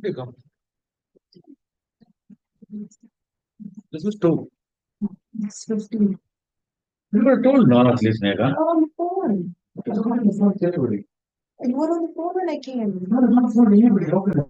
You come. This is two. It's 15. You were told no, at least, Nega. On the phone. It's not on the phone to everybody. You were on the phone when I came. No, it's not for anybody. Okay.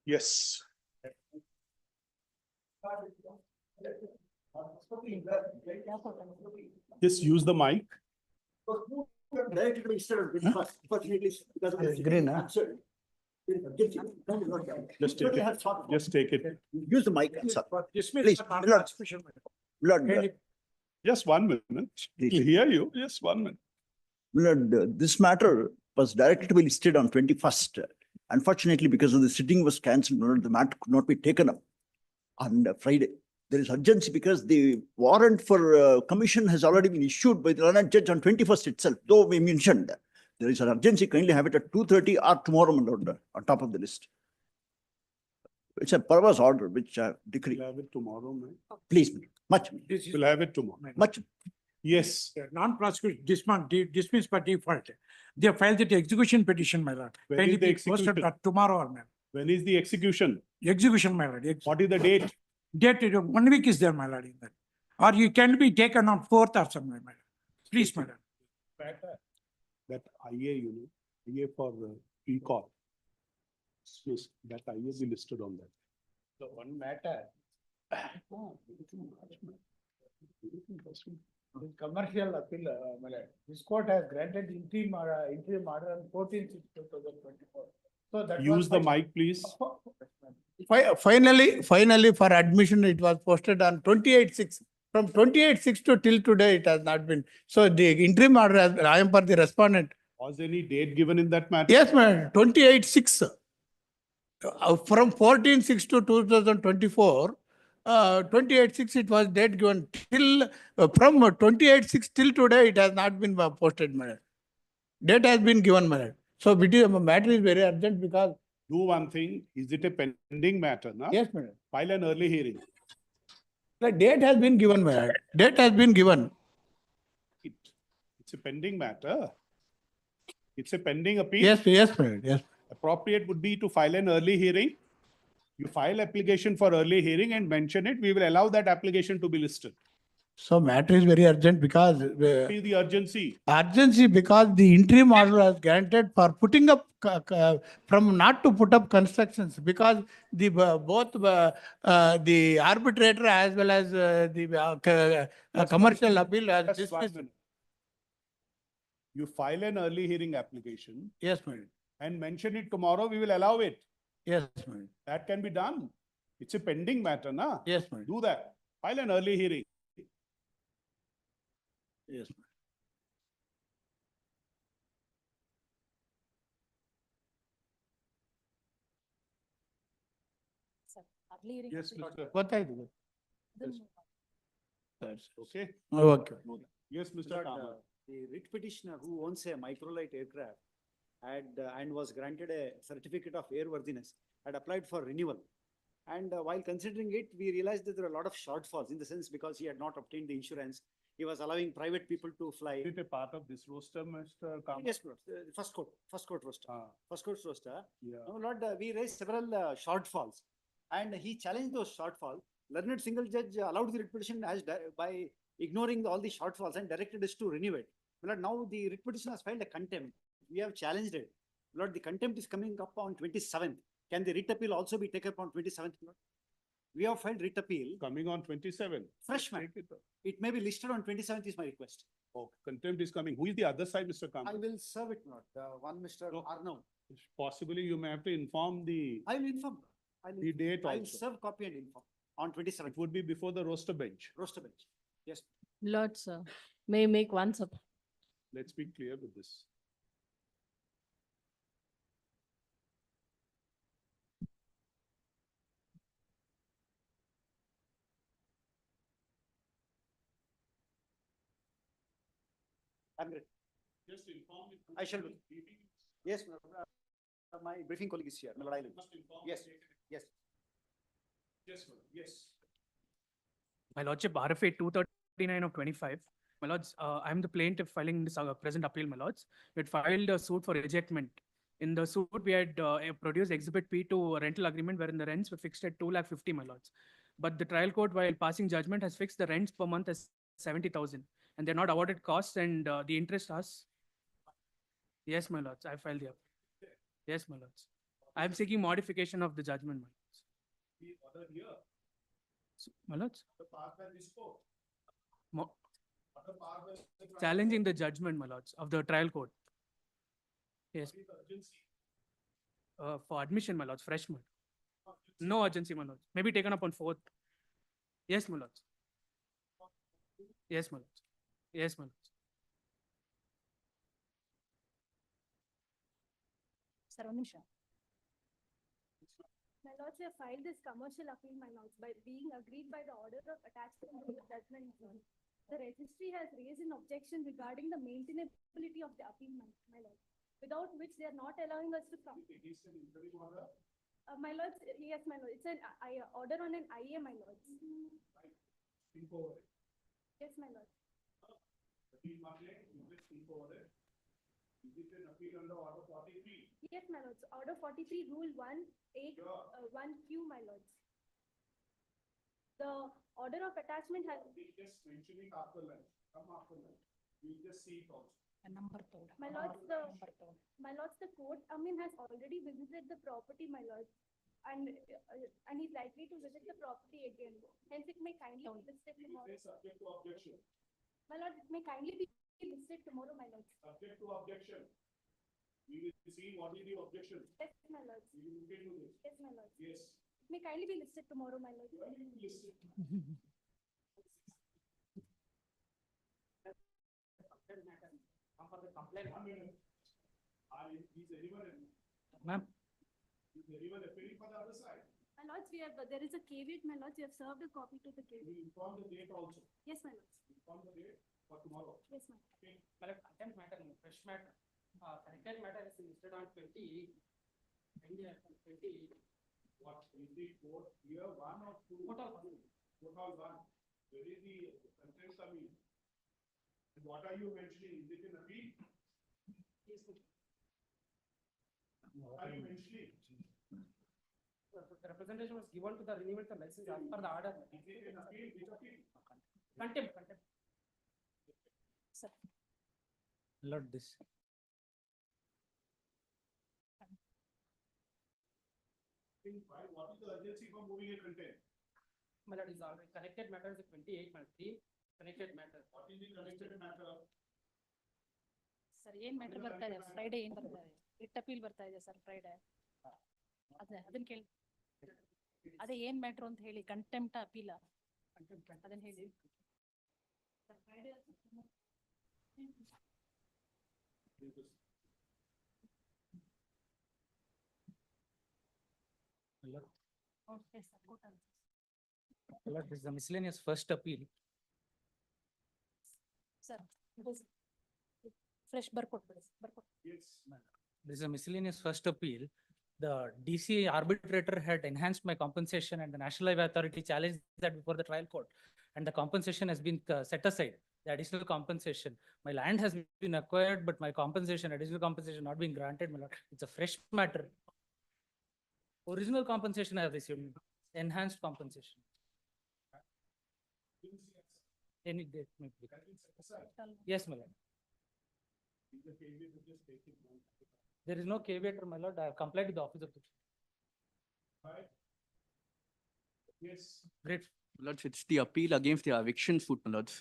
Yes. Just use the mic. Green, huh? Just take it. Just take it. Use the mic, sir. Please, Lord, Just 1 minute. Please. To hear you. Just 1 minute. Lord, this matter was directed to be listed on 21st. Unfortunately, because of the sitting was cancelled, Lord, the matter could not be taken up on Friday. There is urgency because the warrant for commission has already been issued by the learned judge on 21st itself, though we mentioned there is an urgency. Kindly have it at 2:30 or tomorrow, my Lord, on top of the list. It's a perverse order, which decree. We'll have it tomorrow, man. Please, much, We'll have it tomorrow. much. Yes. Non-prosecution dismissed by default. They filed the execution petition, my lord. When Kindly is the be posted execution? tomorrow, ma'am. When is the execution? Execution, my lord. What is the date? Date, 1 week is there, my lord, in that. Or you can be taken on 4th or something, my lord. Please, my lord. That IA, IA for recall. Yes, that IA be listed on that. So one matter, in commercial appeal, this court has granted interim order on 14/6/2024. So that Use the mic, please. Finally, for admission, it was posted on 28/6. From 28/6 to till today, it has not been. So the interim order, I am for the respondent. Was any date given in that matter? Yes, ma'am, 28/6. From 14/6 to 2024, 28/6 it was date given till, from 28/6 till today, it has not been posted, madam. Date has been given, madam. So matter is very urgent because. Do one thing. Is it a pending matter? Na? Yes, madam. File an early hearing. The date has been given, madam. Date has been given. It's a pending matter. It's a pending appeal. Yes, madam. Yes. Appropriate would be to file an early hearing. You file application for early hearing and mention it. We will allow that application to be listed. So matter is very urgent because. What is the urgency? Urgency because the interim order was granted for putting up, from not to put up constructions because the both the arbitrator as well as the commercial appeal has Just 1 dismissed. minute. You file an early hearing application Yes, madam. and mention it tomorrow, we will allow it. Yes, madam. That can be done. It's a pending matter, na? Yes, madam. Do that. File an early hearing. Yes, madam. Yes, Mr. Gottayidu. Okay. Okay. Yes, Mr. Lord, Kamath. the writ petitioner who owns a microlight aircraft had and was granted a certificate of airworthiness had applied for renewal. And while considering it, we realized that there are a lot of shortfalls in the sense because he had not obtained the insurance. He was allowing private people to fly. Is it a part of this roster, Mr. Kamath? Yes, Lord, first court roster. Ah, First court roster. yeah. No, Lord, we raised several shortfalls and he challenged those shortfalls. Learned single judge allowed the writ petition as by ignoring all the shortfalls and directed us to renew it. Lord, now the writ petition has filed a contempt. We have challenged it. Lord, the contempt is coming up on 27th. Can the writ appeal also be taken up on 27th, Lord? We have filed writ appeal. Coming on 27. Fresh, man. It may be listed on 27th is my request. Oh, contempt is coming. Who is the other side, Mr. I Kamath? will serve it, Lord. One Mr. No. Arnav. Possibly you may have to inform the I will inform. the date I will also. serve copy and inform on 27th. It would be before the roster bench. Roster bench. Yes. Lord, sir, may I make one sub. Let's be clear with this. I'm great. Just inform me. I shall do. Yes, my briefing colleague is here. My Lord, I will. Yes, yes. Yes, yes. My Lordship, RFA 239 of 25. My Lords, I am the plaintiff filing this present appeal, my Lords. We had filed a suit for ejectment. In the suit, we had produced Exhibit P to a rental agreement wherein the rents were fixed at 2,50,000, my Lords. But the trial court, while passing judgment, has fixed the rents per month as 70,000. And they're not awarded costs and the interest has. Yes, my Lords, I filed the appeal. Yes, my Lords. I'm seeking modification of the judgment, my lords. The other here, My lords, the part that we spoke. Mo- Other part where the challenging the judgment, my lords, of the trial court. Yes, What is the urgency? for admission, my lords, freshman. No urgency, my lords. Maybe taken up on 4th. Yes, my lords. Yes, my lords. Yes, my lords. Sir, one ನಿಮಿಷ. My lords, we have filed this commercial appeal, my lords, by being agreed by the order of attachment to the judgment. The registry has raised an objection regarding the maintainability of the appeal, my lord, without which they are not allowing us to come. It is an interim order. My lords, yes, my lord, it's an order on an IA, my lords. Think over it. Yes, my lord. Appeal market, you just think over it. Is it an appeal under order 43? Yes, my lords, order 43, rule 1(8), Sure. 1Q, my lords. The order of attachment has, We just mentioning after lunch, come after lunch. We'll just see it also. my lords, the court, has already visited the property, my lords. And he's likely to visit the property again. Hence, it may kindly be listed You tomorrow. say subject to objection. My lord, it may kindly be listed tomorrow, my lords. Subject to objection. We will see what is the objection. Yes, my lords. We will look into this. Yes, my lords. Yes. It may kindly be listed tomorrow, my lords. Where will you list it? One minute. Is anyone, Ma'am, is anyone appealing for the other side? My lords, there is a caveat, my lords, we have served a copy to the We caveat. will inform the date also. Yes, my lords. Inform the date for tomorrow. Yes, my lord. Okay. But content matter, no, fresh matter. Content matter is listed on 20. India, 20. What is the court here, one or two? Total one. Total one. Where is the contents of it? And what are you mentioning? Is it an appeal? What are you mentioning? The representation was given to the renewal of license as per the order. Is it an appeal? Which appeal? Contempt. Lord, this. Why? What is the urgency for moving a content? My lord, is already connected matter is 28, my 3. Connected matter. What is the connected matter? Sir ಏನ್ matter ಬರ್ತಾ ಇದೆ Friday ಏನ್ ಬರ್ತಾ ಇದೆ writ appeal ಬರ್ತಾ ಇದೆ sir Friday ಅದನ್ನ ಕೇಳಿ ಅದೇ ಏನ್ ಮ್ಯಾಟ್ರು ಅಂತ ಹೇಳಿ ಕಂಟೆಂಪ್ಟ್ ಅಪೀಲ ಅದನ್ನ ಹೇಳಿ sir Friday okay sir court Lord, this is the miscellaneous first appeal. Sir fresh ಬರ್ಕೊಟ್ಬಿಡಿ ಬರ್ಕೊಟ್ಟು Yes. This is a miscellaneous first appeal. The DC arbitrator had enhanced my compensation and the National Highway Authority challenged that before the trial court. And the compensation has been set aside, the additional compensation. My land has been acquired, but my compensation, additional compensation not being granted, my lord. It's a fresh matter. Original compensation I have received, enhanced compensation. Any date may be. Yes, my lord. Is the caveat to just take it one? There is no caveat, my lord. I have complied with the office of the. Right? Yes. Great. Lords, it's the appeal against the eviction suit, my lords.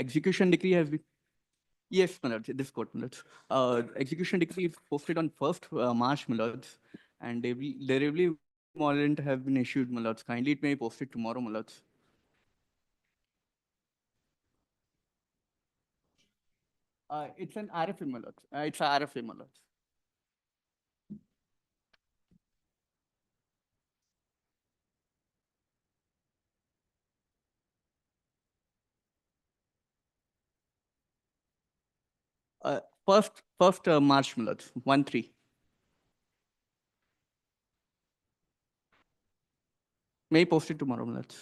Execution decree has been. Yes, my lords, this court, my lords. Execution decree is posted on 1st March, my lords. And the every warrant have been issued, my lords. Kindly it may be posted tomorrow, my lords. It's an RFA, my lords. It's a RFA, my lords. First March, my lords, 1-3. May post it tomorrow, my lords.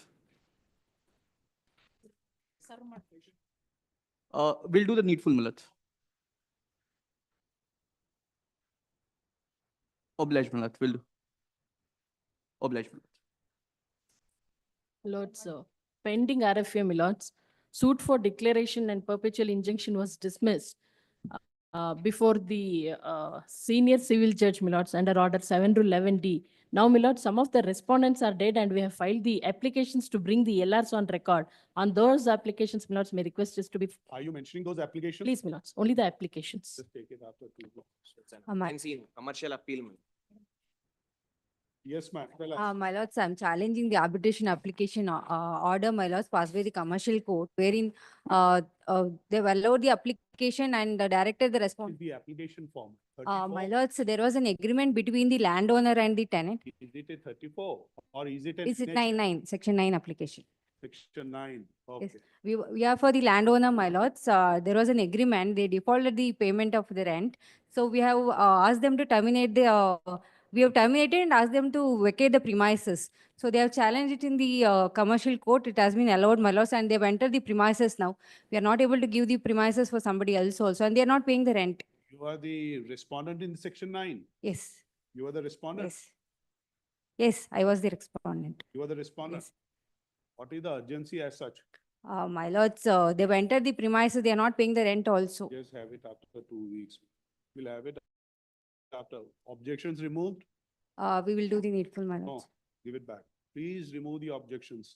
Serve ಮಾಡಿ We'll do the needful, my lords. Oblige, my lords, will do. Oblige, my lords. Lords, pending RFA, my lords, suit for declaration and perpetual injunction was dismissed. before the senior civil judge, my lords, under order 7 to 11D. Now, my lord, some of the respondents are dead and we have filed the applications to bring the LRs on record. On those applications, my lords, my request is to be, Are you mentioning those applications? please, my lords, only the applications. Just take it after 2 weeks. Commercial appeal. Yes, ma'am. Tell us. My lords, I'm challenging the arbitration application order, my lords, passed by the commercial court, wherein they've allowed the application and directed the response. The application form. My 34? lords, there was an agreement between the landowner and the tenant. Is it a 34 or is it a? Is it 9, section 9 application? Section 9. Okay. We are for the landowner, my lords. There was an agreement. They defaulted the payment of the rent. So we have asked them to terminate the, we have terminated and asked them to vacate the premises. So they have challenged it in the commercial court. It has been allowed, my lords, and they've entered the premises now. We are not able to give the premises for somebody else also, and they are not paying the rent. You are the respondent in section 9. Yes, You are the respondent. yes. Yes, I was the respondent. You are the respondent. Yes. What is the urgency as such? My lords, they've entered the premises. They are not paying the rent also. Just have it after 2 weeks. We'll have it after. Objections removed? We will do the needful, my No, lords. give it back. Please remove the objections.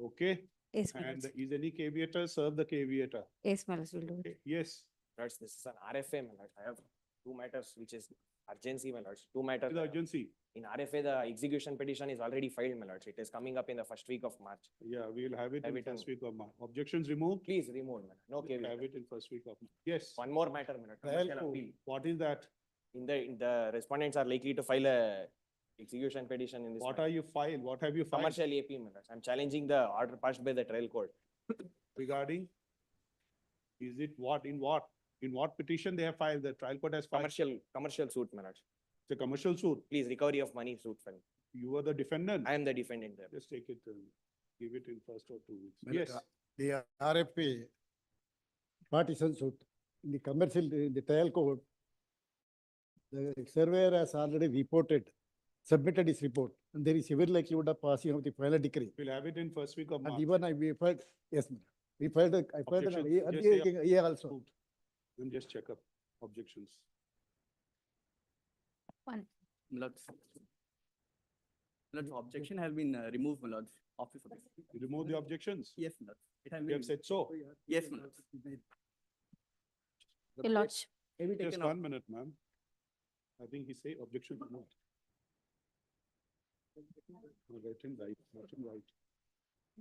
Okay? Yes, my And lords. is any caveator, serve the caveator. Yes, my lords, we'll do it. Okay, yes. Lords, this is an RFA, my lords. I have 2 matters, which is urgency, my lords. 2 matters. The urgency. In RFA, the execution petition is already filed, my lords. It is coming up in the first week of March. Yeah, we'll have it Have in it on- first week of March. Objections removed? Please remove, my lord. No We'll have caveat. it in first week of March. Yes. One more matter, my lord. Commercial appeal. What is that? In the respondents are likely to file a execution petition in this. What matter. are you filed? What have you filed Commercial AP, my lords. I'm challenging the order passed by the trial court. regarding? Is it what, in what? In what petition they have filed? The trial court has filed? Commercial suit, my lords. It's a commercial suit. Please, recovery of money suit file. You are the defendant. I am the defendant there. Just take it, give it in first or 2 weeks. Well, Yes. The RFA partition suit in the commercial, in the trial court, the surveyor has already reported, submitted his report, and there is severe likelihood of passing of the final decree. We'll have it in first week of And March. even we filed, yes, ma'am. We filed, I filed an Objections. earlier also. Approved. Then just check up objections. Lords. Lords, objection has been removed, my lords. Office of this. You remove the objections? Yes, my lords. It has You been. have said so. Yes, my lords. Your lords, Maybe Just taken off. 1 minute, ma'am. I think he say objection removed. Let him write, let him write.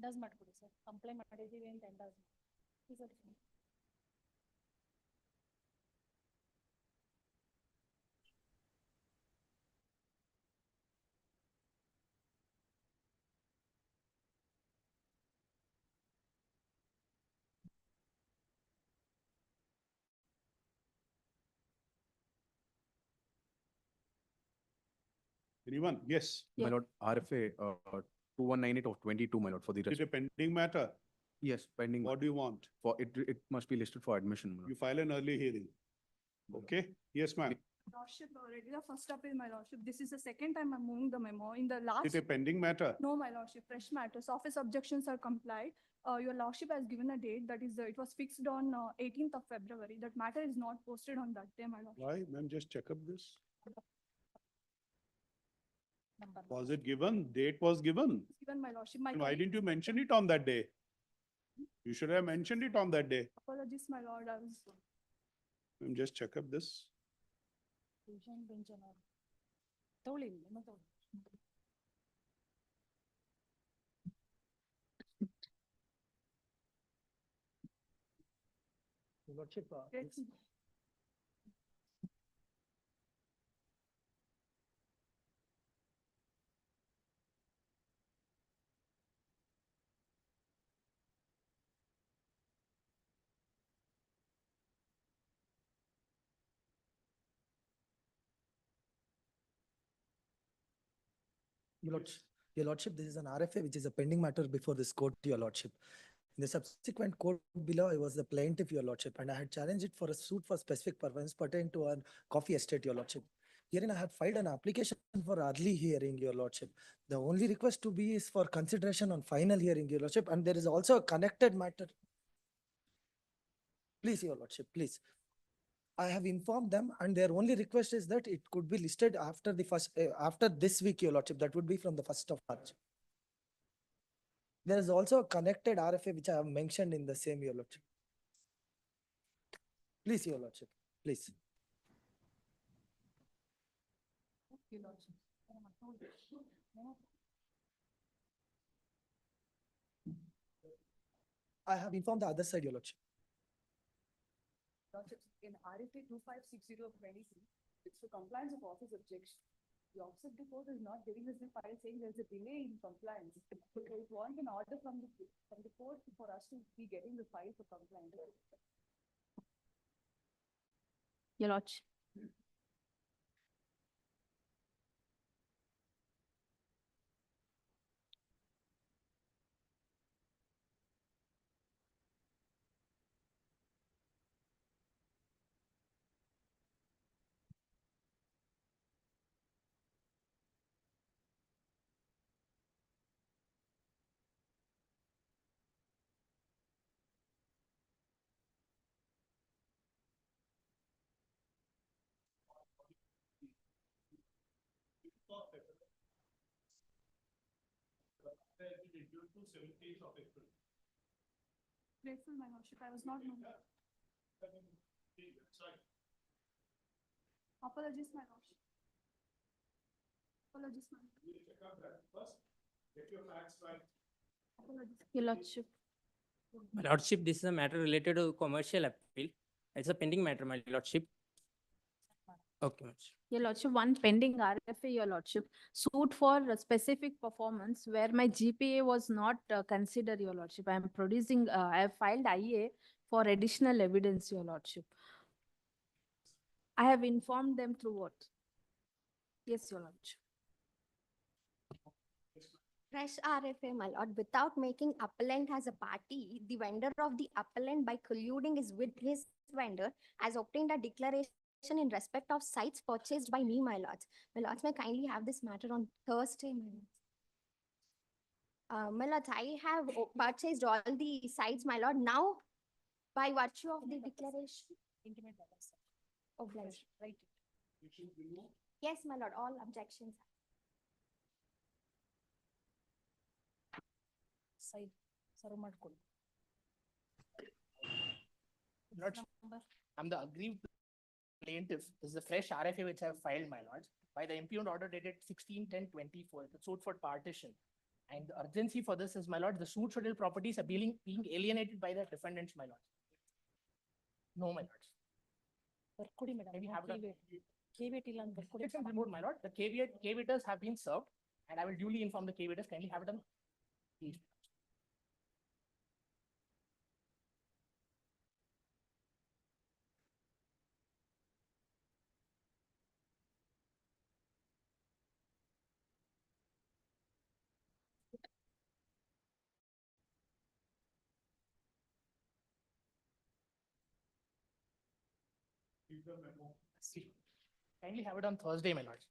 does ಮಾಡ್ಕೊಡಿ sir. Complaint ಮಾಡಿದೀವಿ ಅಂತ does. Is it? Anyone? Yes. My lord, RFA 2198 of 22, my lord, for the Is rest. it a pending matter? Yes, pending. What do you want? For it must be listed for admission, my lord. You file an early hearing. Okay? Yes, ma'am. Lordship, already the first appeal, my lordship. This is the second time I'm moving the memo. In the last, Is it a pending matter? no, my lordship, fresh matters. Office objections are complied. Your lordship has given a date that is, it was fixed on 18th of February. That matter is not posted on that day, my lord. Why? Ma'am, just check up this. Number. Was it given? Date was given. Given, my lordship. My Why colleague- didn't you mention it on that day? You should have mentioned it on that day. Apologies, my lord. I was. Ma'am, just check up this. Division bench and all. ತಗೊಳ್ಳಿ, memo ತಗೊಳ್ಳಿ. Lordship, Great. Your Lordship, this is an RFA which is a pending matter before this court, Your Lordship. In the subsequent court below, I was the plaintiff, Your Lordship, and I had challenged it for a suit for specific purpose pertaining to a coffee estate, Your Lordship. Herein, I had filed an application for early hearing, Your Lordship. The only request to be is for consideration on final hearing, Your Lordship, and there is also a connected matter. Please, Your Lordship, please. I have informed them and their only request is that it could be listed after the first, after this week, Your Lordship, that would be from the 1st of March. There is also a connected RFA which I have mentioned in the same, Your Lordship. Please, Your Lordship, please. Your Lordship. I have informed the other side, Your Lordship. Lordship, in RFA 2560 of 23, it's for compliance of office objection. The office of the court is not giving us the file saying there's a delay in compliance. So it wants an order from the court for us to be getting the file for compliance. Your Lordship. Grateful, my Lordship, I was not known. Apologies, my Lordship. Apologies, my Apologies. Your Lordship. My Lordship, this is a matter related to commercial appeal. It's a pending matter, my Lordship. Okay, my Lordship. Your Lordship, one pending RFA, Your Lordship, suit for a specific performance where my GPA was not considered, Your Lordship. I am producing, I have filed IA for additional evidence, Your Lordship. I have informed them through what? Yes, Your Lordship. Fresh RFA, my lord, without making appellant as a party, the vendor of the appellant by colluding is with his vendor has obtained a declaration in respect of sites purchased by me, my lords. My lords, may I kindly have this matter on Thursday, my lords. My lords, I have purchased all the sites, my lord, now by virtue of the declaration. Intimate by myself. Obliged. Right. Yes, my lord, all objections. Side. Serve ಮಾಡ್ಕೊಳ್ಳಿ. Lordship, I'm the aggrieved plaintiff. This is a fresh RFA which I have filed, my lords, by the impugned order dated 16/10/24. The suit for partition. And the urgency for this is, my lord, the suit schedule properties are being alienated by the defendants, my lords. No, my lords. ಬರ್ಕೊಡಿ madam. Maybe have it on- KVT ಇಲ್ಲ ಅಂತ ಬರ್ಕೊಡಿ. It's been removed, my lord. The caveators have been served, and I will duly inform the caveators. Kindly have it on. Please. See. Kindly have it on Thursday, my lords.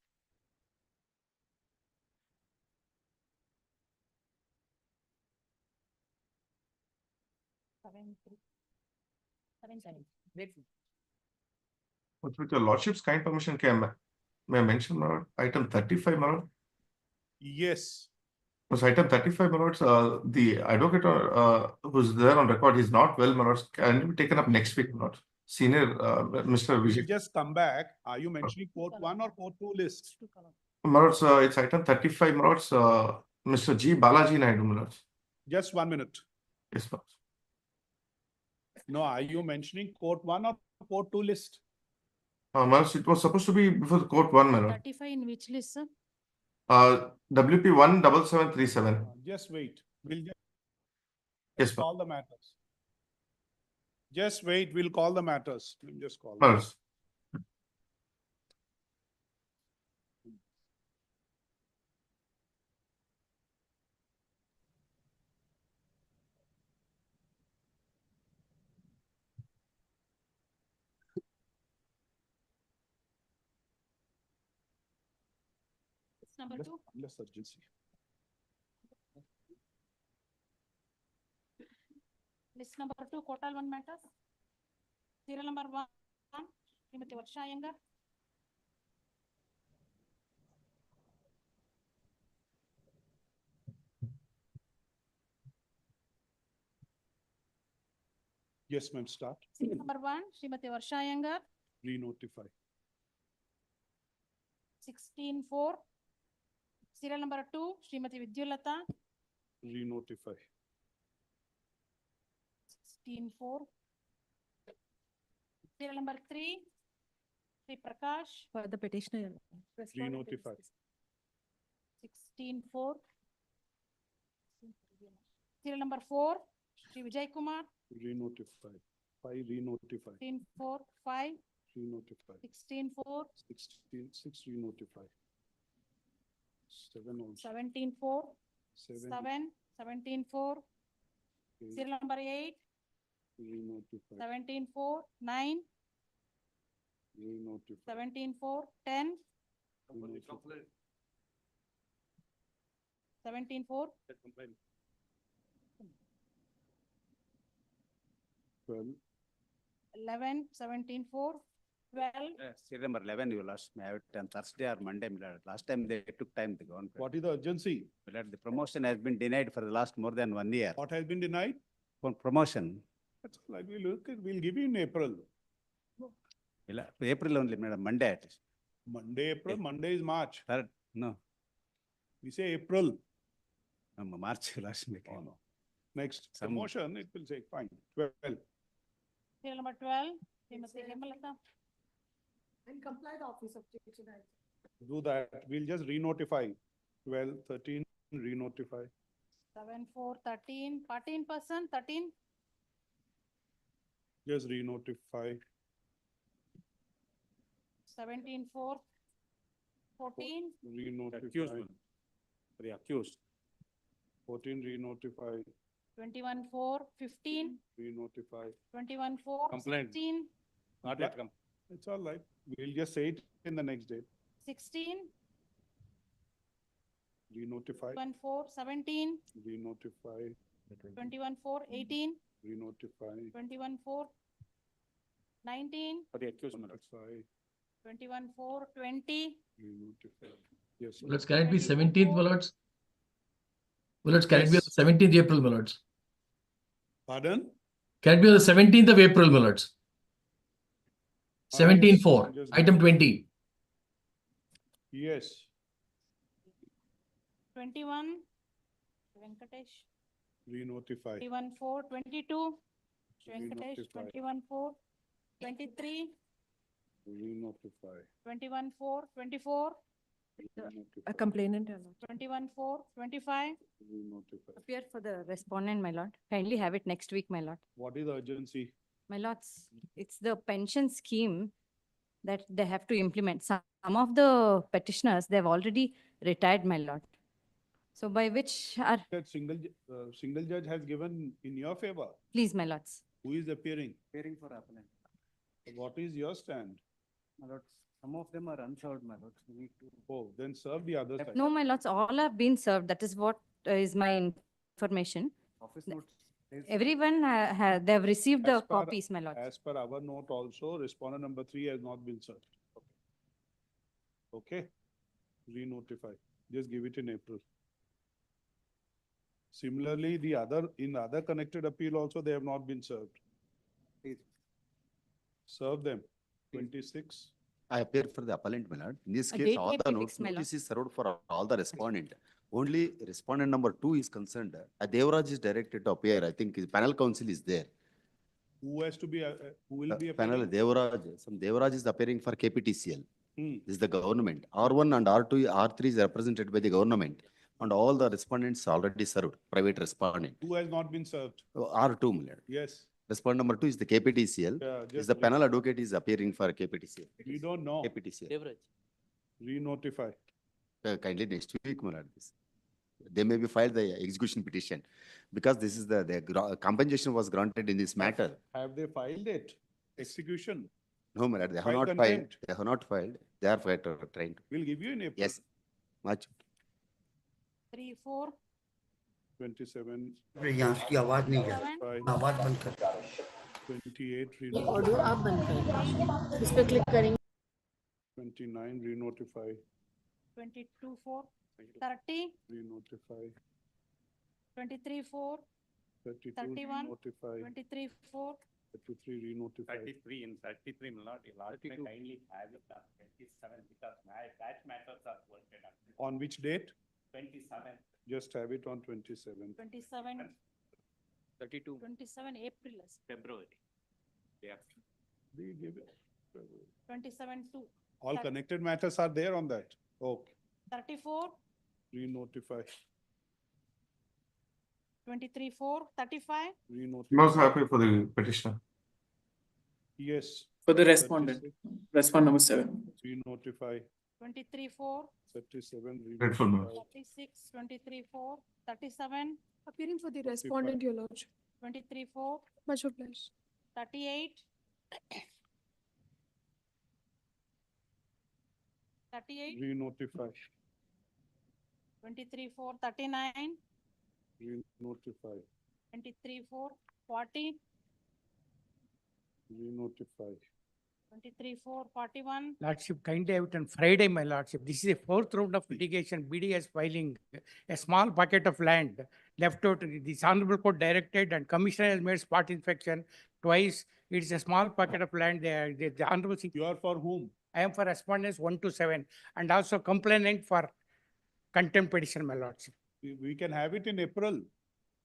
Grateful. With your lordship's kind permission, may I mention, my lord, item 35, my lord? Yes. Was item 35, my lords, the advocate who's there on record, he's not well, my lords. Can it be taken up next week, my lord? Senior, Mr. We'll Vijay. just come back. Are you mentioning court 1 or court 2 list? My lords, it's item 35, my lords, Mr. G. Balaji Naidu, my lords. Just 1 minute. Yes, my lords. No, are you mentioning court 1 or court 2 list? My lords, it was supposed to be before the court 1, my lord. 35 in which list, sir? WP 17737. Just wait. We'll just Yes, ma'am. call the matters. Just wait, we'll call the matters. We'll just call. My them. lords. It's number 2. Unless urgency. List number 2, Kotal 1 matters. Serial number 1. Srimati Varsha Iyengar. Yes, ma'am, start. Serial number 1, Srimati Varsha Iyengar, Re-notify. 16-4. Serial number 2, Srimati Vidyulata, Re-notify. 16-4. Serial number 3, Sri Prakash, For the petitioner. Re-notify. 16-4. Serial number 4, Sri Vijay Kumar, Re-notify. 5, re-notify. 16-4, 5, Re-notify. 16-4, 6, re-notify. 7 also. 17-4, 7, 7, 17-4. eight, Serial number 8, re-notify. 17-4, 9, Re-notify. 17-4, 10, Re-notify. 17-4, 12, 11, 17-4, 12, Serial number 11, you lost. May have it on Thursday or Monday. Last time they took time to go on. what is the urgency? The promotion has been denied for the last more than 1 year. What has been denied? For promotion. That's like we look, we'll give you in April. April only, madam, Monday at least. Monday, April, Monday is March. Third, no, We say April. March last week. Oh, no. Next, Some- promotion, it will say fine, 12. serial number 12, Srimati Hemalata. And comply the office objection. Do that, we'll just re-notify. 12, 13, re-notify. 7-4, 13, 14%, 13, Just re-notify. 17-4, 14, Re-notify. Accused. 14, re-notify. 21-4, 15, Re-notify. 21-4, Complaint. 16, Not yet come. It's all right. We'll just say it in the next day. 16, Re-notify. 21-4, 17, Re-notify. 21-4, 18, Re-notify. 21-4, 19, For the accused, madam. Notify. 21-4, 20, Re-notify. Yes. Bullets, can it be 17th, 22. my lords? Bullets, can it be on the 17th April, my lords? Pardon? Can it be on the 17th of April, my lords? 17-4, just- item 20. Yes. 21, Venkatesh, Re-notify. 21-4, 22, Venkatesh, Re-notify. 21-4, 23, Re-notify. 21-4, 24, Re-notify. Complainant. 21-4, 25, Re-notify. Appear for the respondent, my lord. Kindly have it next week, my lord. What is the urgency? My lords, it's the pension scheme that they have to implement. Some of the petitioners, they've already retired, my lord. So by which are, That single judge has given in your favor. please, my lords. Who is appearing? Appearing for appellant. What is your stand? My lords, some of them are unserved, my lords. We need to. Oh, then serve the other side. No, my lords, all have been served. That is what is my information. Office notes. Everyone, they've received the As per- copies, my lords. As per our note also, respondent number 3 has not been served. Okay? Re-notify. Just give it in April. Similarly, in other connected appeal also, they have not been served. Please. Serve them. 26. I appear for the appellant, my lord. In this A case, date all may the be fixed, my lord. notice is served for all the respondent. Only respondent number 2 is concerned. Devraj is directed to appear. I think his panel counsel is there. Who has to be, who will be Panel appearing? Devraj, some Devraj is appearing for KPTCL. Hmm. This is the government. R1 and R2, R3 is represented by the government. And all the respondents already served, private respondent. Who has not been served? R2, my lord. Yes. Respondent number 2 is the KPTCL. Yeah, Is just the panel advocate is appearing for KPTCL. We don't know. KPTCL. Re-notify. Kindly next week, my lord. They may be filed the execution petition because this is the compensation was granted in this matter. Have they filed it? Execution. No, my lord, they have File not filed. contempt. They have not filed. They are trying to. We'll give you in April. Yes, much. 3, 4, 27. यहाँ की आवाज नहीं जा Five. आवाज बंद कर 28 audio re-notify. आप बंद करें, इस पे क्लिक करेंगे। 29 re-notify. 22/4, 30, Re-notify. 23/4, 32 31, re-notify. 23/4, 33 re-notify. 33 in 33 will not allow it. Kindly have it up 27 because that matters are voted up. On which date? 27. Just have it on 27. 27, 32 27 April, February. Yeah. We give it. 27/2, All Thir- connected matters are there on that. Okay. 34, Re-notify. 23/4, 35, Re-notify. Most happy for the petitioner. Yes. For the respondent, 36, respond number 7. Re-notify. 23/4, 37 Grateful, ma'am. re-notify. 36, 23/4, 37, Appearing for the respondent, your lordship. 23/4, Much obliged. 38, 38, Re-notify. 23/4, 39, Re-notify. 23/4, 40, Re-notify. 23/4, 41, Lordship, kindly have it on Friday, my lordship. This is a fourth round of litigation. BDS filing a small pocket of land left out. This honorable court directed and commissioner has made spot inspection twice. It is a small pocket of land there. The honorable. You are for whom? I am for respondents 1 to 7 and also complainant for contempt petition, my lordship. We can have it in April.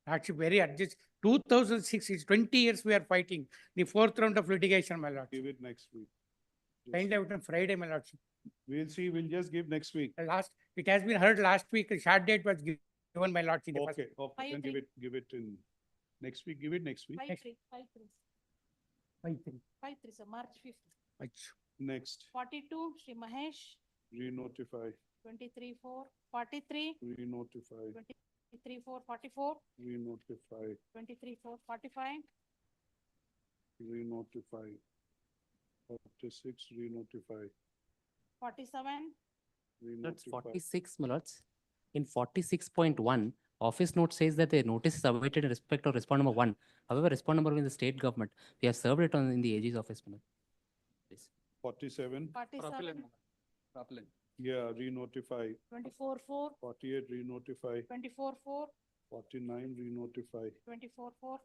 Lordship, very urgent. 2006, it's 20 years we are fighting. The fourth round of litigation, my lordship. Give it next week. Kindly have it on Friday, my lordship. We'll see. We'll just give next week. It has been heard last week. A short date was given, my lordship. Okay. Okay. Then give it in next week. Give it next week. 5/3, 5/3, 5/3. 5/3, sir, March 5th. Next. 42, Shri Mahesh, Re-notify. 23/4, 43, Re-notify. 23/4, 44, Re-notify. 23/4, 45, Re-notify. 46 re-notify. 47, That's Re-notify. 46, my lords. In 46.1, office note says that the notice is submitted in respect of respond number 1. However, respond number 1 is the state government. We have served it in the AG's office, my lord. Please. 47. 47, Yeah, re-notify. 24/4, 48 re-notify. 24/4, 49 re-notify. 24/4,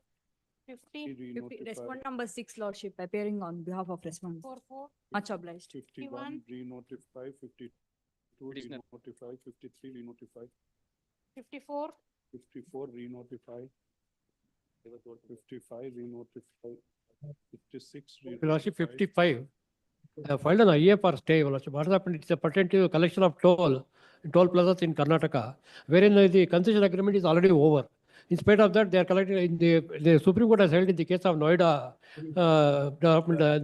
50, Re-notify. Respondent number 6, lordship, appearing on behalf of respondent. 4/4, Much obliged. 51 re-notify. 52 re-notify. 53 re-notify. 54, 54 re-notify. 55 re-notify. 56 Lordship, re-notify. 55. Filed an IA for stay, Lordship. What has happened? It's a pertain to collection of toll plazas in Karnataka, wherein the concession agreement is already over. In spite of that, they are collecting in the Supreme Court has held in the case of Noida,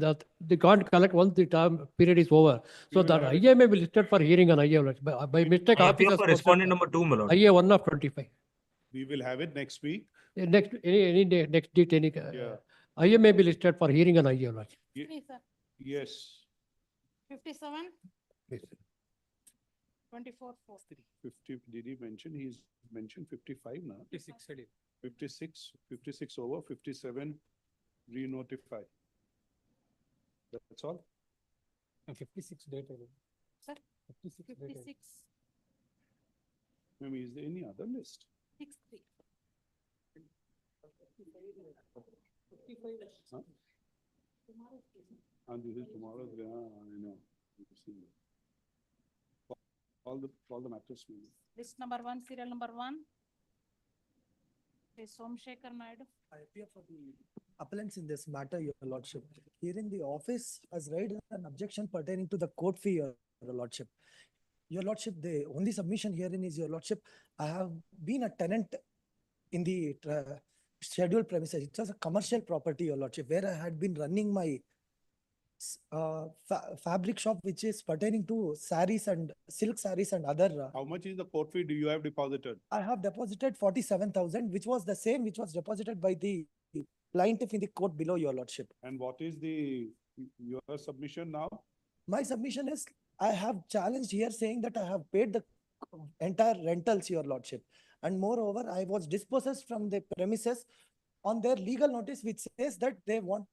that they can't collect once the term period is over. So that IA may be listed for hearing on IA. Lordship. By mistake, officers for respondent number 2, my lord. IA 1 of 25. We will have it next week. Next, any day, next date, any. Yeah. IA may be listed for hearing on IA. Lordship. Three, sir, Yes. 57, Yes. 24/4. 50, did he mention? He's mentioned 55 now. 56, 56 over, 57 re-notify. That's all? 56 date. Sir, 56 date. 56, Maybe is there any other list? 63. Huh? And this is tomorrow's, yeah, I know. You can see. All the matters. List number 1, serial number 1. Is Somshekhar Naidu. I appear for the appellants in this matter, your lordship. Herein the office has raised an objection pertaining to the court fee, your lordship. Your lordship, the only submission herein is, your lordship, I have been a tenant in the scheduled premises. It was a commercial property, your lordship, where I had been running my fabric shop, which is pertaining to saris and silk saris and other. How much is the court fee do you have deposited? I have deposited 47,000, which was the same which was deposited by the plaintiff in the court below, your lordship. And what is your submission now? My submission is, I have challenged here saying that I have paid the entire rentals, your lordship. And moreover, I was dispossessed from the premises on their legal notice, which says that they want.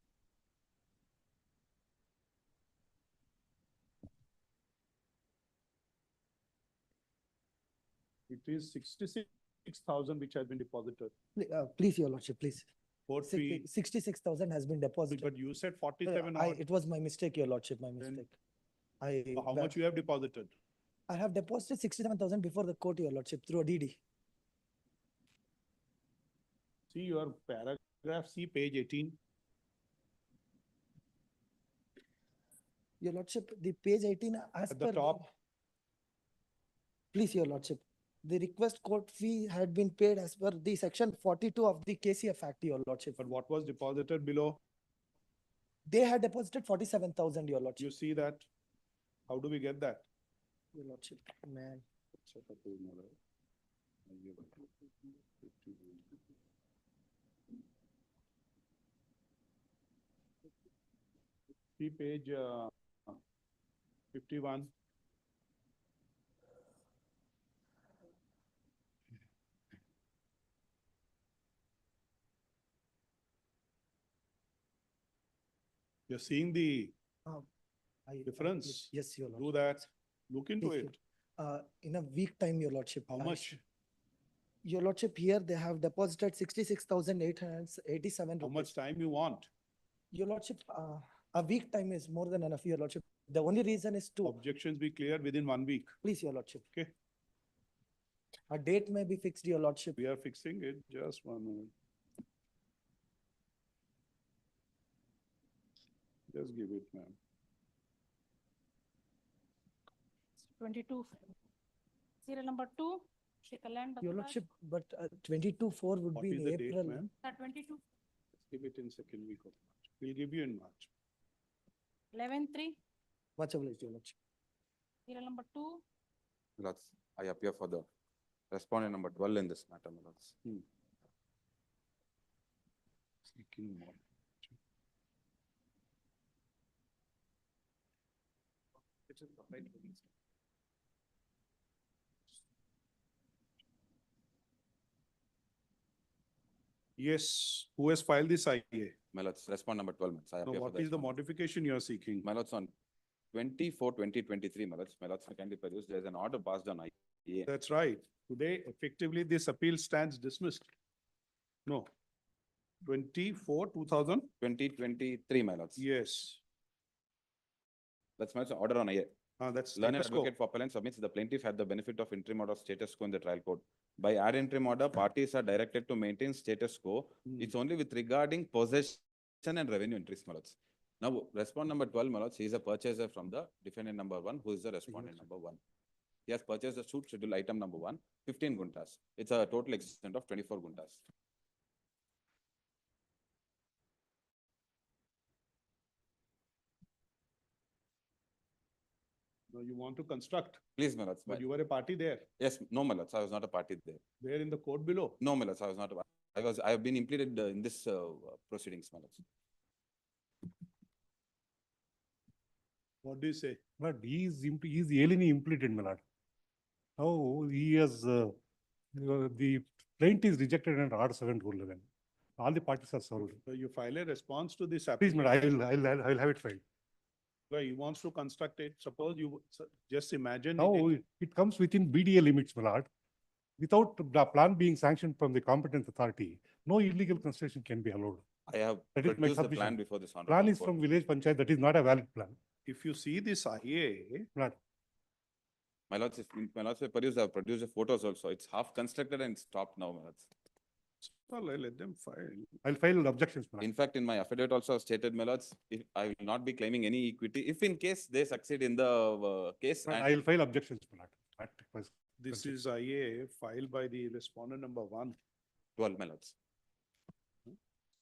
It is 66,000 which has been deposited. Please, Your Lordship, please. Court fee. 66,000 has been deposited. But you said 47 odd. It was my mistake, Your Lordship, my mistake. So how much you have deposited? I have deposited 67,000 before the court, Your Lordship, through a DD. See your paragraph, see page 18. Your Lordship, the page 18 as At the per. top. Please, Your Lordship, the request court fee had been paid as per the section 42 of the KCF Act, Your Lordship. But what was deposited below? They had deposited 47,000, Your Lordship. You see that? How do we get that? Your Lordship, man. See page 51. You're seeing the difference? Yes, Your Lordship. Do that. Look into Yes, it. In a week time, Your Lordship. How much? Your Lordship, here they have deposited 66,887 How rupees. much time you want? Your Lordship, a week time is more than enough, Your Lordship. The only reason is to, Objections be cleared within 1 week. please, Your Lordship. Okay. A date may be fixed, Your Lordship. We are fixing it. Just 1 minute. Just give it, ma'am. 22. Serial number 2, Shikaland. Your Lordship, but 22/4 would What be is in the date, April. ma'am? 22. Give it in second week of March. We'll give you in March. 11/3, Much obliged, Your Lordship. serial number 2, Lords, I appear for the respondent number 12 in this matter, my lords. Seeking more. Yes, who has filed this IA? My lords, respond number 12, my lords. I Now, appear for what the is the respondent. modification you are seeking? My lords, on 24/20/23, my lords, kindly produce, there is an order passed on IA. That's right. Today, effectively, this appeal stands dismissed. No. 24, 2000? 2023, my lords. Yes. That's my lords, order on IA. That's Learned status quo. advocate for appellant submits the plaintiff had the benefit of interim order of status quo in the trial court. By ad interim order, parties are directed to maintain status quo. It's only with regarding possession and revenue entries, my lords. Now, respondent number 12, my lords, he is a purchaser from the defendant number 1, who is the respondent number 1. He has purchased the suit schedule item number 1, 15 guntas. It's a total extent of 24 guntas. Now you want to construct, Please, my lords. but you were a party there, Yes, no, my lords, I was not a party there. there in the court below. No, my lords, I was not. I have been implicated in this proceedings, my lords. What do you say? But he is alienly implicated, my lord. Now he has, the plaintiff is rejected under R7 rule 11. All the parties are served. So you file a response to this Please, application. madam, I'll have it filed. Well, he wants to construct it. Suppose you just imagine. Now it comes within BDA limits, my lord. Without the plan being sanctioned from the competent authority, no illegal construction can be allowed. I have That is my produced the submission. plan before this. Plan is from village panchayat, that is not a valid plan. If you see this IA, My lords, if my lords, I've produced the photos also. It's half constructed and stopped now, my lords. well, let them file. I'll file objections, my lord. In fact, in my affidavit also I've stated, my lords, if I will not be claiming any equity, if in case they succeed in the case. But and- I'll file objections, my lord. That requires This is IA filed by the respondent number 1, 12, my lords.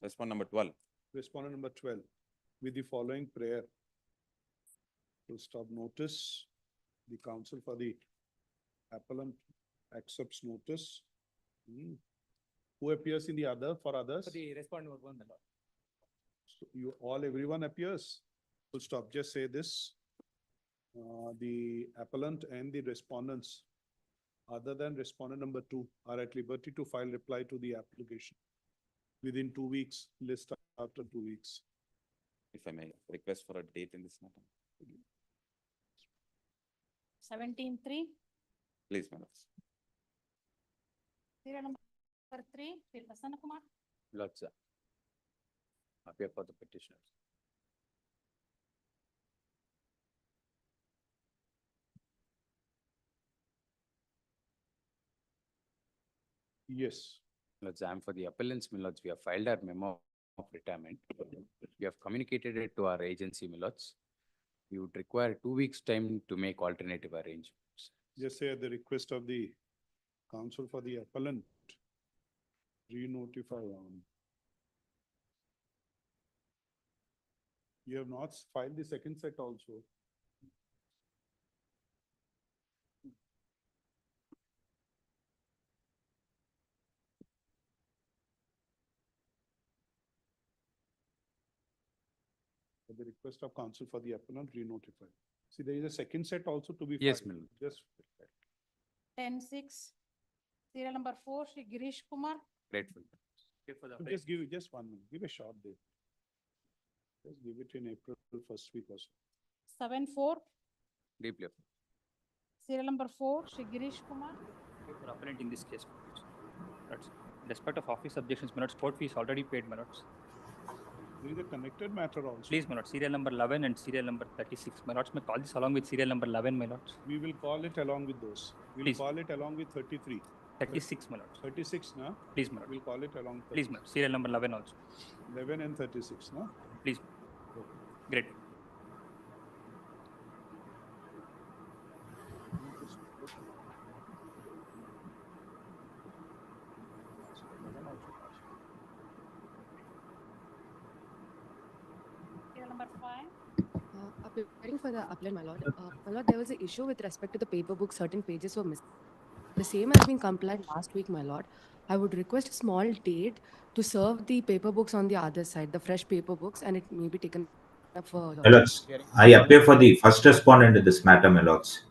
Respond number 12. respondent number 12, with the following prayer. To stop notice, the counsel for the appellant accepts notice. Who appears in the other, for others? For the respondent number 1, my lord. So you, everyone appears? Full stop, just say this. The appellant and the respondents, other than respondent number 2, are at liberty to file reply to the application. within 2 weeks, list after 2 weeks. If I may request for a date in this matter, 17-3, please, my lords. serial number 3, Sri Prasanna Kumar. Lords, appear for the petitioners. Yes. Lords, I am for the appellants, my lords. We have filed our memo of retirement. We have communicated it to our agency, my lords. We would require 2 weeks' time to make alternative arrangements. Just say at the request of the counsel for the appellant, re-notify on. You have not filed the second set also. At the request of counsel for the appellant, re-notify. See, there is a second set also to be filed. Yes, ma'am. Just 10-6, serial number 4, Sri Girish Kumar. Grateful. just give it just 1 minute. Give a short date. Just give it in April first week or so. 7-4, Deeply. serial number 4, Sri Girish Kumar. For appellant in this case. That's despite of office objections, my lords, court fees already paid, my lords. There is a connected matter also. Please, my lords, serial number 11 and serial number 36. My lords, may call this along with serial number 11, my lords. We will call it along with those. We'll Please. call it along with 33. 36, my lords. 36, no? Please, my lords. We'll call it along. Please, my lords, serial number 11 also. 11 and 36, no? Please. Great. Serial number 5. Appearing for the appellant, my lord. My lord, there was an issue with respect to the paper book. Certain pages were missing. The same has been complied last week, my lord. I would request a small date to serve the paper books on the other side, the fresh paper books, and it may be taken up for. My lords, I appear for the first respondent in this matter, my lords.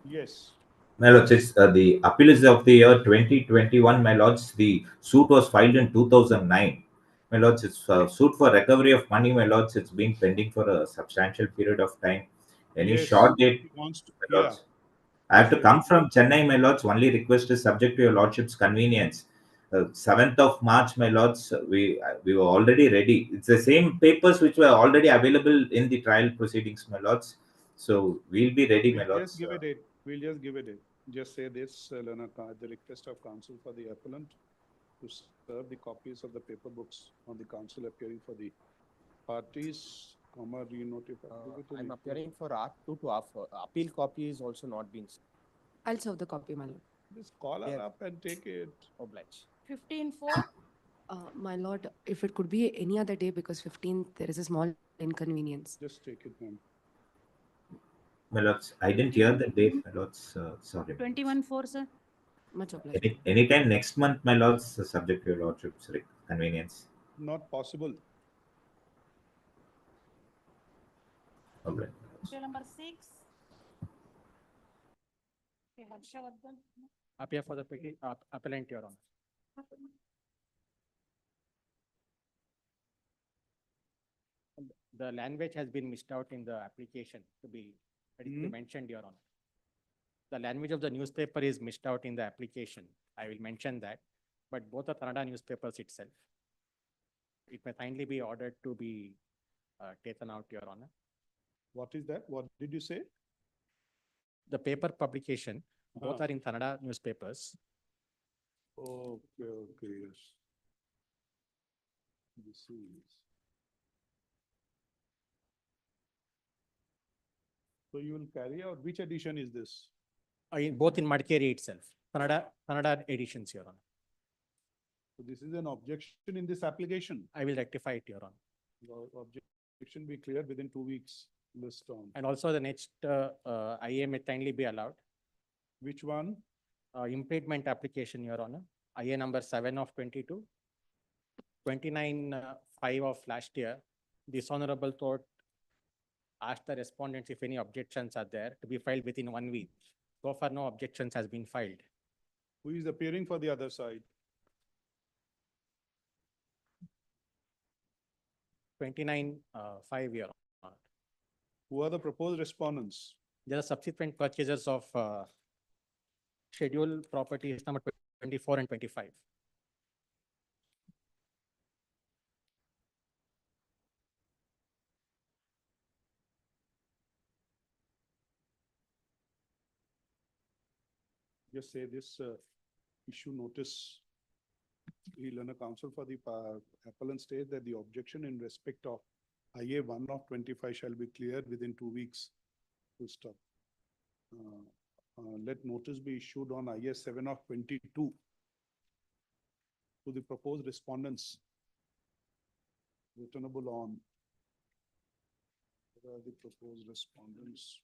Yes. My lords, it's, the appeal is of the year 2021, my lords. The suit was filed in 2009. My lords, it's a suit for recovery of money, my lords. It's been pending for a substantial period of time. Any Yes, short date, he wants to, my lords. yeah. I have to come from Chennai, my lords. Only request is subject to your lordship's convenience. 7th of March, my lords, we were already ready. It's the same papers which were already available in the trial proceedings, my lords. So we'll be ready, my We'll lords. just give a date. We'll just give a date. Just say this, at the request of counsel for the appellant to serve the copies of the paper books on the counsel appearing for the parties, re-notify. I'm appearing for R2 to offer. Appeal copy is also not been. I'll serve the copy, my lord. Just call her up and take it. Oblige. 15-4, My lord, if it could be any other day, because 15th, there is a small inconvenience. Just take it, ma'am. My lords, I didn't hear the date, my lords. Sorry. 21-4, sir. Much obliged. Anytime next month, my lords, subject to your lordship's convenience. Not possible. Okay. Serial number 6. Okay, Harshavardhan. Appear for the appellant, Your Honor. The language has been missed out in the application to be mentioned, Your Honor. The language of the newspaper is missed out in the application. I will mention that, but both are Kannada newspapers itself. It may kindly be ordered to be taken out, Your Honor. What is that? What did you say? The paper publication, both are in Kannada newspapers. Okay, okay, yes. This is. So you will carry out, which edition is this? Both in Madikeri itself, Kannada editions, Your Honor. So this is an objection in this application. I will rectify it, Your Honor. The objection be cleared within 2 weeks. List on. And also the next IA may kindly be allowed. Which one? Impediment application, Your Honor. IA number 7 of 22. 29/5 of last year, this Honorable Court asked the respondents if any objections are there to be filed within 1 week. So far, no objections has been filed. Who is appearing for the other side? 29, 5 year. Who are the proposed respondents? There are subsequent purchasers of scheduled properties number 24 and 25. Just say this issue notice. We'll learn a counsel for the appellant state that the objection in respect of IA 1 of 25 shall be cleared within 2 weeks. Full stop. Let notice be issued on IA 7 of 22 to the proposed respondents. Returnable on. Where are the proposed respondents?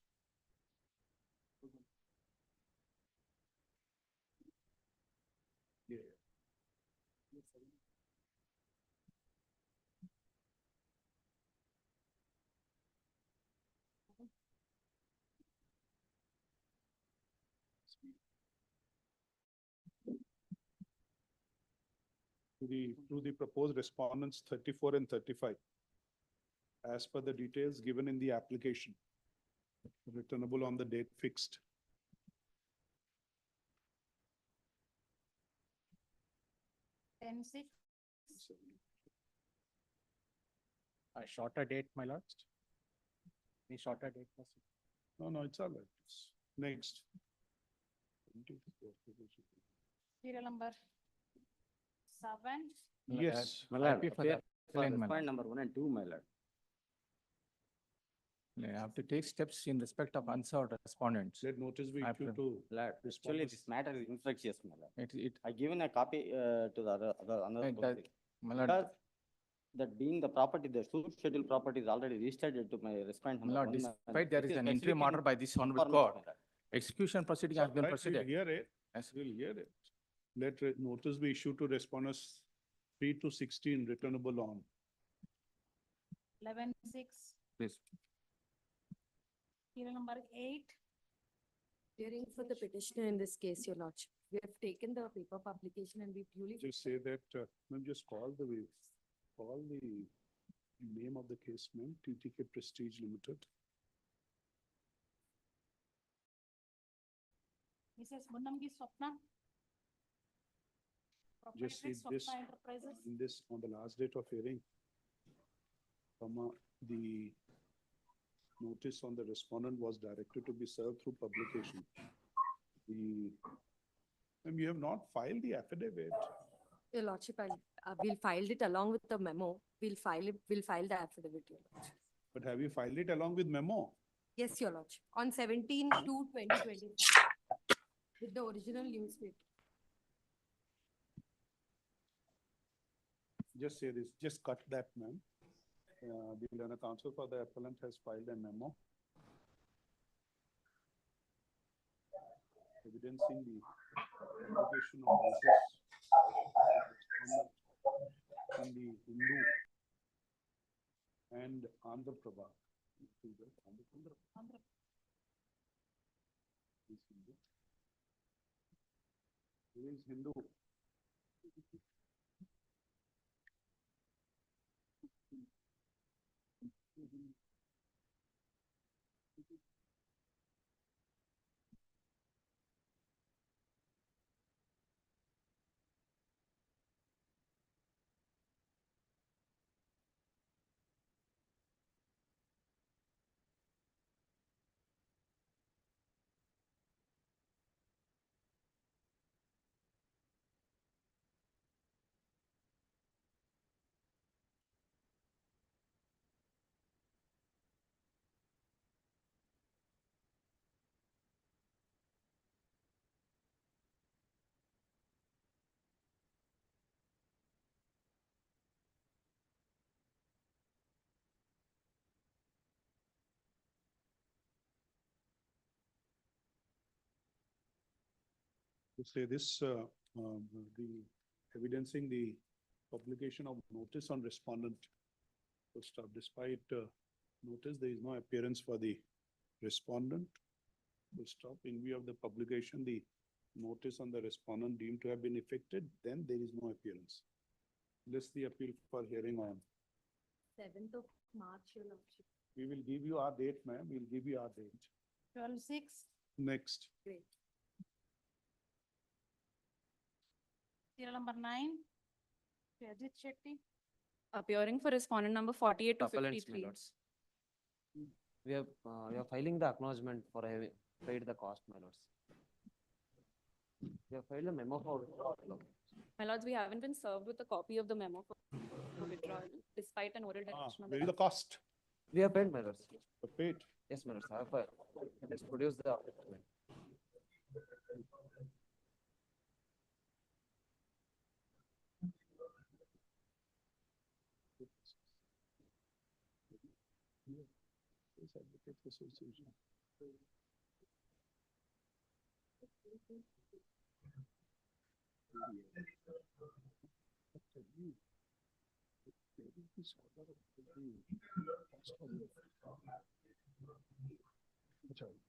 Yeah. To the proposed respondents 34 and 35. As per the details given in the application. Returnable on the date fixed. A shorter date, my lord. Any shorter date? No, it's all right. Next. Serial number 7. Yes. My lord, Happy for appear the for appellant, my respondent lord. number 1 and 2, my lord. You have to take steps in respect of unserved respondents. Let notice be I issued pre- to. Lord, actually, this matter is infectious, my lord. I given a copy to the another It does- proceeding. my lord, Because that being the property, the suit schedule property is already registered to my respondent my number lord, 1. despite there is an interim order by this honorable court, execution proceeding has been Right, we'll proceeded. hear it. Yes. We'll hear it. Let notice be issued to respondents 3 to 16 returnable on. 11/6. Please. Serial number 8. Hearing for the petitioner in this case, Your Lordship. We have taken the paper publication and we duly. Just say that, ma'am, just call the name of the case, ma'am, TTK Prestige Limited. Mrs. Munamgi Swapna. Just see Proprietress this, Swapna Enterprises. in this, on the last date of hearing. The notice on the respondent was directed to be served through publication. Ma'am, you have not filed the affidavit. Your Lordship, we'll file it along with the memo. We'll file the affidavit, Your Lordship. But have you filed it along with memo? Yes, Your Lordship, on 17/2/2025 with the original newspaper. Just say this, just cut that, ma'am. The learner counsel for the appellant has filed a memo evidencing the publication of notice in the Hindu and Andhra Prabha. Who is Hindu? To say this, the evidencing the publication of notice on respondent. First up, despite notice, there is no appearance for the respondent. Full stop. In view of the publication, the notice on the respondent deemed to have been effected, then there is no appearance. List the appeal for hearing on. 7th of March, Your Lordship. We will give you our date, ma'am. We'll give you our date. 12/6. Next. Great. Serial number 9. Ajit Shetty. Appearing for respondent number 48 to Appellants, my 53. lords. We are filing the acknowledgement for having paid the cost, my lords. We have filed a memo for withdrawal. My lords, we haven't been served with a copy of the memo for withdrawal despite an oral direction of Where the. is the cost? We have paid, my lords. Paid. Yes, my lords. I have let's produce the document. Advocates Association.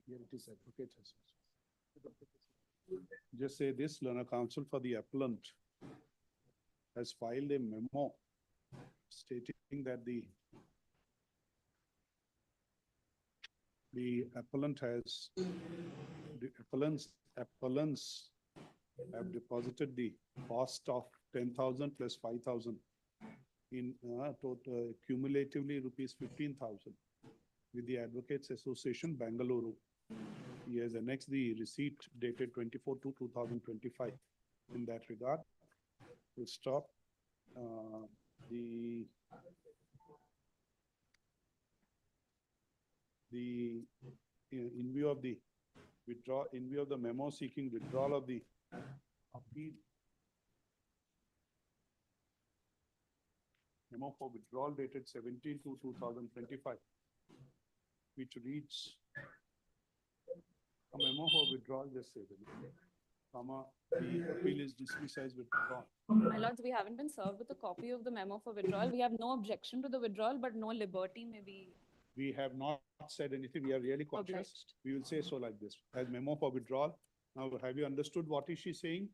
Here it is, Advocates Association. Just say this, learner counsel for the appellant has filed a memo stating that the appellant has, the appellants have deposited the cost of 10,000 plus 5,000 in total cumulatively rupees 15,000 with the Advocates Association, Bangalore. He has annexed the receipt dated 24/2/2025. In that regard, we'll stop in view of the memo seeking withdrawal of the appeal. Memo for withdrawal dated 17/2/2025, which reads a memo for withdrawal, just say the appeal is dismissed as withdrawn. My lords, we haven't been served with a copy of the memo for withdrawal. We have no objection to the withdrawal, but no liberty may be. We have not said anything. We are really conscious. Obliged. We will say so like this, as memo for withdrawal. Now, have you understood what is she saying?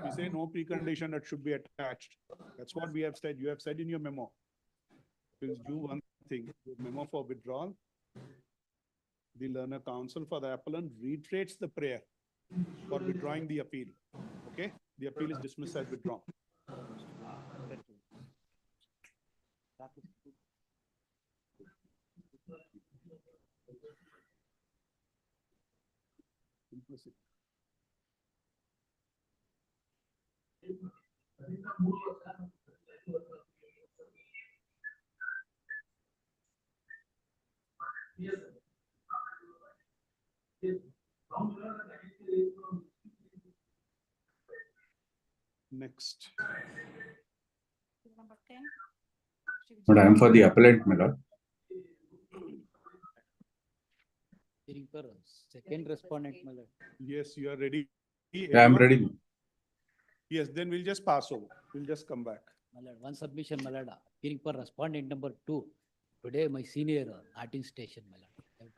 We say no precondition that should be attached. That's what we have said. You have said in your memo. Please do one thing, the memo for withdrawal. The learner counsel for the appellant reiterates the prayer for withdrawing the appeal. Okay? The appeal is dismissed as withdrawn. Implicit. Next. Number 10. But I am for the appellant, my lord. Second respondent, my lord. Yes, you are ready. Yeah, I am Everyone? ready. Yes, then we'll just pass over. We'll just come back. My lord, one submission, my lord. Appearing for respondent number 2. Today, my senior not in station, my lord.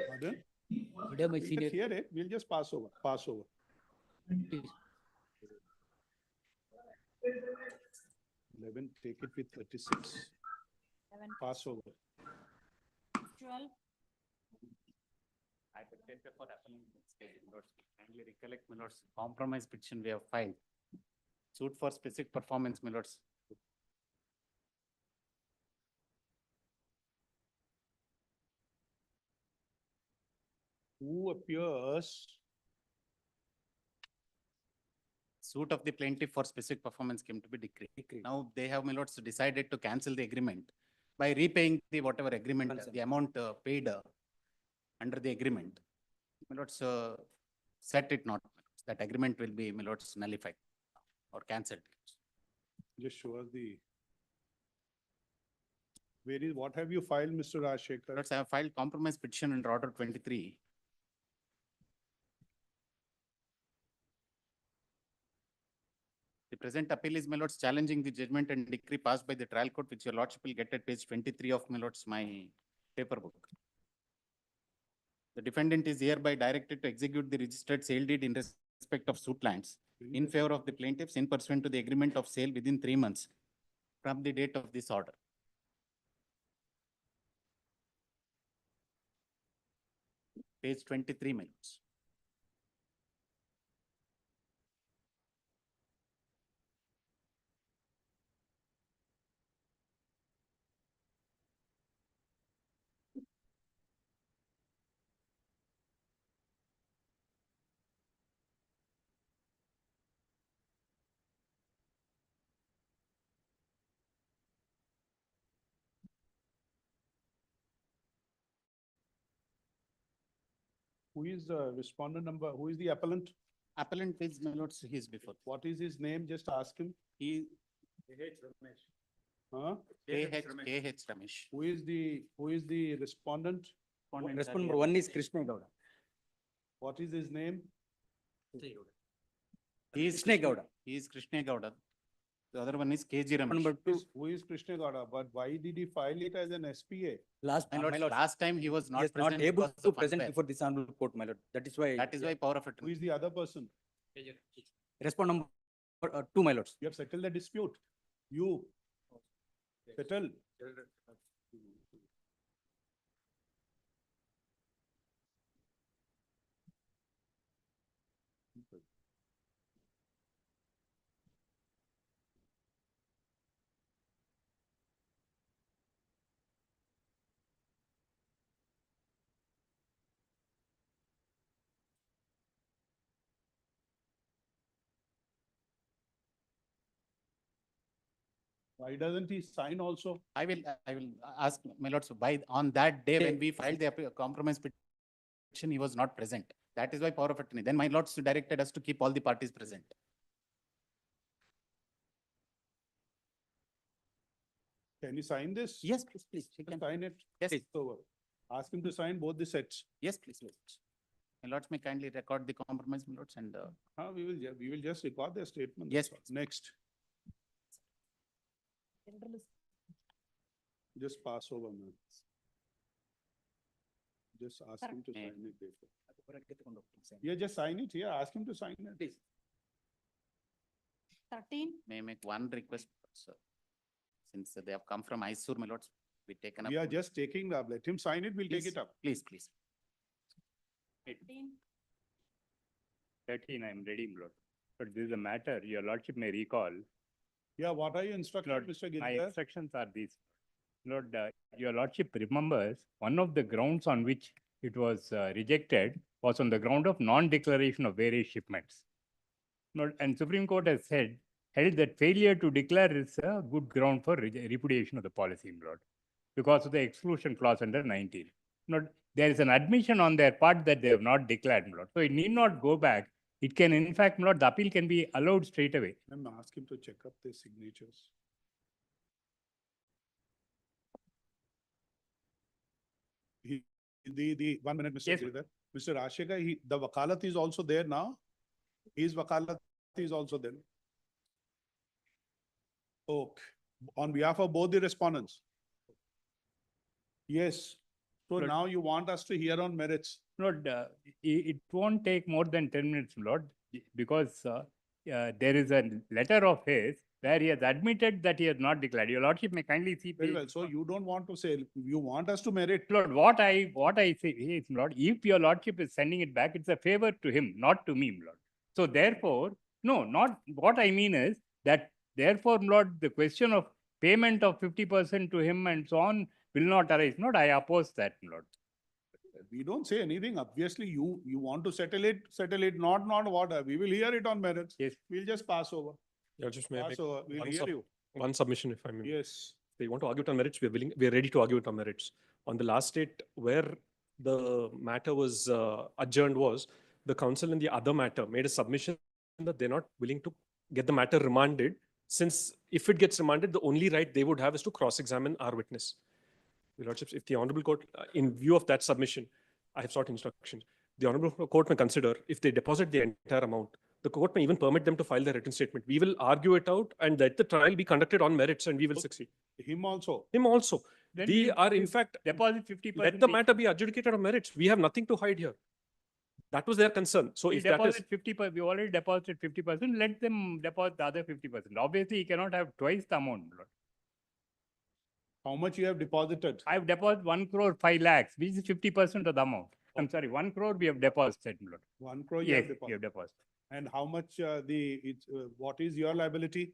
Pardon? Today, my We'll senior. just hear it. We'll just pass over. Pass over. Please. 11, take it with 36. 11. Pass over. 12. I could take for appellant. Kindly recollect, my lords, compromise petition we have filed. Suit for specific performance, my lords. Who appears? Suit of the plaintiff for specific performance came to be decreed. Now they have, my lords, decided to cancel the agreement by repaying the whatever agreement, the amount paid under the agreement. My lords, set it not. That agreement will be, my lords, nullified or cancelled. Just show us the. Where is, what have you filed, Mr. Rajshekhar? Lords, I have filed compromise petition under order 23. The present appeal is, my lords, challenging the judgment and decree passed by the trial court, which your lordship will get at page 23 of, my lords, my paper book. The defendant is hereby directed to execute the registered sale deed in respect of suit lands in favor of the plaintiffs in pursuant to the agreement of sale within 3 months from the date of this order. page 23, my lords. Who is the respondent number? Who is the appellant? Appellant is, my lords, he is before. What is his name? Just ask him. He, Huh? KH Ramesh. Who is the respondent? Respondent number one is Krishna Gowda. What is his name? He is Krishna Gowda. He is Krishna Gowda. The other one is KG Ramesh. Number two. Who is Krishna Gowda? But why did he file it as an SPA? My lords, last time he was He not is not present. able because to of present unfair. before this honorable court, my lord. That is why. That is why power of Who attorney. is the other person? Respond number two, my lords. You have settled the dispute. You settle. Why doesn't he sign also? I will ask my lords, by, on that day when we filed the compromise petition, he was not present. That is why power of attorney. Then my lords directed us to keep all the parties present. Can you sign this? Yes, please. He can. Sign it. Yes. So ask him to sign both the sets. Yes, please. My lords may kindly record the compromise, my lords, and We will just record their statement. Yes. Next. Just pass over, man. Just ask him to sign it later. Yeah, just sign it here. Ask him to sign it. Please. 13. May I make one request, sir? Since they have come from Mysore, my lords, we taken up. We are just taking up. Let him sign it. We'll take it up. Please. 13. 13, I am ready, Lord. But this is a matter your lordship may recall. Yeah, what are your instructions, Lord, Mr. my Girdhar? instructions are these. Lord, your lordship remembers one of the grounds on which it was rejected was on the ground of non-declaration of various shipments. Lord, and Supreme Court has held that failure to declare is a good ground for repudiation of the policy, Lord, because of the exclusion clause under 19. Lord, there is an admission on their part that they have not declared, Lord. So it need not go back. It can, in fact, Lord, the appeal can be allowed straight away. I'm asking him to check up the signatures. The 1 minute, Mr. Yes, Girdhar. Mr. Ashika, the wakalat is also there now. His wakalat is also there. Okay. On behalf of both the respondents. Yes. So Lord, now you want us to hear on merits. Lord, it won't take more than 10 minutes, Lord, because there is a letter of his where he has admitted that he has not declared. Your lordship may kindly see. Very well. So you don't want to say, you want us to merit. Lord, what I say is, Lord, if your lordship is sending it back, it's a favor to him, not to me, Lord. So therefore, no, not what I mean is that therefore, Lord, the question of payment of 50% to him and so on will not arise. Not, I oppose that, Lord. We don't say anything. Obviously, you want to settle it, not water. We will hear it on merits. Yes. We'll just pass over. Yeah, just may I Pass make over. We'll hear you. one submission, if I may. Yes. They want to argue it on merits. We are ready to argue it on merits. On the last date where the matter was adjourned was the council in the other matter made a submission that they're not willing to get the matter remanded, since if it gets remanded, the only right they would have is to cross-examine our witness. Your lordships, if the honorable court, in view of that submission, I have sought instructions. The honorable court may consider, if they deposit the entire amount, the court may even permit them to file their written statement. We will argue it out and let the trial be conducted on merits, and we will succeed. Him also. Him also. Then We are, in fact, deposit 50%. let the matter be adjudicated on merits. We have nothing to hide here. That was their concern. So We if that is, deposit 50%, we already deposited 50%, let them deposit the other 50%. Obviously, he cannot have twice the amount, Lord. How much you have deposited? I have deposited 1 crore 5 lakhs, which is 50% of the amount. I'm sorry, 1 crore we have deposited, my lord. 1 crore you Yes, have we deposited. have deposited. And how much what is your liability?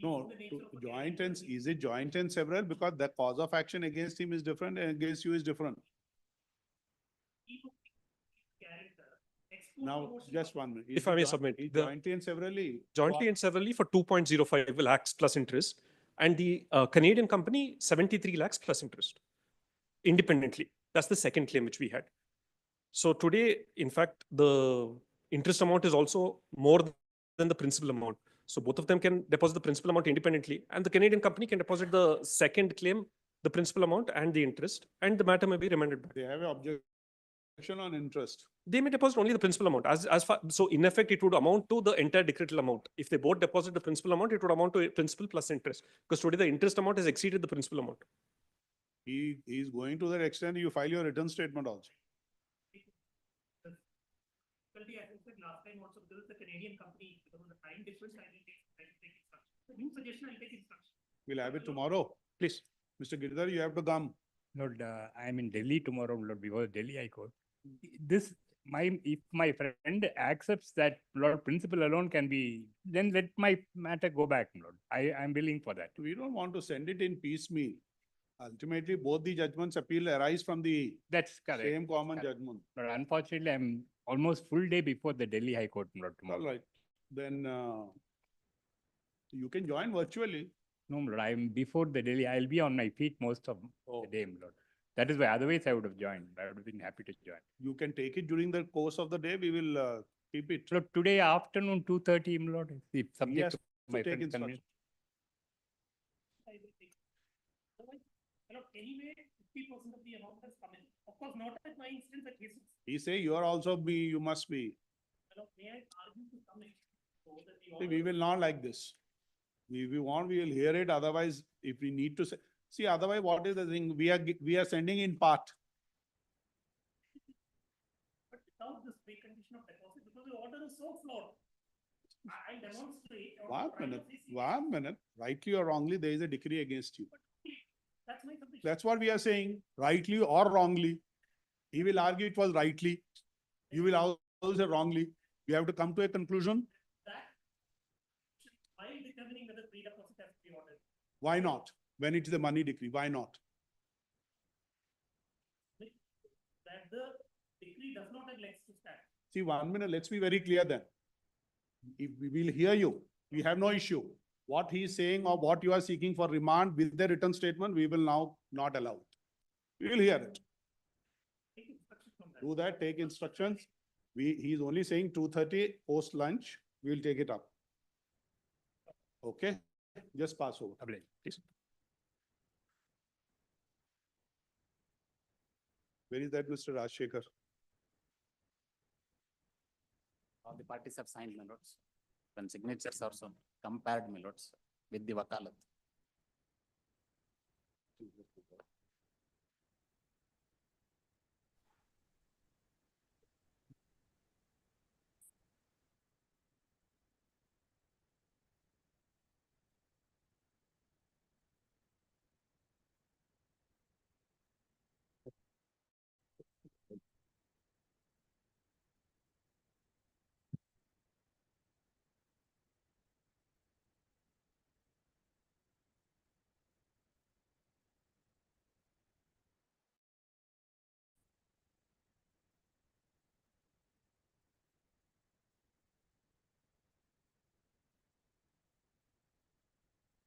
No, joint and, is it joint and several? Because the cause of action against him is different and against you is different. Now, just 1 minute. Is If I it may submit, is the- jointly and severally? Jointly and severally for 2.05 lakhs plus interest, and the Canadian company 73 lakhs plus interest independently. That's the second claim which we had. So today, in fact, the interest amount is also more than the principal amount. So both of them can deposit the principal amount independently, and the Canadian company can deposit the second claim, the principal amount and the interest, and the matter may be remanded back. They have an objection on interest. They may deposit only the principal amount. As far, so in effect, it would amount to the entire decretal amount. If they both deposit the principal amount, it would amount to principal plus interest, because today the interest amount has exceeded the principal amount. He is going to that extent, you file your return statement also. As I said last time also, because it's a Canadian company, because of the time difference, I will take instruction. The new suggestion, I'll take instruction. We'll have it tomorrow. Please. Mr. Girdhar, you have to come. Lord, I am in Delhi tomorrow, Lord, because Delhi High Court. This, if my friend accepts that, Lord, principal alone can be, then let my matter go back, Lord. I am willing for that. We don't want to send it in piecemeal. Ultimately, both the judgments appeal arise from the That's correct. same common Correct. judgment. But unfortunately, I'm almost full day before the Delhi High Court, Lord, tomorrow. All right, then you can join virtually. No, Lord, I'm before the Delhi. I'll be on my feet most of the day, Lord. That is why otherwise I would have joined. I would have been happy to join. You can take it during the course of the day. We will keep it. Lord, today afternoon, 2:30, Lord, if He subject has to to my take friend's instruction. convenience. I will take. Otherwise, anyway, 50% of the amount has come in. Of course, not at my instance, at his. He say you are also be, you must be. May I argue to come in? So that the See, we will not like this. If we want, we will hear it. Otherwise, if we need to say, see, otherwise, what is the thing? We are sending in part. But without this precondition of deposit, because the order is so flawed. I demonstrate. 1 minute, 1 minute. Rightly or wrongly, there is a decree against you. That's my submission. That's what we are saying, rightly or wrongly. He will argue it was rightly. You will also say wrongly. We have to come to a conclusion. That, while determining whether pre-deposit has to be ordered. Why not? When it is a money decree, why not? That the decree does not have legs to stand. See, 1 minute, let's be very clear then. If we will hear you, we have no issue. What he is saying or what you are seeking for remand with the written statement, we will now not allow it. We will hear it. Take instruction from that. Do that, take instructions. He is only saying 2:30 post lunch, we will take it up. Okay, just pass over. Please. Where is that, Mr. Rajshekhar? All the parties have signed, my lords. And signatures are also compared, my lords, with the wakalat.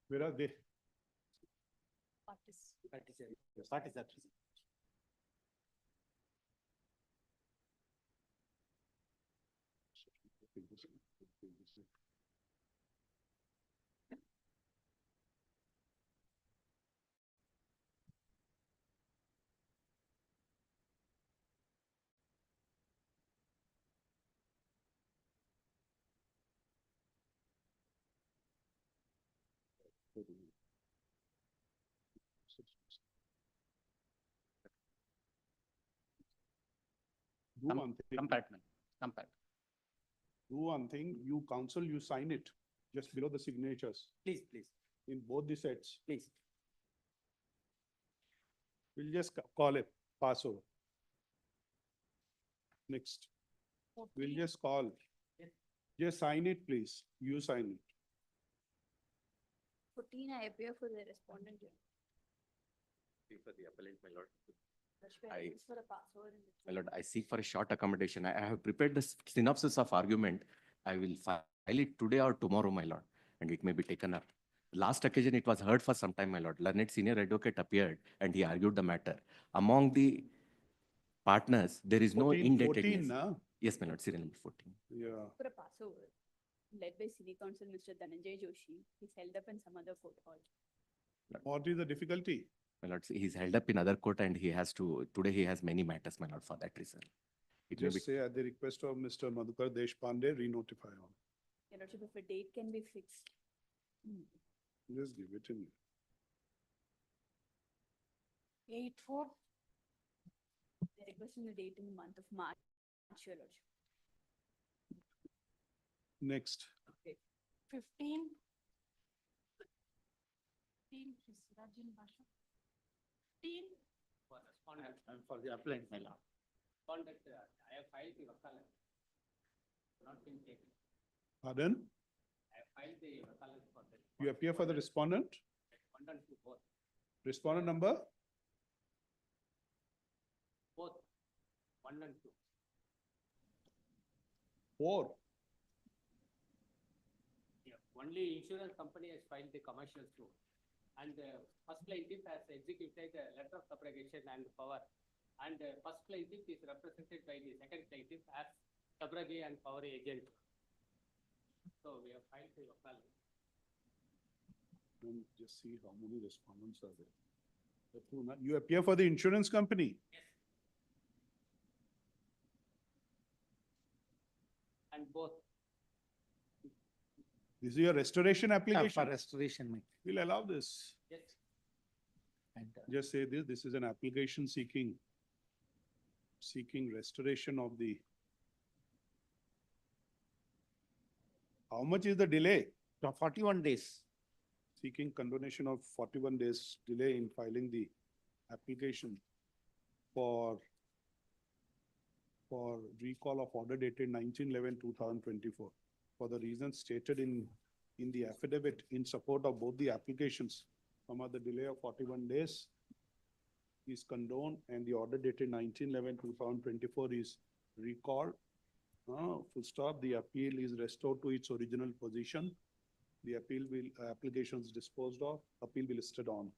Where are they? Parties. Parties are present. Do one thing. Compartment, compact. Do one thing, you counsel, you sign it just below the signatures Please, please, in both the sets. please. We'll just call it, pass over. Next. We'll just call. Just sign it, please. You sign it. 14, I appear for the respondent. For the appellant, my lord. I for a password. My lord, I seek for a short accommodation. I have prepared the synopsis of argument. I will file it today or tomorrow, my lord, and it may be taken up. Last occasion, it was heard for some time, my lord. Learned senior advocate appeared and he argued the matter. Among the partners, there is no 14, indebtedness. 14, na? Yes, my lord, serial number 14. Yeah. For a passover, led by City Council Mr. Dhananjay Joshi, he's held up in some other court hall. What is the difficulty? My lord, he's held up in other court and he has to, today he has many matters, my lord, for that reason. It may be, Just say at the request of Mr. Madhukar Deshpande, re-notify on. Your Lordship, if a date can be fixed. Just give it in. 8/4. They're requesting the date in the month of March, Your Lordship. Next. Okay. 15. 15, Rajin Basha. 15. For respondent and for the appellant, my lord. Respondent, I have filed the wakalat. Not been taken. Pardon? I have filed the wakalat for the. You appear for the respondent? Respondent to both. Respondent number? Both. 1 and 2. 4. Yeah, only insurance company has filed the commercial suit. And the first plaintiff has executed a letter of subrogation and power. And the first plaintiff is represented by the second plaintiff as subrogate and power agent. So we have filed the wakalat. Just see how many respondents are there. The two, you appear for the insurance company? Yes. And both. This is your restoration application? For restoration, ma'am. We'll allow this. Yes. And Just say this is an application seeking restoration of the. How much is the delay? 41 days. Seeking condonation of 41 days delay in filing the application for recall of order dated 19/11/2024 for the reasons stated in the affidavit in support of both the applications. The delay of 41 days is condoned and the order dated 19/11/2024 is recalled. Full stop. The appeal is restored to its original position. The applications disposed of, appeal will listed on.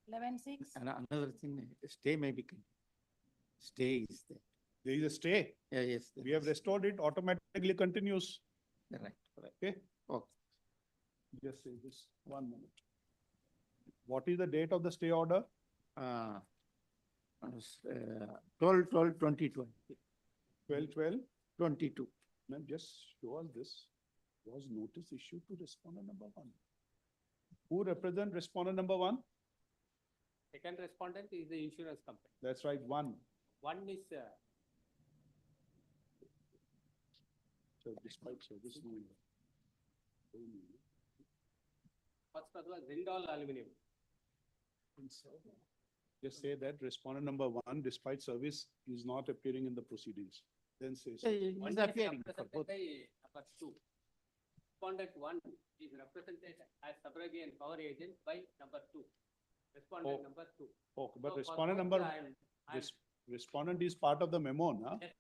11/6. And another thing, stay may be. Stay is there. There is a stay. Yeah, yes. We have restored it, automatically continues. Right, correct. Okay? Okay. Just say this, 1 minute. What is the date of the stay order? 12/12/2020. 12/12/22. 22. Ma'am, just show us this. Was notice issued to respondent number 1? Who represent respondent number 1? Second respondent is the insurance company. That's right, 1. One is So despite service. first was Zindal Aluminium. Just say that respondent number 1, despite service, is not appearing in the proceedings. Then say so. One is represented by number 2. Respondent 1 is represented as subrogate and power agent by number 2. Respondent number 2. Okay, but So for respondent both, number, I'm- respondent is part of the memo, na? Yes.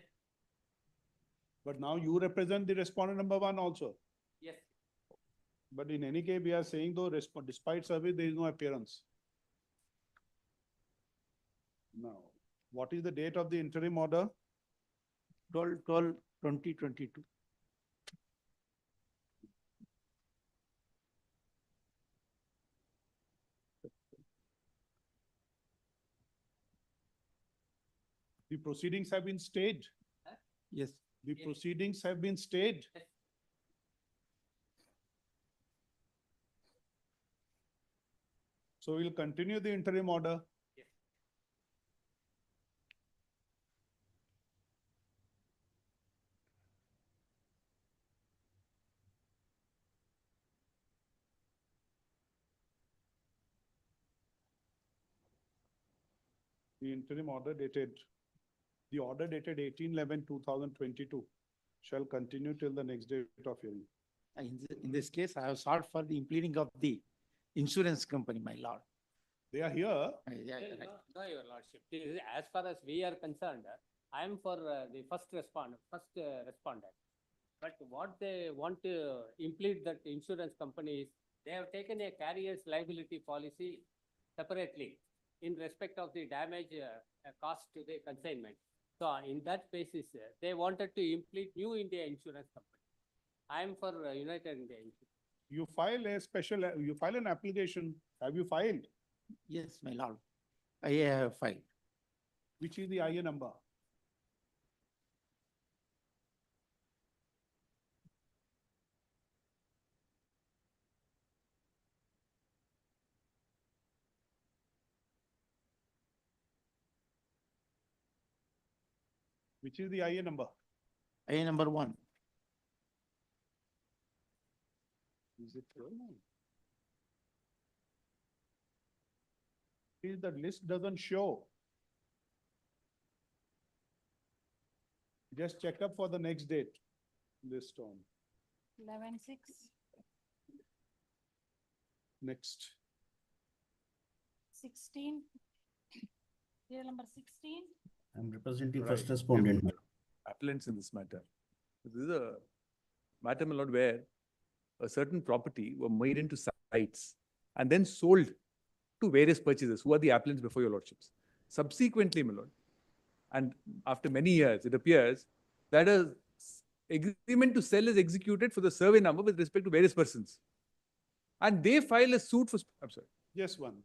But now you represent the respondent number 1 also. Yes. But in any case, we are saying though, despite service, there is no appearance. Now, what is the date of the interim order? 12/12/2022. The proceedings have been stayed. Yes. The proceedings have been stayed. So we'll continue the interim order. The interim order dated, the order dated 18/11/2022 shall continue till the next date of hearing. In this case, I have sought for the impleading of the insurance company, my lord. They are here. Yeah, Well, right. No, your lordship, as far as we are concerned, I am for the first respondent. But what they want to implement that insurance companies, they have taken a carrier's liability policy separately in respect of the damage caused to the consignment. So in that basis, they wanted to implement New India Insurance Company. I am for United India Insurance. You file a special, you file an application. Have you filed? Yes, my lord. I have filed. Which is the IA number? Which is the IA number? IA number 1. Is it here? Is the list doesn't show. Just check up for the next date. List on. 11/6. Next. 16. Serial number 16. I'm representing Right. first respondent. Appellants in this matter. This is a matter, my lord, where a certain property were made into sites and then sold to various purchasers who are the appellants before your lordships. Subsequently, my lord, and after many years, it appears that a agreement to sell is executed for the survey number with respect to various persons. And they file a suit for, I'm sorry. Yes, one.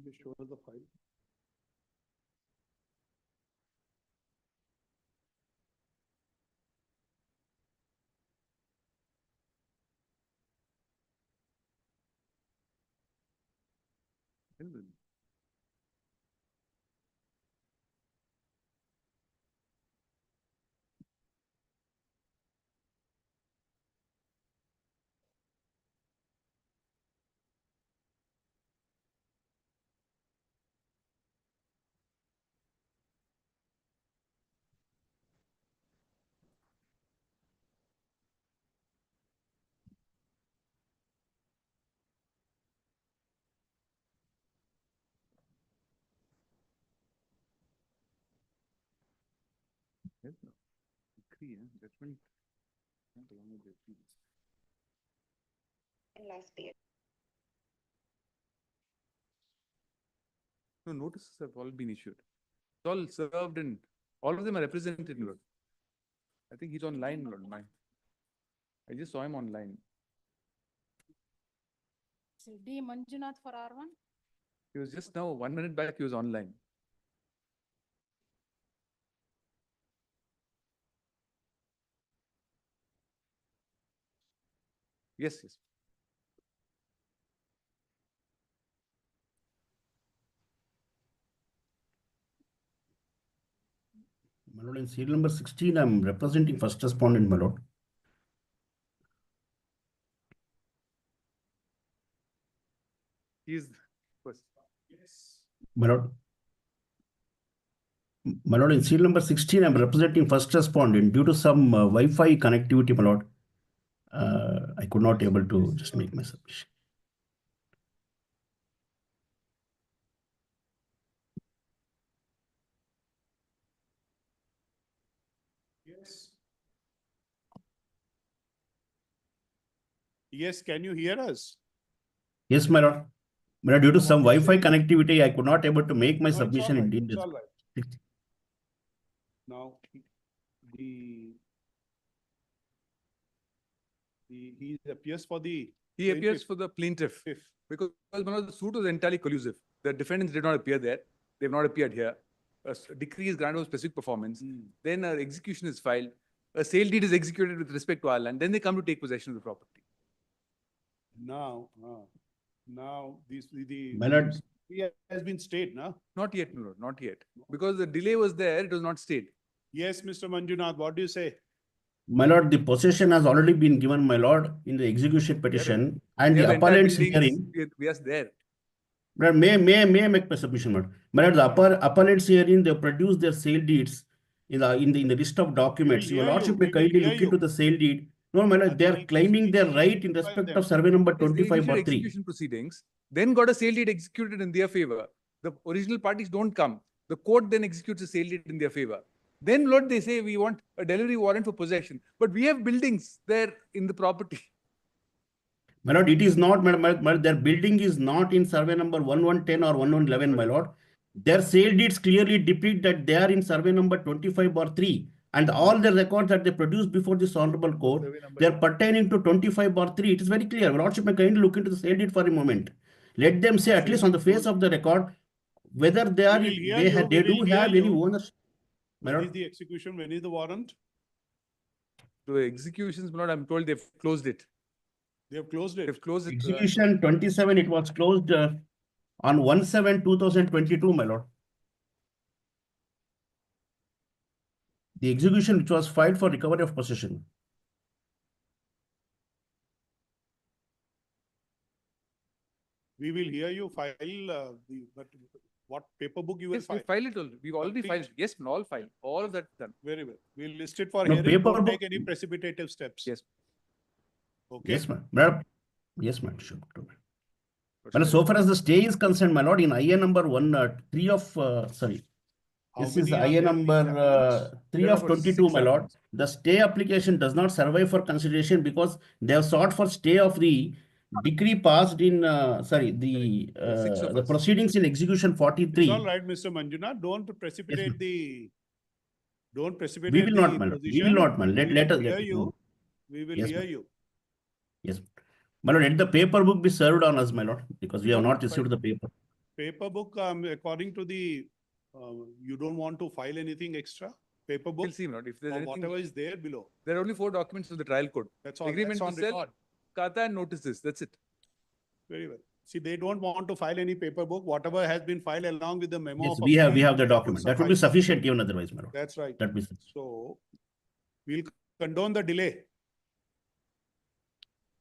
They show us the file. Judgment. Last day. No, notices have all been issued. It's all served and all of them are represented, Lord. I think he's online, Lord. I just saw him online. So D. Manjunath for R1. He was just now, 1 minute back, he was online. Yes, yes. My lord, in serial number 16, I'm representing first respondent, my lord. He is first. Yes. My lord. My lord, in serial number 16, I'm representing first respondent. Due to some Wi-Fi connectivity, my lord, I could not able to just make my submission. Yes. Yes, can you hear us? Yes, my lord. My lord, due to some Wi-Fi connectivity, I could not able to make my No, it's all submission right, in it's this. all right. Now, he appears for the He appears plaintiff. for the plaintiff because one of the suit was entirely collusive. The defendants did not appear there. They have not appeared here. A decree is granted of specific performance. Then an execution is filed. A sale deed is executed with respect to our land. Then they come to take possession of the property. Now, My lord. the has been stayed, no? Not yet, my lord, not yet. Because the delay was there, it was not stayed. Yes, Mr. Manjunath, what do you say? My lord, the possession has already been given, my lord, in the execution petition and We the have entire appellant's buildings, hearing. we are there. But may I make my submission, my lord? My lord, the appellant's hearing, they produced their sale deeds in the list of documents. Your hear lordship you, may we will kindly hear look into you. the sale deed. No, my lord, they are claiming their right in respect of survey number Yes, they 25 initiated bar 3. execution proceedings, then got a sale deed executed in their favor. The original parties don't come. The court then executes a sale deed in their favor. Then, Lord, they say we want a delivery warrant for possession. But we have buildings there in the property. My lord, it is not, my lord, their building is not in survey number 1110 or 1111, my lord. Their sale deeds clearly depict that they are in survey number 25 bar 3. And all the records that they produced before this honorable court, they are pertaining to 25 bar 3. It is very clear. Your lordship may kindly look into the sale deed for a moment. Let them say, at least on the face of the record, whether they are, We will hear you, they we will do hear have any you. owners. My When lord. is the execution? When is the warrant? The executions, my lord, I'm told they've closed it. They have closed it. They've closed it. Execution 27, it was closed on 1/7/2022, my lord. The execution which was filed for recovery of possession. We will hear you file but what paper book you will Yes, we file? file it all. We've already filed. Yes, all filed. All of that done. Very well. We'll list it for No, hearing. paper Don't book- take any precipitative steps. Yes. Okay. Yes, ma'am. Madam. Yes, ma'am. Sure. Well, so far as the stay is concerned, my lord, in IA number 3 of, sorry. How This is many are IA there in these number appellants? 3 There are of about 22, 6 my lord. appellants. The stay application does not survive for consideration because they have sought for stay of the decree passed in, the proceedings in execution It's all 43. right, Mr. Manjuna. Don't precipitate the. Don't precipitate We will the not, madam. We will position. not, madam. We Let will us. hear you. We will Yes, hear ma'am. you. Yes. My lord, let the paper book be served on us, my lord, because we have No, not received the paper. Paper book, according to the, you don't want to file anything extra? Paper book? We'll see, my lord. If there's Or anything, whatever is there below. there are only 4 documents of the trial code. That's all. Agreement That's to on sell, record. kata and notices. That's it. Very well. See, they don't want to file any paper book. Whatever has been filed along with the memo Yes, of we have appeal the would document. That would be suffice. sufficient even otherwise, my lord. That's right. That is. So we'll condone the delay.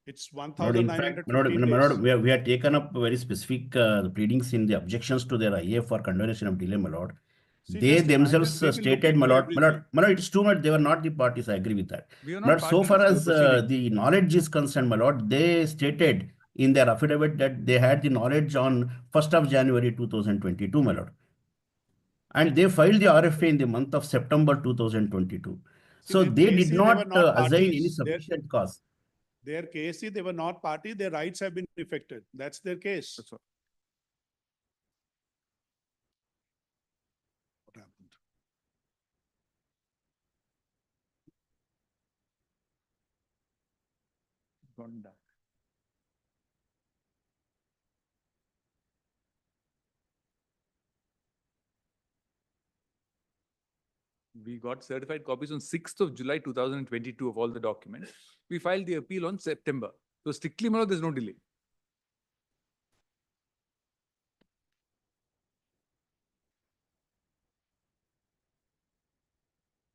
It's My lord, in fact, 1,915 my lord, days. we have taken up very specific pleadings in the objections to their IA for condonation of delay, my lord. See, They just imagine, themselves we will look stated, my into lord, everything. my lord, it's too much. They were not the parties. I agree with that. We are My not lord, so parties far to the as proceeding. the knowledge is concerned, my lord, they stated in their affidavit that they had the knowledge on 1st of January 2022, my lord. And they filed the RFA in the month of September 2022. See, So their they case did is they were not not assign any parties. sufficient cause. Their case is they were not party. Their rights have been affected. That's their case. That's all. What happened? Gone dark. We got certified copies on 6th of July 2022 of all the documents. We filed the appeal on September. So strictly, my lord, there's no delay.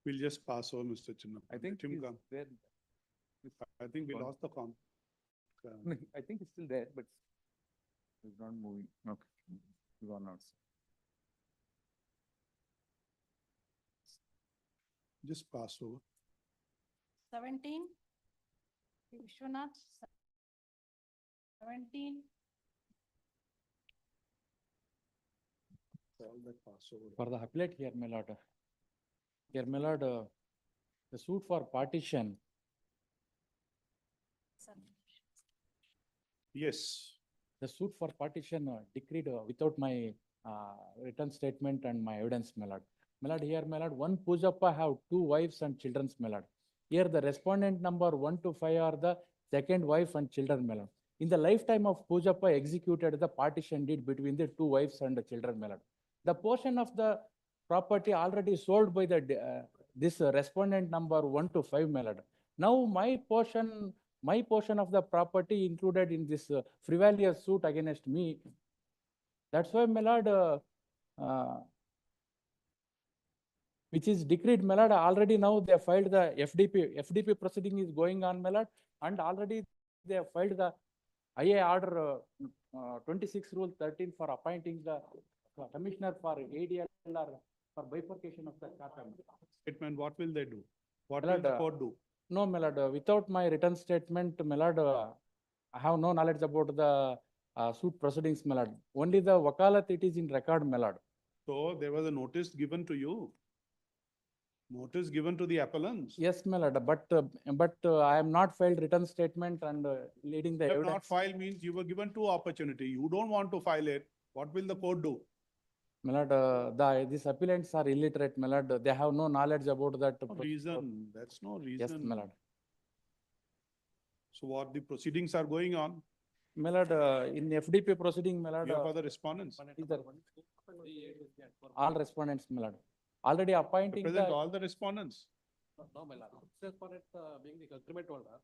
We'll just pass over Mr. Chinna. I think Let him he's come. there. I think we Gone. lost the con. No, I think it's still there, but it's not moving. Okay. It's gone out. Just pass over. 17. Vishwanath. 17. All that pass over. For the appellate here, my lord. Here, my lord, the suit for partition. Yes. The suit for partition decreed without my written statement and my evidence, my lord. My lord, here, my lord, one Pujappa have 2 wives and children, my lord. Here, the respondent number 1 to 5 are the second wife and children, my lord. In the lifetime of Pujappa, executed the partition deed between the two wives and the children, my lord. The portion of the property already sold by the this respondent number 1 to 5, my lord. Now my portion of the property included in this frivolous suit against me. That's why, my lord, which is decreed, my lord, already now they filed the FDP proceeding is going on, my lord, and already they have filed the IA order 26 rule 13 for appointing the commissioner for ADLR for bifurcation of the charter. Statement, what will they do? What My will the lord, court do? No, my lord, without my written statement, my lord, I have no knowledge about the suit proceedings, my lord. Only the wakalat, it is in record, my lord. So there was a notice given to you. Notice given to the appellants. Yes, my lord, but I am not filed written statement and leading the You have evidence. not filed means you were given two opportunity. You don't want to file it. What will the court do? My lord, these appellants are illiterate, my lord. They have no knowledge about that. No reason. That's no reason. Yes, my lord. So what the proceedings are going on? My lord, in FDP proceeding, my lord. You have other respondents. All respondents, my lord. Already appointing Represent all the respondents. No, my lord. Respondent being the agreement holder,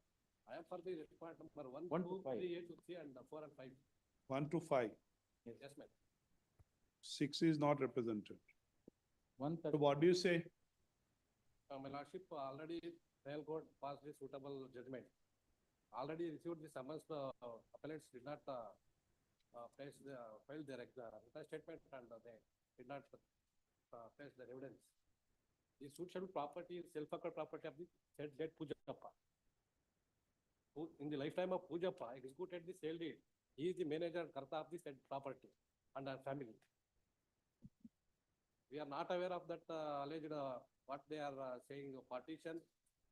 I am for the respondent number 1, 1 2, to 5. 3, 8, 3, and 4 and 5. 1 to 5. Yes, ma'am. 6 is not represented. 1 So what do you say? My lordship, already trial court passed the suitable judgment. Already received the summons, appellants did not file their written statement and they did not face their evidence. The suit scheduled property is self-acquired property of the said dead Pujappa, who in the lifetime of Pujappa executed the sale deed. He is the manager and karta of the said property and our family. We are not aware of that alleged what they are saying partition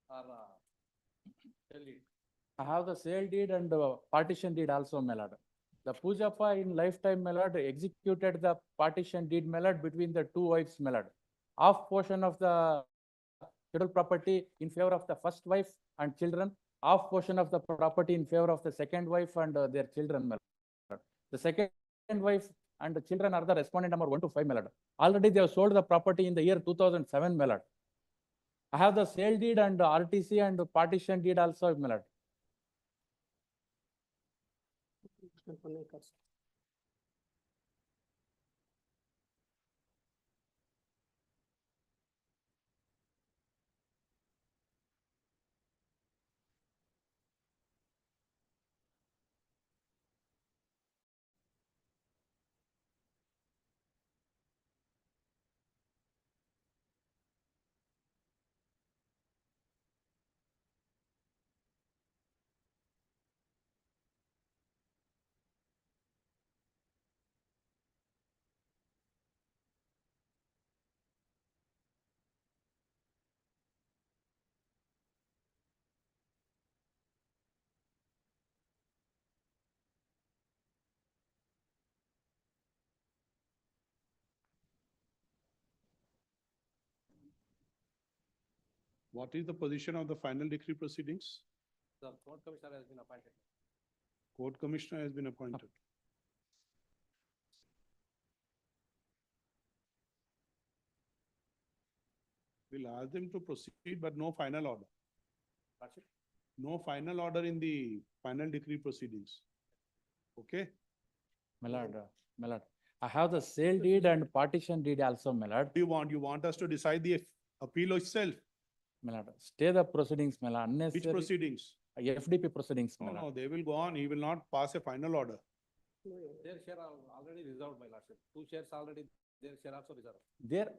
or sale deed. I have the sale deed and partition deed also, my lord. The Pujappa in lifetime, my lord, executed the partition deed, my lord, between the two wives, my lord. Half portion of the scheduled property in favor of the first wife and children, half portion of the property in favor of the second wife and their children, my lord. The second wife and the children are the respondent number 1 to 5, my lord. Already they have sold the property in the year 2007, my lord. I have the sale deed and RTC and partition deed also, my lord. What is the position of the final decree proceedings? The court commissioner has been appointed. Court commissioner has been appointed. We'll ask them to proceed, but no final order. No final order in the final decree proceedings. Okay? My lord, I have the sale deed and partition deed also, my lord. What do you want? You want us to decide the appeal itself? My lord, stay the proceedings, my lord. Which Unnecessary proceedings? FDP proceedings, my No, lord. no, they will go on. He will not pass a final order. Their share are already reserved, my lordship. 2 shares already, their share also reserved.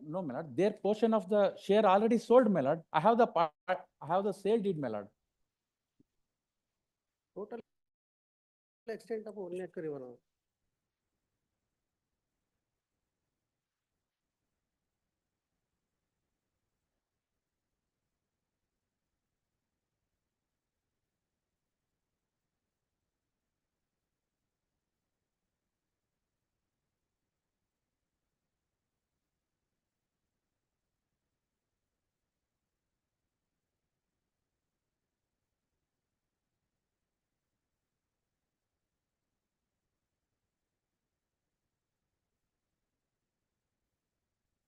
No, my lord, their portion of the share already sold, my lord. I have the sale deed, my lord. Total extent of only करीबन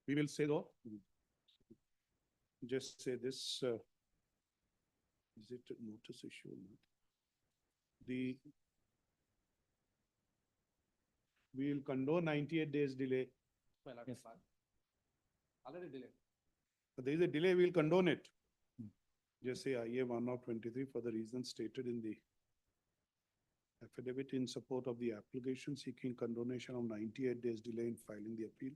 We will say though. Just say this, is it a notice issue? or not? We will condone 98 days delay. Yes. Already delayed. If there is a delay, we will condone it. Just say IA 1/23 for the reasons stated in the affidavit in support of the application seeking condonation of 98 days delay in filing the appeal.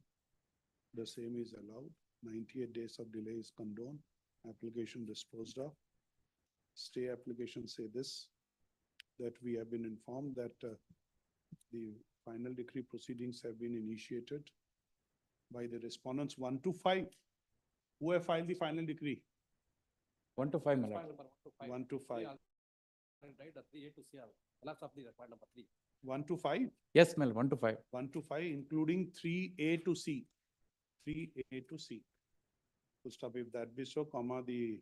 The same is allowed. 98 days of delay is condoned. Application disposed of. Stay application say this, that we have been informed that the final decree proceedings have been initiated by the respondents 1 to 5. Who have filed the final decree? 1 to 5, my lord. 1 to 5. Right, the 3A to CR, collapse of the point number 3. 1 to 5? Yes, my lord, 1 to 5. 1 to 5, including 3A to C. 3A to C. Full stop. If that be so, comma, the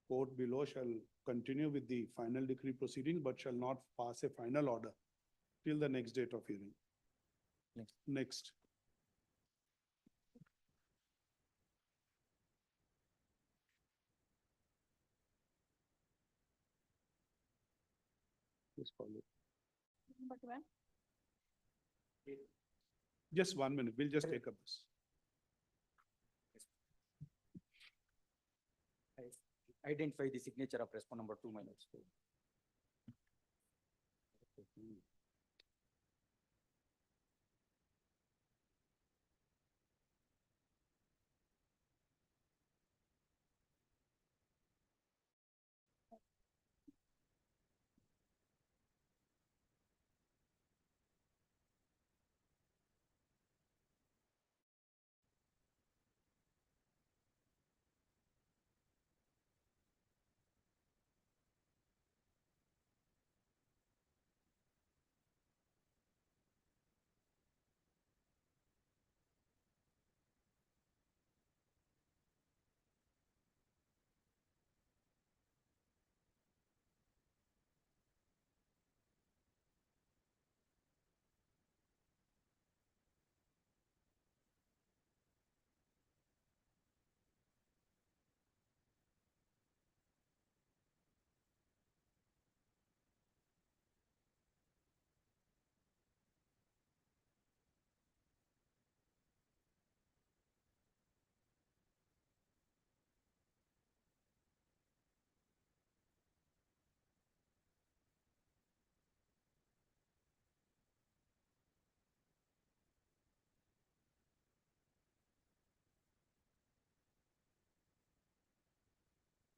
court below shall continue with the final decree proceedings, but shall not pass a final order till the next date of hearing. Next. Just call it. But when? Just 1 minute. We'll just take up this. Identify the signature of respondent number 2, my lords.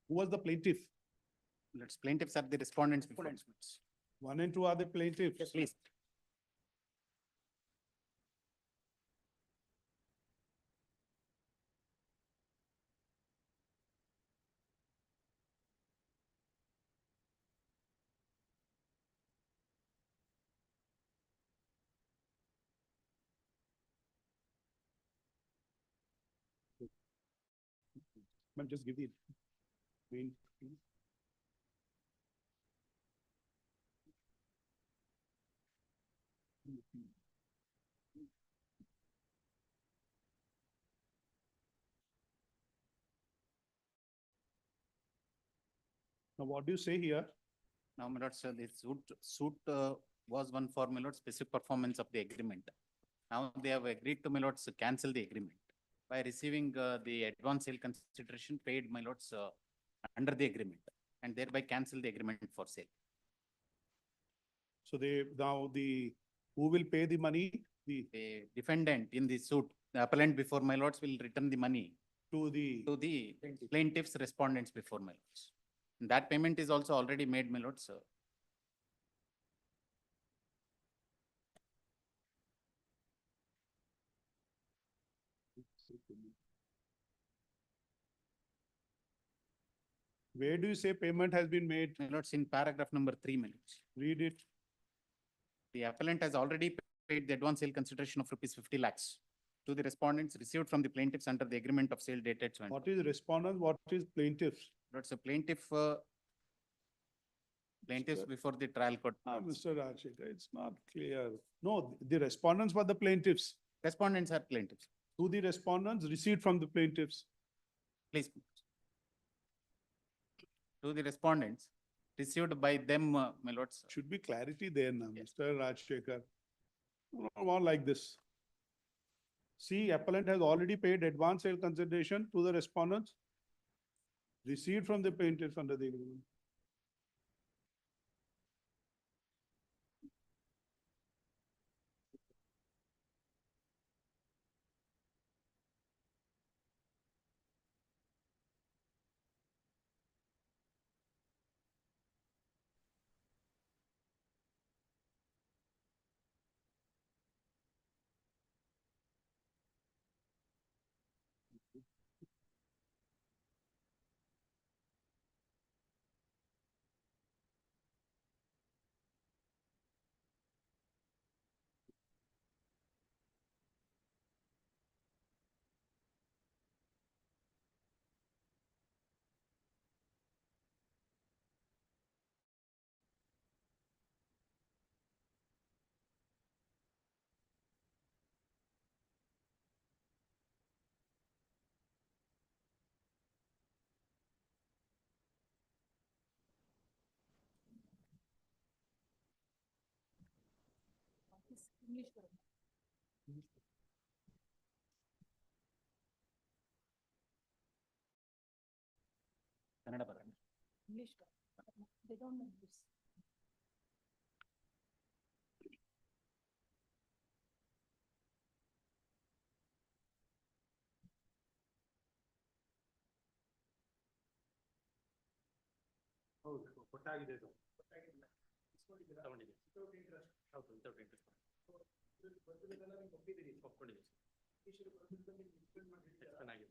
Who was the plaintiff? Let's plaintiffs are the respondents before. 1 and 2 are the plaintiffs. Yes, please. Ma'am, just give the main. Now, what do you say here? Now, my lords, the suit was one for, my lords, specific performance of the agreement. Now they have agreed to, my lords, cancel the agreement by receiving the advance sale consideration paid, my lords, under the agreement, and thereby cancel the agreement for sale. So who will pay the money? The defendant in the suit, the appellant before, my lords, will return the money to the plaintiffs respondents before, my lords. And that payment is also already made, my lords. Where do you say payment has been made? My lords, in paragraph number 3, my lords. Read it. The appellant has already paid the advance sale consideration of rupees 50 lakhs to the respondents received from the plaintiffs under the agreement of sale dated. What is respondent? What is plaintiffs? That's a plaintiffs before the trial court. Mr. Rajshekar, it's not clear. No, the respondents were the plaintiffs. Respondents are plaintiffs. To the respondents, received from the plaintiffs. Please. To the respondents, received by them, my lords. Should be clarity there now, Mr. Rajshekar. More like this. See, appellant has already paid advance sale consideration to the respondents. Received from the plaintiffs under the agreement. English ಬರುತ್ತೆ. ಕನ್ನಡ ಬರಲ್ಲ. English ಬರುತ್ತೆ. They don't know English. ಹೌದು, ಕೊಟ್ಟಾಗಿದೆ ಅದು. ತಗೊಂಡಿದೆ. ಹೌದು, without interest. ಒಪ್ಪಿದ್ದೀರಿ, ಒಪ್ಕೊಂಡಿದ್ದೀವಿ. ಚೆನ್ನಾಗಿದೆ.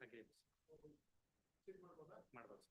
Agree. ಮಾಡ್ಬೋದು.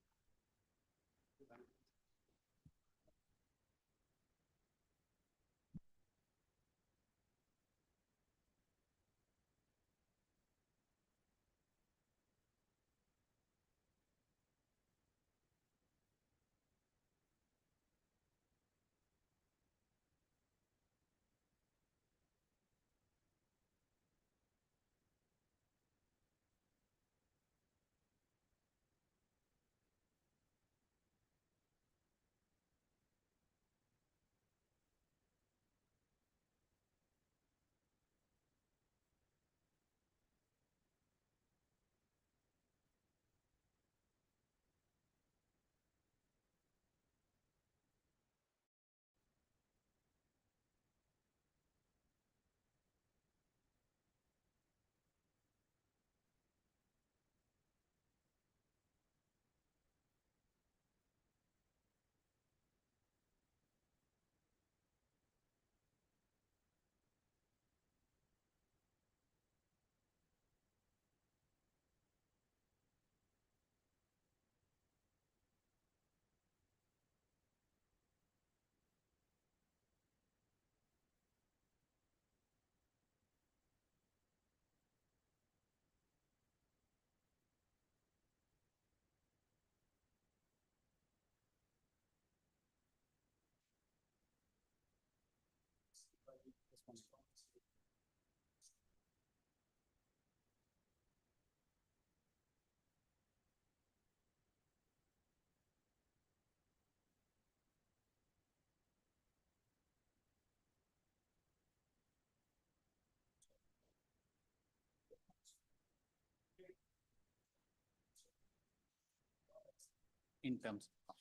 In terms of.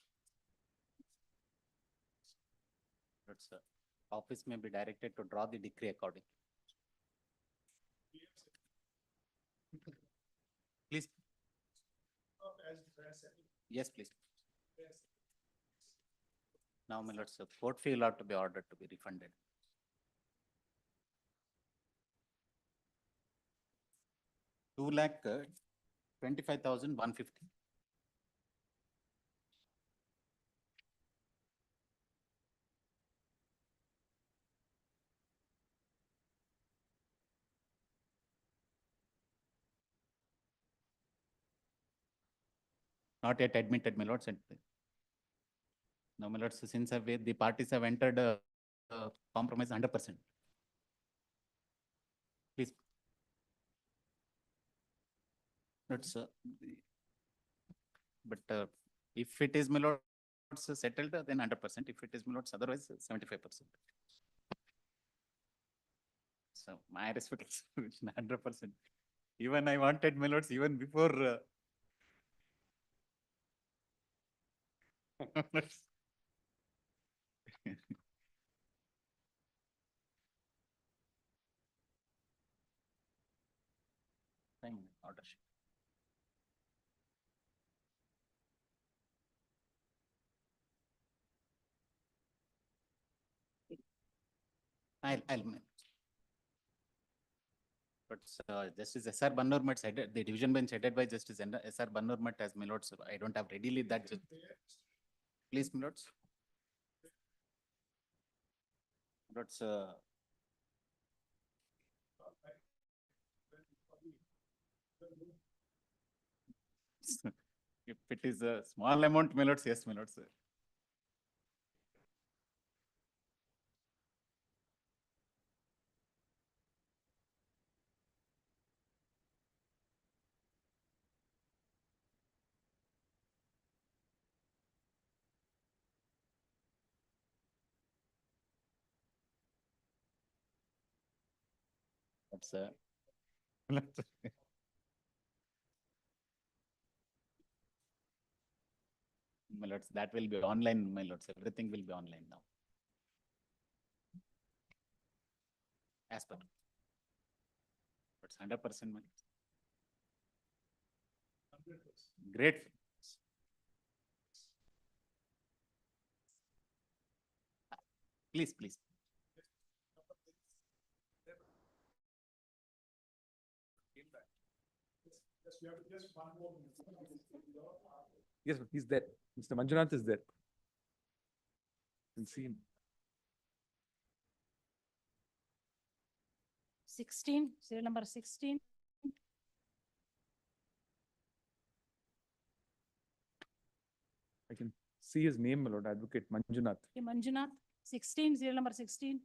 Office may be directed to draw the decree accordingly. Please. Yes, please. Now, my lords, court fee will have to be ordered to be refunded. ₹2,25,150. Not yet admitted, my lords. Now, my lords, since the parties have entered compromise 100%. Please. That's, but if it is my lords settled, then 100%. If it is my lords otherwise, 75%. So my respect, 100%. Even I wanted my lords even before. Order sheet. I'll manage. But Justice S.R. Bannermat headed, the division bench headed by Justice S.R. Bannermat as my lords. I don't have readily that. Please, my lords. Lords, if it is a small amount, my lords, yes, my lords. That's my lords, that will be online, my lords. Everything will be online now. As per. It's 100%, my lords. Great. Please, please. Yes, he's there. Mr. Manjunath is there. You can see him. 16, serial number 16. I can see his name, my lord, Advocate Manjunath. Manjunath, 16, serial number 16.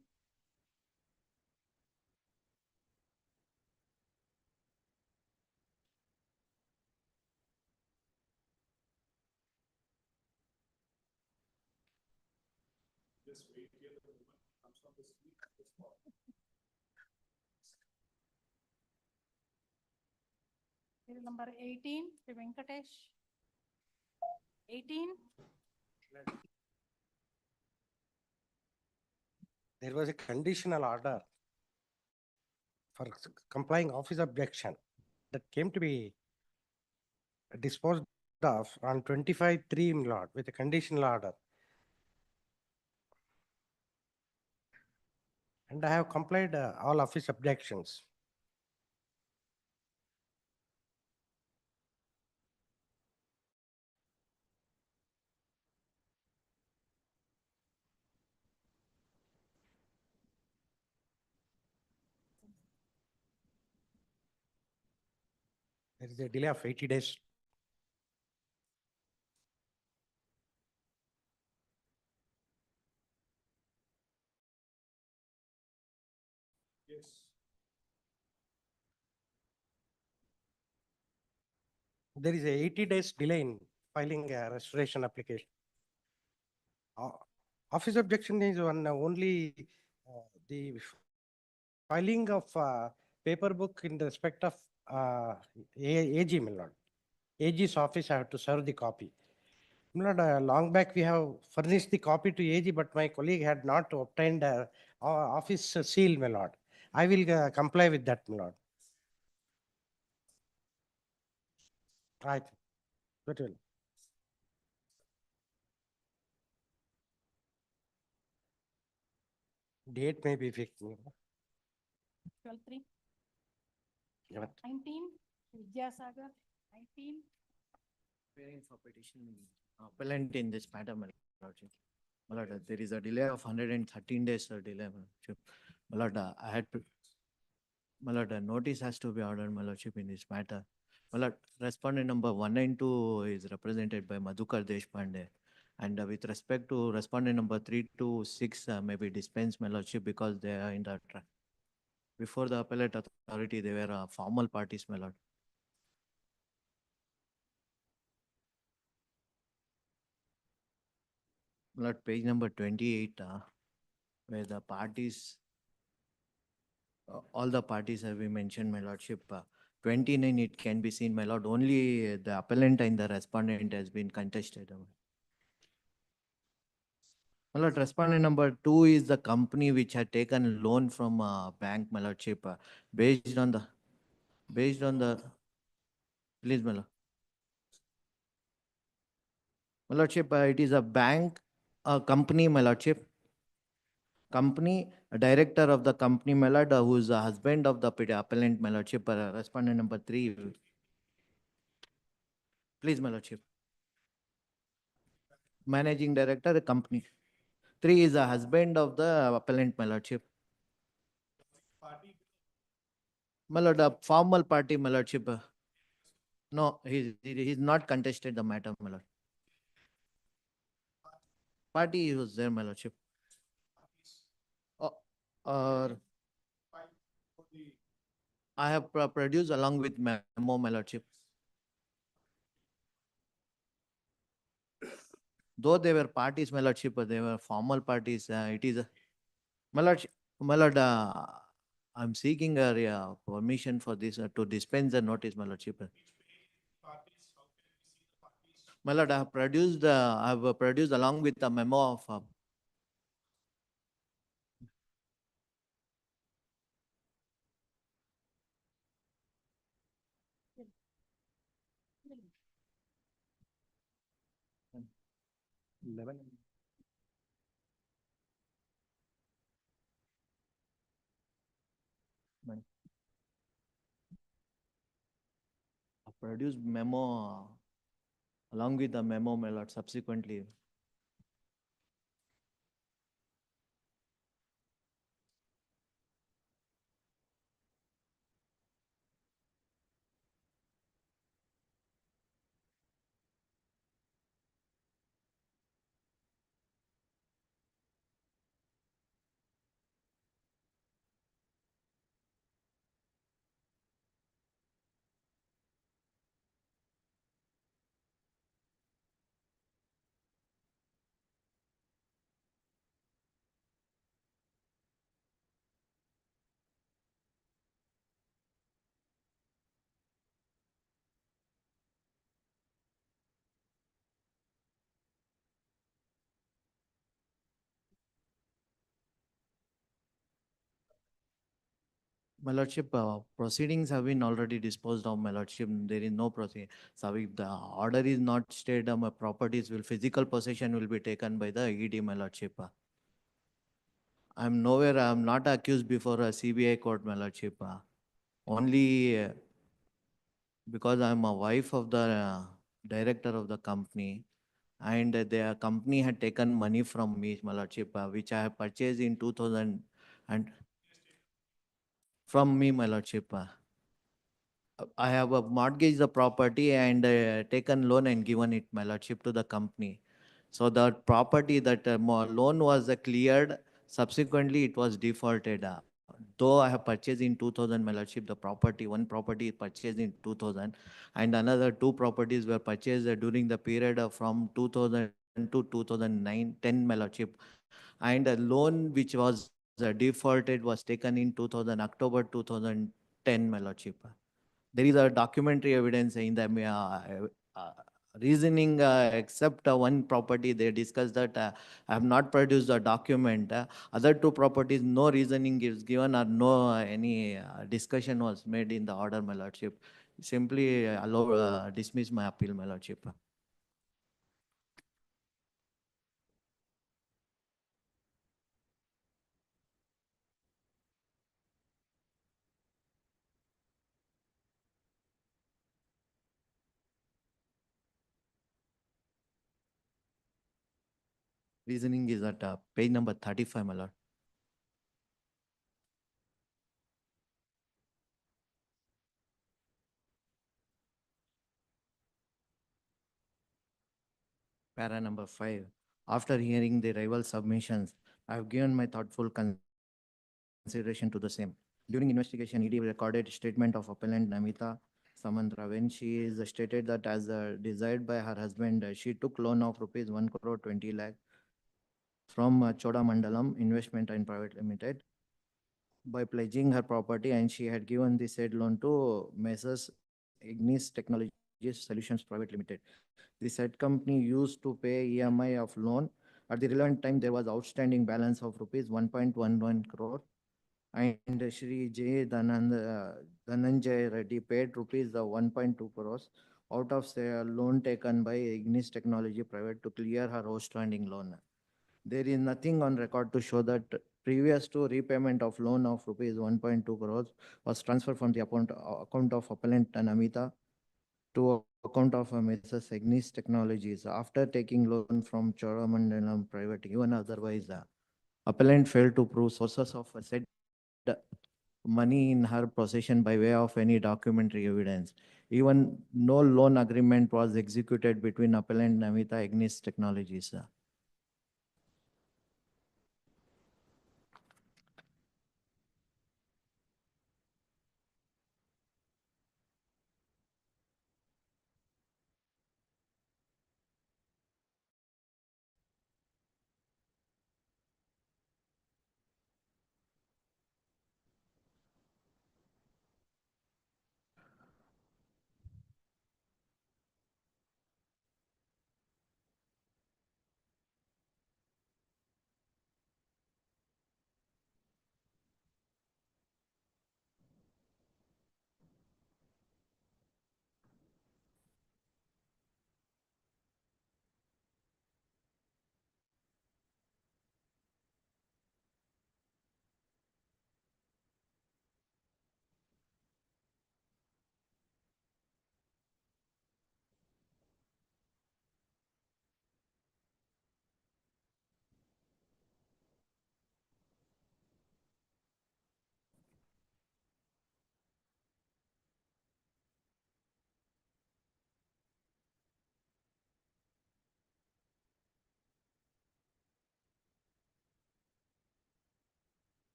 Just wait here, the woman comes from the street. Serial number 18, Sri Venkatesh. 18. There was a conditional order for complying office objection that came to be disposed of on 25/3, my lord, with a conditional order. And I have complied all office objections. There is a delay of 80 days. Yes. There is a 80 days delay in filing a restoration application. Office objection is only the filing of paper book in respect of AG, my lord. AG's office, I have to serve the copy. My lord, long back we have furnished the copy to AG, but my colleague had not obtained office seal, my lord. I will comply with that, my lord. Right. That will. Date may be fixed. 12/3. Yeah. 19, Vidyasagar, 19. Preparing for petition appellant in this matter, my lordship. My lord, there is a delay of 113 days delay, my lordship. My lord, I had, my lord, a notice has to be ordered, my lordship, in this matter. My lord, respondent number 192 is represented by Madhukar Deshpande. And with respect to respondent number 326, maybe dispense, my lordship, because they are in the before the appellate authority, they were formal parties, my lord. Lord, page number 28, where the parties, all the parties have been mentioned, my lordship. 29, it can be seen, my lord, only the appellant and the respondent has been contested. My lord, respondent number 2 is the company which had taken loan from a bank, my lordship, based on the, please, my lord. My lordship, it is a bank, a company, my lordship. Company, a director of the company, my lord, who is the husband of the appellant, my lordship, respondent number 3. Please, my lordship. Managing director, a company. 3 is the husband of the appellant, my lordship. My lord, a formal party, my lordship. No, he's not contested the matter, my lord. Party was there, my lordship. Or I have produced along with memo, my lordship. Though they were parties, my lordship, but they were formal parties. It is my lord, I'm seeking a permission for this to dispense the notice, my lordship. My lord, I have produced along with a memo of produced memo along with the memo, my lord, subsequently. My lordship, proceedings have been already disposed of, my lordship. There is no proceeding. So if the order is not stayed, my properties physical possession will be taken by the ED, my lordship. I'm not accused before a CBI court, my lordship. Only because I'm a wife of the director of the company, and their company had taken money from me, my lordship, which I have purchased in 2000 and from me, my lordship. I have mortgaged the property and taken loan and given it, my lordship, to the company. So the property that loan was cleared, subsequently it was defaulted. Though I have purchased in 2000, my lordship, the property, one property purchased in 2000 and another 2 properties were purchased during the period of from 2000 to 2009, 10, my lordship. And a loan which was defaulted was taken in 2000, October 2010, my lordship. There is a documentary evidence in the reasoning, except one property they discussed that I have not produced a document. Other 2 properties, no reasoning is given or no any discussion was made in the order, my lordship. Simply dismiss my appeal, my lordship. Reasoning is at page number 35, my lord. Para number 5. After hearing the rival submissions, I have given my thoughtful consideration to the same. During investigation, ED recorded statement of appellant Namita Samantra when she is stated that as desired by her husband, she took loan of rupees 1 crore 20 lakh from Chodamandalam Investment and Private Limited by pledging her property, and she had given the said loan to Messrs. Ignis Technologies Solutions Private Limited. The said company used to pay EMI of loan. At the relevant time, there was outstanding balance of rupees 1.11 crore, and Shri J. Dhananjay Reddy paid rupees 1.2 crores out of the loan taken by Ignis Technology Private to clear her outstanding loan. There is nothing on record to show that previous to repayment of loan of rupees 1.2 crores was transferred from the account of appellant Namita to account of Mrs. Ignis Technologies after taking loan from Cholamandalam Private. Even otherwise, appellant failed to prove sources of said money in her possession by way of any documentary evidence. Even no loan agreement was executed between appellant Namita Ignis Technologies.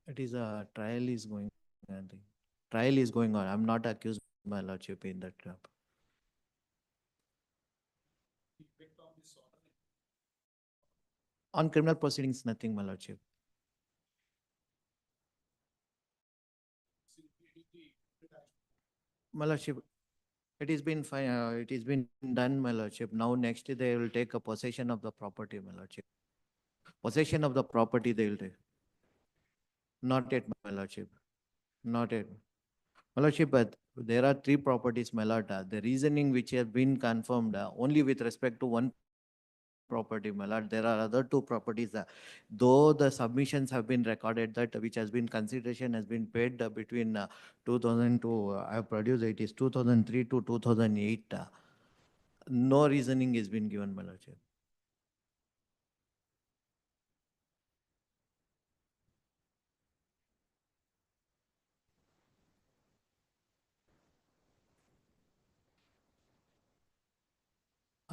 It is a trial is going on. Trial is going on. I'm not accused, my lordship, in that trap. On criminal proceedings, nothing, my lordship. My lordship, it has been fine. It has been done, my lordship. Now next they will take a possession of the property, my lordship. Possession of the property they will take. Not yet, my lordship. Not yet. My lordship, but there are three properties, my lord. The reasoning which have been confirmed only with respect to one property, my lord. There are other two properties. Though the submissions have been recorded, that which has been consideration has been paid between 2002, I have produced it is 2003 to 2008. No reasoning has been given, my lordship.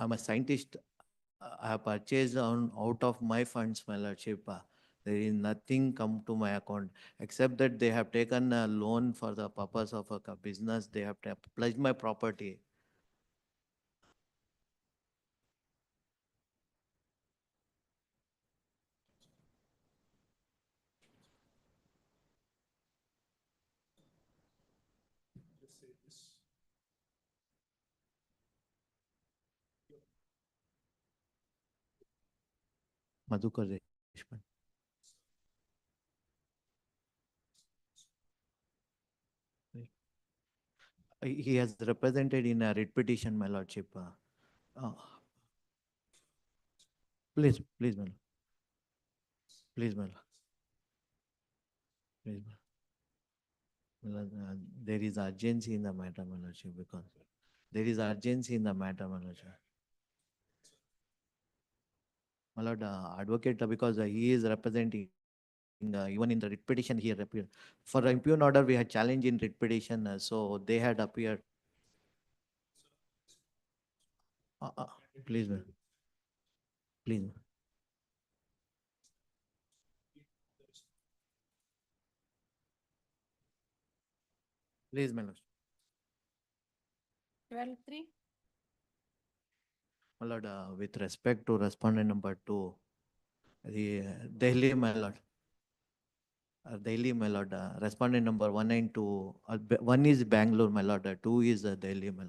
I'm a scientist. I have purchased out of my funds, my lordship. There is nothing come to my account, except that they have taken a loan for the purpose of a business. They have pledged my property. Madhukar Deshpande. He has represented in a writ petition, my lordship. Please, please, my lord. Please, my lord. Please, my lord. There is urgency in the matter, my lordship, because there is urgency in the matter, my lordship. My lord, advocate, because he is representing, even in the writ petition, he appeared. For impugn order, we had challenge in writ petition, so they had appeared. Please, ma'am. Please, ma'am. Please, my lord. 12-3. My lord, with respect to respondent number 2, the Delhi, my lord. Delhi, my lord. Respondent number 1 and 2. 1 is Bangalore, my lord. 2 is Delhi, my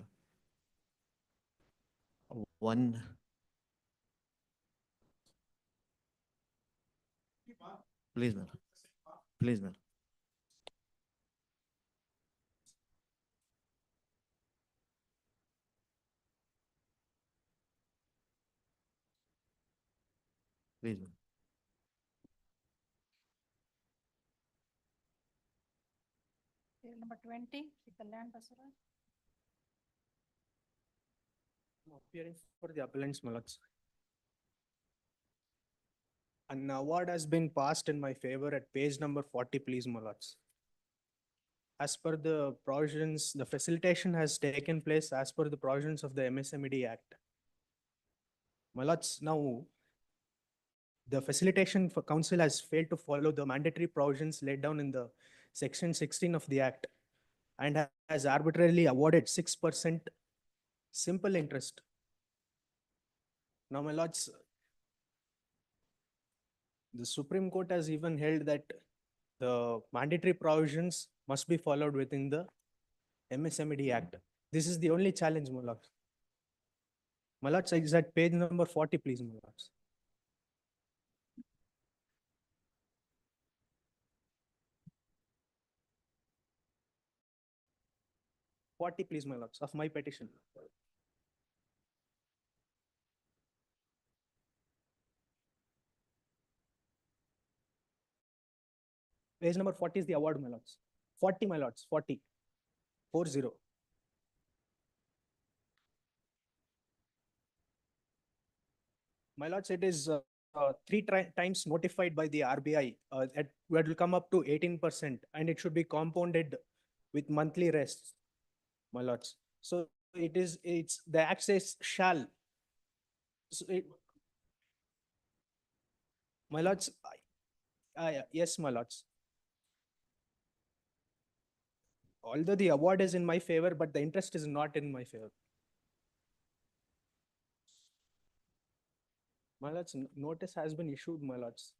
lord. 1. Please, my lord. Please, my lord. Please, my lord. Serial number 20, Kalyan Basura. Appearing for the appellants, my lords. An award has been passed in my favor at page number 40, please, my lords. As per the provisions, the facilitation has taken place as per the provisions of the MSMED Act. My lords, now the facilitation for council has failed to follow the mandatory provisions laid down in the section 16 of the Act and has arbitrarily awarded 6% simple interest. Now, my lords, the Supreme Court has even held that the mandatory provisions must be followed within the MSMED Act. This is the only challenge, my lords. My lords, is at page number 40, please, my lords. Please, my lords, of my petition. Page number 40 is the award, my lords. 40, my lords, 40. 40. My lords, it is 3 times notified by the RBI that it will come up to 18% and it should be compounded with monthly rests, my lords. So it's the Act says shall. So my lords, yes, my lords. Although the award is in my favor, but the interest is not in my favor. My lords, notice has been issued, my lords.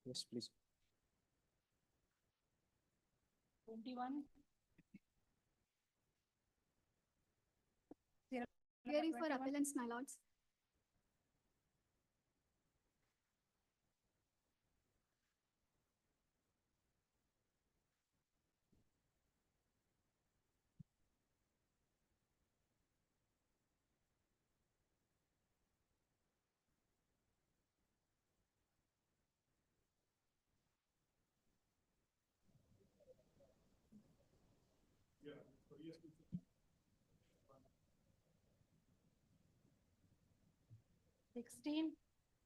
Yes, please. 21. Hearing for appellants, my lords.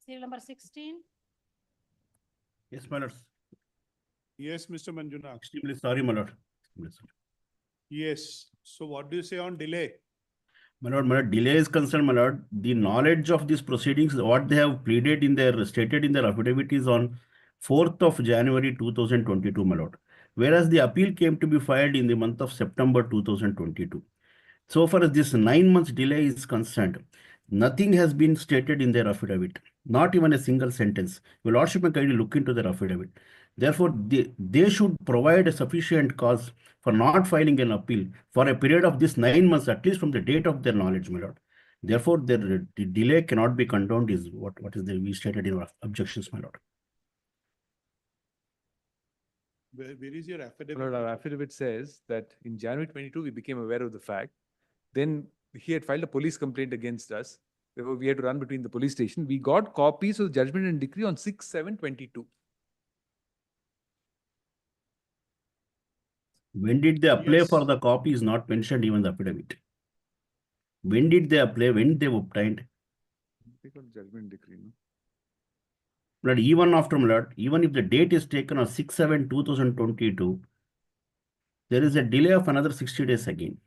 Serial number 16. Yes, my lord. Yes, Mr. Manjunath. Extremely sorry, my lord. Yes, So what do you say on delay? My lord, delay is concerned, my lord, the knowledge of these proceedings, what they have pleaded in their, stated in their affidavit is on 4th of January 2022, my lord. Whereas the appeal came to be filed in the month of September 2022. So far as this 9 months delay is concerned, nothing has been stated in their affidavit, not even a single sentence. Your lordship may kindly look into their affidavit. Therefore, they should provide a sufficient cause for not filing an appeal for a period of this 9 months, at least from the date of their knowledge, my lord. Therefore, the delay cannot be condoned is what is we stated in our objections, my lord. Where is your affidavit? Lord, our affidavit says that in January 22, we became aware of the fact. Then he had filed a police complaint against us. Therefore, we had to run between the police station. We got copies of the judgment and decree on 6/7/22. When did they apply for Yes. the copy is not mentioned even the affidavit. When did they apply? When they obtained? They got judgment decree, no? But even after, my lord, even if the date is taken on 6/7/2022, there is a delay of another 60 days again.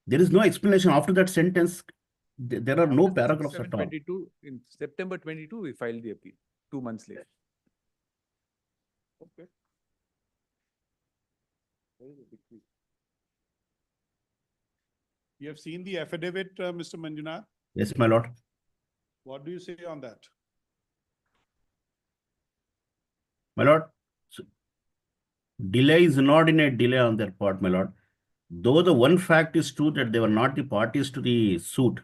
There is no explanation after that sentence. There are no After the paragraphs at all. 6/7/22, in September 22, we filed the appeal, 2 months later. Okay. Where is the decree? You have seen the affidavit, Mr. Manjunath? Yes, my lord. What do you say on that? My lord, delay is not in a delay on their part, my lord. Though the one fact is true that they were not the parties to the suit,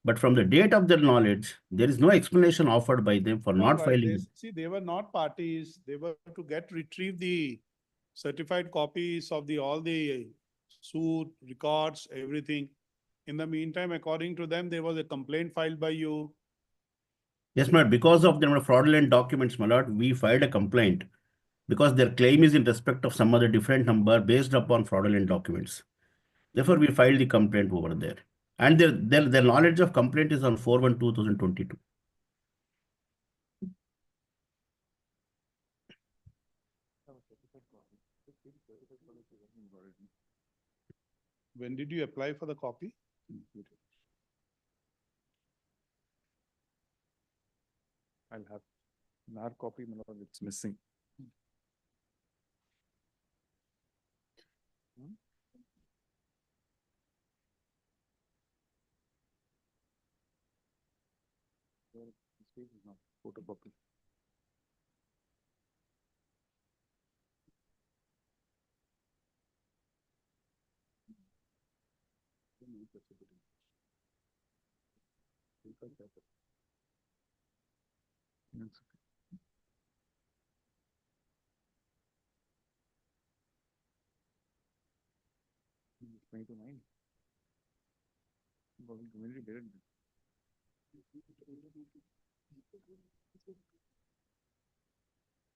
but from the date of their knowledge, there is no explanation offered by them for not Right, filing. see, they were not parties. They were to retrieve the certified copies of all the suit, records, everything. In the meantime, according to them, there was a complaint filed by you. Yes, my lord, because of their fraudulent documents, my lord, we filed a complaint because their claim is in respect of some other different number based upon fraudulent documents. Therefore, we filed the complaint over there. And their knowledge of complaint is on 4/1/2022. When did you apply for the copy? I'll have an hard copy, my lord, it's missing. Photocopy. Yes. 29.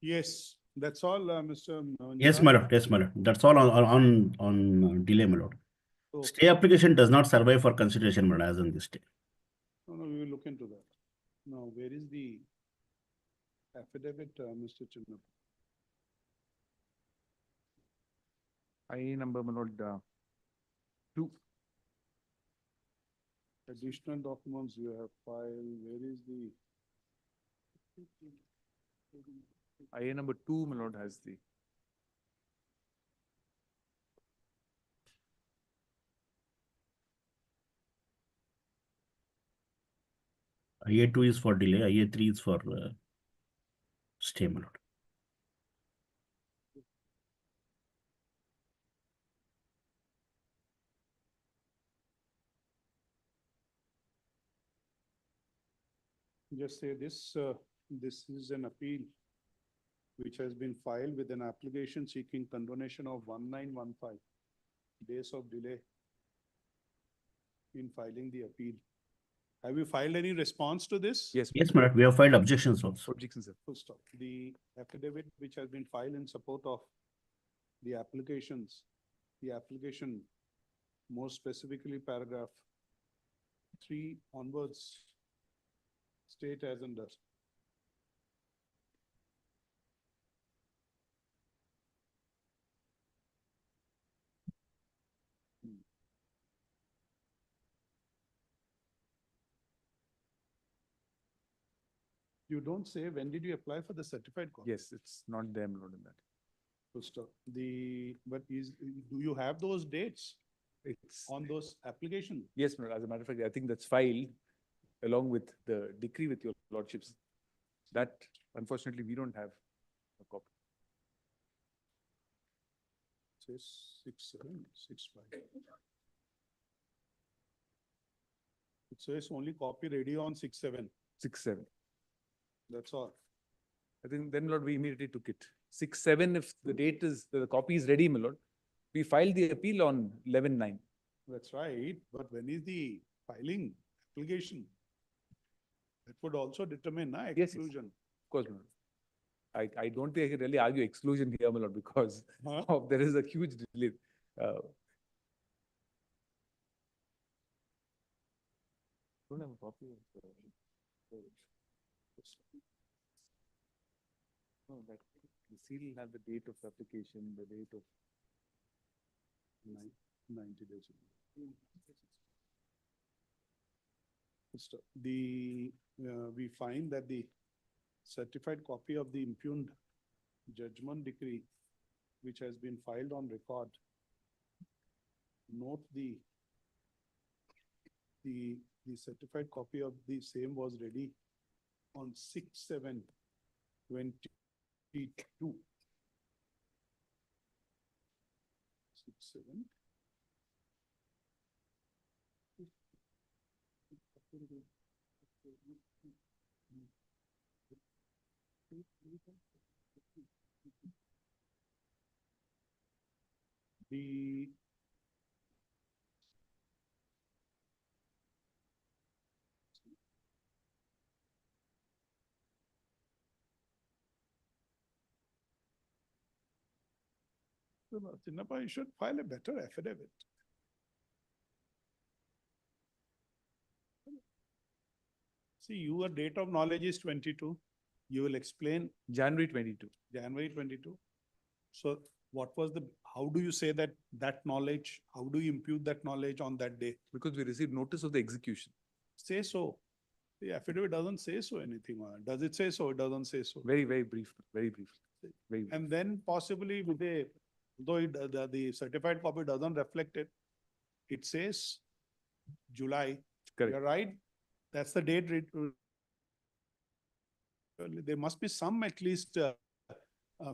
Yes, that's all, Mr. Yes, my lord. Yes, my lord. That's all on delay, my lord. Okay. Stay application does not survive for consideration, my lord, as on this day. No, we will look into that. Now, where is the affidavit, Mr. Chinna? IA number, my lord, 2. Additional documents you have filed, where is the? IA number 2, my lord, has the. IA2 is for delay, IA3 is for stay, my lord. Just say this, this is an appeal which has been filed with an application seeking condonation of 1915 days of delay in filing the appeal. Have you filed any response to this? Yes. Yes, my lord. We have filed objections also. Objections, sir. Full stop. The affidavit which has been filed in support of the applications, the application, more specifically paragraph 3 onwards, state as under. You don't say, when did you apply for the certified copy? Yes, it's not there, my lord, in that. Full stop. But do you have those dates It's, on those applications? yes, my lord, as a matter of fact, I think that's filed along with the decree with your lordships. That, unfortunately, we don't have a copy. Says 6/7/6/5. It says only copy ready on 6/7. 6/7. That's all. I think then, Lord, we immediately took it. 6/7, if the date is, the copy is ready, my lord. We filed the appeal on 11/9. That's right. But when is the filing application? That would also determine Yes, exclusion. of course, my lord. I don't think I can really argue exclusion here, my lord, because Huh? there is a huge delay. Don't have a copy of no, that the seal will have the date of application, the date of 90 days. We find that the certified copy of the impugned judgment decree, which has been filed on record, note the certified copy of the same was ready on 6/7/22. 6/7. The Chinnappa, you should file a better affidavit. See, your date of knowledge is 22. You will explain January 22. January 22. So what was how do you say that knowledge, how do you impute that knowledge on that day? Because we received notice of the execution. Say so. The affidavit doesn't say so anything. Does it say so? It doesn't say so. Very, very brief, very brief. Very brief. And then possibly with though the certified copy doesn't reflect it, it says July. Correct. You're right. That's the date. There must be some at least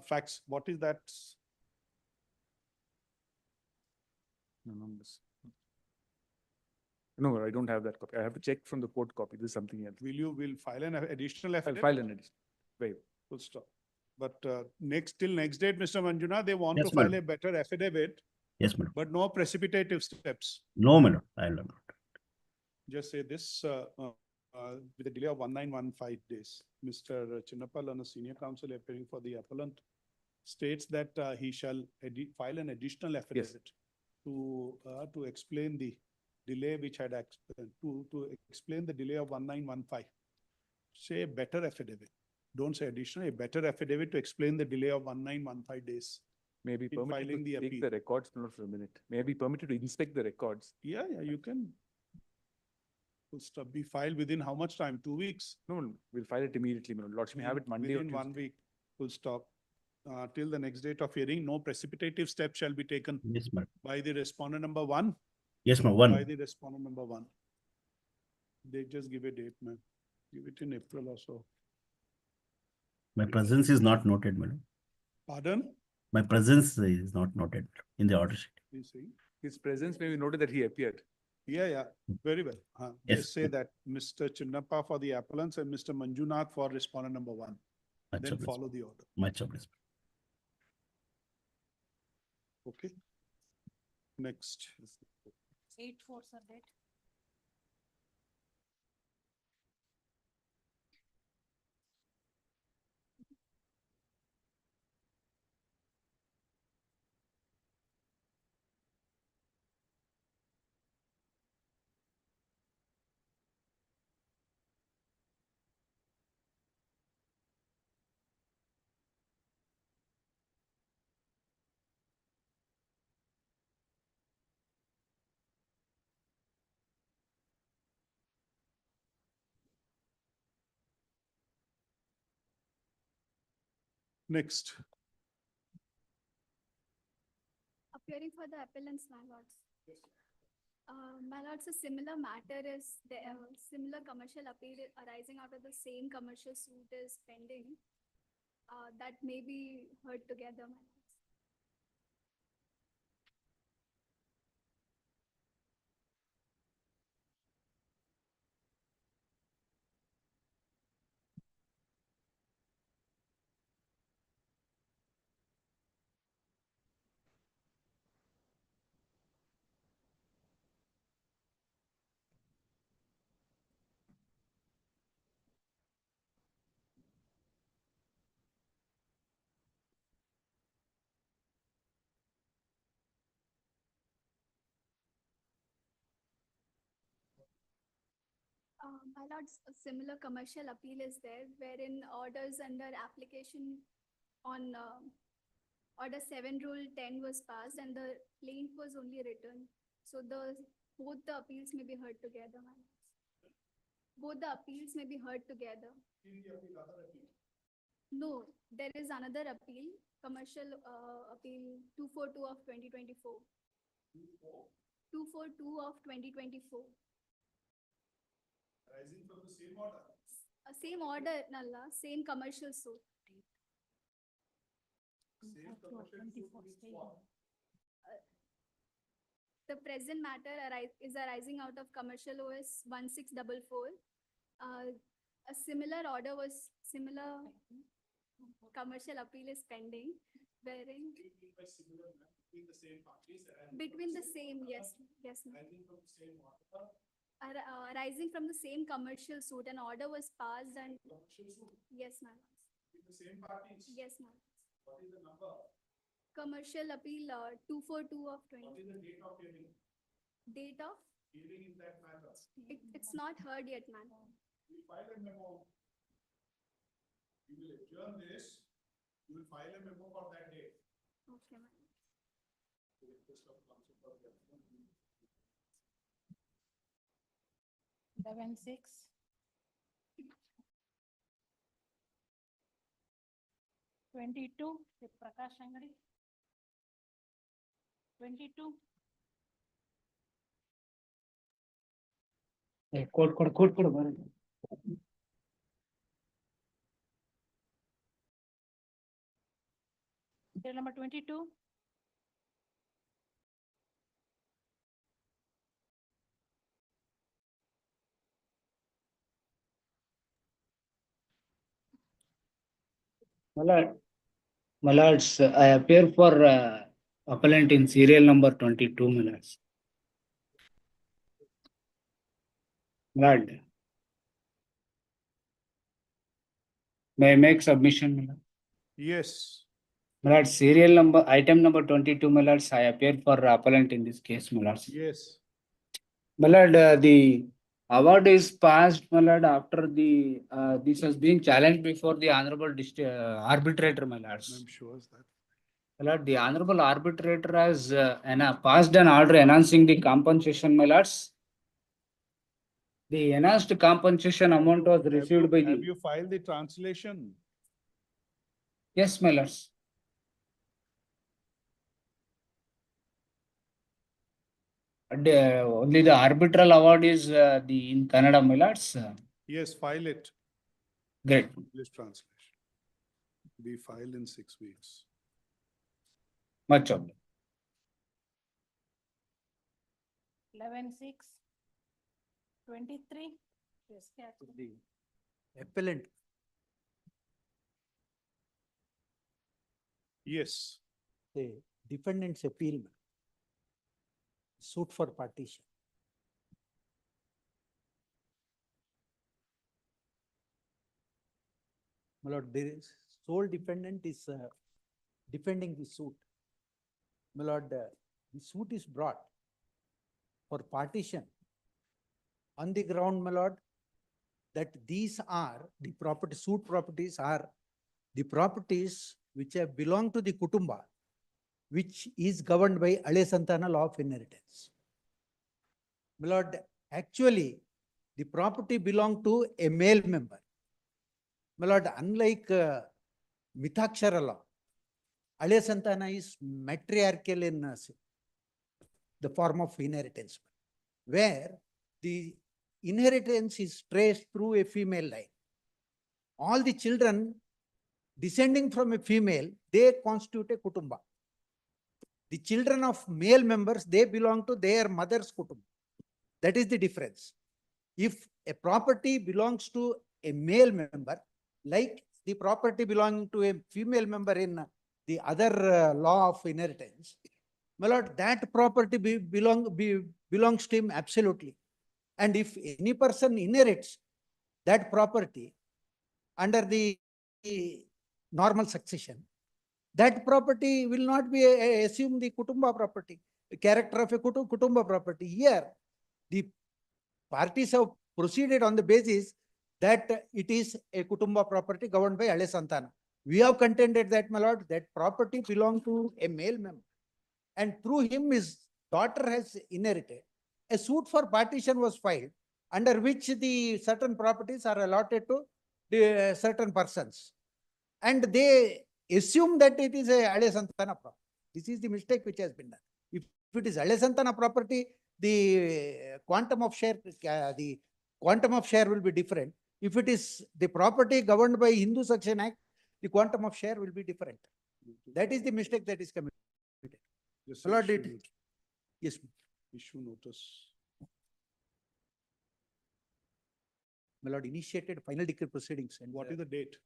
facts. What is that? No, I don't have that copy. I have to check from the court copy. This is something else. Will file an additional I'll affidavit? file an additional. Very well. Full stop. But till next date, Mr. Manjuna, they want Yes, to file madam. a better affidavit, Yes, madam. but no precipitative steps. No, madam. I'll not. Just say this with a delay of 1915 days. Mr. Chinnapal, a senior counsel appearing for the appellant, states that he shall file an additional affidavit to explain the delay which had to explain the delay of 1915. Say a better affidavit. Don't say additional, a better affidavit to explain the delay of 1915 days. May I be in permitted filing to the take appeal. the records not for a minute. May I be permitted to inspect the records? Yeah, you can. Full stop. Be filed within how much time? 2 weeks? No, we'll file it immediately. My lord. Lordship may have it Monday or Within 1 Tuesday. week. Full stop. Till the next date of hearing, no precipitative step shall be taken Yes, madam. by the respondent number 1. Yes, ma'am. By 1. the respondent number 1. They just give a date, man. Give it in April or so. My presence is not noted, madam. Pardon? My presence is not noted in the order sheet. You see? His presence may be noted that he appeared. Yeah, very well. Yes. Just say that Mr. Chinnappa for the appellants and Mr. Manjunath for respondent number 1. Much Then obliged. follow the order. Much obliged. Okay. Next. 8/4, sir, date. Next. Appearing for the appellants, my lords. My lords, a similar matter is the similar commercial appeal arising out of the same commercial suit is pending. That may be heard together, my lords. My lords, a similar commercial appeal is there wherein orders under application on Order 7 Rule 10 was passed and the plaint was only written. So both the appeals may be heard together, my lords. Both the appeals may be heard together. No, there is another appeal, commercial appeal 242 of 2024. 242 of 2024. Arising from the same order. Same order, Nalla, same commercial suit. Same commercial suit is what? The present matter is arising out of commercial OS 1644. A similar order was similar commercial appeal is pending, wherein By similar between the same parties and between the same, yes, yes, ma'am. arising from the same order. Arising from the same commercial suit, an order was passed and Commercial suit yes, ma'am. with the same parties. Yes, ma'am. What is the number? Commercial appeal 242 of What 20. is the date of hearing? Date of? Hearing in that matter. It's not heard yet, ma'am. We file a memo. You will adjourn this. You will file a memo for that date. Okay, ma'am. Request of counsel for the adjournment. 11/6. 22, Prakash Angadi. 22. Court baro. Serial number 22. My lords, I appear for appellant in serial number 22, my lords. Lord, may I make submission, my lord? Yes. My lord, serial number, item number 22, my lords, I appear for appellant in this case, my lords. Yes. My lord, the award is passed, my lord, after the, this has been challenged before the honorable arbitrator, my lords. I'm sure that. My lord, the honorable arbitrator has passed an order enhancing the compensation, my lords. The enhanced compensation amount was received by Have the, you filed the translation? yes, my lords. Only the arbitral award is the in Kannada, my lords. Yes, file it. Great. English translation. Be filed in 6 weeks. Much obliged. 11/6. 23. Yes, The appellant, Yes. the defendant's appeal, suit for partition. My lord, there is sole defendant is defending the suit. My lord, the suit is brought for partition on the ground, my lord, that these are the property, suit properties are the properties which have belonged to the Kutumba, which is governed by Ale Santana law of inheritance. My lord, actually, the property belonged to a male member. My lord, unlike Mithakshara law. Alaya Santana is matriarchal in the form of inheritance, where the inheritance is traced through a female line. All the children descending from a female, they constitute a kutumba. The children of male members, they belong to their mother's kutumba. That is the difference. If a property belongs to a male member, like the property belonging to a female member in the other law of inheritance, my lord, that property belongs to him absolutely. And if any person inherits that property under the normal succession, that property will not be assume the kutumba property, the character of a kutumba property. Here, the parties have proceeded on the basis that it is a kutumba property governed by Alaya Santana. We have contended that, my lord, that property belonged to a male member, and through him his daughter has inherited. A suit for partition was filed, under which the certain properties are allotted to the certain persons, and they assume that it is a Alaya Santana property. This is the mistake which has been done. If it is Alaya Santana property, the quantum of share will be different. If it is the property governed by Hindu Succession Act, the quantum of share will be different. That is the mistake that is committed. Yes, My lord, issue it- notice. Yes. Issue notice. My lord, initiated final decree proceedings. And What is the date?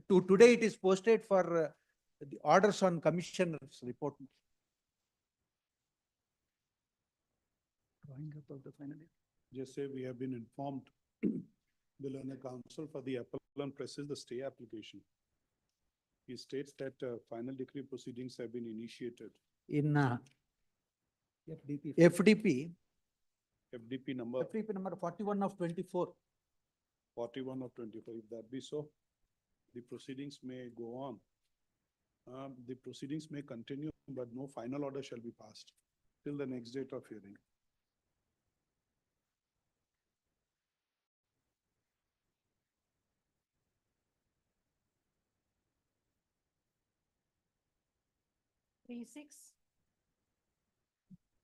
today it is posted for the orders on commissioner's report. Drawing up of the final decree. Just say we have been informed. The learned counsel for the appellant presses the stay application. He states that final decree proceedings have been initiated. In FDP FDP number 41 of 24. 41 of 24. If that be so, the proceedings may go on. The proceedings may continue, but no final order shall be passed till the next date of hearing. Three six.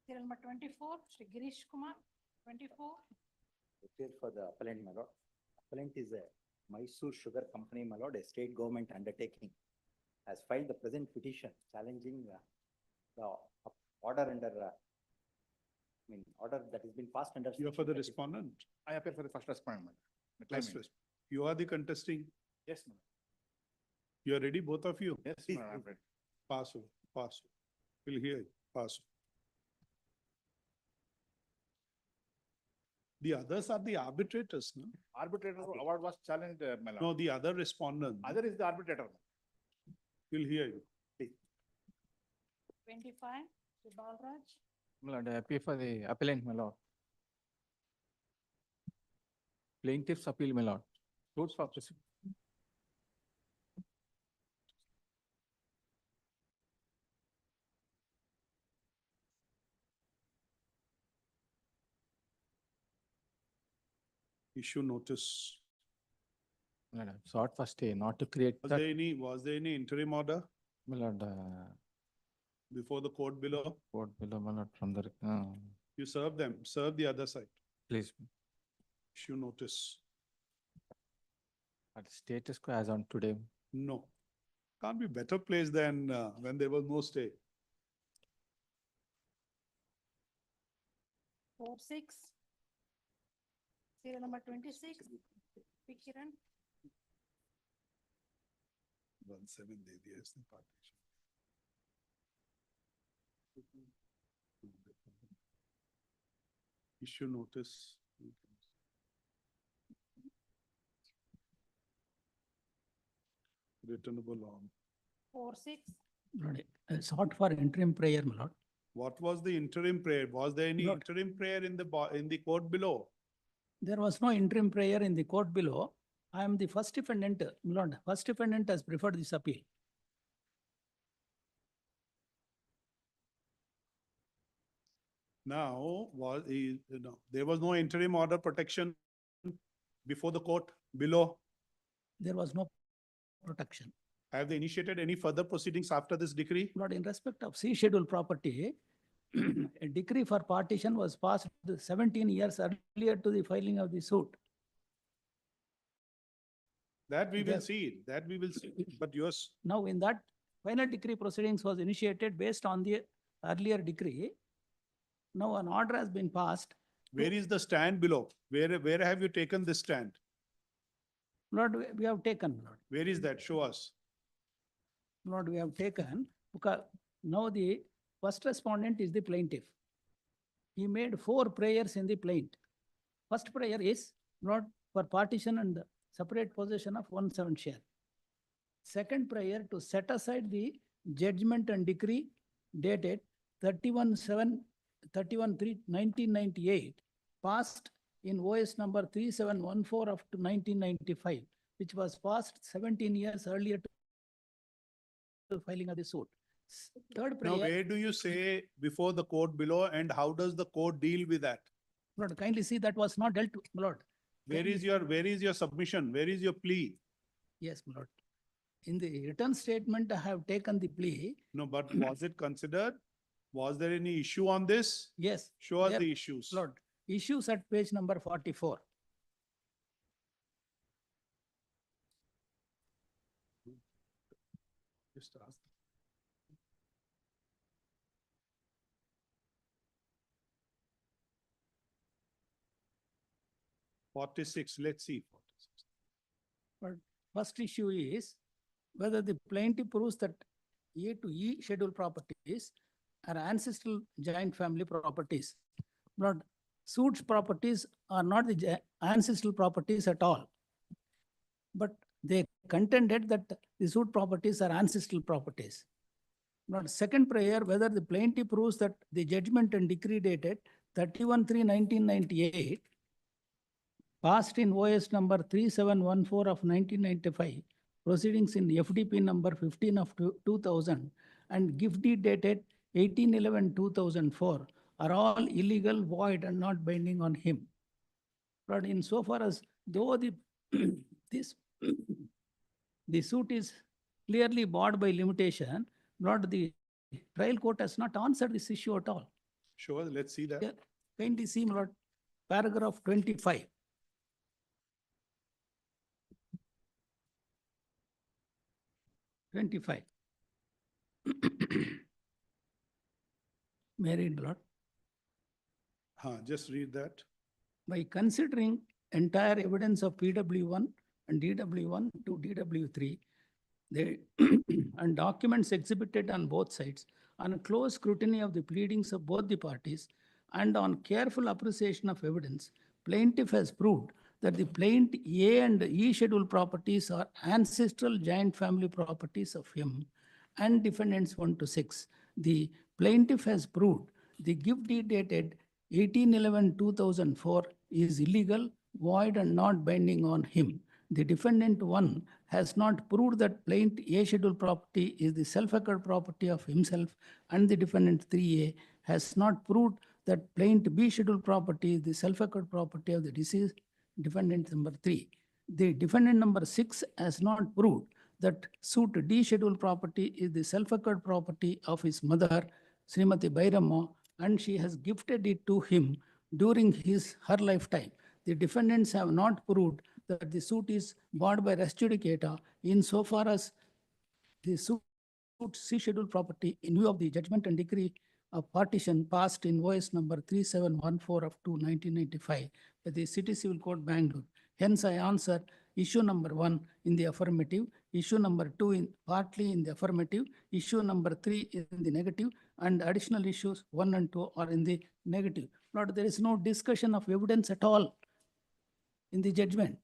Serial number 24, Shri Girish Kumar, 24. For the appellant, my lord. Appellant is a Mysore Sugar Company, my lord, a state government undertaking, has filed the present petition challenging the order under, order that has been passed under. You are for the respondent? I appear for the first respondent. The First claimant. You are the contesting. Yes, ma'am. You are ready, both of you? Yes, ma'am, I'm ready. Pass over, pass over. We'll hear you, pass over. The others are the arbitrators, no? Arbitrator award was challenged, my lord. No, the other respondent. Other is the arbitrator. We'll hear you. 25, Shri Balraj. My lord, I appear for the appellant, my lord. Plaintiff's appeal, my lord. Suits for proceeding. Issue notice. My lord, sought for stay, not to create. Was there any interim order My lord, before the court below? court below, my lord, from the, You serve them, serve the other side. please. Issue notice. But status quo as on today. No. Can't be better place than when there was no stay. 4 6. Serial number 26, P. Kiran. 17 दे दिया इसने partition. Issue notice. Returnable on. 4 6. Sought for interim prayer, my lord. What was the interim prayer? Was there any interim prayer in the court below? There was no interim prayer in the court below. I am the first defendant, my lord. First defendant has preferred this appeal. Now, there was no interim order protection before the court below. There was no protection. Have they initiated any further proceedings after this decree? Lord, in respect of C schedule property, a decree for partition was passed 17 years earlier to the filing of the suit. That we will Yes. see, that we will see, but yours, Now, in that final decree proceedings was initiated based on the earlier decree. Now an order has been passed. where is the stand below? Where have you taken this stand? Lord, we have taken, Lord. Where is that? Show us. Lord, we have taken, because now the first respondent is the plaintiff. He made 4 prayers in the plaint. First prayer is, Lord, for partition and separate possession of 1/7 share. Second prayer, to set aside the judgment and decree dated 31/3/1998, passed in OS number 3714 of 1995, which was passed 17 years earlier to filing of the suit. Third Now, prayer, where do you say before the court below, and how does the court deal with that? Lord, kindly see that was not dealt with, Lord. Where is your submission? Where is your plea? Yes, Lord. In the written statement, I have taken the plea. No, but was it considered? Was there any issue on this? Yes. Show us there- the issues. Lord, issues at page number 44. Just ask. Forty-six, let's see. 46. But first issue is whether the plaintiff proves that A to E schedule properties are ancestral joint family properties. Not suits properties are not the ancestral properties at all. But they contended that the suit properties are ancestral properties. Not second prayer, whether the plaintiff proves that the judgment and decree dated 31/3/1998, passed in OS number 3714 of 1995, proceedings in FDP number 15 of 2000, and gift deed dated 18/11/2004 are all illegal, void, and not binding on him. But insofar as though the this the suit is clearly barred by limitation, not the trial court has not answered this issue at all. Sure, let's see that. Yeah, kindly see, my lord, paragraph 25. May I read, my lord? Just read that. By considering entire evidence of PW1 and DW1 to DW3, they and documents exhibited on both sides, on a close scrutiny of the pleadings of both the parties, and on careful appreciation of evidence, plaintiff has proved that the plaint A and E schedule properties are ancestral joint family properties of him and defendants 1 to 6. The plaintiff has proved the gift deed dated 18/11/2004 is illegal, void, and not binding on him. The defendant 1 has not proved that plaint A schedule property is the self-acquired property of himself, and the defendant 3A has not proved that plaint B schedule property is the self-acquired property of the deceased defendant number 3. The defendant number 6 has not proved that suit D schedule property is the self-acquired property of his mother, Srimati Bairamma, and she has gifted it to him during her lifetime. The defendants have not proved that the suit is barred by res judicata insofar as the suit C schedule property in view of the judgment and decree of partition passed in OS number 3714 of 1995 by the City Civil Court, Bangalore. Hence, I answer issue number 1 in the affirmative, issue number 2 partly in the affirmative, issue number 3 in the negative, and additional issues 1 and 2 are in the negative. Lord, there is no discussion of evidence at all in the judgment.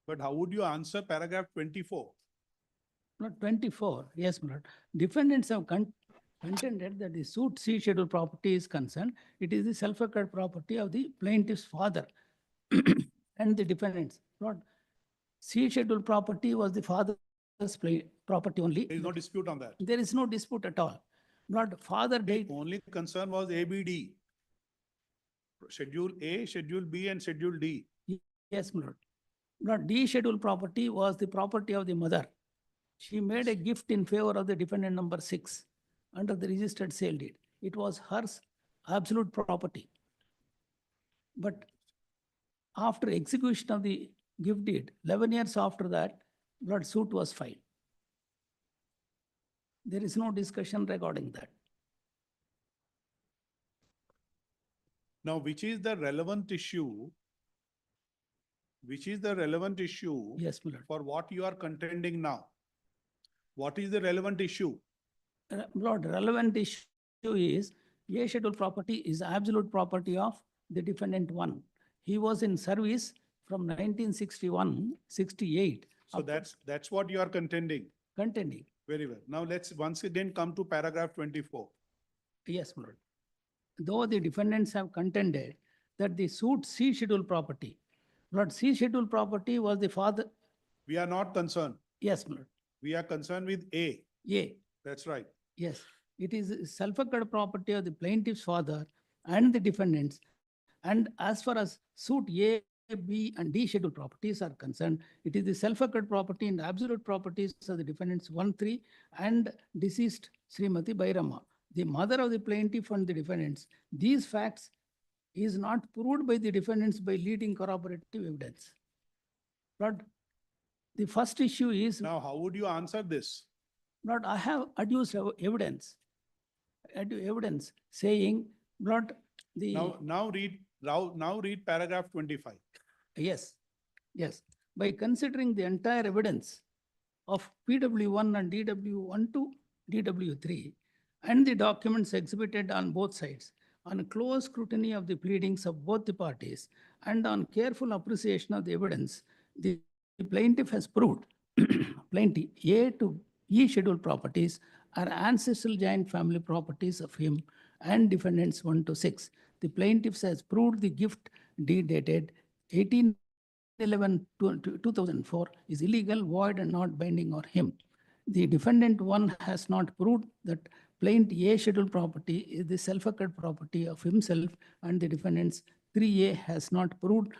But how would you answer paragraph 24? Not 24, yes, my lord. Defendants have contended that the suit C schedule property is concerned. It is the self-acquired property of the plaintiff's father and the defendants. Lord, C schedule property was the father's property only. There is no dispute on that. There is no dispute at all. Lord, father The died. only concern was ABD. Schedule A, Schedule B, and Schedule D. Yes, my lord. Lord, D schedule property was the property of the mother. She made a gift in favor of the defendant number 6 under the registered sale deed. It was hers absolute property. But after execution of the gift deed, 11 years after that, blood suit was filed. There is no discussion regarding that. Now, which is the relevant issue? Which is the relevant issue? Yes, my lord. For what you are contending now? What is the relevant issue? Lord, relevant issue is A schedule property is absolute property of the defendant 1. He was in service from 1961-68. So that's what you are contending. Contending. Very well. Now let's once again come to paragraph 24. Yes, my lord. Though the defendants have contended that the suit C schedule property, Lord, C schedule property was the father. We are not concerned. Yes, my lord. We are concerned with A. A. That's right. Yes, it is self-acquired property of the plaintiff's father and the defendants. And as far as suit A, B, and D schedule properties are concerned, it is the self-acquired property and absolute properties of the defendants 1, 3 and deceased Srimati Bhairama, the mother of the plaintiff and the defendants. These facts is not proved by the defendants by leading corroborative evidence. But the first issue is. Now, how would you answer this? Lord, I have adduced evidence saying, Lord, the. Now read paragraph 25. Yes, yes. By considering the entire evidence of PW1 and DW1 to DW3 and the documents exhibited on both sides, on close scrutiny of the pleadings of both the parties and on careful appreciation of the evidence, the plaintiff has proved plaintiff A to E schedule properties are ancestral joint family properties of him and defendants 1 to 6. The plaintiff has proved the gift deed dated 18/11/2004 is illegal, void, and not binding on him. The defendant 1 has not proved that plaintiff A schedule property is the self-acquired property of himself, and the defendants 3A has not proved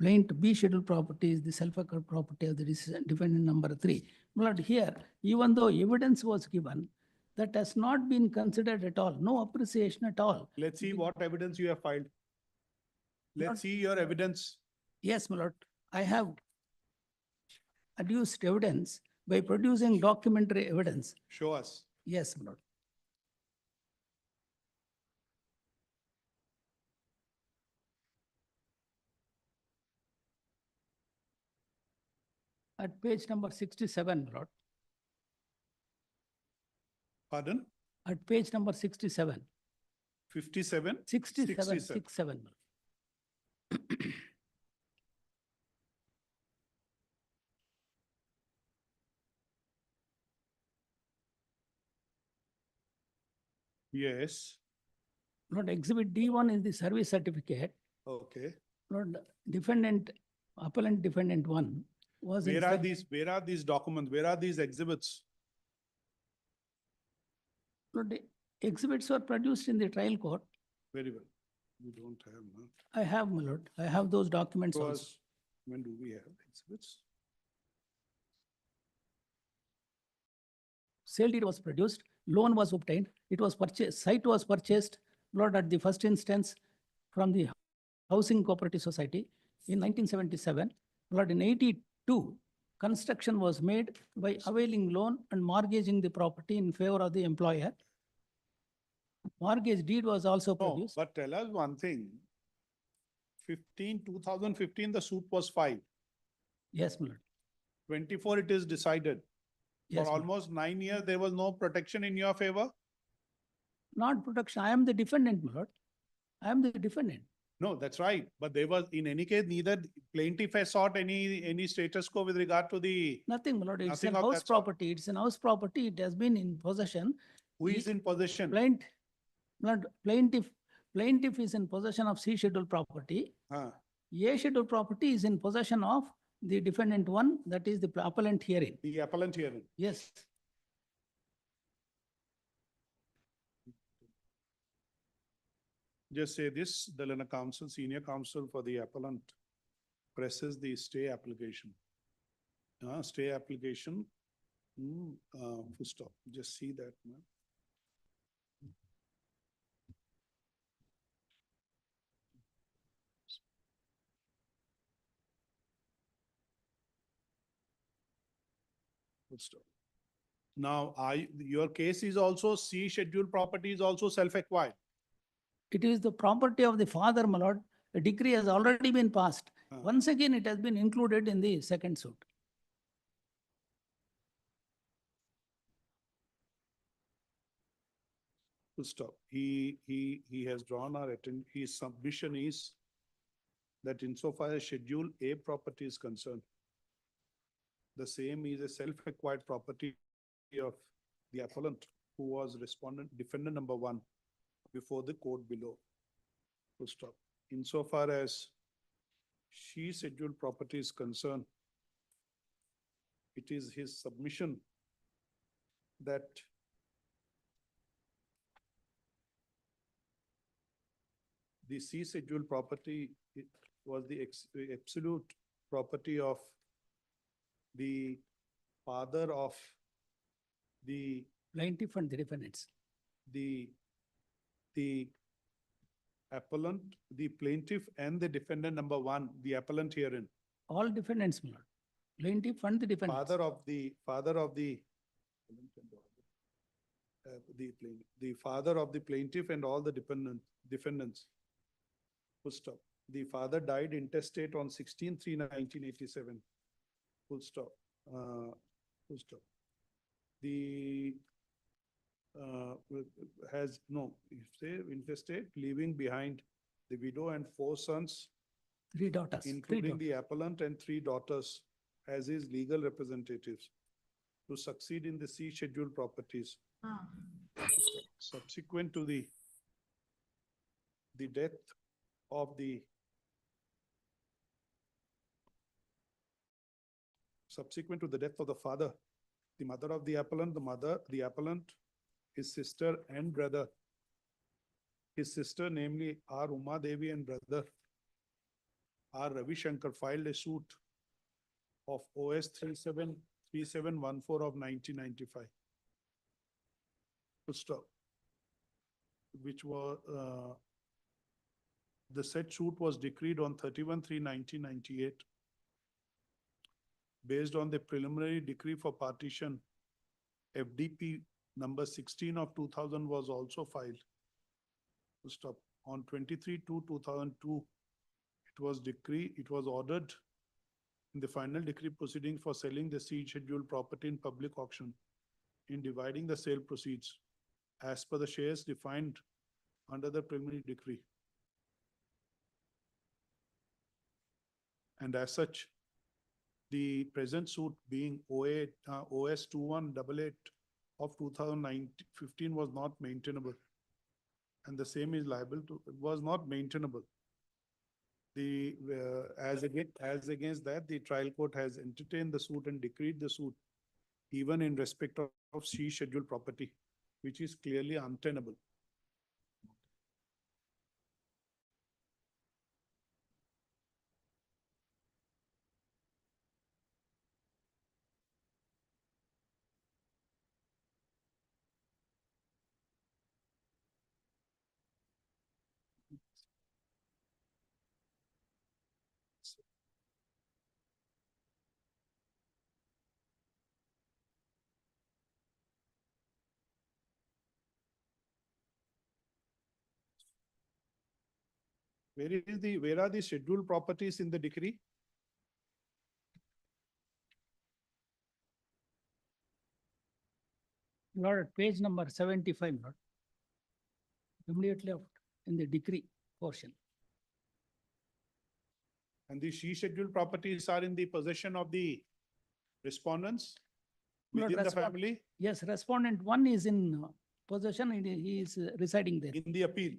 plaintiff B schedule property is the self-acquired property of the defendant number 3. But here, even though evidence was given, that has not been considered at all, no appreciation at all. Let's see what evidence you have filed. Let's see your evidence. Yes, my lord. I have adduced evidence by producing documentary evidence. Show us. Yes, my lord. At page number 67, my lord. Pardon? At page number 67. 57? 67, 67. Yes. Lord, exhibit D1 is the service certificate. Okay. Lord, defendant, appellant defendant 1 was. Where are these documents? Where are these exhibits? Lord, the exhibits were produced in the trial court. Very well. We don't have, no? I have, my lord. I have those documents Show also. us. When do we have exhibits? Sale deed was produced, loan was obtained, it was purchased, site was purchased, Lord, at the first instance from the Housing Cooperative Society in 1977. Lord, in 82, construction was made by availing loan and mortgaging the property in favor of the employer. Mortgage deed was also produced. But tell us one thing. 2015, the suit was filed. Yes, my lord. 24, it is decided. Yes, For my lord. almost 9 years, there was no protection in your favor? Not protection. I am the defendant, my lord. I am the defendant. No, that's right. But there was, in any case, neither plaintiff has sought any status quo with regard to the, Nothing, my lord, it's Nothing an of house that sort. property, it's an house property, it has been in possession. who is in possession? Plaintiff is in possession of C schedule property. Huh. A schedule property is in possession of the defendant one, that is the appellant herein. The appellant hearing. Yes. Just say this, the Lena counsel, senior counsel for the appellant presses the stay application. Stay application, full stop, just see that. No? Full stop. Now, your case is also C schedule property is also self-acquired. It is the property of the father, my lord. A decree has already been passed. Once again, it has been included in the second suit. Full stop. He has drawn our attention, his submission is that insofar as Schedule A property is concerned, the same is a self-acquired property of the appellant who was defendant number one before the court below. Full stop. Insofar as she scheduled property is concerned, it is his submission that the C scheduled property was the absolute property of the father of the Plaintiff and the defendants. the appellant, the plaintiff and the defendant number one, the appellant herein. All defendants, my lord. Plaintiff and the defendants. Father of the father of the plaintiff and all the defendants. Full stop. The father died intestate on 16/3/1987. Full stop. Full stop. The has no, you say intestate, leaving behind the widow and 4 sons, 3 daughters. including the appellant and 3 daughters as his legal representatives to succeed in the C schedule properties. Subsequent to the death of the father, the mother of the appellant, the appellant, his sister and brother. His sister, namely R. Uma Devi, and brother R. Ravi Shankar, filed a suit of OS 3714 of 1995. Full stop. Which was, the said suit was decreed on 31/3/1998. Based on the preliminary decree for partition, FDP number 16 of 2000 was also filed. Full stop. On 23/2/2002, it was ordered in the final decree proceeding for selling the C scheduled property in public auction in dividing the sale proceeds as per the shares defined under the preliminary decree. And as such, the present suit being OS 2188 of 2015 was not maintainable. And the same is liable to, it was not maintainable. The, as against that, the trial court has entertained the suit and decreed the suit, even in respect of C scheduled property, which is clearly untenable. Where are the scheduled properties in the decree? Lord, page number 75, Lord. Immediately after, in the decree portion. And the C scheduled properties are in the possession of the respondents Lord, within the respond- family Yes, respondent one is in possession and he is residing there. in the appeal.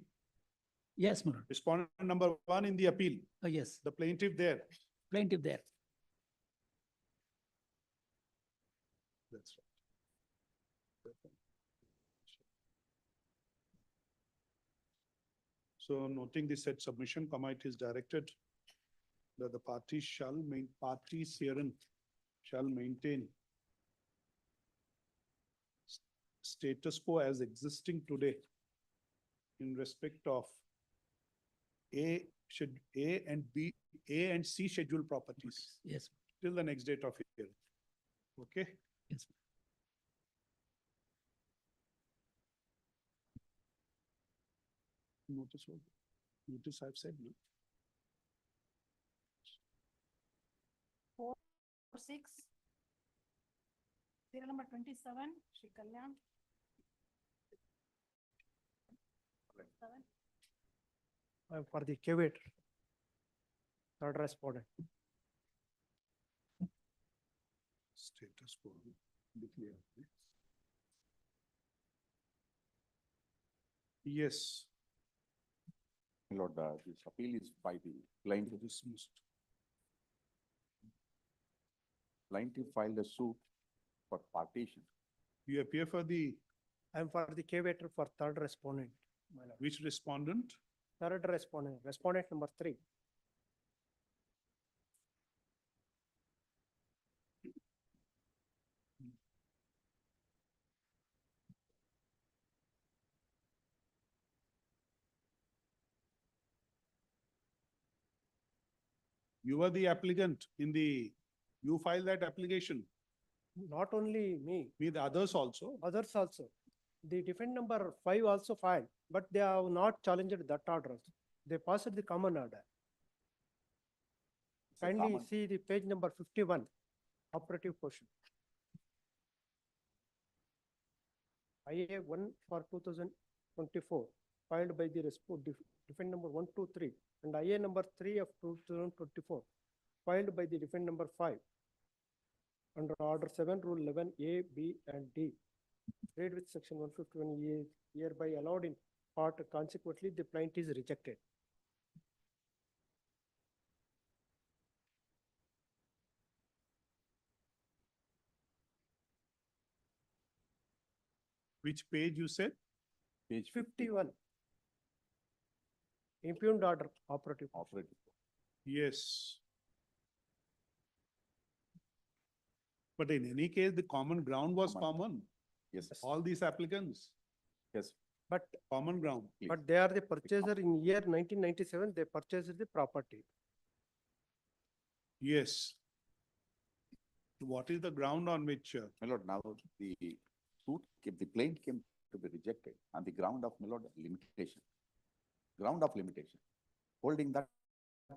Yes, my lord. Respondent number one in the appeal, Yes, the plaintiff there. plaintiff there. That's right. So noting the said submission, committee is directed that the parties parties herein shall maintain status quo as existing today in respect of A and B, A and C scheduled properties Yes, till the next date of hearing. Okay? yes. Notice I've said, no? 4-6. Serial number 27, Shri Kalyan. 7. For the caveat. Third respondent. Status quo, be clear. Yes. Lord, this appeal is by the plaintiff. Dismissed. Plaintiff filed a suit for partition. You appear for the, I am for the caveat for third respondent. My lord. which respondent? Third respondent, respondent number 3. You were the applicant in the, you filed that application. Not only me, Me, the others also. others also. The defendant number 5 also filed, but they have not challenged that order. They passed the common order. a Kindly common- see the page number 51, operative portion. IA 1 for 2024, filed by the defendant number 1, 2, 3, and IA number 3 of 2024, filed by the defendant number 5. Under order 7, rule 11, A, B, and D. Read with section 151A, hereby allowed in part, consequently, the plaintiff is rejected. Which page you said? Page 51. Impugned order, operative. operative. Yes. But in any case, the common ground was Common. common. Yes, All these applicants, yes, But, common ground. please. but they are the purchaser in year 1997, they purchased the property. Yes. What is the ground on which, My lord, now the suit, if the plaint came to be rejected on the ground of, my lord, limitation. Ground of limitation. Holding that,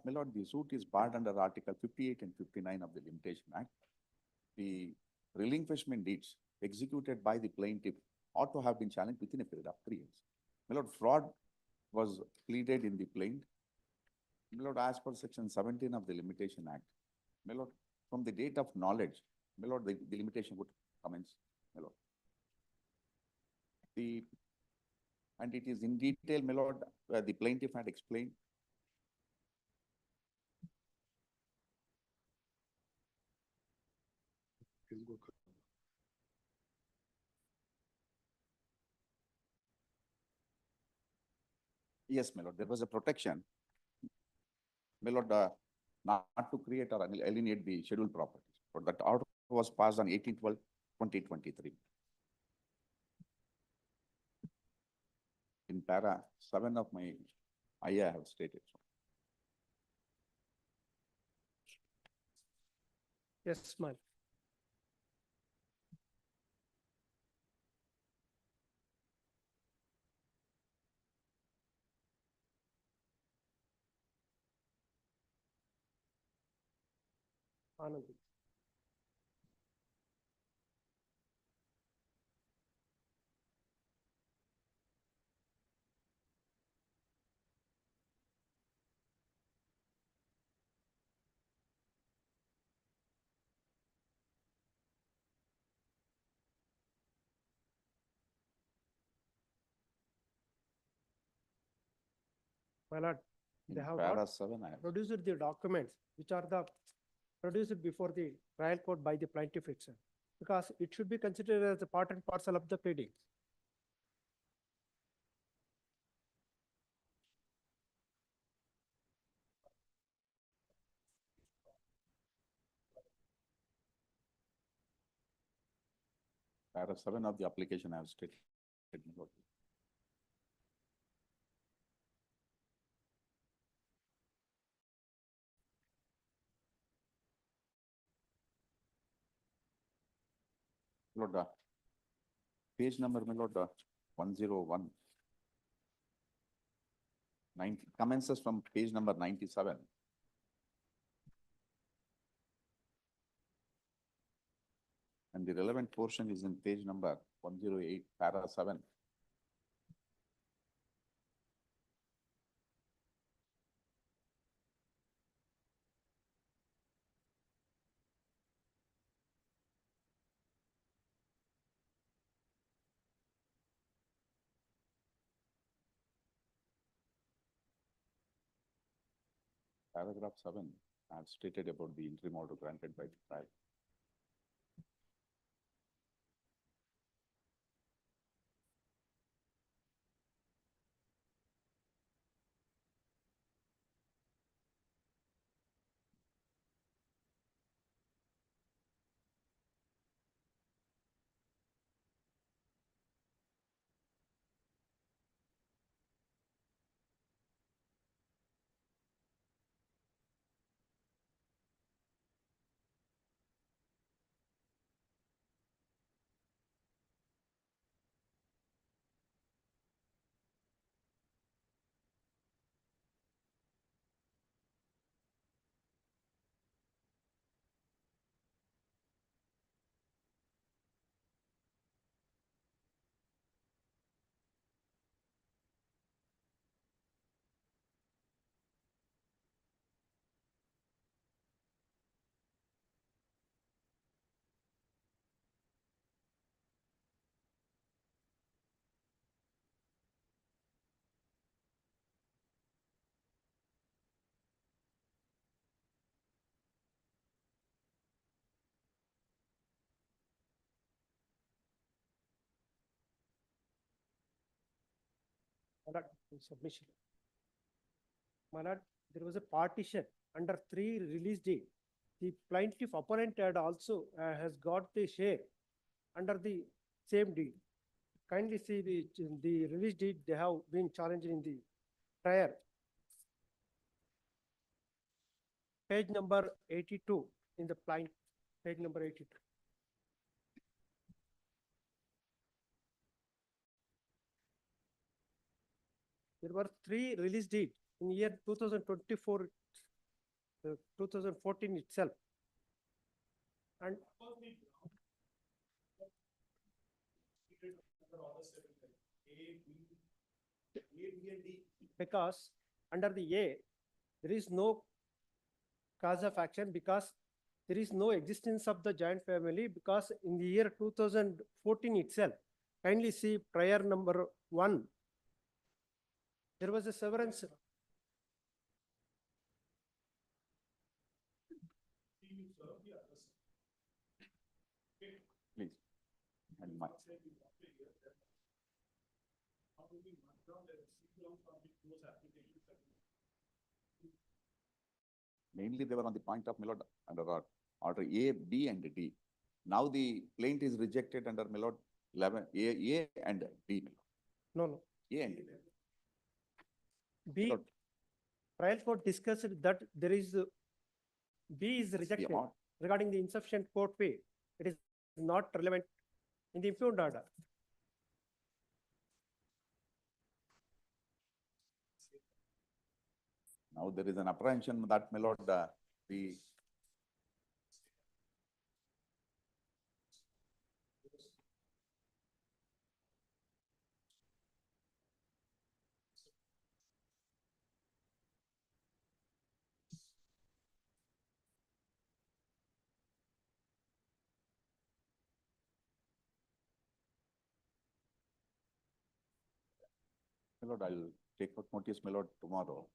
my lord, the suit is barred under Article 58 and 59 of the Limitation Act. The relinquishment deeds executed by the plaintiff ought to have been challenged within a period of 3 years. My lord, fraud was pleaded in the plaint. My lord, as per section 17 of the Limitation Act, my lord, from the date of knowledge, my lord, the limitation would commence, my lord. And it is in detail, my lord, where the plaintiff had explained. Yes, my lord, there was a protection. My lord, not to create or alienate the scheduled properties, but that order was passed on 18/12/2023. In para 7 of my IA, I have stated. Yes, ma'am. Anand. My lord, In they have para not 7, I have. produced the documents which are the produced before the trial court by the plaintiff itself, because it should be considered as a part and parcel of the pleadings. Para 7 of the application I have stated. my lord. Lord, page number, my lord, 101. 90, commences from page number 97. And the relevant portion is in page number 108, para 7. Paragraph 7, I have stated about the interim order granted by the trial. My lord, in submission. My lord, there was a partition under 3 release deed. The plaintiff opponent had also has got the share under the same deed. Kindly see the release deed they have been challenged in the prior. Page number 82 in the plaint, page number 82. There were 3 release deed in year 2024, 2014 itself. And because under the A, there is no cause of action because there is no existence of the joint family, because in the year 2014 itself, kindly see prior number 1, there was a severance. Please. And my. Mainly they were on the point of Milord under order A, B and D. Now the plaint is rejected under Milord 11, A and B. No. A and D. B, Milord, trial court discussed that there is, B is rejected amount. regarding the insufficient court pay. It is not relevant in the impugned order. Now there is an apprehension that Milord, the Milord, I'll take out notice, my lord, tomorrow.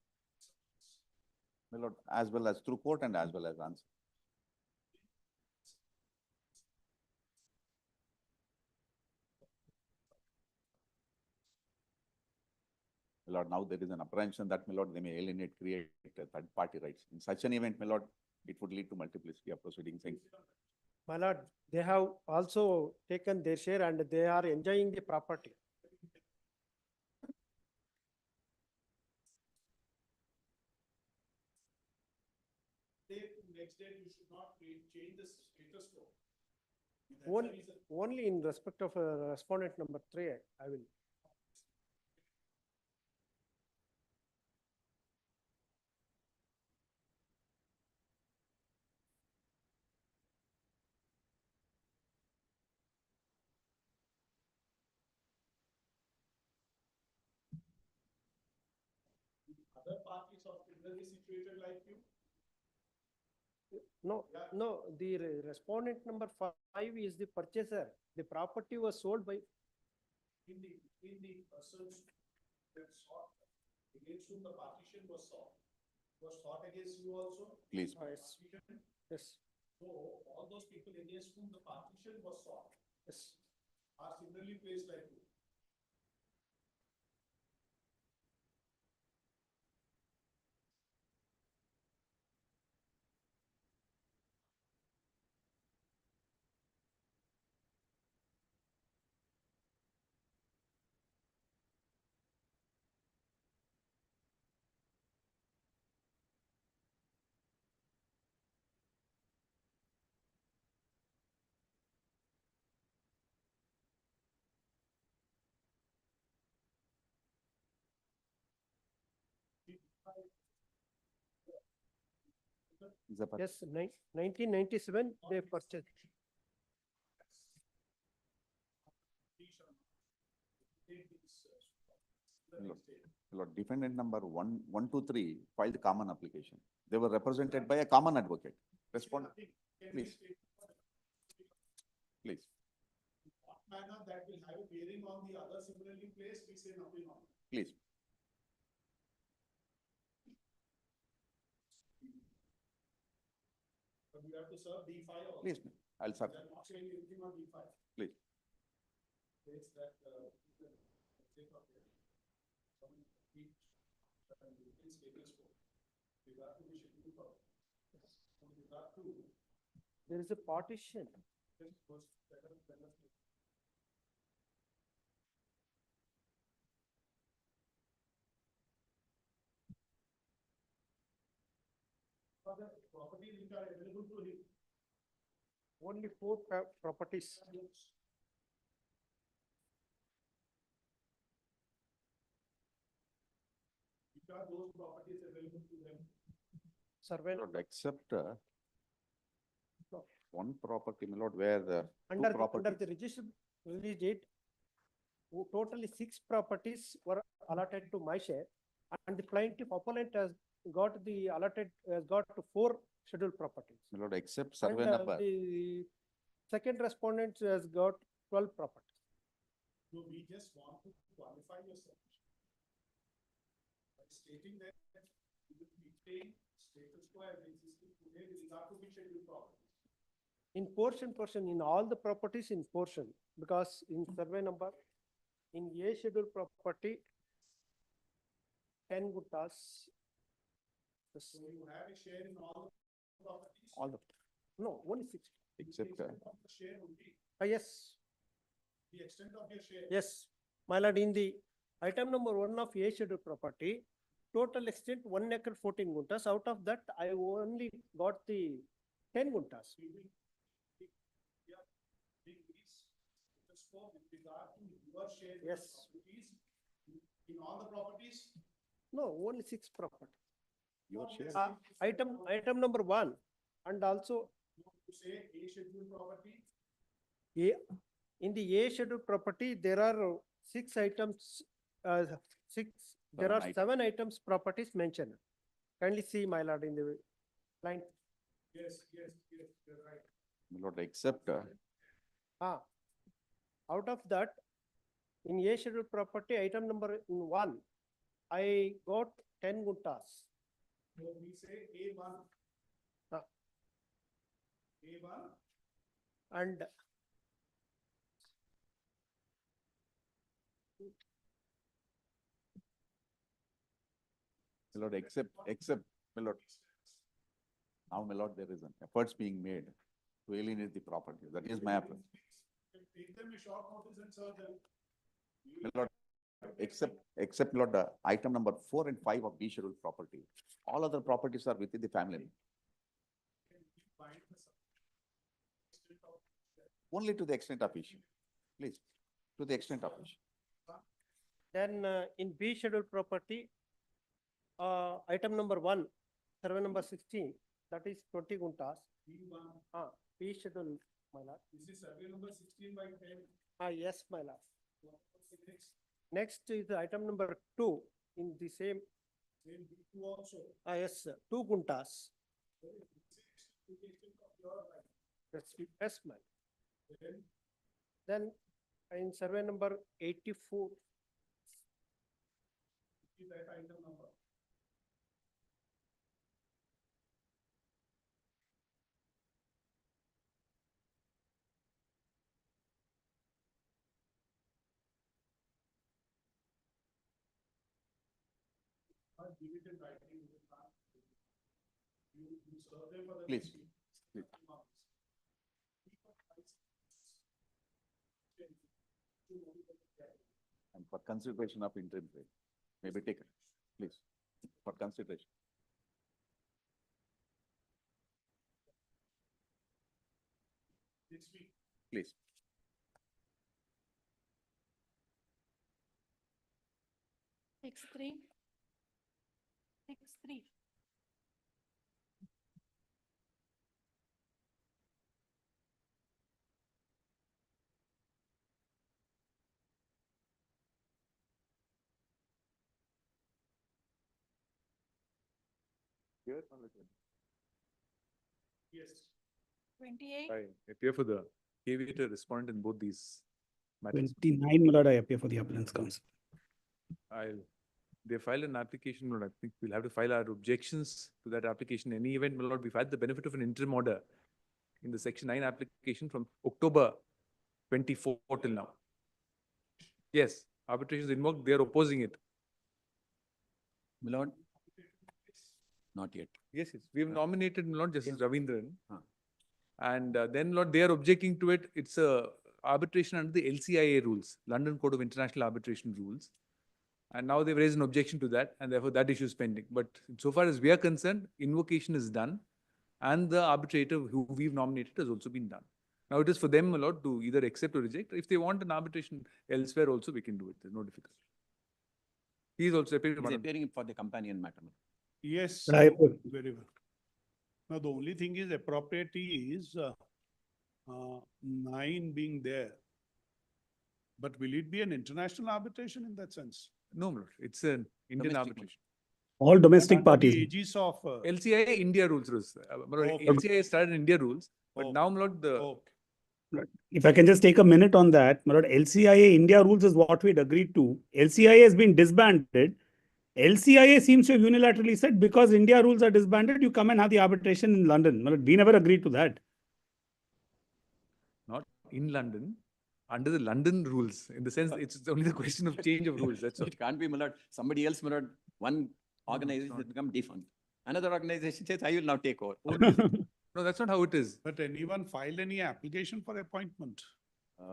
My lord, as well as through court and as well as answer. My lord, now there is an apprehension that, my lord, they may alienate, create third-party rights. In such an event, my lord, it would lead to multiplicity of proceedings. My lord, they have also taken their share and they are enjoying the property. Next day, you should not change the status quo. Only in respect of respondent number 3, I will. Other parties are similarly situated like you? No, no, the respondent number 5 is the purchaser. The property was sold by. In the persons that sought, against whom the partition was sought against you also? Please. Yes. Yes. So all those people against whom the partition was sought Yes. are similarly placed like you. Yes, 1997, they purchased. Lord, defendant number 123 filed common application. They were represented by a common advocate. Respond, please. Please. What manner that will have a bearing on the other similarly placed, we say nothing on. Please. But you have to serve D5 also. Please, I'll serve. They are not saying anything on D5. Please. Says that, take up here. Some each, status quo. Regard to the schedule for. With regard to. There is a partition. This was better. Other properties which are available to him. Only 4 properties. Which are those properties available to them? Survey. Lord, except No. one property, my lord, where the Under two properties. the registered release date, totally 6 properties were allotted to my share, and the plaintiff opponent has got the allotted, has got 4 scheduled properties. My lord, except survey And number. the second respondent has got 12 properties. So we just want to qualify your submission. By stating that you will be paying status quo as existing today with regard to which scheduled properties. In portion, in all the properties in portion, because in survey number, in A scheduled property, 10 guttas. So you have a share in all the properties? All the, No, only 6. except, The extent of the share only, Yes, the extent of your share. yes. My lord, in the item number 1 of A scheduled property, total extent 1 acre 14 guntas. Out of that, I only got the 10 guntas. We will, yeah, bring these status quo with regard to your share. in the Yes. properties. In all the properties, No, only 6 property. your share. Item number 1, and also you want to say a scheduled property, in the A scheduled property, there are 6 items, there are 7 items properties mentioned. Kindly see, my lord, in the line. yes, you're right. My lord, except Out of that, in A scheduled property, item number 1, I got 10 guntas. So we say A1. Uh. A1. And My lord, except, my lord. Now, my lord, there is an efforts being made to alienate the property. That is my approach. Take them a short notice and serve them. My lord, except, my lord, the item number 4 and 5 of B scheduled property. All other properties are within the family. Only to the extent of issue. Please, to the extent of issue. then in B scheduled property, item number 1, survey number 16, that is 20 guntas. B1. B schedule, my lord. This is survey number 16 by 10. Yes, my lord. Next is item number 2 in the same. Same B2 also. Yes, sir. 2 guntas. Yes, my lord. Then in survey number 84. That item number. Please. Please. And for consideration of interim rate, may be taken, please, for consideration. Please. X3. X3. Yes. 28. I appear for the KV to respond in both these matters. 29, my lord, I appear for the appellant's counsel. They filed an application, my lord. I think we'll have to file our objections to that application. In any event, my lord, we've had the benefit of an interim order in the section 9 application from October 24 till now. Yes, arbitration is invoked, they are opposing it. My lord? Not yet. Yes, yes, we have nominated, my lord, Justice Ravindran. Huh. And then, Lord, they are objecting to it. It's a arbitration under the LCIA rules, London Code of International Arbitration Rules. And now they've raised an objection to that, and therefore that issue is pending. But so far as we are concerned, invocation is done, and the arbitrator who we've nominated has also been done. Now it is for them, my lord, to either accept or reject. If they want an arbitration elsewhere also, we can do it. There's no difficulty. He is also appearing for the companion matter. Yes, Right. very well. Now, the only thing is appropriately is 9 being there. But will it be an international arbitration in that sense? No, my lord, it's an Indian Domestic arbitration. All domestic Under the parties. aegis of. LCIA India rules. My lord, Okay. LCIA started in India rules, but Okay. now, my lord, the Okay. If I can just take a minute on that, my lord, LCIA India rules is what we had agreed to. LCIA has been disbanded. LCIA seems to have unilaterally said because India rules are disbanded, you come and have the arbitration in London. My lord, we never agreed to that. not in London, under the London rules, in the sense it's only the question of change of rules. That's all. It can't be, my lord. Somebody else, my lord, one organization has become defunct. Another organization says, I will now take over. No, that's not how it is. But anyone filed any application for appointment?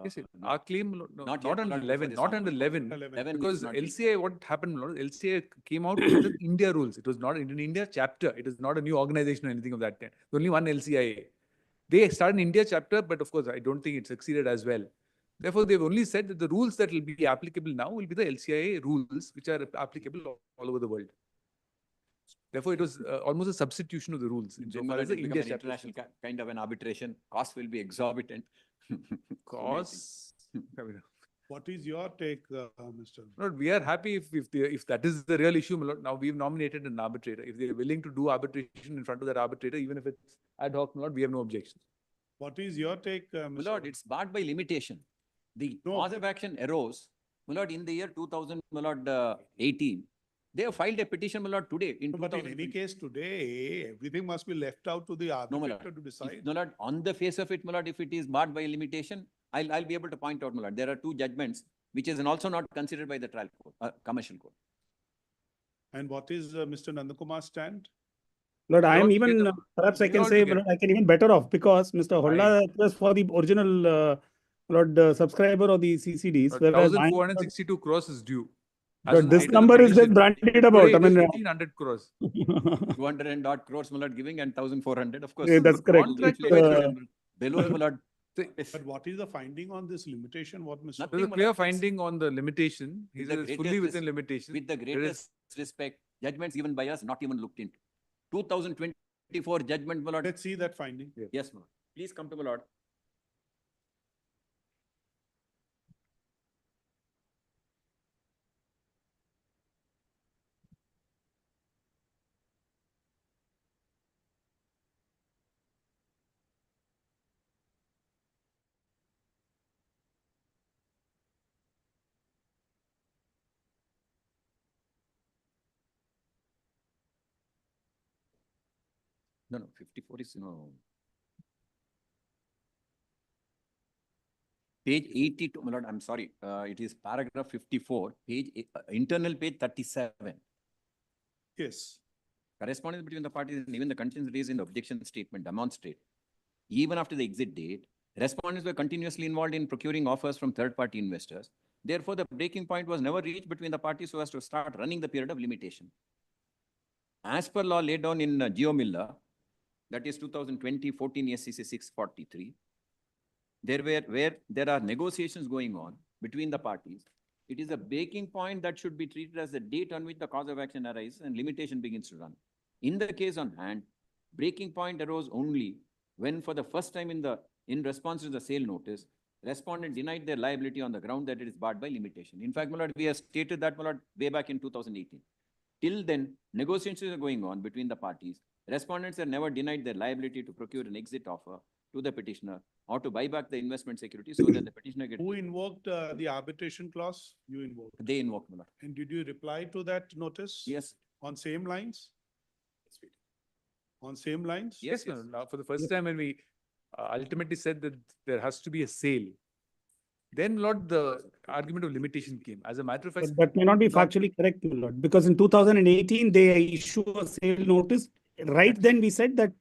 Yes, our claim, no, not not yet, under Lord, 11, before not this under one. 11. 11. Because not been- LCA, what happened, Lord, LCA came out under India rules. It was not in India chapter. It is not a new organization or anything of that kind. There's only one LCIA. They started an India chapter, but of course, I don't think it succeeded as well. Therefore, they've only said that the rules that will be applicable now will be the LCIA rules, which are applicable all over the world. Therefore, it was almost a substitution of the rules. Then, So my far lord, as the it become India an chapter. international kind of an arbitration. Cost will be exorbitant. So many things. Cause, I mean, What is your take, Mr.? Lord, we are happy if that is the real issue, my lord. Now we've nominated an arbitrator. If they are willing to do arbitration in front of that arbitrator, even if it's ad hoc, my lord, we have no objections. What is your take, Mr.? My lord, it's barred by limitation. The No. cause of action arose, my lord, in the year 2000, my lord, 18, They have filed a petition, my lord, today in But in 2020. any case, today, everything must be left out to the No, my lord. arbitrator to If, decide. my lord, on the face of it, my lord, if it is barred by limitation, I'll be able to point out, my lord, there are two judgments which is also not considered by the trial court, commercial court. And what is Mr. Nandakumar's stand? Lord, I am all even, together. perhaps I They're can all say, together. Lord, I can even better off because Mr. Why? Holla was for the original, Lord, subscriber of the CCDs, whereas I am, 1,462 crores is due. As Lord, on this 8th of the number is petition. just branded about. Today I it is mean, 1,500 crores. 200 and odd crores, my lord, giving and 1,400, of course. Yeah, that's correct. Contract It's, provides for them. Below, my lord. But what is the finding on this limitation? What Mr. Nothing, There's a my clear lord, it's- finding on the limitation. He With the says it's fully greatest within limitation. With the There is- greatest respect, judgments given by us, not even looked into. 2024 judgment, my lord. Let's see that finding. Yes, my lord. Please come to my lord. No, 54 is, page 82, my lord, I'm sorry, it is paragraph 54, internal page 37. Yes. Correspondence between the parties and even the conditions raised in the objection statement demonstrate, even after the exit date, respondents were continuously involved in procuring offers from third-party investors. Therefore, the breaking point was never reached between the parties so as to start running the period of limitation. As per law laid down in Geo Miller, that is 2020-14 SCC 643, where there are negotiations going on between the parties, it is a breaking point that should be treated as the date on which the cause of action arises and limitation begins to run. In the case on hand, breaking point arose only when for the first time in response to the sale notice, respondent denied their liability on the ground that it is barred by limitation. In fact, my lord, we have stated that, my lord, way back in 2018. Till then, negotiations are going on between the parties. Respondents have never denied their liability to procure an exit offer to the petitioner or to buy back the investment security so that the petitioner gets. Who invoked the arbitration clause? You invoked. They invoked, my lord. And did you reply to that notice? Yes. On same lines? On same lines? Yes, no, now for the first time when we ultimately said that there has to be a sale, then Lord, the argument of limitation came. As a matter of fact, but that may not be factually correct, Lord, because in 2018, they issue a sale notice. Right then, we said that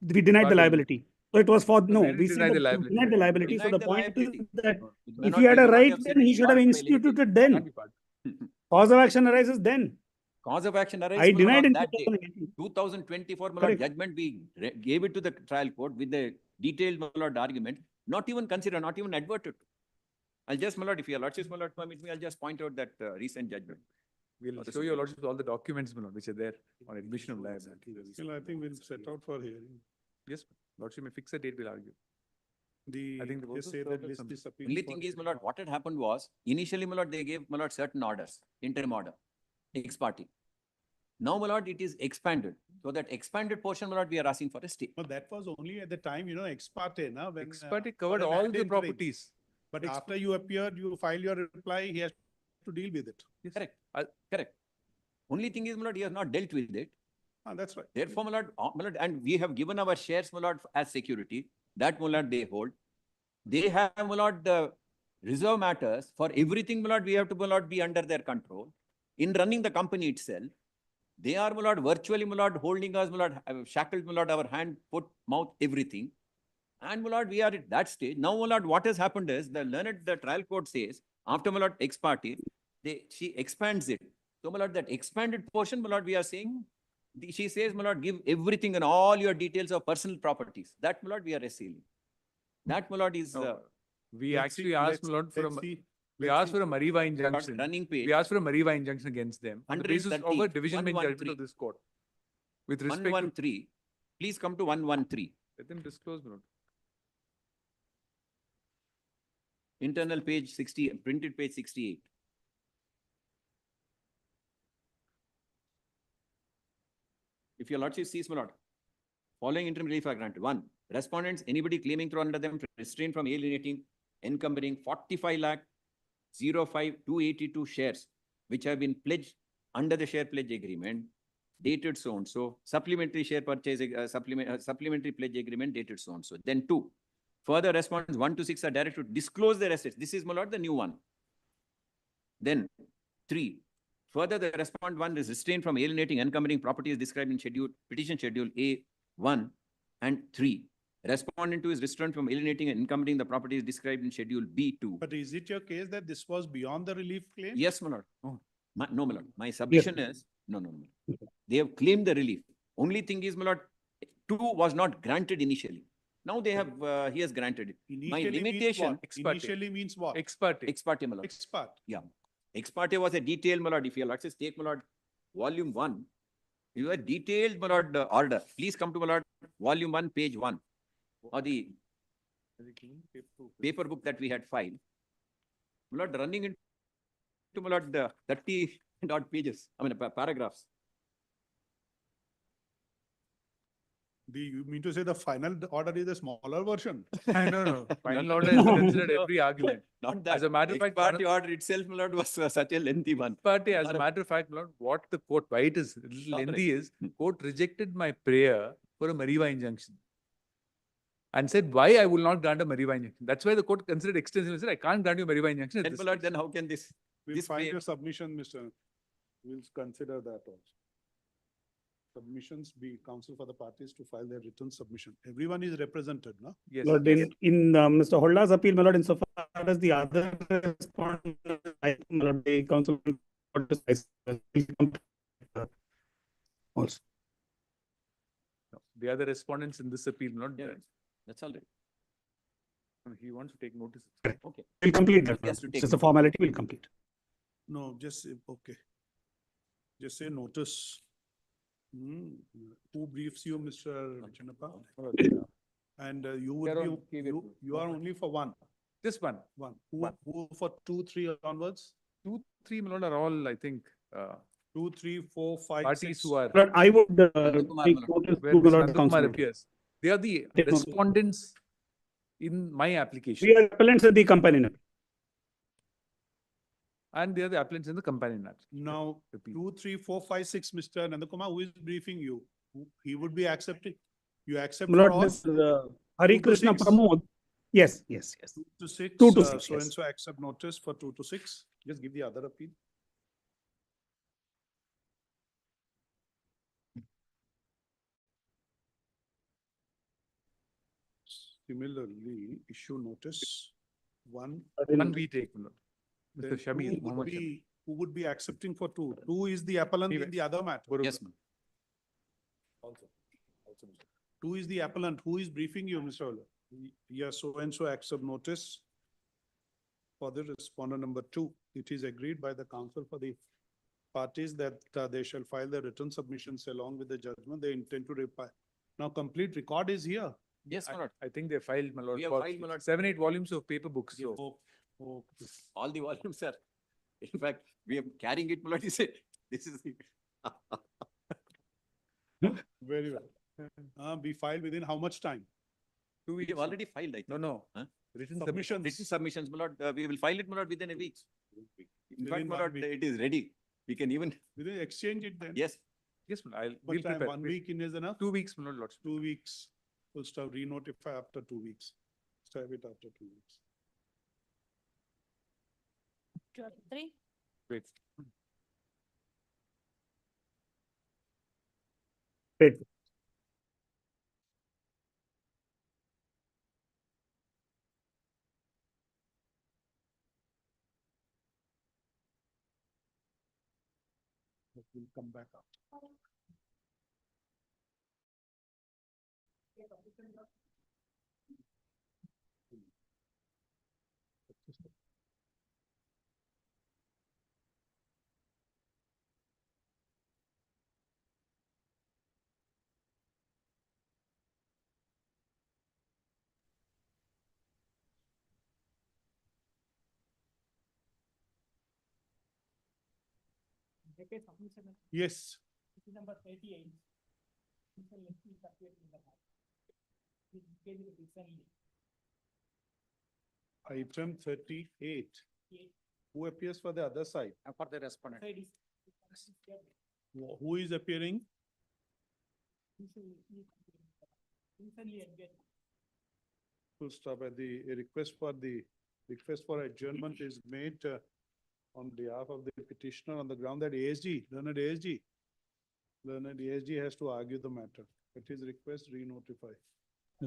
we denied the liability. So it was for, no, they didn't we said deny that the we liability. denied the liability. So Denied the the point is liability. that It may if not- he had we a may not right have said then, he it's should have barred by instituted limitation. then. Can't be part. Cause of action arises then. Cause of action arises, I my lord, denied on in that day. 2018. 2024, my lord, Correct. judgment, we gave it to the trial court with the detailed, my lord, argument, not even considered, not even adverted to. I'll just, my lord, if your lordship, my lord, permit me, I'll just point out that recent judgment. We'll show your lordship all the documents, my lord, which are there on admission of liability. Well, I think we'll set out for hearing. Yes, lordship may fix a date, we'll argue. I think they've They also say served that us list some- this appeal. Only for- thing is, my lord, what had happened was, initially, my lord, they gave, my lord, certain orders, interim order, ex parte. Now, my lord, it is expanded. So that expanded portion, my lord, we are asking for a stay. But that was only at the time, ex parte, na, when. Ex parte for covered a all land the entering. properties. But Ex- after you appeared, you file your reply, he has to deal with it. Correct, correct. Only thing is, my lord, he has not dealt with it. That's right. Therefore, my lord, and we have given our shares, my lord, as security. That, my lord, they hold. They have, my lord, the reserve matters. For everything, my lord, we have to, my lord, be under their control. In running the company itself, they are, my lord, virtually, my lord, holding us, my lord, shackled, my lord, our hand, foot, mouth, everything. And, my lord, we are at that stage. Now, my lord, what has happened is, the trial court says, after, my lord, ex parte, she expands it. So, my lord, that expanded portion, my lord, we are saying, she says, my lord, give everything and all your details of personal properties. That, my lord, we are assailing. That, my lord, is No, we Let's actually see, asked, let's- my lord, for a, let's see, we let's asked see. for a Mariva injunction. running page. We asked for a Mariva injunction against them on the basis of a 130, division bench judgment 113. of this court. With respect to, 113. Please come to 113. let them disclose, my lord. Internal page 60, printed page 68. If your lordship sees, my lord, following interim relief are granted. 1. Respondents, anybody claiming through under them restraint from alienating, encumbering 45 lakh 05 282 shares, which have been pledged under the share pledge agreement dated so and so, supplementary share purchase, supplementary pledge agreement dated so and so. Then 2, further respondents 1 to 6 are directed to disclose their assets. This is, my lord, the new one. Then 3, further the respondent 1 is restrained from alienating encumbering properties described in petition schedule A1 and 3. Respondent 2 is restrained from alienating and encumbering the properties described in schedule B2. But is it your case that this was beyond the relief claim? Yes, my lord. No, my lord. My submission is, no. They have claimed the relief. Only thing is, my lord, 2 was not granted initially. Now they have, he has granted it. My Initially means limitation. what? Initially means what? Ex parte. Ex parte, my lord. Ex parte. Yeah. Ex parte was a detailed, my lord. If you access, take, my lord, volume 1. You have detailed, my lord, order. Please come to, my lord, volume 1, page 1. Or the paper book that we had filed. My lord, running into, my lord, 30 odd pages, paragraphs. You mean to say the final order is a smaller version? No. Final order is considered every argument. Not that. As a matter of fact, party order itself, my lord, was such a lengthy one. Party, as a matter of fact, my lord, what the court, why it is a little lengthy is, court rejected my prayer for a Mariva injunction. And said, why I will not grant a Mariva injunction. That's why the court considered extensively, said, I can't grant you a Mariva injunction. Then, my lord, then how can this? We'll This find may- your submission, Mr. We'll consider that also. Submissions be counsel for the parties to file their written submission. Everyone is represented, no? Yes. Lord, in Mr. Holda's appeal, my lord, insofar as the other respondent, my lord, the council will also. The other respondents in this appeal, not Yeah, there. that's all right. He wants to take notice. Okay. We'll complete that. He has to It's take just a note. formality, we'll complete. No, just say, okay. Just say notice. Who briefs you, Mr. Chinappa? And you would Sharon be, gave it. you are only for one. This one. Who for 2, 3 onwards? 2, 3, my lord, are all, I think, 2, 3, 4, 5, parties 6. who are, But I would Nandakumar, take my lord. notice where to my Mr. lord Nandakumar council. appears. They are the Take notice. respondents in my application. We are appellants at the company. And they are the applicants in the companion act. Now, Appeal. 2, 3, 4, 5, 6, Mr. Nandakumar, who is briefing you? He would be accepting. You accept My for lord, all? this Hari 2 to Krishna 6? Pramod. Yes. 2 to 6. 2 to 6, So yes. and so accept notice for 2 to 6. Just give the other appeal. Similarly, issue notice 1. One we take, my lord. Then Mr. Shamil, who would Mohammed Shamil. be, who would be accepting for 2? 2 is the appellant in the other matter. Yes, ma'am. Also. 2 is the appellant. Who is briefing you, Mr. Ola? Yes, so and so accept notice for the respondent number 2. It is agreed by the council for the parties that they shall file their written submissions along with the judgment they intend to reply. Now, complete record is here. Yes, my lord. I think they filed, my lord, We have for filed, my lord. 7, 8 volumes of paper books. So All the volumes, sir. In fact, we are carrying it, my lord. This is the. Very well. Be filed within how much time? 2 We weeks. have already filed, I think. No. Huh? Written Submissions. Written submissions, my lord. We will file it, my lord, within a week. In fact, Within my 1 lord, week. it is ready. We can even, Within exchange it then? yes. Yes, my lord, What we'll time? prepare. 1 week in is enough? 2 weeks, my lord, lots. 2 weeks. We'll start re-notify after 2 weeks. Start it after 2 weeks. 3. Wait. Great. We'll come back up. Yes. Number 38. Item 38. Who appears for the other side? For the respondent. Who is appearing? Full stop. At the request for adjournment is made on behalf of the petitioner on the ground that learned ASG has to argue the matter. At his request, re-notify.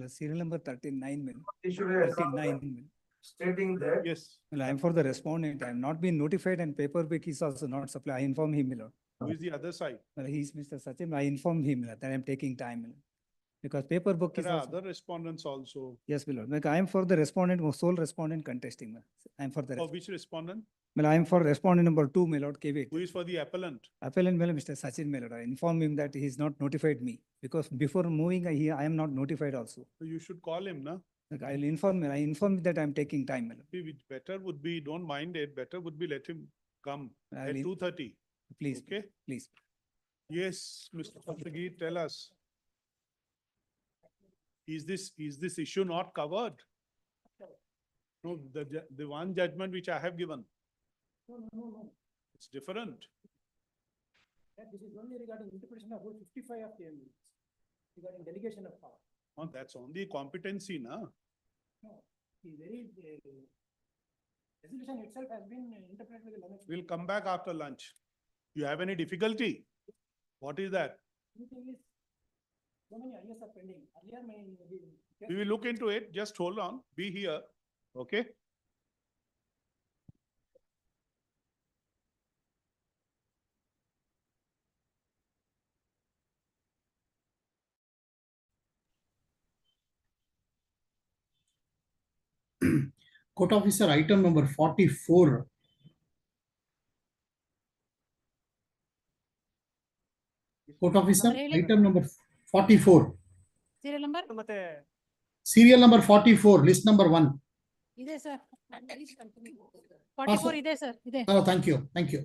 Serial number 39, ma'am. Issue a 39, ma'am. stating that Yes. Well, I am for the respondent. I have not been notified and paperwork is also not supplied. I inform him, my lord. Who is the other side? Well, he is Mr. Sachin. I informed him that I am taking time, my lord. Because paperwork is There are also. other respondents also. Yes, my lord. Like I am for the respondent, sole respondent contesting, ma'am. I am for the. For which respondent? Well, I am for respondent number 2, my lord, Who KV. is for the appellant? Appellant, well, Mr. Sachin, my lord. I inform him that he is not notified me because before moving, I am not notified also. So you should call him, na? Like I inform that I am taking time, my lord. Better would be, don't mind it, better would be let him come I at will- 2:30. Please, Okay? please. Yes, Mr. Saptagir, tell us. Is this issue not covered? No, the one judgment which I have given, No. it's different. This is only regarding interpretation of Rule 55 of the MV, regarding delegation of power. Oh, that's only competency, na? No, the very resolution itself has been interpreted with the language. We'll come back after lunch. You have any difficulty? What is that? The thing is, so many ideas are pending. Earlier, We will look into it. Just hold on. Be here. Okay? court officer item number 44. Court officer item number 44. Serial number? Serial number 44, list number 1. ಇದೆ sir 44 ಇದೆ sir ಇದೆ. Oh, thank you. Thank you.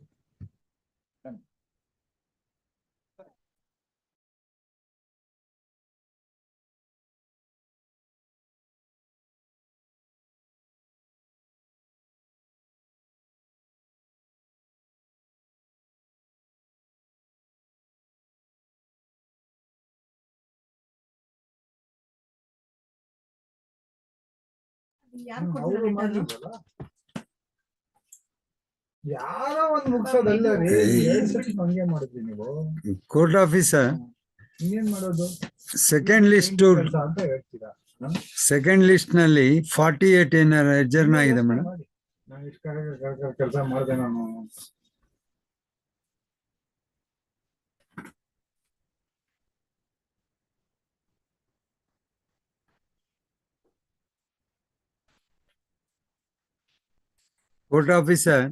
ಯಾರೋ ಒಂದ್ ಮುಗ್ಸೋದಲ್ಲ ರೀ ಹಂಗೆ ಮಾಡಿದ್ವಿ ನೀವು court officer ಇನ್ನೇನ್ ಮಾಡೋದು ಸೆಕೆಂಡ್ ಲಿಸ್ಟ್ ಅಂತ ಹೇಳ್ತೀರಾ ಸೆಕೆಂಡ್ ಲಿಸ್ಟ್ ನಲ್ಲಿ 48 ಏನಾರ ಅಡ್ಜರ್ನ್ ಆಗಿದೆ ಮೇಡಮ್ ನಾನು ಇಷ್ಟ ಕೆಲಸ ಮಾಡಿದೆ ನಾನು court officer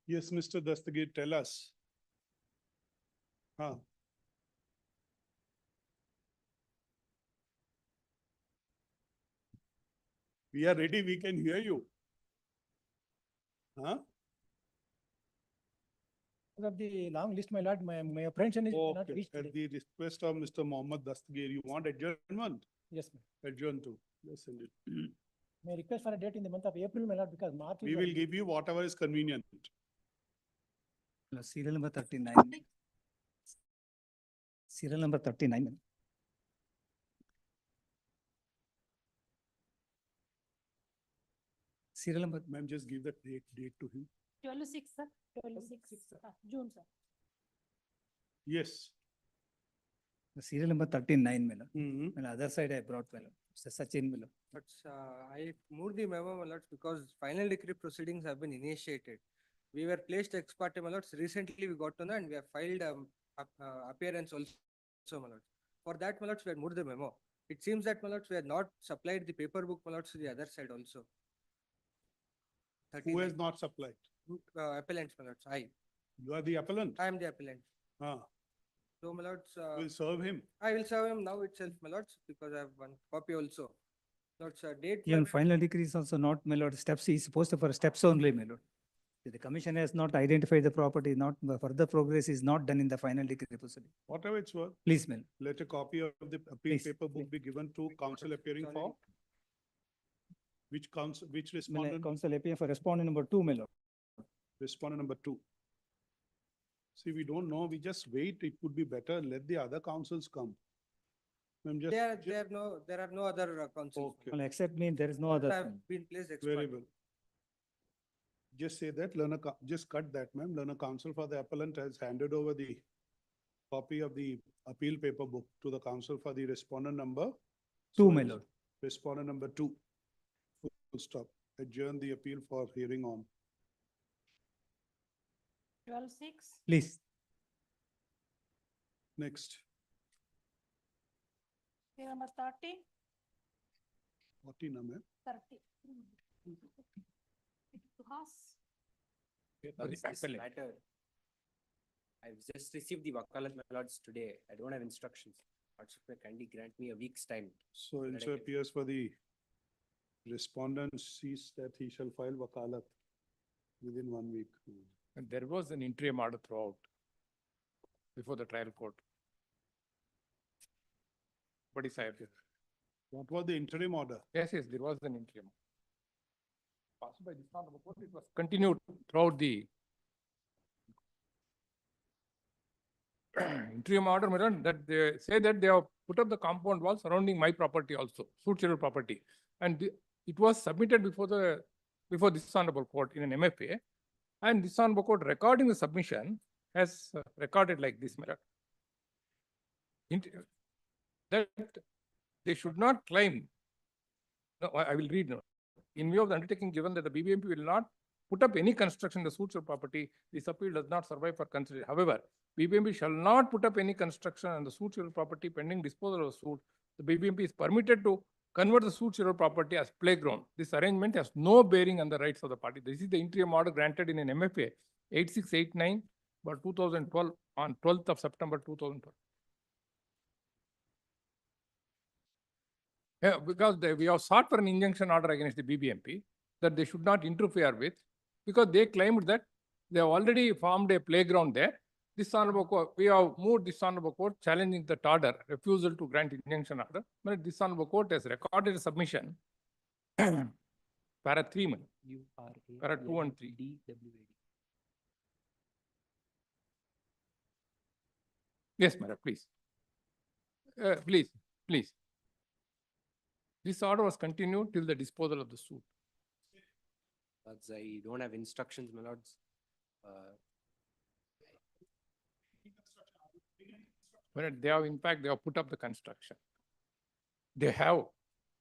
Yes, Mr. Dastagir, tell us. Huh? We are ready, we can hear you. Huh? Of the long list, my lord, my apprehension is not Okay, reached. at the request of Mr. Mohammed Dastagir, you want adjournment? Yes, ma'am. Adjourn to. Yes, indeed. May I request for a date in the month of April, my lord, because March. We will give you whatever is convenient. Serial number 39. Serial number 39. ma'am. Serial number. Ma'am, just give that date to him. 12/6, sir. 12/6, June, sir. Yes. The serial number 39, my lord. Mhm. And other side I brought, my lord. Mr. Sachin, my lord. But I moved the memo, my lords, because final decree proceedings have been initiated. We were placed ex parte, my lords. Recently, we got to know and we have filed appearance also, my lords. For that, my lords, we had moved the memo. It seems that, my lords, we had not supplied the paper book, my lords, to the other side also. Who has not supplied? Appellants, my lords. You are the appellant? I am the appellant. Ah. So, my lords. Will serve him. I will serve him now itself, my lords, because I have one copy also. Lords, date. Even final decree is also not, my lord, steps, he is supposed to for steps only, my lord. The commission has not identified the property, not, further progress is not done in the final decree proceeding. Whatever it's worth. Please, my lord. Let a copy of the appeal Please, paper book be given to counsel appearing for? Which counsel, which respondent? Counsel appear for respondent number 2, my lord. Respondent number 2. See, we don't know, we just wait, it could be better, let the other counsels come. Ma'am, just. There are no other counsels. Okay. Well, except me, there is no other. Have been placed ex Very parte. well. Just say that, just cut that, ma'am. Learner counsel for the appellant has handed over the copy of the appeal paper book to the counsel for the respondent number 2, my lord. Respondent number 2. Full stop. Adjourn the appeal for hearing on. 12/6. Please. Next. Serial number 30. 40, na, ma'am. 30. This matter, I've just received the wakalat, my lords, today. I don't have instructions. Lordship may kindly grant me a week's time. So that I it can- appears for the respondent sees that he shall file wakalat within 1 week. And there was an interim order throughout before the trial court. What is I What was the interim order? Yes, there was an interim. Passed by this honorable court, it was continued throughout the interim order, madam, that they say that they have put up the compound wall surrounding my property also, suit schedule property. And it was submitted before this honorable court in an MFA. And this honorable court recording the submission has recorded like this, madam. That they should not claim. No, I will read now. In view of the undertaking given that the BBMP will not put up any construction in the suit property, this appeal does not survive for consideration. However, BBMP shall not put up any construction on the suit property pending disposal of the suit. The BBMP is permitted to convert the suit property as playground. This arrangement has no bearing on the rights of the party. This is the interim order granted in an MFA 8689 by 2012 on 12th of September 2012. Yeah, because we have sought for an injunction order against the BBMP that they should not interfere with, because they claimed that they have already formed a playground there. This honorable court, we have moved this honorable court challenging that order, refusal to grant injunction order. But this honorable court has recorded a submission, para 3, para 2 and 3. Yes, madam, please. Please. This order was continued till the disposal of the suit. Lords, I don't have instructions, my lords. But they have, in fact, they have put up the construction. They have.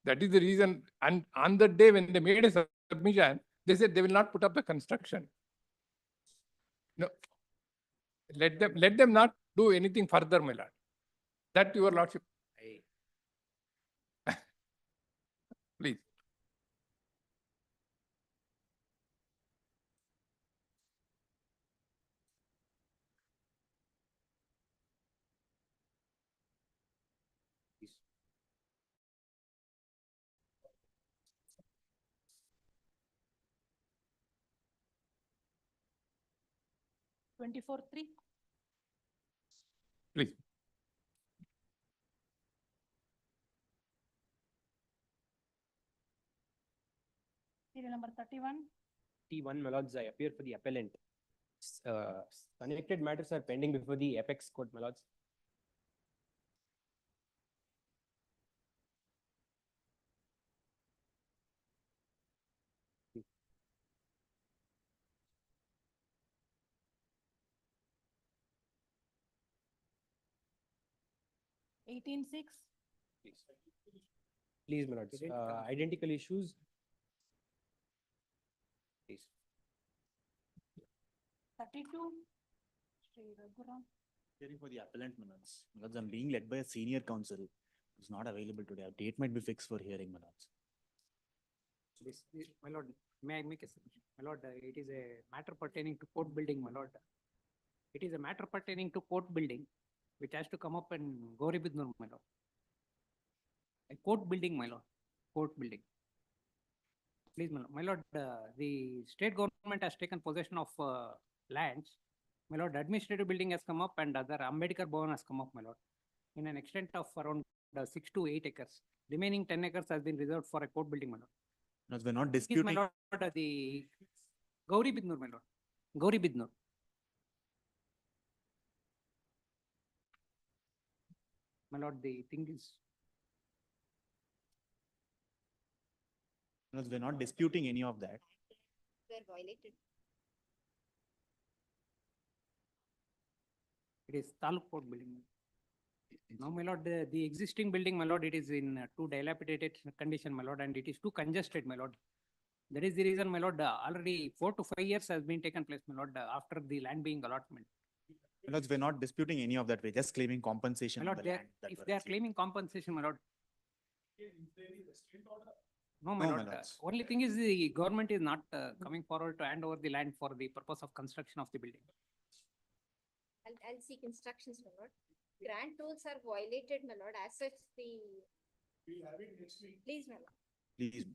That is the reason. And on the day when they made a submission, they said they will not put up the construction. No. Let them not do anything further, my lord. That your lordship. Please. 24-3. Please. Serial number 31. T1, my lords, I appear for the appellant. Connected matters are pending before the apex court, my lords. Please. 18-6. Please, my lords, identical issues. Please. 32. Shri Raghuram. Hearing for the appellant, my lords. My lords, I'm being led by a senior counsel who's not available today. A date might be fixed for hearing, my lords. My lord, may I make a submission? My lord, it is a matter pertaining to court building, my lord. It is a matter pertaining to court building, which has to come up in Gauribidnur, my lord. A court building, my lord, court building. Please, my lord, the state government has taken possession of lands. My lord, administrative building has come up and other Ambedkar Bhavan has come up, my lord, in an extent of around 6 to 8 acres. Remaining 10 acres has been reserved for a court building, my lord. No, we're not Please, disputing. my lord, the Gauribidnur, my lord, Gauribidnur. My lord, the thing is, No, we're not disputing any of that. They're violated. it is Taluk Court building. Now, my lord, the existing building, my lord, it is in too dilapidated condition, my lord, and it is too congested, my lord. That is the reason, my lord, already 4 to 5 years has been taken place, my lord, after the land being allotment. My lords, we're not disputing any of that. We're just claiming compensation. My on lord, the land that if were they are received. claiming compensation, my lord. No, my No, my lord, lords. only thing is the government is not coming forward to hand over the land for the purpose of construction of the building. I'll seek instructions, my lord. Grant rules are violated, my lord, as such the. Please, my lord. Please.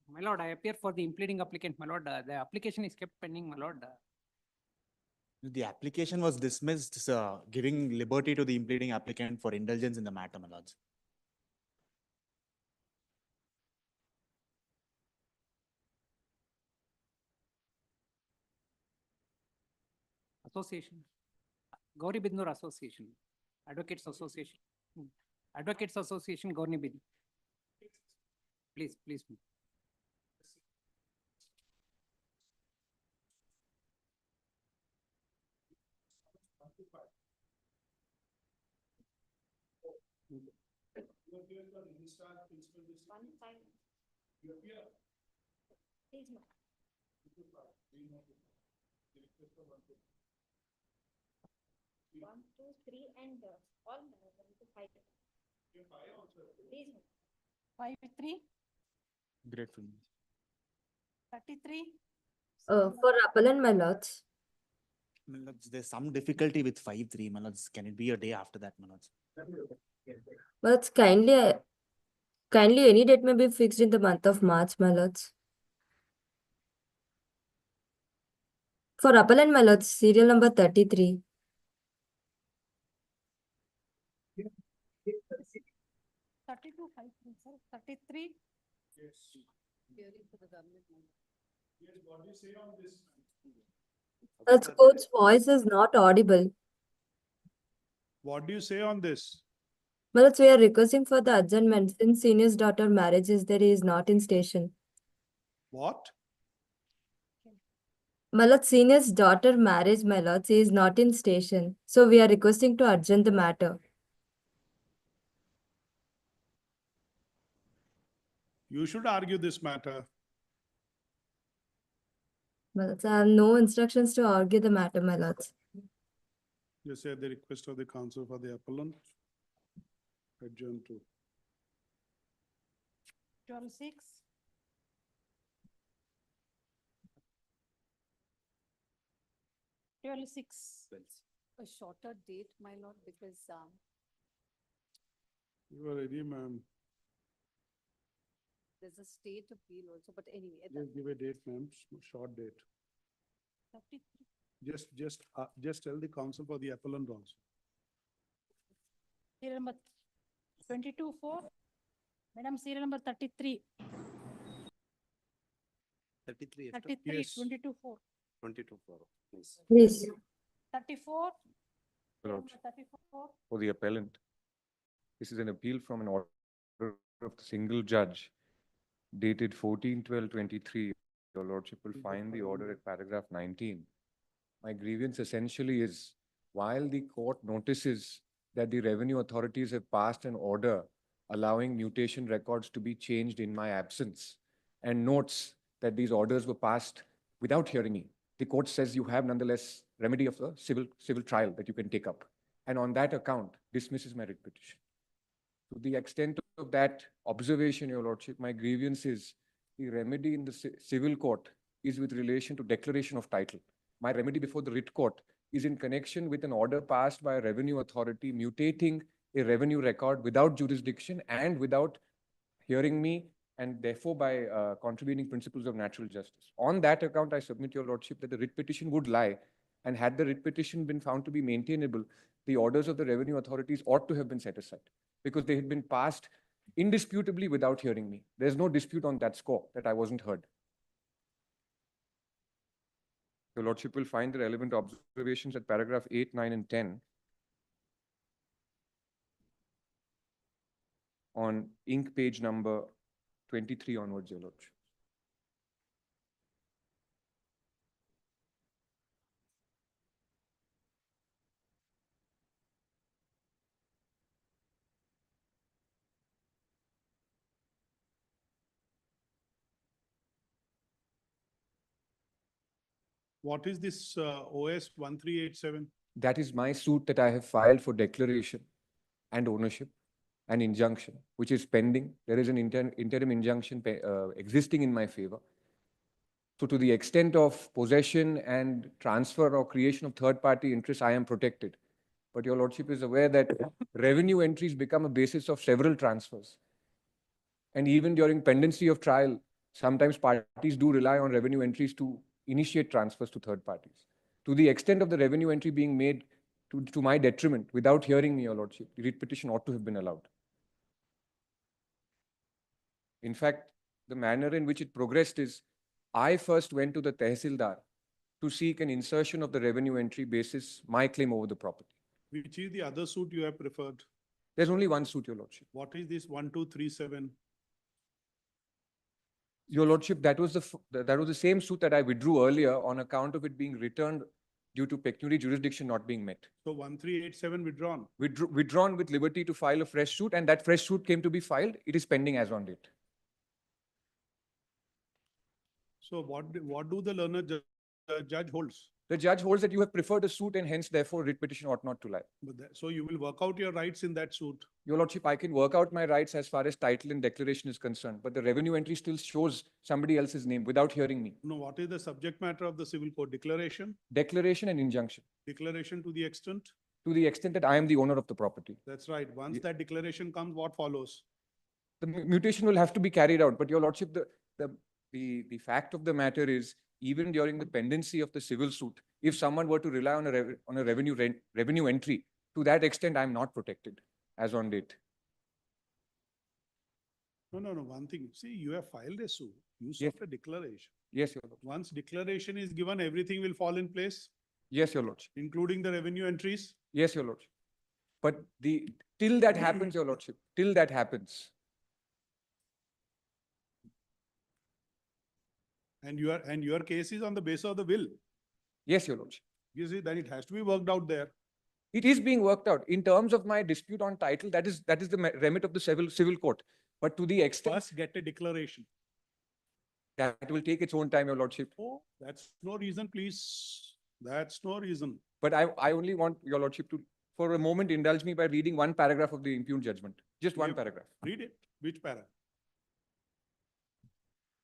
My lord, I appear for the impleading applicant, my lord. The application is kept pending, my lord. The application was dismissed, sir, giving liberty to the impleading applicant for indulgence in the matter, my lords. Association, Gauribidnur Association, Advocates Association, Advocates Association, Gauribidnur. Please, please. 1-5. Please, ma'am. 1, 2, 3, and all 1 to 5. Please, ma'am. 5-3. Grateful. 33. For appellant, my lords. My lords, there's some difficulty with 5-3, my lords. Can it be a day after that, my lords? My lords, kindly any date may be fixed in the month of March, my lords. For appellant, my lords, serial number 33. 32, 5, sir. 33. Yes. Hearing for the government. Yes, what do you say on this? The court's voice is not audible. What do you say on this? My lords, we are requesting for the adjournment since senior's daughter marriage is there, he is not in station. What? My lords, senior's daughter marriage, my lords, he is not in station. So we are requesting to adjourn the matter. You should argue this matter. My lords, I have no instructions to argue the matter, my lords. You say the request of the counsel for the appellant. Adjourn to. 12-6. 12-6. A shorter date, my lord, because You are ready, ma'am. there's a state appeal also, but anyway. Just give a date, ma'am, short date. 33. Just tell the counsel for the appellant also. Serial number 22-4. Madam, serial number 33. 33. 33, Yes. 22-4. 22-4, please. Please. 34. Lord. 34. For the appellant, this is an appeal from an order of the single judge dated 14/12/23. Your Lordship will find the order at paragraph 19. My grievance essentially is, while the court notices that the revenue authorities have passed an order allowing mutation records to be changed in my absence, and notes that these orders were passed without hearing me, the court says you have nonetheless remedy of a civil trial that you can take up. And on that account, dismisses my writ petition. To the extent of that observation, Your Lordship, my grievance is the remedy in the civil court is with relation to declaration of title. My remedy before the writ court is in connection with an order passed by a revenue authority mutating a revenue record without jurisdiction and without hearing me, and therefore by contravening principles of natural justice. On that account, I submit, Your Lordship, that the writ petition would lie, and had the writ petition been found to be maintainable, the orders of the revenue authorities ought to have been set aside, because they had been passed indisputably without hearing me. There's no dispute on that score that I wasn't heard. Your Lordship will find the relevant observations at paragraph 8, 9, and 10 on ink page number 23 onwards, Your Lordship. What is this OS 1387? That is my suit that I have filed for declaration and ownership and injunction, which is pending. There is an interim injunction existing in my favor. So to the extent of possession and transfer or creation of third-party interests, I am protected. But Your Lordship is aware that revenue entries become a basis of several transfers. And even during pendency of trial, sometimes parties do rely on revenue entries to initiate transfers to third parties. To the extent of the revenue entry being made to my detriment without hearing me, Your Lordship, the writ petition ought to have been allowed. In fact, the manner in which it progressed is, I first went to the Tehsildar to seek an insertion of the revenue entry basis my claim over the property. Which is the other suit you have preferred? There's only one suit, Your Lordship. What is this 1237? Your Lordship, that was the same suit that I withdrew earlier on account of it being returned due to pecuniary jurisdiction not being met. So 1387 withdrawn? Withdrawn with liberty to file a fresh suit, and that fresh suit came to be filed. It is pending as on date. So what do the learned judge holds? The judge holds that you have preferred a suit and hence therefore writ petition ought not to lie. So you will work out your rights in that suit? Your Lordship, I can work out my rights as far as title and declaration is concerned, but the revenue entry still shows somebody else's name without hearing me. No, what is the subject matter of the civil court? Declaration? Declaration and injunction. Declaration to the extent? To the extent that I am the owner of the property. That's right. Once that declaration comes, what follows? The mutation will have to be carried out, but Your Lordship, the fact of the matter is, even during the pendency of the civil suit, if someone were to rely on a revenue entry, to that extent, I am not protected as on date. No. One thing, see, you have filed a suit. You sought a declaration. Yes, Your Lordship. Once declaration is given, everything will fall in place? Yes, Your Lordship. Including the revenue entries? Yes, Your Lordship. But till that happens, Your Lordship, till that happens. And your case is on the basis of the will? Yes, Your Lordship. You see, then it has to be worked out there. It is being worked out. In terms of my dispute on title, that is the remit of the civil court. But to the extent... First, get a declaration. That will take its own time, Your Lordship. Oh, that's no reason, please. That's no reason. But I only want Your Lordship to, for a moment, indulge me by reading one paragraph of the impugned judgment. Just one paragraph. Read it. Which paragraph?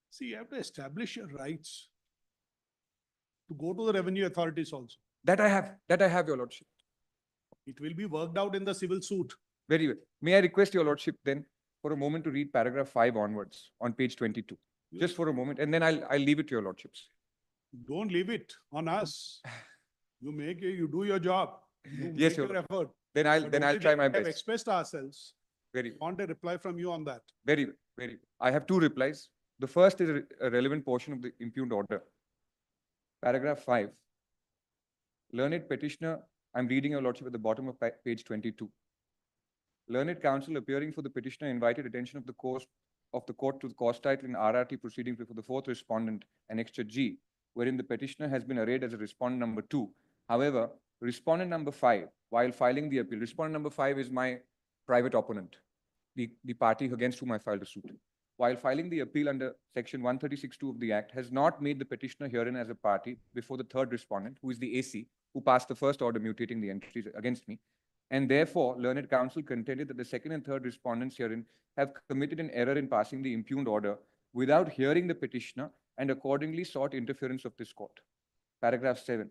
See, you have to establish your rights to go to the revenue authorities also. That I have, Your Lordship. It will be worked out in the civil suit. Very well. May I request Your Lordship then for a moment to read paragraph 5 onwards on page 22. Just for a moment, and then I'll leave it to Your Lordships. Don't leave it on us. You do your job. You Yes, make Your your Lord. effort. Then I'll But try my we have best. expressed ourselves. Very well. Want a reply from you on that? Very well. Very well. I have two replies. The first is a relevant portion of the impugned order. Paragraph 5. Learned petitioner, I'm reading your lordship at the bottom of page 22. Learned counsel appearing for the petitioner invited attention of the court to the cause title in RRT proceedings before the fourth respondent, Annexure G, wherein the petitioner has been arrayed as a respondent number 2. However, respondent number 5, while filing the appeal, respondent number 5 is my private opponent, the party against whom I filed a suit. While filing the appeal under section 136(2) of the Act, has not made the petitioner herein as a party before the third respondent, who is the AC, who passed the first order mutating the entries against me. And therefore, learned counsel contended that the second and third respondents herein have committed an error in passing the impugned order without hearing the petitioner and accordingly sought interference of this court. Paragraph 7.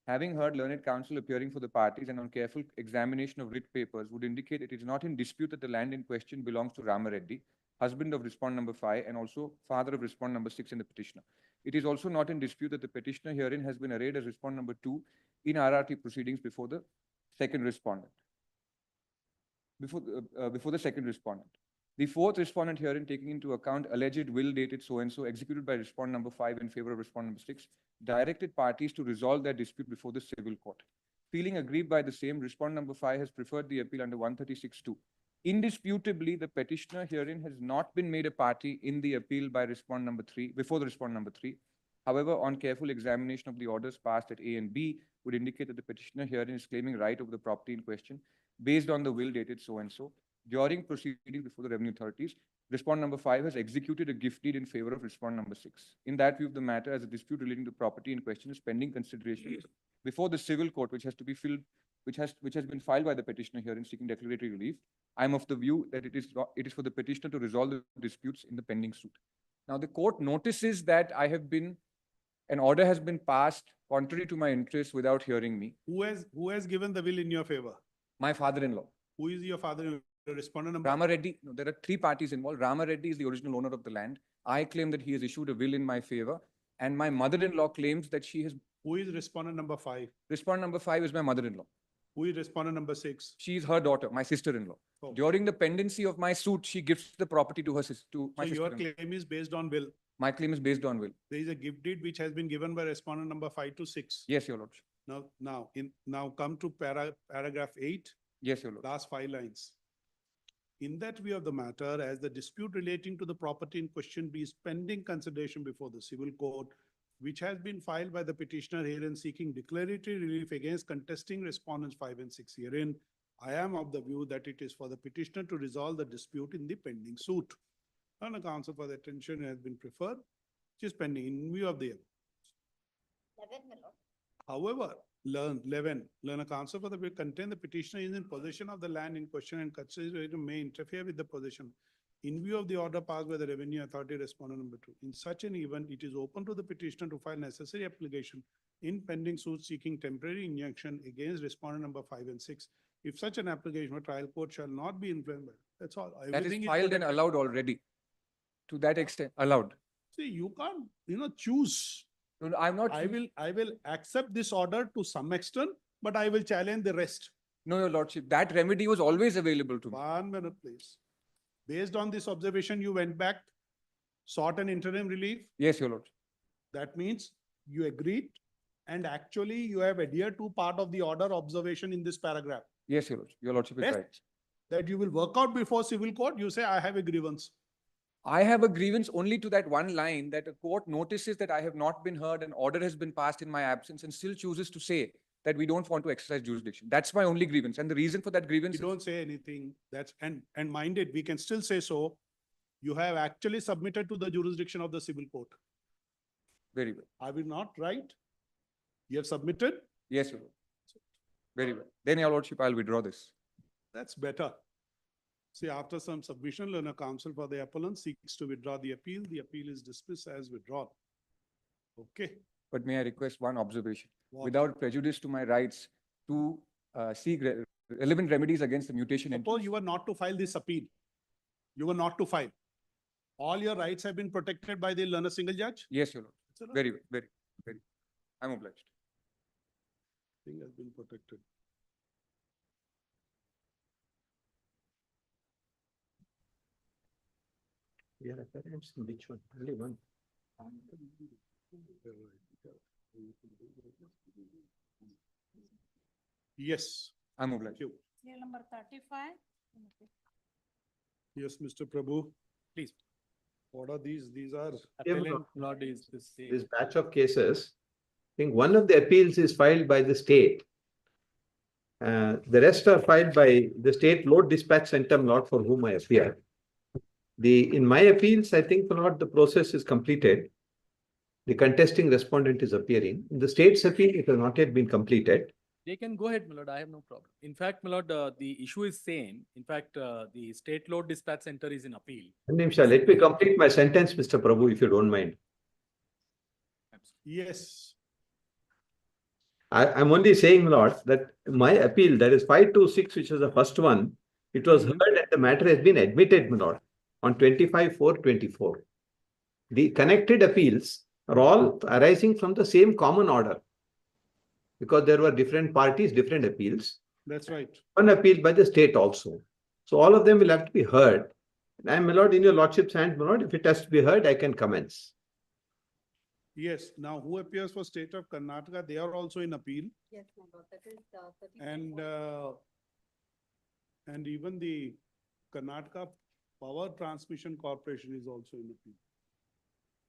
Having heard learned counsel appearing for the parties and on careful examination of writ papers would indicate it is not in dispute that the land in question belongs to Rama Reddy, husband of respondent number 5 and also father of respondent number 6 in the petitioner. It is also not in dispute that the petitioner herein has been arrayed as respondent number 2 in RRT proceedings before the second respondent. Before the second respondent. The fourth respondent herein, taking into account alleged will dated so-and-so executed by respondent number 5 in favor of respondent number 6, directed parties to resolve their dispute before the civil court. Feeling aggrieved by the same, respondent number 5 has preferred the appeal under 136(2). Indisputably, the petitioner herein has not been made a party in the appeal by respondent number 3, before the respondent number 3. However, on careful examination of the orders passed at A and B would indicate that the petitioner herein is claiming right over the property in question based on the will dated so-and-so. During proceedings before the revenue authorities, respondent number 5 has executed a gift deed in favor of respondent number 6. In that view of the matter, as a dispute relating to property in question is pending consideration before the civil court, which has been filed by the petitioner herein seeking declaratory relief, I am of the view that it is for the petitioner to resolve the disputes in the pending suit. Now, the court notices that an order has been passed contrary to my interests without hearing me. Who has given the will in your favor? My father-in-law. Who is your father-in-law? Respondent number? Rama Reddy. No, there are three parties involved. Rama Reddy is the original owner of the land. I claim that he has issued a will in my favor. And my mother-in-law claims that she has... Who is respondent number 5? Respondent number 5 is my mother-in-law. Who is respondent number 6? She is her daughter, my sister-in-law. Oh. During the pendency of my suit, she gives the property to her sister. So your claim is based on will? My claim is based on will. There is a gift deed which has been given by respondent number 5 to 6. Yes, Your Lordship. Now come to paragraph 8. Yes, Your Lord. Last 5 lines. In that view of the matter, as the dispute relating to the property in question is pending consideration before the civil court, which has been filed by the petitioner herein seeking declaratory relief against contesting respondents 5 and 6 herein, I am of the view that it is for the petitioner to resolve the dispute in the pending suit. And a counsel for the attention has been preferred, which is pending in view of the. However, learn a counsel for the will contain the petitioner is in possession of the land in question and consideration may interfere with the possession. In view of the order passed by the revenue authority respondent number 2, in such an event, it is open to the petitioner to file necessary application in pending suit seeking temporary injunction against respondent number 5 and 6. If such an application or trial court shall not be influenced by, that's all. That is filed and allowed already. To that extent, allowed. See, you can't, choose. No, I'm not. I will accept this order to some extent, but I will challenge the rest. No, Your Lordship, that remedy was always available to me. 1 minute, please. Based on this observation, you went back, sought an interim relief. Yes, Your Lordship. That means you agreed and actually you have adhered to part of the order observation in this paragraph. Yes, Your Lordship. Your Lordship is Best right. That you will work out before civil court, you say, I have a grievance. I have a grievance only to that one line that a court notices that I have not been heard, an order has been passed in my absence and still chooses to say that we don't want to exercise jurisdiction. That's my only grievance. And the reason for that grievance You don't say anything. And mind it, we can still say so. You have actually submitted to the jurisdiction of the civil court. Very well. Are we not right? You have submitted? Yes, Your Lord. Very well. Then, Your Lordship, I'll withdraw this. That's better. See, after some submission, learner counsel for the appellant seeks to withdraw the appeal. The appeal is dismissed as withdrawn. Okay. But may I request one observation? What? Without prejudice to my rights to seek relevant remedies against the mutation. Suppose you were not to file this appeal. You were not to file. All your rights have been protected by the learner single judge? Yes, Your Lord. Very well. Very. I'm obliged. Thing has been protected. Yeah, appearance in which one? Only one. Yes. I'm obliged. You. Serial number 35. Yes, Mr. Prabhu. Please. What are these? These are. Appellant Lord is the same. This batch of cases, I think one of the appeals is filed by the state. The rest are filed by the state load dispatch center, not for whom I appear. In my appeals, I think not the process is completed. The contesting respondent is appearing. In the state's appeal, it has not yet been completed. They can go ahead, my lord. I have no problem. In fact, my lord, the issue is same. In fact, the state load dispatch center is in appeal. Nimsha, let me complete my sentence, Mr. Prabhu, if you don't mind. Yes. I'm only saying, Lord, that my appeal, that is 526, which was the first one, it was heard and the matter has been admitted, my lord, on 25/4/24. The connected appeals are all arising from the same common order, because there were different parties, different appeals. That's right. One appeal by the state also. So all of them will have to be heard. And I am, my lord, in your lordship's hand, my lord, if it has to be heard, I can commence. Yes. Now, who appears for state of Karnataka? They are also in appeal. Yes, my lord, that is And even the Karnataka Power Transmission Corporation is also in appeal.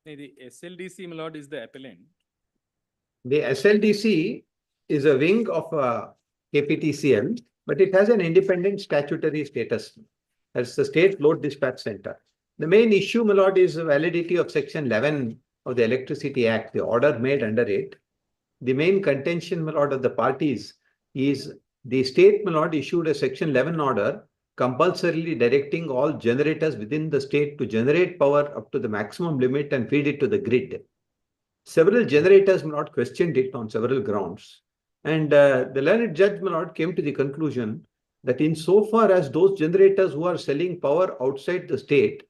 The SLDC, my lord, is the appellant. The SLDC is a wing of KPTCL, but it has an independent statutory status. That's the State Load Dispatch Center. The main issue, my lord, is the validity of Section 11 of the Electricity Act, the order made under it. The main contention, my lord, of the parties is the state, my lord, issued a Section 11 order compulsorily directing all generators within the state to generate power up to the maximum limit and feed it to the grid. Several generators, my lord, questioned it on several grounds. And the learned judge, my lord, came to the conclusion that insofar as those generators who are selling power outside the state,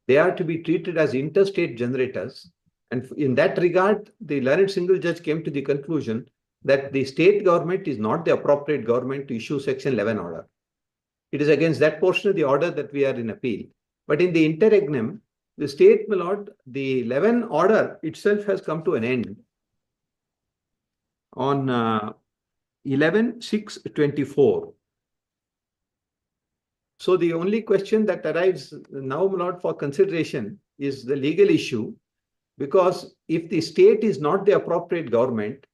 they are to be treated as interstate generators. And in that regard, the learned single judge came to the conclusion that the state government is not the appropriate government to issue Section 11 order. It is against that portion of the order that we are in appeal. But in the interregnum, the state, my lord, the 11 order itself has come to an end on 11/6/24. So the only question that arrives now, my lord, for consideration is the legal issue, because if the state is not the appropriate government,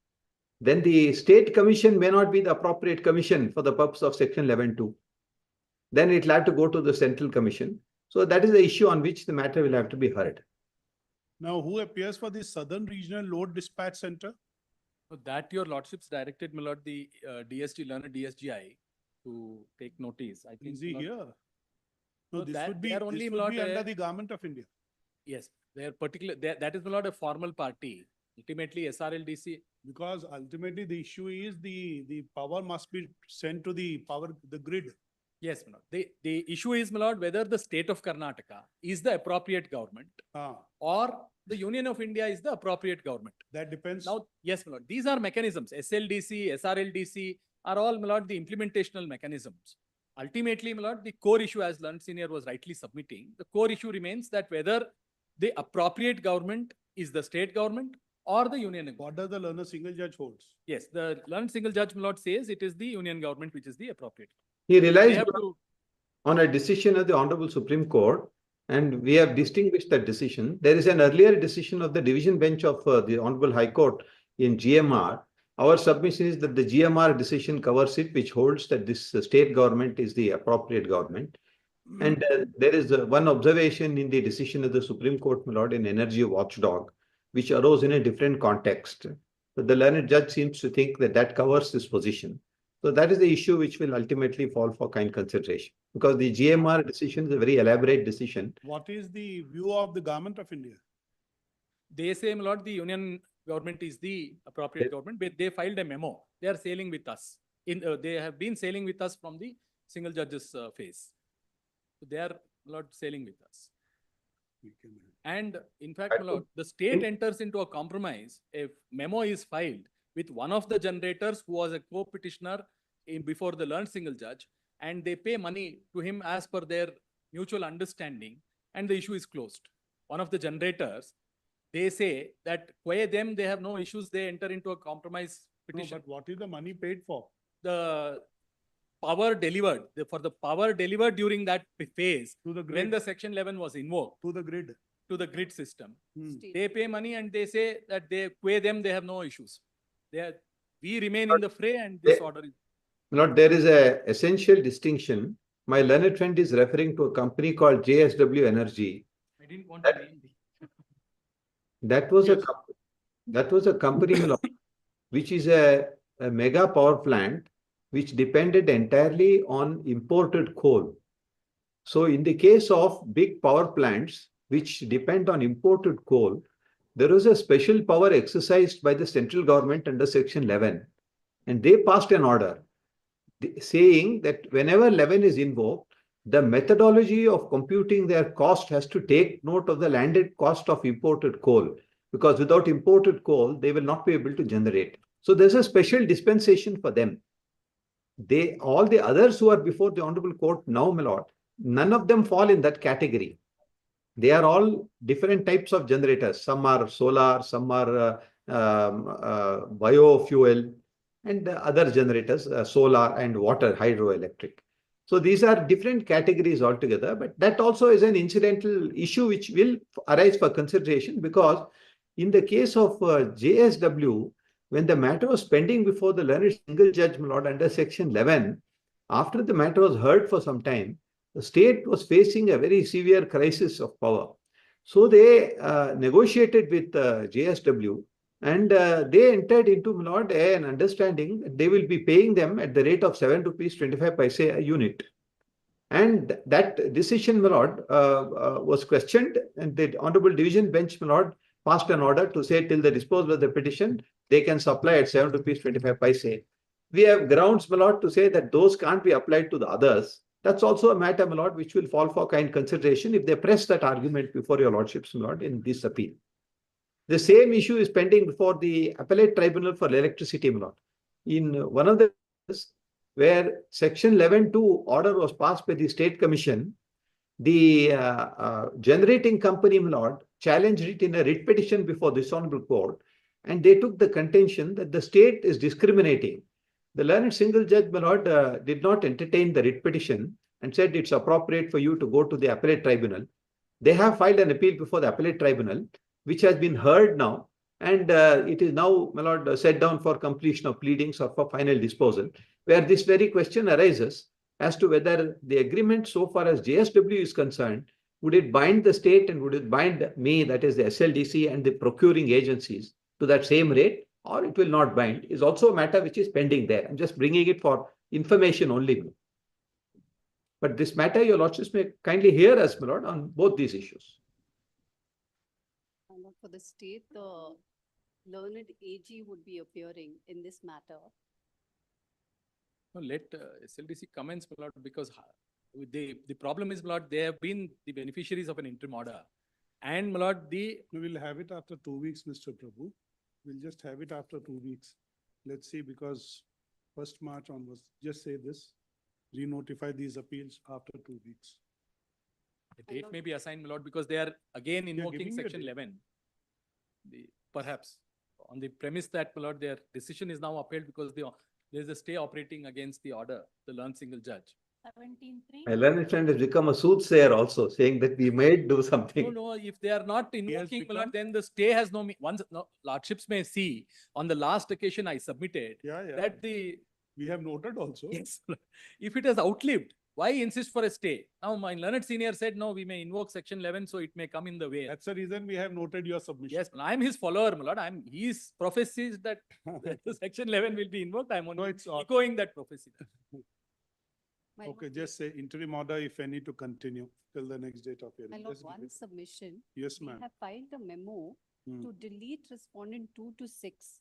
then the state commission may not be the appropriate commission for the purpose of Section 11(2). Then it will have to go to the central commission. So that is the issue on which the matter will have to be heard. Now, who appears for the Southern Regional Load Dispatch Center? So that your lordships directed, my lord, the DSG, learned DSGI to take notice. I think. Is he my lord- here? No, No, this that would be, they are only, this my would lord, be under the Government of India. Yes, they are particular, that is, my lord, a formal party. Ultimately, SRLDC. Because ultimately the issue is the power must be sent to the grid. Yes, my lord. The issue is, my lord, whether the state of Karnataka is the appropriate government or the Union of India is the appropriate government. That depends. Now, yes, my lord, these are mechanisms. SLDC, SRLDC are all, my lord, the implementational mechanisms. Ultimately, my lord, the core issue, as learned senior was rightly submitting, the core issue remains that whether the appropriate government is the state government or the union government. What does the learned single judge holds? Yes, the learned single judge, my lord, says it is the union government which is the appropriate. He They relies have to, on a decision of the Honorable Supreme Court, and we have distinguished that decision. There is an earlier decision of the division bench of the Honorable High Court in GMR. Our submission is that the GMR decision covers it, which holds that this state government is the appropriate government. And there is one observation in the decision of the Supreme Court, my lord, in Energy Watchdog, which arose in a different context. But the learned judge seems to think that that covers this position. So that is the issue which will ultimately fall for kind consideration, because the GMR decision is a very elaborate decision. What is the view of the Government of India? they say, my lord, the union government is the appropriate government, but they filed a memo. They are sailing with us. They have been sailing with us from the single judge's phase. So they are, my lord, sailing with us. And in fact, my lord, the state enters into a compromise. If memo is filed, with one of the generators who was a co-petitioner in before the learned single judge, and they pay money to him as per their mutual understanding, and the issue is closed. One of the generators, they say that by them they have no issues, they enter into a compromise No, petition. but what is the money paid for? The power delivered, for the power delivered during that phase, To the when grid. the section 11 was invoked, To the grid. to the grid system. Hmm. They pay money and they say that they pay them, they have no issues. We remain in the fray and this order is. Lord, there is a essential distinction. My learned friend is referring to a company called JSW Energy. I didn't want to name the. That was Yes. that was a company Lord, which is a mega power plant which depended entirely on imported coal. So in the case of big power plants which depend on imported coal, there was a special power exercised by the central government under Section 11, and they passed an order saying that whenever 11 is invoked, the methodology of computing their cost has to take note of the landed cost of imported coal, because without imported coal, they will not be able to generate. So there's a special dispensation for them. All the others who are before the Honorable Court now, my lord, none of them fall in that category. They are all different types of generators. Some are solar, some are biofuel, and other generators, solar and water, hydroelectric. So these are different categories altogether, but that also is an incidental issue which will arise for consideration, because in the case of JSW, when the matter was pending before the learned single judge, my lord, under Section 11, after the matter was heard for some time, the state was facing a very severe crisis of power. So they negotiated with JSW, and they entered into, my lord, an understanding that they will be paying them at the rate of 7 rupees 25 paise a unit. And that decision, my lord, was questioned, and the Honorable Division Bench, my lord, passed an order to say till the disposal of the petition, they can supply at 7 rupees 25 paise. We have grounds, my lord, to say that those can't be applied to the others. That's also a matter, my lord, which will fall for kind consideration if they press that argument before your lordships, my lord, in this appeal. The same issue is pending before the Appellate Tribunal for Electricity, my lord. In one of the cases where Section 11(2) order was passed by the State Commission, the generating company, my lord, challenged it in a writ petition before this Honorable Court, and they took the contention that the state is discriminating. The learned single judge, my lord, did not entertain the writ petition and said it's appropriate for you to go to the Appellate Tribunal. They have filed an appeal before the Appellate Tribunal, which has been heard now, and it is now, my lord, set down for completion of pleadings or for final disposal, where this very question arises as to whether the agreement, so far as JSW is concerned, would it bind the state and would it bind me, that is the SLDC and the procuring agencies, to that same rate, or it will not bind, is also a matter which is pending there. I'm just bringing it for information only. But this matter, your lordships may kindly hear us, my lord, on both these issues. For the state, the learned AG would be appearing in this matter. No, let SLDC comments, my lord, because the problem is, my lord, they have been the beneficiaries of an interim order. And, my lord, We will have it after 2 weeks, Mr. Prabhu. We'll just have it after 2 weeks. Let's see, because 1st March onwards, just say this, re-notify these appeals after 2 weeks. the date may be assigned, my lord, because they are again invoking giving you a Section date. 11. Perhaps on the premise that, my lord, their decision is now upheld because there is a stay operating against the order, the learned single judge. 17.3. My learned friend has become a soothsayer also, saying that we might do something. No, if they are not invoking, my lord, become- then the stay has no, once, no, lordships may see, on the last occasion I submitted, Yeah, yeah. that the, We have noted also. yes, if it has outlived, why insist for a stay? Now, my learned senior said, no, we may invoke Section 11, so it may come in the way. That's the reason we have noted your submission. Yes, I'm his follower, my lord. His prophecies that the Section 11 will be invoked. I'm only it's all- echoing that prophecy. My Okay, lord, just say interim order, if any, to continue till the next date of hearing. My lord, Just give one it. submission. Yes, We ma'am. have filed a memo Hmm. to delete respondent 2 to 6.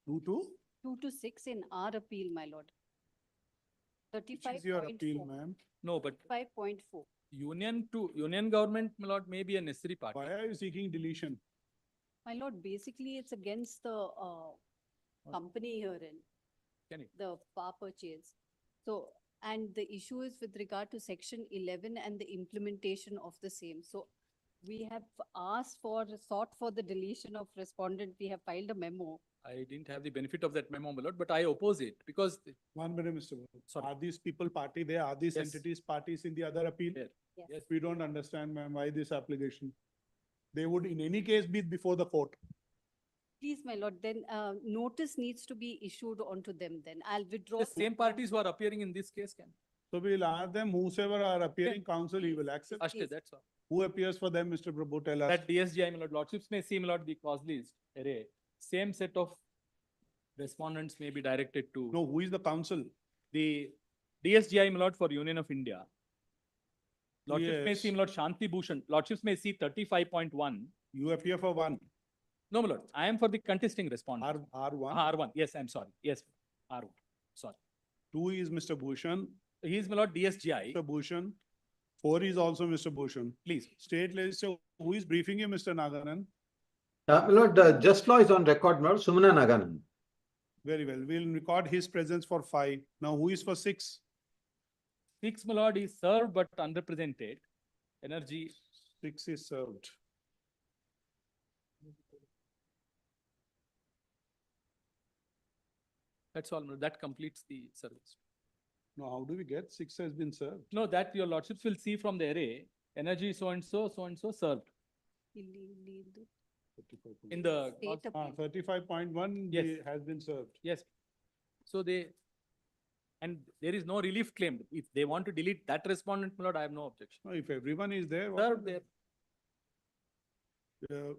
2 to? 2 to 6 in our appeal, my lord. Which is your appeal, 35.4. ma'am? No, but 5.4. union government, my lord, may be a necessary part. Why are you seeking deletion? My lord, basically it's against the company herein, Can you? the power purchase. So, and the issue is with regard to section 11 and the implementation of the same. So we have sought for the deletion of respondent. We have filed a memo. I didn't have the benefit of that memo, my lord, but I oppose it because 1 minute, Mr. Bhatt. Sorry. Are these people party there? Are these Yes. entities parties in the other appeal? Yes. Yes. We don't understand, ma'am, why this application. They would in any case be before the court. Please, my lord, then notice needs to be issued onto them then. I'll withdraw. the same parties who are appearing in this case can. So we'll ask them, whosoever are appearing counsel, he will accept. Ashte, that's all. Who appears for them, Mr. Prabhu, tell us. That DSGI, my lord, lordships may see, my lord, the cause list array. Same set of respondents may be directed to. No, who is the counsel? The DSGI, my lord, for Union of India. Lordships may Yes. see, my lord, Shanti Bhushan. Lordships may see 35.1. You appear for one. No, my lord, I am for the contesting respondent. R1. R1, yes, I'm sorry. Yes, R1, sorry. 2 is Mr. Bhushan. He is, my lord, DSGI. Mr. Bhushan. 4 is also Mr. Bhushan. Please. State legislature, who is briefing you, Mr. Naganan? My lord, just law is on record, my lord, Sumana Naganan. Very well. We'll record his presence for 5. Now, who is for 6? 6, my lord, is served but unrepresented. Energy. 6 is served. That's all, my lord. That completes the service. Now, how do we get 6 has been served? No, that your lordships will see from the array. Energy so and so served. In the. State appeal. 35.1 Yes. has been served. Yes. So and there is no relief claimed. If they want to delete that respondent, my lord, I have no objection. No, if everyone is there. Served there. We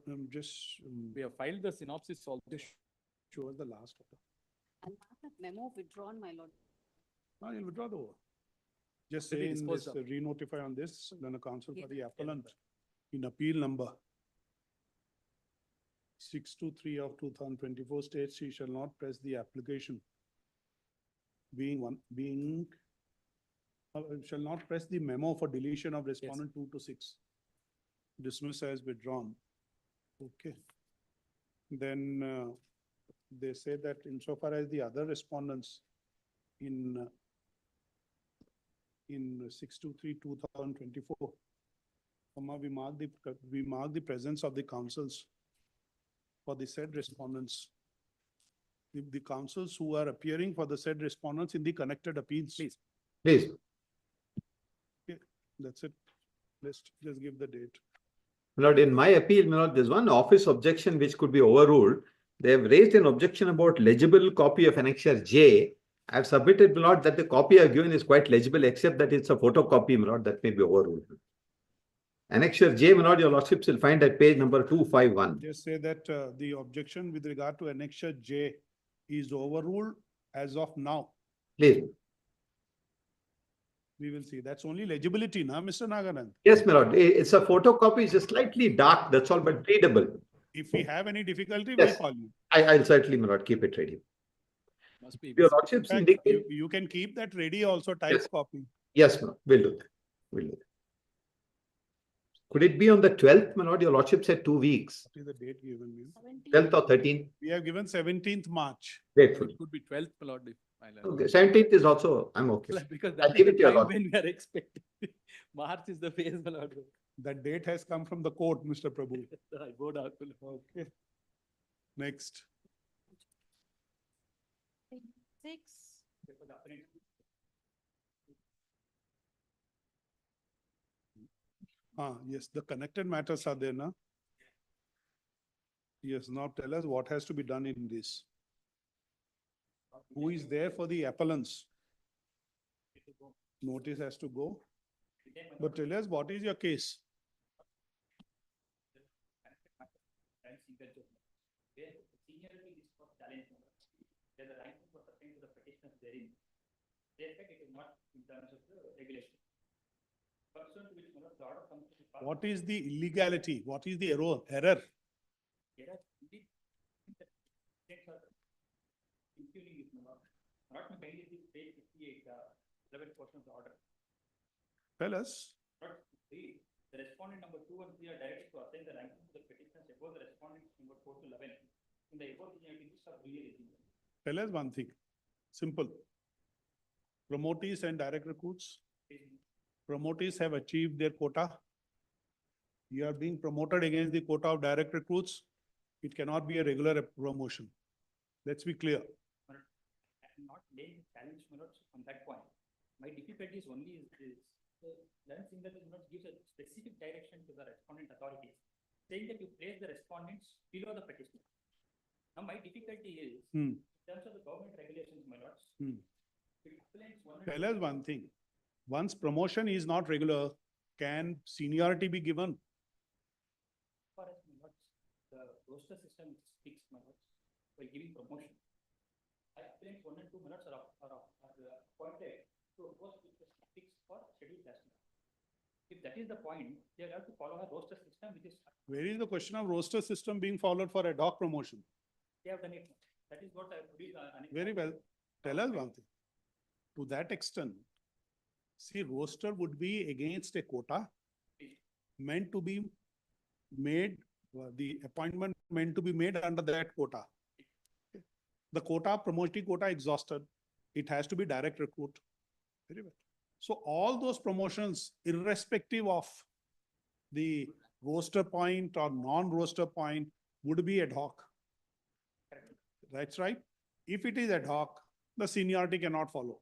We have filed the synopsis also. show us the last order. And I have memo withdrawn, my lord. No, you'll withdraw the order. Just To be say in this, disposed of. re-notify on this, then a counsel for Yes. the appellant in appeal number 623 of 2024 states she shall not press the application shall not press the memo for deletion of respondent 2 to 6. Dismiss as withdrawn. Okay. Then they say that insofar as the other respondents in 623/2024, we mark the presence of the counsels for the said respondents. The counsels who are appearing for the said respondents in the connected appeals. Please. Please. Okay, that's it. Let's just give the date. My lord, in my appeal, my lord, there's one office objection which could be overruled. They have raised an objection about legible copy of Annexure J. I have submitted, my lord, that the copy I have given is quite legible, except that it's a photocopy, my lord, that may be overruled. Annexure J, my lord, your lordships will find at page number 251. Just say that the objection with regard to Annexure J is overruled as of now. Please. We will see. That's only legibility, na, Mr. Naganand? Yes, my lord. It's a photocopy, it's just slightly dark, that's all, but readable. If we have any difficulty, Yes. we'll call you. I'll certainly, my lord, keep it ready. Must be. Your In lordships fact, indicate. you can keep that ready also, type Yes. copy. Yes, my lord, we'll do that. We'll do that. Could it be on the 12th, my lord? Your lordship said 2 weeks. What is the date given me? 12th or 13th? We have given 17th March. Grateful. It could be 12th, my lord, if I learn. Okay, 17th is also, I'm okay. Because I'll that leave is it the to your time lord. when we are expecting. March is the phase, my lord. That date has come from the court, Mr. Prabhu. I go down. Okay. Next. 6. Yes, the connected matters are there, na? Yes, now tell us what has to be done in this. Who is there for the appellants? Notice has to go. But tell us, what is your case? What is the illegality? What is the error? Tell us. The respondent number 2 and 3 are directed to assign the ranking to the petitioners above the respondent number 4 to 11 in the above seniority list of real Tell us one thing, simple. Promotees and direct recruits. Promotees have achieved their quota. You are being promoted against the quota of direct recruits. It cannot be a regular promotion. Let's be clear. I'm not laying challenge, my lords, on that point. My difficulty is only is this. The learned single gives a specific direction to the respondent authorities, saying that you place the respondents below the petitioner. Now, my difficulty is, in terms of the government regulations, my lords, it explains one. Tell us one thing. Once promotion is not regular, can seniority be given? For us, my lords, the roster system speaks, my lords, by giving promotion. I explained 1 and 2 minutes are appointed to a post which is fixed for scheduled class. If that is the point, they have to follow a roster system which is. Where is the question of roster system being followed for ad hoc promotion? They have done it. That is what I produced. Very well. Tell us one thing. To that extent, see, roster would be against a quota meant to be made, the appointment meant to be made under that quota. The quota, promoting quota exhausted. It has to be direct recruit. Very well. So all those promotions, irrespective of the roster point or non-roster point, would be ad hoc. That's right. If it is ad hoc, the seniority cannot follow.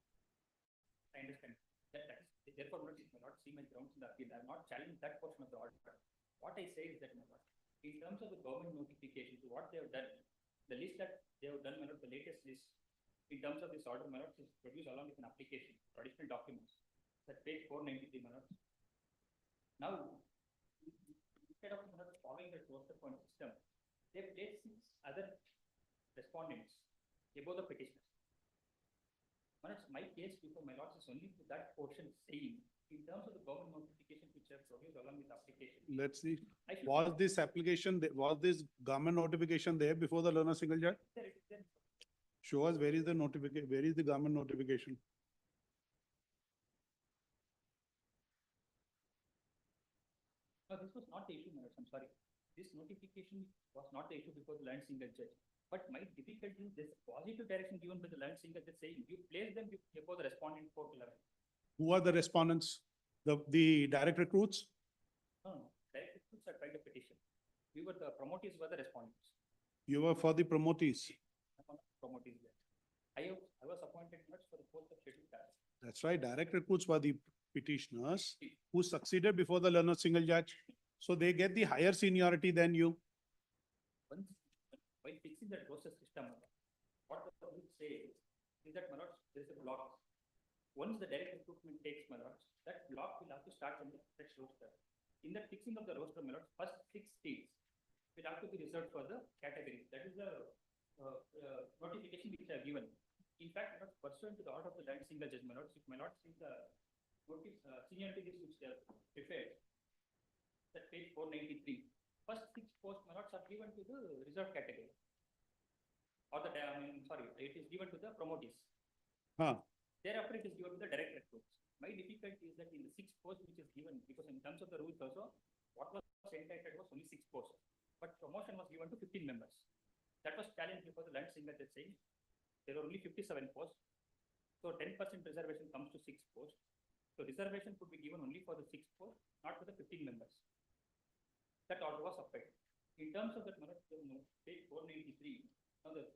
I understand. Therefore, my lord, see my grounds in the appeal. I am not challenging that portion of the order. What I say is that, my lord, in terms of the government notifications, what they have done, the list that they have done, my lord, the latest list, in terms of this order, my lord, is produced along with an application, traditional documents, at page 493, my lord. Now, instead of, my lord, following the roster point system, they have placed 6 other respondents above the petitioners. My case before my lords is only to that portion saying, in terms of the government notification which are produced along with application. Let's see. Was this application, was this government notification there before the learner single judge? Show us where is the notification, where is the government notification? No, this was not the issue, my lords. I'm sorry. This notification was not the issue before the learned single judge. But my difficulty is this positive direction given by the learned single judge saying you place them before the respondent court level. Who are the respondents? The direct recruits? No, direct recruits are trying to petition. We were the promotees were the respondents. You were for the promotees. Promotees there. I was appointed not for the post of scheduled class. That's right. Direct recruits were the petitioners who succeeded before the learner single judge. So they get the higher seniority than you. While fixing that roster system, what the rule says is that, my lords, there is a block. Once the direct recruitment takes, my lords, that block will have to start from the fresh roster. In the fixing of the roster, my lords, first 6 seats will have to be reserved for the categories. That is the notification which I have given. In fact, my lords, pursuant to the order of the learned single judge, my lords, if my lords see the notice, seniority list which they have prepared, that page 493. First 6 posts, my lords, are given to the reserved category. Or the, it is given to the promotees. Thereafter, it is given to the direct recruits. My difficulty is that in the 6 posts which is given, because in terms of the rules also, what was entitled was only 6 posts. But promotion was given to 15 members. That was challenged before the learned single judge saying there are only 57 posts. So 10% reservation comes to 6 posts. So reservation could be given only for the 6 posts, not for the 15 members. That order was upheld. In terms of that, page 493, now the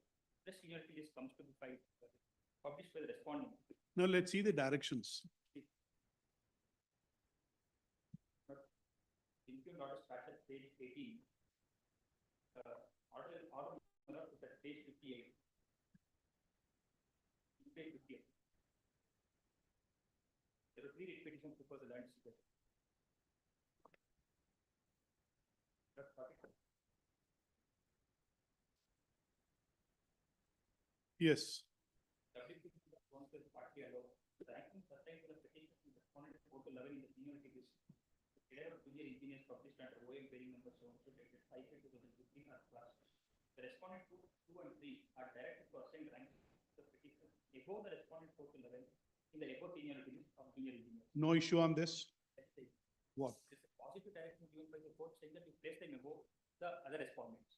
seniority list comes to be published by the respondent. Now let's see the directions. Including order starts at page 18. Order is at page 58. Page 58. There are 3 repetitions before the learned single. Yes. The action sustained for the petition is responded to court level in the seniority list. Care of junior engineers published under OM paying number so dated 5/2015 are class. The respondent 2 and 3 are directed to assign rank the petition above the respondent court level in the above seniority list of junior engineers. No issue on this. What? This is a positive direction given by the court saying that you place them above the other respondents.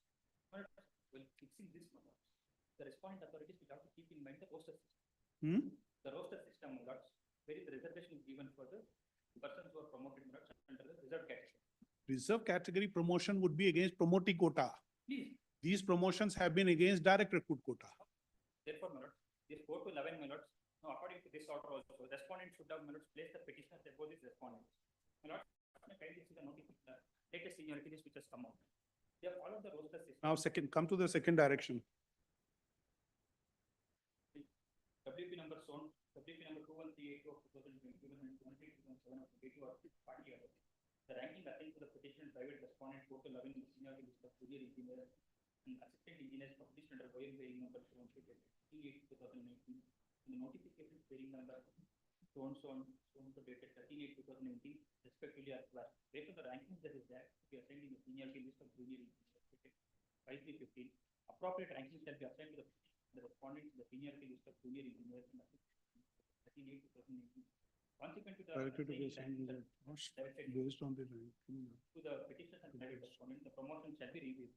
When fixing this number, the respondent authorities will have to keep in mind the roster system. Hmm? The roster system, my lords, where the reservation is given for the persons who are promoted, my lords, under the reserved category. Reserve category promotion would be against promotee quota. Please, These promotions have been against direct recruit quota. therefore, my lords, this 4 to 11, my lords, now according to this order also, respondent should have, my lords, placed the petitioners above this respondent. My lords, kindly see the notice, latest seniority list which has come out. They have followed the roster system. Now come to the second direction. WP number shown, WP number 2138 of 2021 and 2327 of 22 of party order. The ranking assigned to the petition private respondent 4 to 11 in the seniority list of junior engineer and assistant engineers published under OM bearing number shown 38/2019. In the notification bearing number shown dated 13/8/2019, respectively are class. Based on the rankings that is there, to be assigned in the seniority list of junior engineers 5315. Appropriate rankings shall be assigned to the respondents in the seniority list of junior engineers and 13/8/2019. Consequent to the Based on the ranking. to the petitioners and private respondents, the promotion shall be reviewed.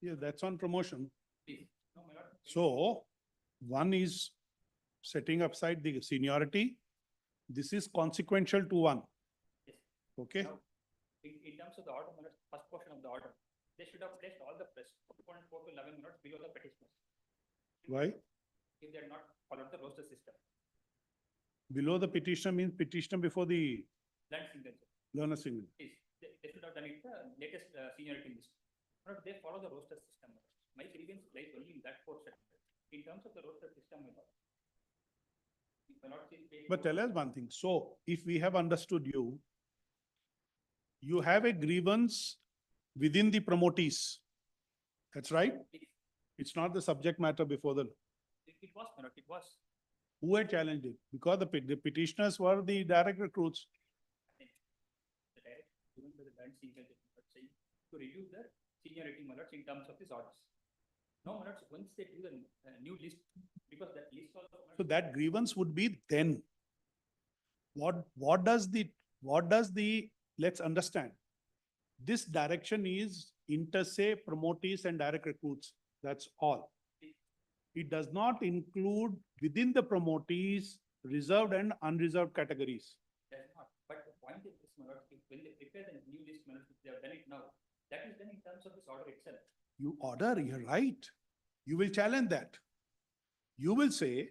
Yeah, that's on promotion. Please. No, my lord. So one is setting aside the seniority. This is consequential to one. Yes. Okay? Now, in terms of the order, my lord, first portion of the order, they should have placed all the respondent 4 to 11 minutes below the petitioners. Why? If they had not followed the roster system. Below the petitioner means petitioner before the Land signature. learner signature. Please, they should have done it the latest seniority list. But they follow the roster system. My grievance lies only in that portion. In terms of the roster system, my lord. My lord says page But 4. tell us one thing. So if we have understood you, you have a grievance within the promotees. That's right? Please. It's not the subject matter before the, It was, my lord, it was. who had challenged it? Because the petitioners were the direct recruits. The direct given by the land signature, saying to review the seniority, my lords, in terms of these orders. No, my lords, once they do the new list, because that list also. my So lords, that grievance would be then. What does the, let's understand. This direction is inter se, promotees and direct recruits. That's all. It does not include within the promotees, reserved and unreserved categories. Does not. But the point is this, my lord, when they prepare the new list, my lords, they have done it now. That is done in terms of this order itself. You order, you're right. You will challenge that. You will say,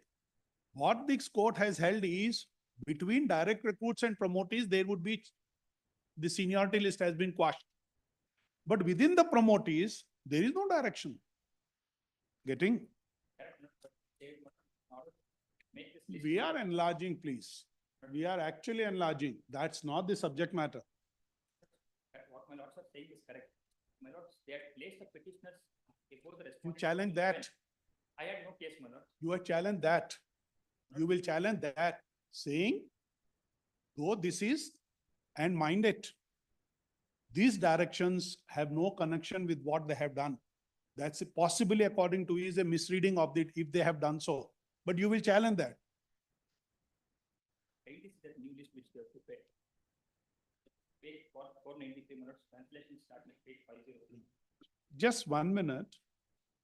what this court has held is between direct recruits and promotees, there would be, the seniority list has been quashed. But within the promotees, there is no direction. Getting? Correct, my lord, but they in order to make this list. We are enlarging, please. We are actually enlarging. That's not the subject matter. What my lords are saying is correct. My lords, they had placed the petitioners before the You respondent. challenge that. I had no case, my lord. You have challenged that. You will challenge that, saying, though this is, and mind it, these directions have no connection with what they have done. That's possibly, according to you, is a misreading of it if they have done so. But you will challenge that. It is the new list which they have prepared. Page 493 minutes, translation start like page 503. Just 1 minute.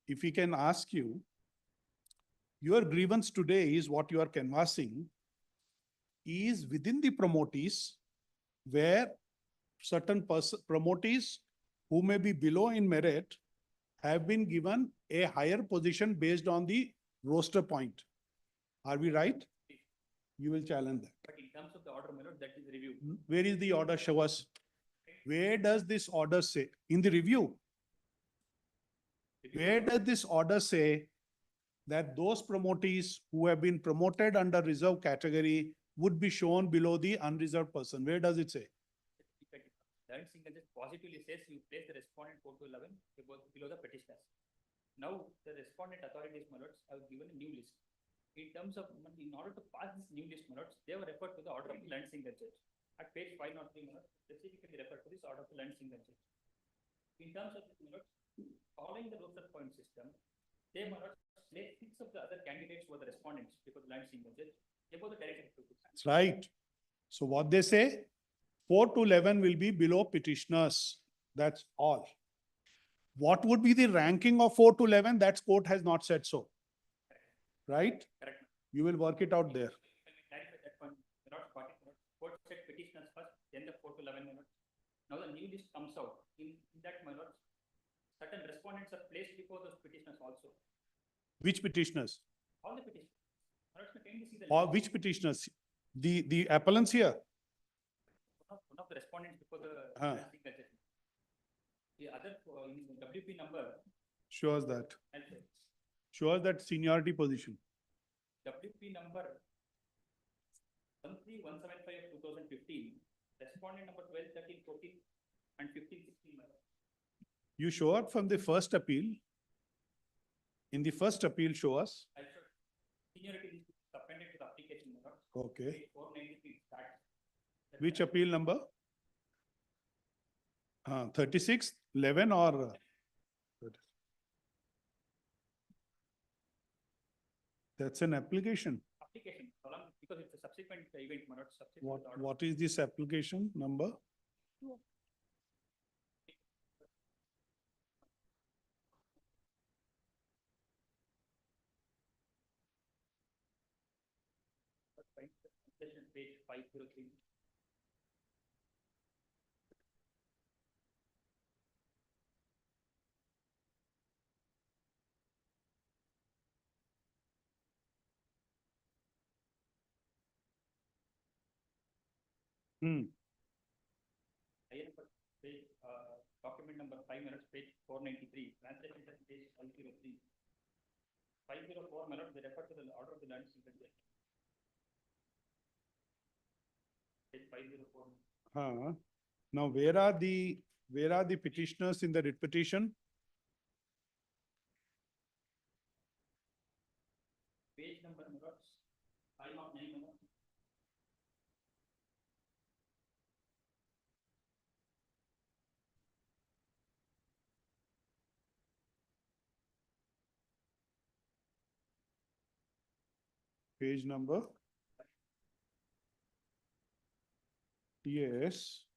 If we can ask you, your grievance today is what you are canvassing is within the promotees where certain promotees who may be below in merit have been given a higher position based on the roster point. Are we right? You will challenge that. But in terms of the order, my lord, that is review. Where is the order? Show us. Where does this order say? In the review. Where does this order say that those promotees who have been promoted under reserve category would be shown below the unreserved person? Where does it say? Land signature positively says you place the respondent 4 to 11 below the petitioners. Now, the respondent authorities, my lords, have given a new list. In terms of, in order to pass this new list, my lords, they were referred to the order of the land signature. At page 503, my lords, specifically referred to this order of the land signature. In terms of this, my lords, following the roster point system, they, my lords, place 6 of the other candidates were the respondents because the land signature, above the direct recruits. That's right. So what they say, 4 to 11 will be below petitioners. That's all. What would be the ranking of 4 to 11? That court has not said so. Right? Correct. You will work it out there. Can we clarify that one? Not 40 minutes. Court said petitioners first, then the 4 to 11 minutes. Now the new list comes out. In that minutes, certain respondents are placed before those petitioners also. Which petitioners? All the petitioners. Minutes, can you see the Or list? which petitioners? The appellants here? One of the respondents before the single judgment. The other WP number. Shows that. I'll say. Shows that seniority position. WP number 13175 of 2015, respondent number 12, 13, 14, and 15, 16. You show up from the first appeal. In the first appeal, show us. I showed seniority is appended to the application number. Okay. 493 starts. Which appeal number? 36, 11 or? That's an application. Application, because it's a subsequent event, not subsequent order. What is this application number? Page 503. Page, document number 5 minutes, page 493, translation page 503. 504 minutes, they refer to the order of the land signature. Page 504. Now, where are the petitioners in the writ petition? Page number minutes, 5 of 9 minutes. Page number? Yes.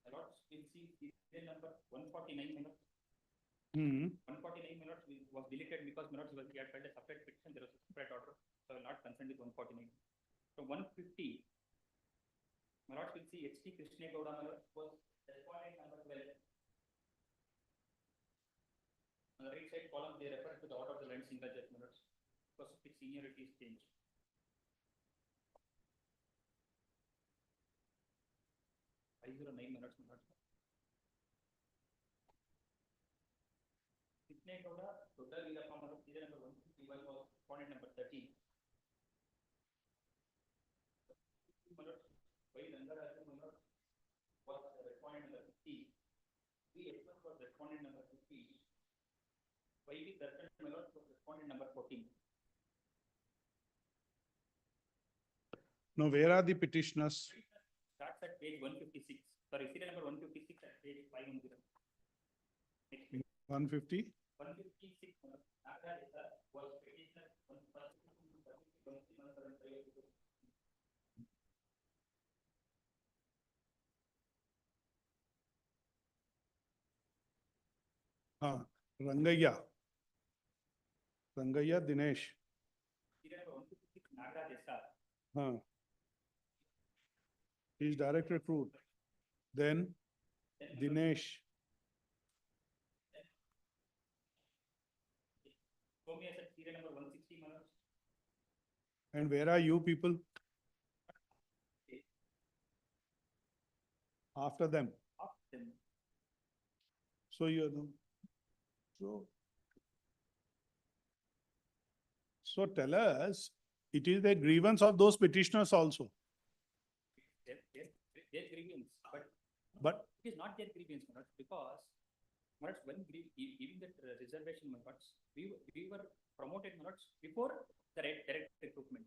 Minutes, we'll see serial number 149 minutes. 149 minutes was deleted because minutes was we had filed a separate petition, there was a separate order, so I will not concerned with 149. So 150, minutes will see HT Krishna Gowda minutes was respondent number 12. On the right side column, they refer to the order of the land single judge minutes because of which seniority is changed. 509 minutes. Krishna Gowda, total we have found serial number 151 was respondent number 13. Minutes, while under minutes was respondent number 50. We was respondent number 50. YB Darshan minutes was respondent number 14. Now, where are the petitioners? Starts at page 156. Sorry, serial number 156 at page 510. Next page. 150? 156 was petitioner 1. Rangayya. Rangayya Dinesh. He's direct recruit. Then Dinesh. Serial number 160 minutes. And where are you people? After them. So you're the. So tell us, it is the grievance of those petitioners also. Their grievance, But it is not their grievance, because when giving that reservation, we were promoted before the direct recruitment.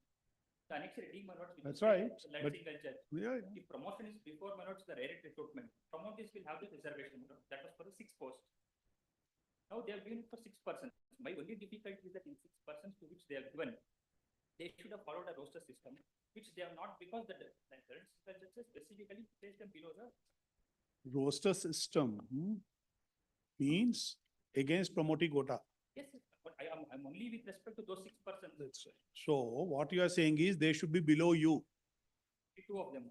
The annexure D, That's right, Let's but- see the judge. yeah, If promotion is before the direct recruitment, promoters will have the reservation. That was for the 6 posts. Now they are given it for 6 persons. My only difficulty is that in 6 persons to which they are given, they should have followed a roster system, which they have not, because the judges specifically placed them below the roster system. means against promoting quota. Yes, sir, but I'm only with respect to those 6%. That's right. So what you are saying is they should be below you. Two of them.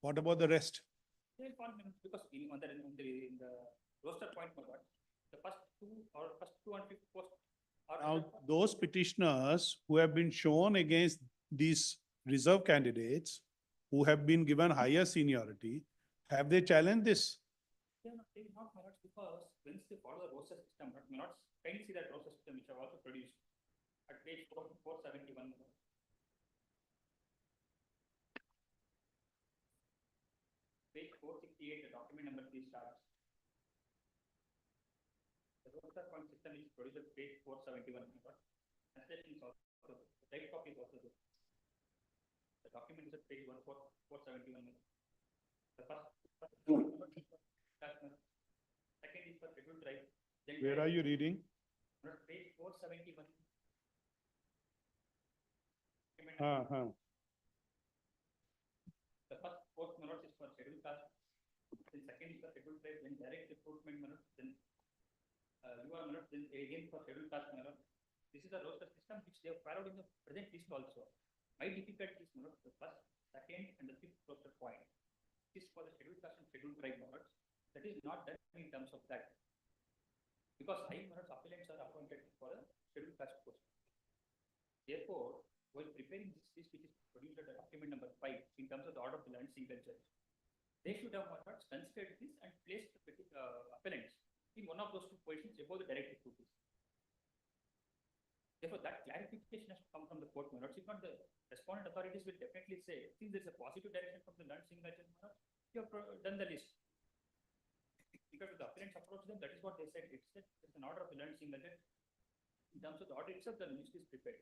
What about the rest? They'll fall because in the roster point, my lord, the first two and fifth post. Now, those petitioners who have been shown against these reserve candidates who have been given higher seniority, have they challenged this? They will not, my lords, because once they follow the roster system, my lords, kindly see that roster system which I have also produced at page 471. Page 468, the document number 3 starts. The roster point system is produced at page 471. Translation is also, the type copy is also there. The document is at page 471. The first second is for scheduled drive. Where are you reading? Page 471. The first post minutes is for scheduled class. Then second is for scheduled drive. Then direct recruitment minutes. Then UR minutes. Then again for scheduled class minutes. This is a roster system which they have followed in the present list also. My difficulty is minutes the first, second, and the fifth roster point. This is for the scheduled class and scheduled drive minutes. That is not done in terms of that. Because high minutes appellants are appointed for a scheduled class post. Therefore, while preparing this list, which is produced at document number 5 in terms of the order of the land single judge, they should have considered this and placed the appellants in one of those two positions above the direct recruiters. Therefore, that clarification has to come from the court minutes. If not, the respondent authorities will definitely say, since there is a positive direction from the land single judge, you have done the list. Because the appellants approach them, that is what they said. It's an order of the land single judge. In terms of the order itself, the list is prepared.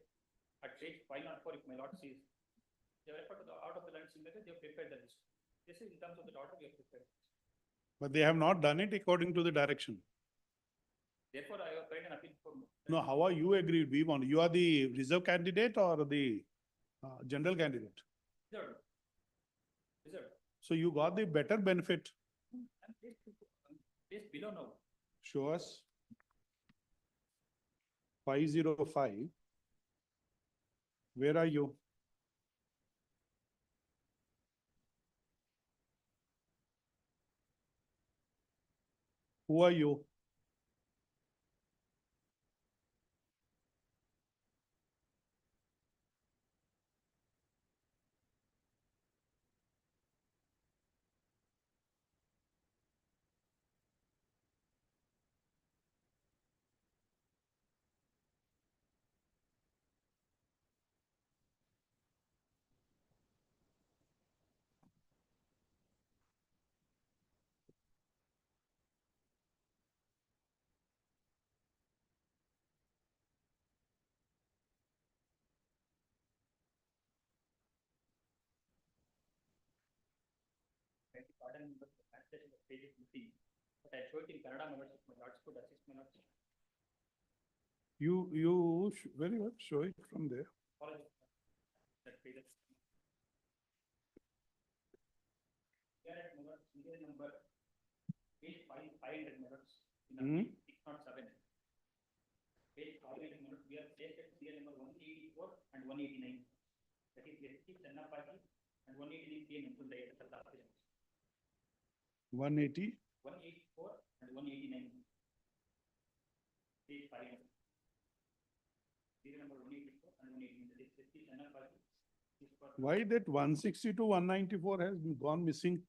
At page 504, if my lord sees, they have referred to the order of the land single judge, they have prepared the list. This is in terms of the order we have prepared. But they have not done it according to the direction. Therefore, I have filed an appeal for. No, how are you agreed? We want, you are the reserve candidate or the general candidate? Reserved. Reserved. So you got the better benefit. I'm placed below now. Show us. 505. Where are you? Who are you? Pardon the translation of page 15. But I showed it in Kannada, my lords, my lords could assist my lords. Very well, show it from there. Apologies. That page. Here at my lords, serial number page 500 my lords, in 607. Page 500 my lords, we are placed at serial number 184 and 189. That is ST Channapati and 189 PN Uncle Dayat. 180. 184 and 189. Page 500. Serial number 184 and 189. That is ST Channapati. Why that 160 to 194 has gone missing?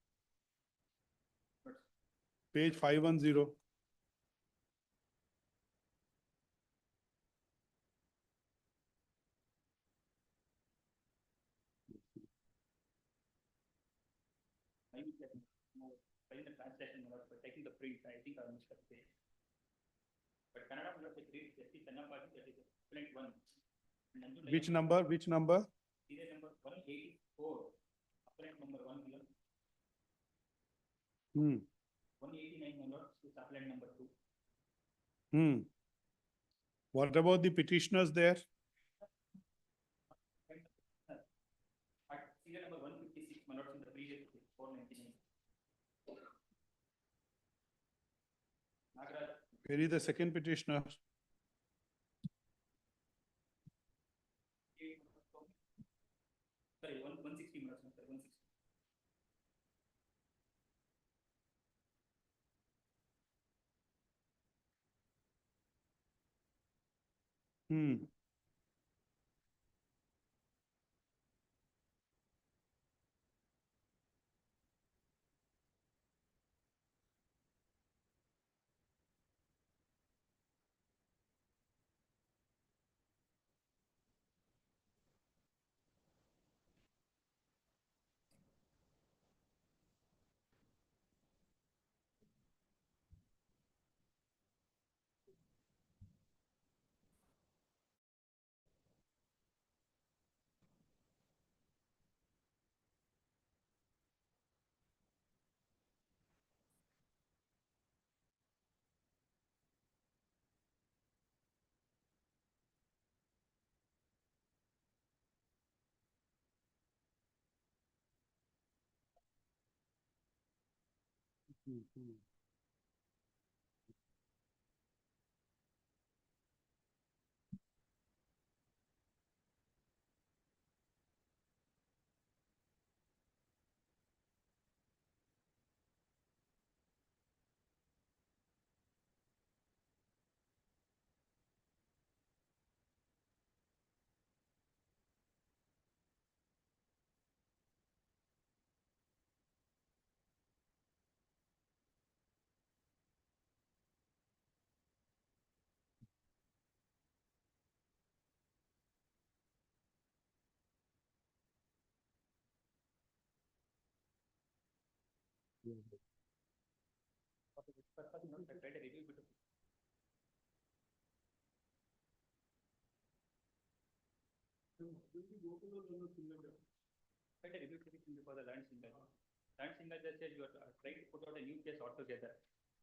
Page 510. The translation by taking the print, I think I missed the page. But Kannada will read ST Channapati, that is print 1. Which number? Which number? Serial number 184, appellant number 1 below. 189 number is appellant number 2. What about the petitioners there? At serial number 156 my lords, in the previous page, 499. Nagaraj, Query the second petitioner. Sorry, 160 minutes, sir, 160. Quite a review petition before the land single. Land single just said you are trying to put out a new case altogether.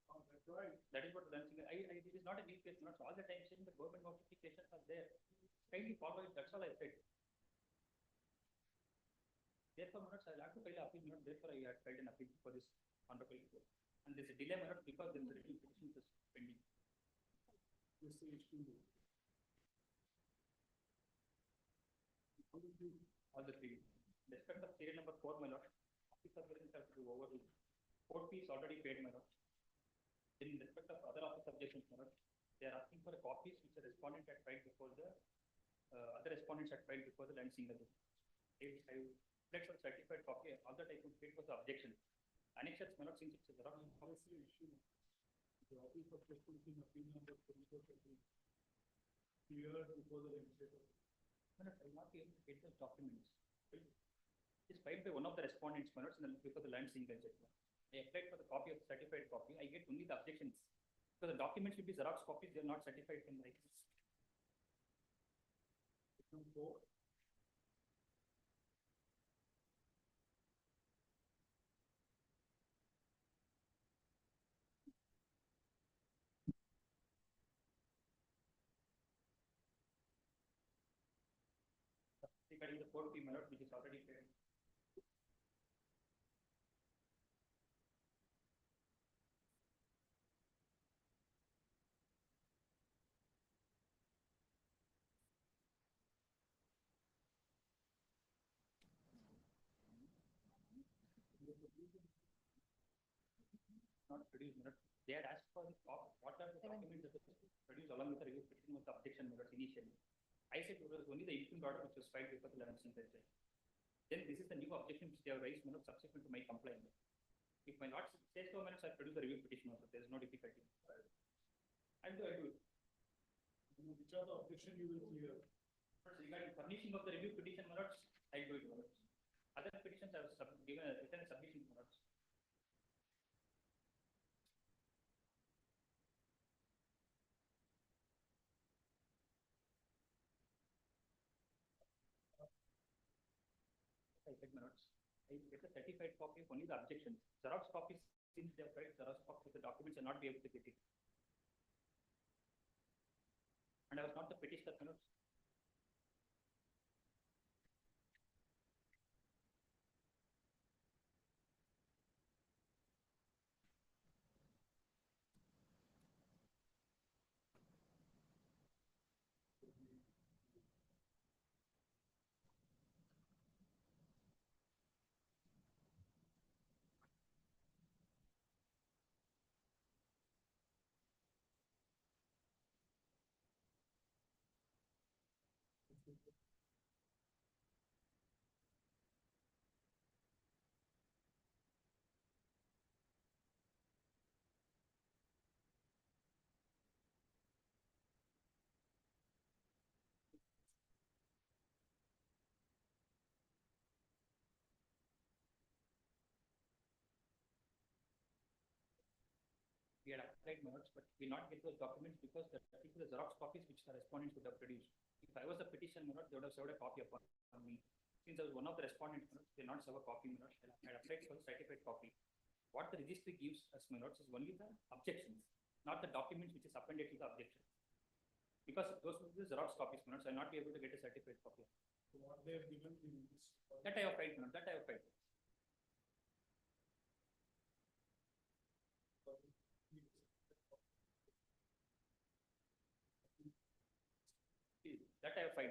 That's right. That is what land single. It is not a new case. Not all the time saying the government notifications are there. Kindly follow it. That's all I said. Therefore, I'll have to file an appeal. Therefore, I had filed an appeal for this honorable court. And there's a delay because the review petition is pending. All the three. Respect of serial number 4, my lord. Office objections have to be overruled. Court fees already paid, my lord. In respect of other office objections, my lord, they are asking for copies which the respondent had filed before the other respondents had filed before the land single. I pledged for certified copy. All that I could pay was the objection. Annexures, my lord, since it's a Xerox policy issue. The office of justice in opinion of the police clear before the legislature. I will not be able to get those documents. It's filed by one of the respondents, my lord, before the land single judgment. I applied for the copy of the certified copy. I get only the objections. Because the documents will be Xerox copies, they are not certified in like. Regarding the court fee, my lord, which is already paid. Not produced, my lord. They had asked for what are the documents that produced along with the review petition with the objection, my lord, initially. I said it was only the interim order which was filed before the land single judgment. Then this is the new objection which they have raised, my lord, subsequent to my complaint. If my lord says so, my lord, I'll produce the review petition also. There is no difficulty. I'll do it. Which are the objection you will clear? Regarding furnishing of the review petition, my lord, I'll do it, my lord. Other petitions I have given a written submission, my lord. I said, my lord, I get a certified copy of only the objections. Xerox copies, since they have tried Xerox copies of the documents, will not be able to get it. And I was not the petitioner, my lord. We had applied notes, but we not get those documents because the people, the Xerox copies which the respondents would have produced. If I was a petition note, they would have served a copy upon me. Since I was one of the respondents, they not serve a copy note. I had applied for a certified copy. What the registry gives us notes is only the objections, not the documents which is appended to the objection. Because those are the Xerox copies notes, I will not be able to get a certified copy. So what they have given me that I have tried, that I have tried. That I have filed.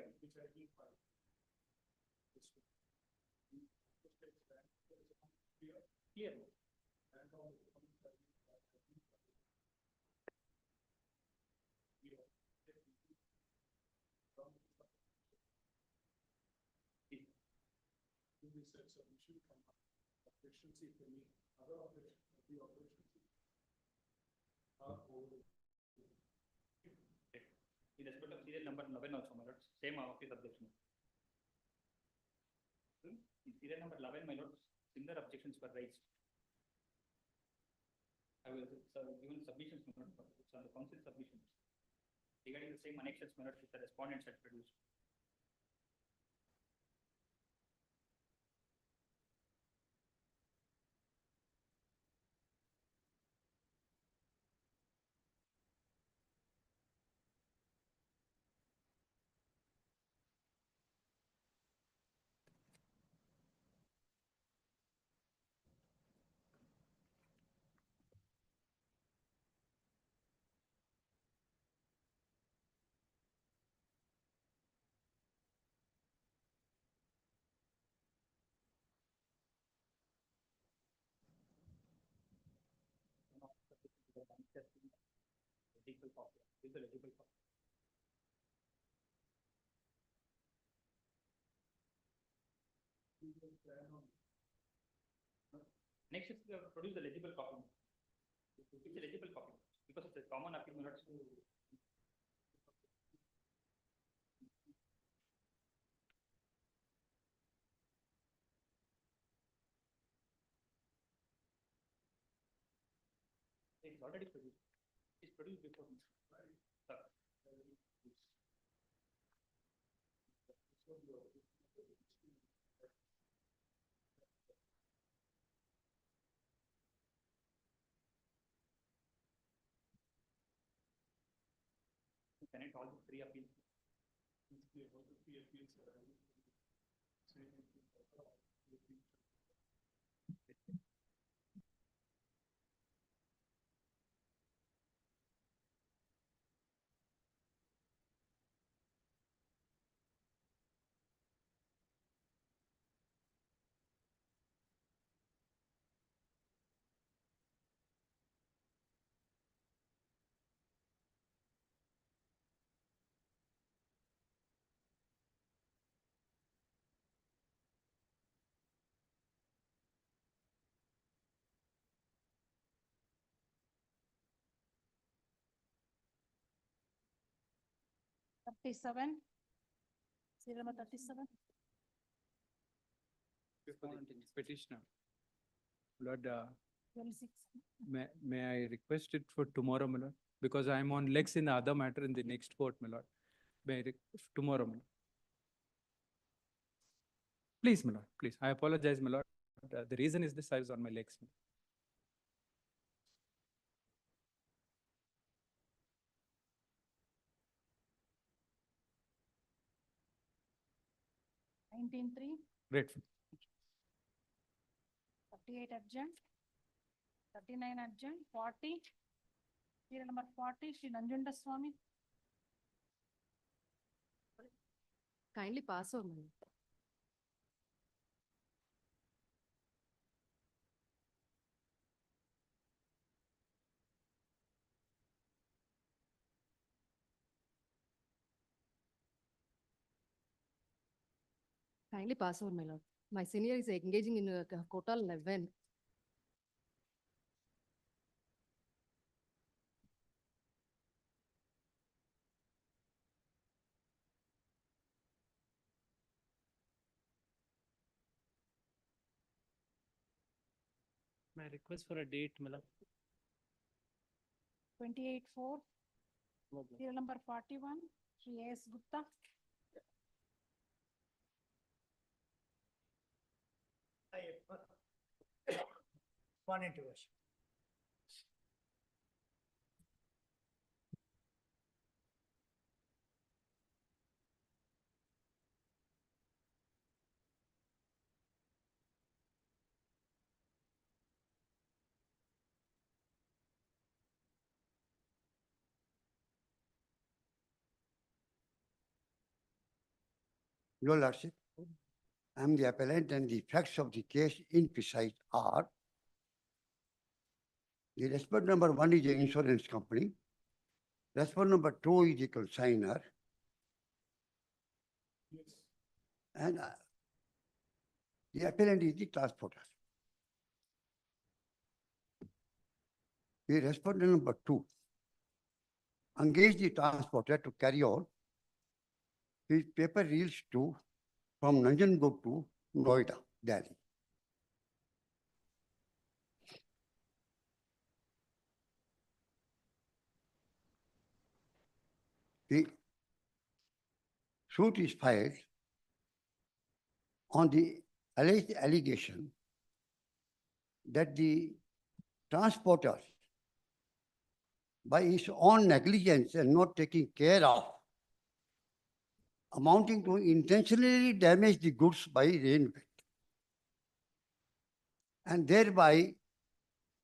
Clear. In respect of serial number 11 also, my lords, same office objection. In serial number 11, my lords, similar objections were raised. I will given submissions, my lords, it's on the council submissions. Regarding the same annexes, my lords, which the respondents had produced. Legal copy. This is a legible copy. Next is produce the legible copy. It's a legible copy because it's a common appeal. It's already produced. It's produced before me. Sir. Can it all the three appeals? Serial number 37. Petitioner. Lord, 26. may I request it for tomorrow, my lord? Because I am on legs in the other matter in the next court, my lord. May I tomorrow, my lord. Please, my lord, please. I apologize, my lord. The reason is this, I was on my legs. 19-3. Grateful. 38 urgent. 39 urgent. 40. Serial number 40. Shri Nanjunda Swami. Kindly pass over. Kindly pass over, my lord. My senior is engaging in a quota 11. My request for a date, Mala. 28/4, serial number 41, Shri A.S. Gupta. One intervention. Your Lordship, I am the appellant and the facts of the case in precise are the respondent number 1 is the insurance company, respondent number 2 is the consignor, and the appellant is the transporter. The respondent number 2 engaged the transporter to carry on his paper reels to from Nanjangud to Noida, Delhi. The suit is filed on the alleged allegation that the transporter, by his own negligence and not taking care of, amounting to intentionally damage the goods by rain, and thereby,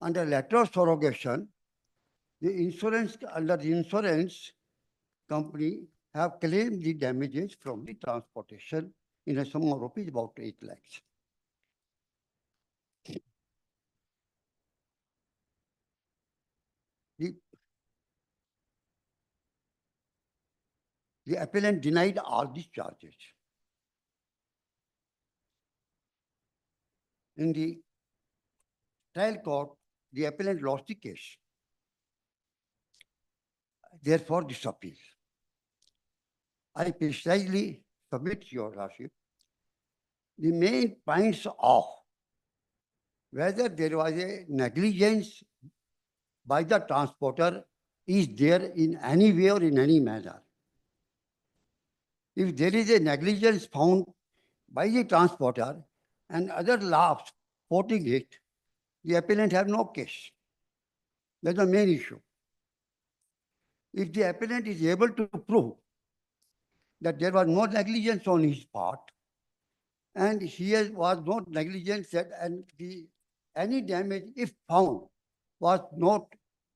under letter of surrogation, the insurance under the insurance company have claimed the damages from the transportation in a sum of rupees about 8 lakhs. The appellant denied all these charges. In the trial court, the appellant lost the case. Therefore, this appeal. I precisely submit your Lordship the main points of whether there was a negligence by the transporter is there in any way or in any manner. If there is a negligence found by the transporter and other laws supporting it, the appellant have no case. That's the main issue. If the appellant is able to prove that there was no negligence on his part, and here was not negligence and any damage, if found, was not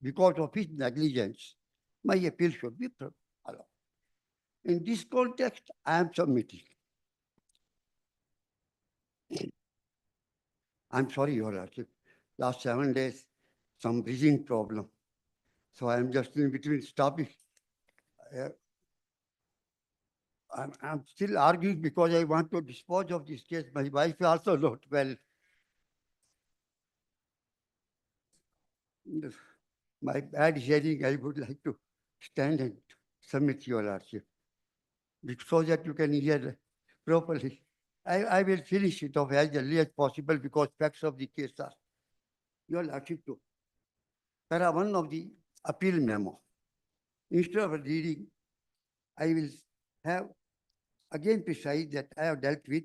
because of his negligence, my appeal should be allowed. In this context, I am submitting. I'm sorry, Your Lordship. Last 7 days, some breathing problem. So I am just in between stopping. I'm still arguing because I want to dispose of this case. My wife is also not well. My bad hearing, I would like to stand and submit, Your Lordship, so that you can hear properly. I will finish it off as early as possible because facts of the case are, Your Lordship, too. Para 1 of the appeal memo. Instead of reading, I will have again precise that I have dealt with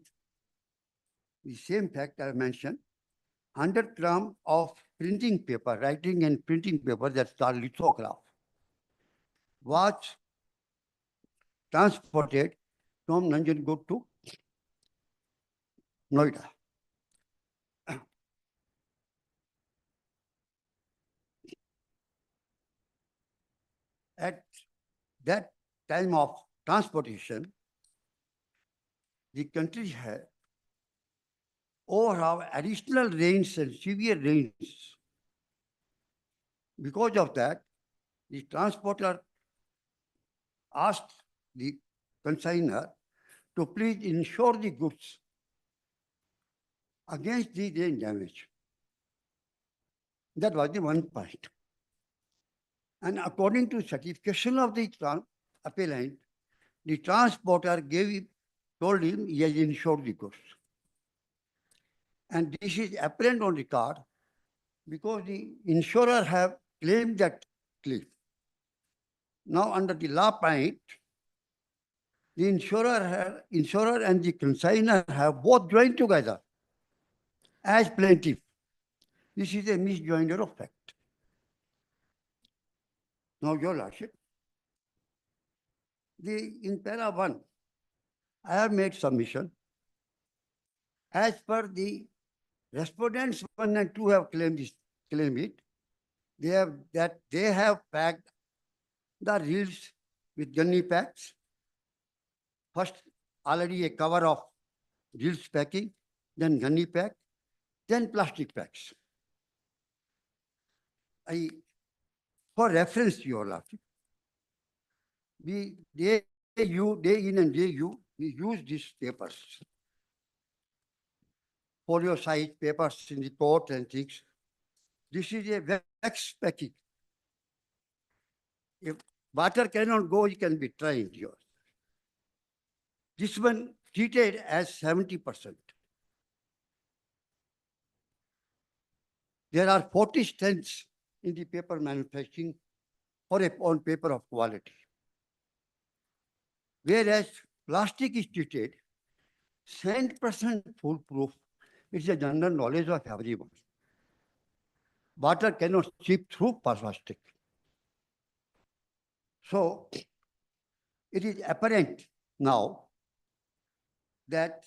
the same fact I mentioned. 100 grams of printing paper, writing and printing paper, that's called lithograph, was transported from Nanjangud to Noida. At that time of transportation, the country had overall additional rains and severe rains. Because of that, the transporter asked the consignor to please insure the goods against the rain damage. That was the one point. And according to certification of the appellant, the transporter told him he has insured the goods. And this is apparent on record because the insurer have claimed that claim. Now, under the law point, the insurer and the consignor have both joined together as plaintiff. This is a misjoinder of fact. Now, Your Lordship, in para 1, I have made submission. As per the respondents 1 and 2 have claimed it, they have packed the reels with gunny packs. First, already a cover of reels packing, then gunny pack, then plastic packs. For reference, Your Lordship, day in and day you, we use these papers. Folio size papers in the court and things. This is a wax packing. If water cannot go, it can be trained. This one treated as 70%. There are 40 strengths in the paper manufacturing on paper of quality. Whereas plastic is treated 100% foolproof. It's a general knowledge of everyone. Water cannot seep through plastic. So it is apparent now that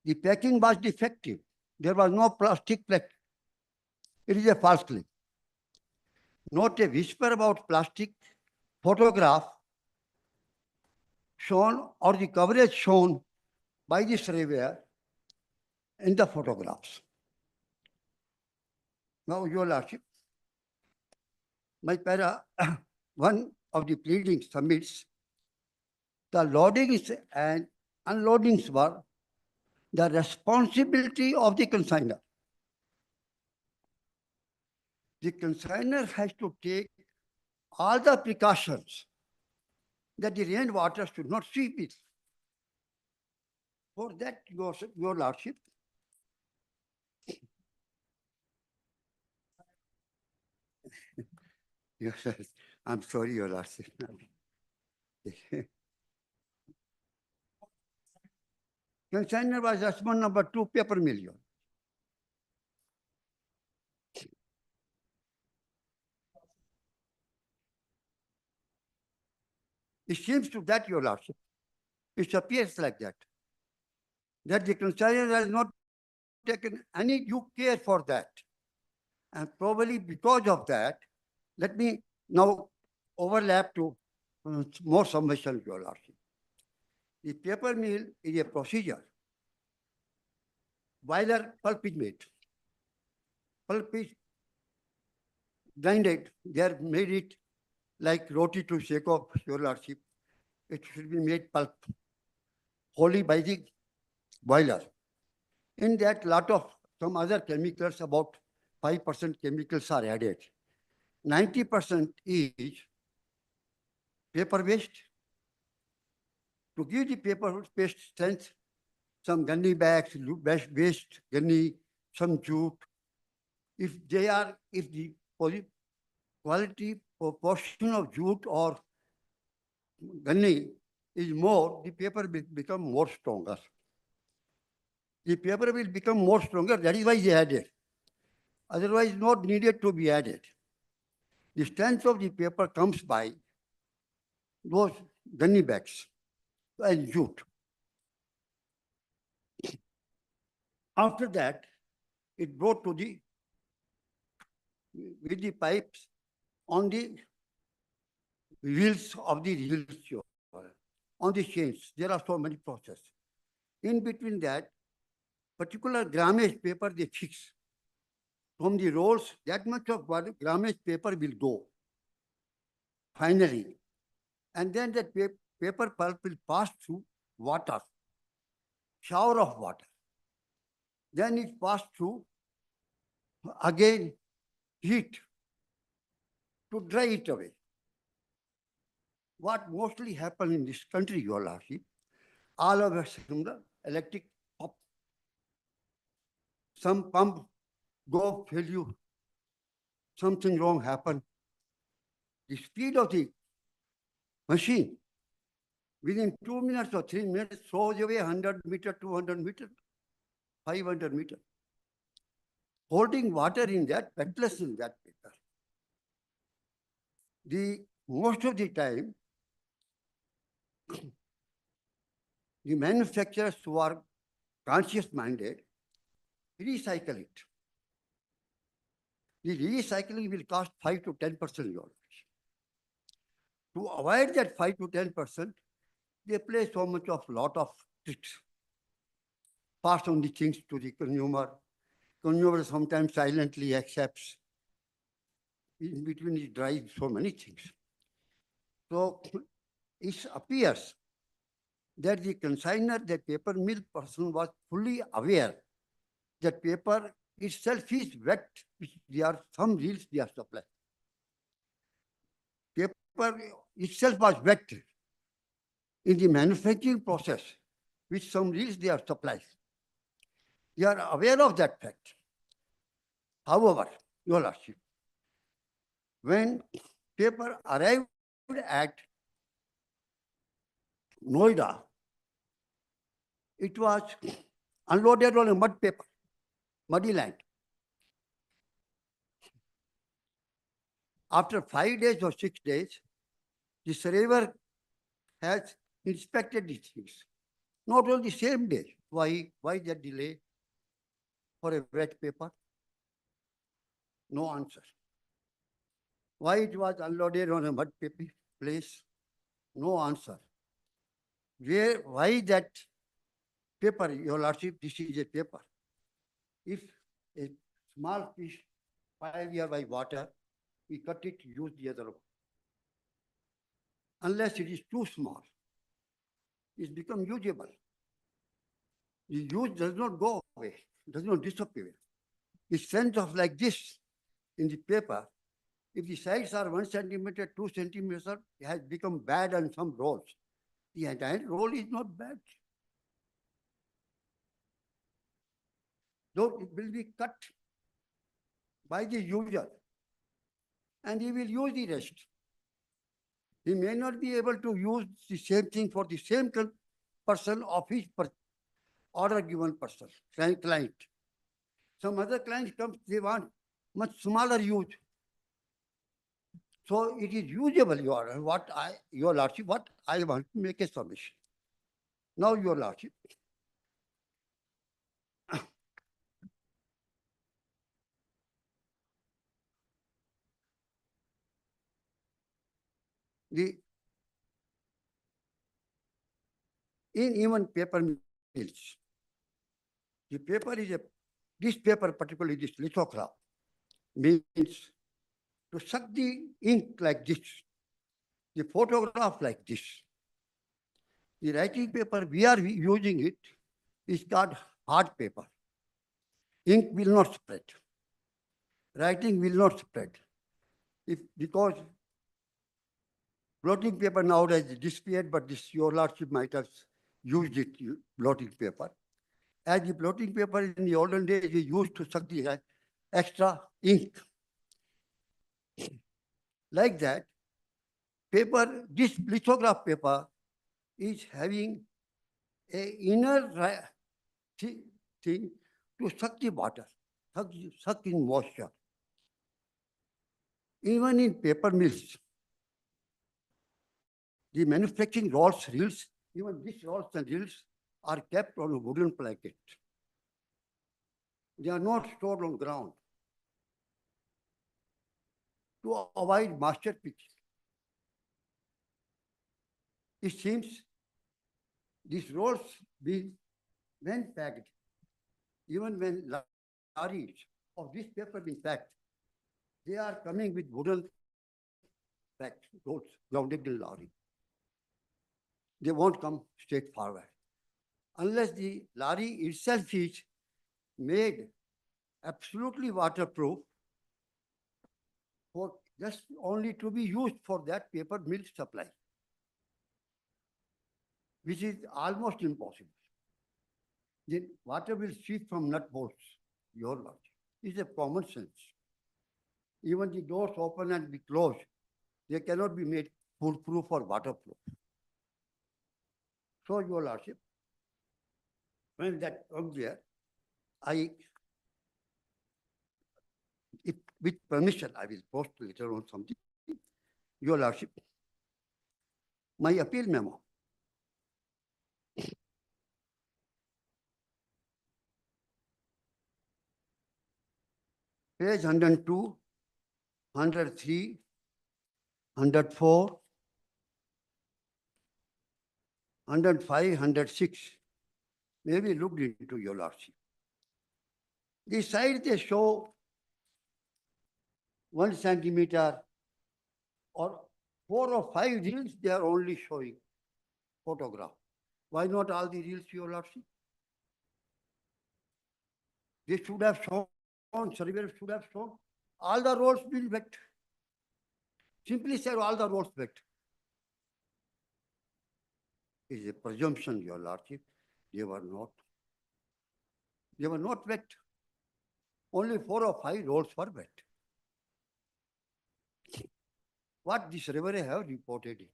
the packing was defective. There was no plastic pack. It is a false claim. Not a whisper about plastic photograph shown or the coverage shown by the surveyor in the photographs. Now, Your Lordship, my para 1 of the pleading submits the loadings and unloadings were the responsibility of the consignor. The consignor has to take all the precautions that the rainwater should not sweep it. For that, Your Lordship, yes, I'm sorry, Your Lordship. Consignor was husband number 2, paper million. It seems to that, Your Lordship, it appears like that the consignor has not taken any due care for that. And probably because of that, let me now overlap to more submission, Your Lordship. The paper mill is a procedure. Boiler pulp is made. Pulp is grinded. They have made it like roti to shake off, Your Lordship. It should be made pulp wholly by the boiler. In that, lot of some other chemicals, about 5% chemicals are added. 90% is paper waste. To give the paper waste strength, some gunny bags, waste gunny, some jute. If the quality proportion of jute or gunny is more, the paper will become more stronger. The paper will become more stronger. That is why they added. Otherwise, not needed to be added. The strength of the paper comes by those gunny bags and jute. After that, it brought to with the pipes on the wheels of the reels, on the chains. There are so many processes. In between that, particular grammage paper they fix. From the rolls, that much of grammage paper will go. Finally. And then that paper pulp will pass through water, shower of water. Then it passed through, again, heat to dry it away. What mostly happen in this country, Your Lordship, all of a sudden the electric pump, some pump go failure, something wrong happen. The speed of the machine within 2 minutes or 3 minutes throws away 100 meter, 200 meter, 500 meter. Holding water in that, petless in that paper. Most of the time, the manufacturers who are conscious-minded recycle it. The recycling will cost 5 to 10% your. To avoid that 5 to 10%, they play so much of lot of tricks. Pass on the things to the consumer. Consumer sometimes silently accepts. In between it drives so many things. So it appears that the consignor, the paper mill person was fully aware that paper itself is wet, which there are some reels they are supplying. Paper itself was wet in the manufacturing process, which some reels they are supplying. They are aware of that fact. However, Your Lordship, when paper arrived at Noida, it was unloaded on a mud paper, muddy land. After 5 days or 6 days, the surveyor has inspected these things. Not on the same day. Why that delay for a wet paper? No answer. Why it was unloaded on a mud paper place? No answer. Why that paper, Your Lordship, this is a paper. If a small fish 5 years by water, we cut it, use the other one. Unless it is too small, it's become usable. The use does not go away, does not disappear. The strength of like this in the paper, if the sides are 1 centimeter, 2 centimeters, it has become bad on some rolls. The entire roll is not bad. Though it will be cut by the user and he will use the rest. He may not be able to use the same thing for the same person of his order given person, client. Some other client comes, they want much smaller use. So it is usable, Your Lordship, what I want to make a submission. Now, Your Lordship. In even paper mills, the paper is this paper, particularly this lithograph, means to suck the ink like this, the photograph like this. The writing paper, we are using it, is called hard paper. Ink will not spread. Writing will not spread. Because blotting paper nowadays is disappeared, but this Your Lordship might have used it, blotting paper. As the blotting paper in the olden days, we used to suck the extra ink. Like that, paper, this lithograph paper is having an inner thing to suck the water, suck in moisture. Even in paper mills, the manufacturing rolls, reels, even these rolls and reels are kept on a wooden placket. They are not stored on ground to avoid moisture pitch. It seems these rolls being when packed, even when lorries of this paper being packed, they are coming with wooden packed rolls grounded in lorry. they won't come straight forward. Unless the lorry itself is made absolutely waterproof for just only to be used for that paper mill supply, which is almost impossible. Then water will sweep from nut bolts, your lordship. It's a common sense. Even the doors open and be closed, they cannot be made foolproof or waterproof. So, your lordship, when that comes there, if with permission, I will post later on something. Your lordship, my appeal memo. Page 102, 103, 104, 105, 106, maybe looked into, your lordship. The side they show 1 centimeter or 4 or 5 reels, they are only showing photograph. Why not all the reels, your lordship? They should have shown, surveyor should have shown, all the roads will wet. Simply said, all the roads wet. It is a presumption, your lordship, they were not. They were not wet. Only 4 or 5 roads were wet. What this surveyor have reported it.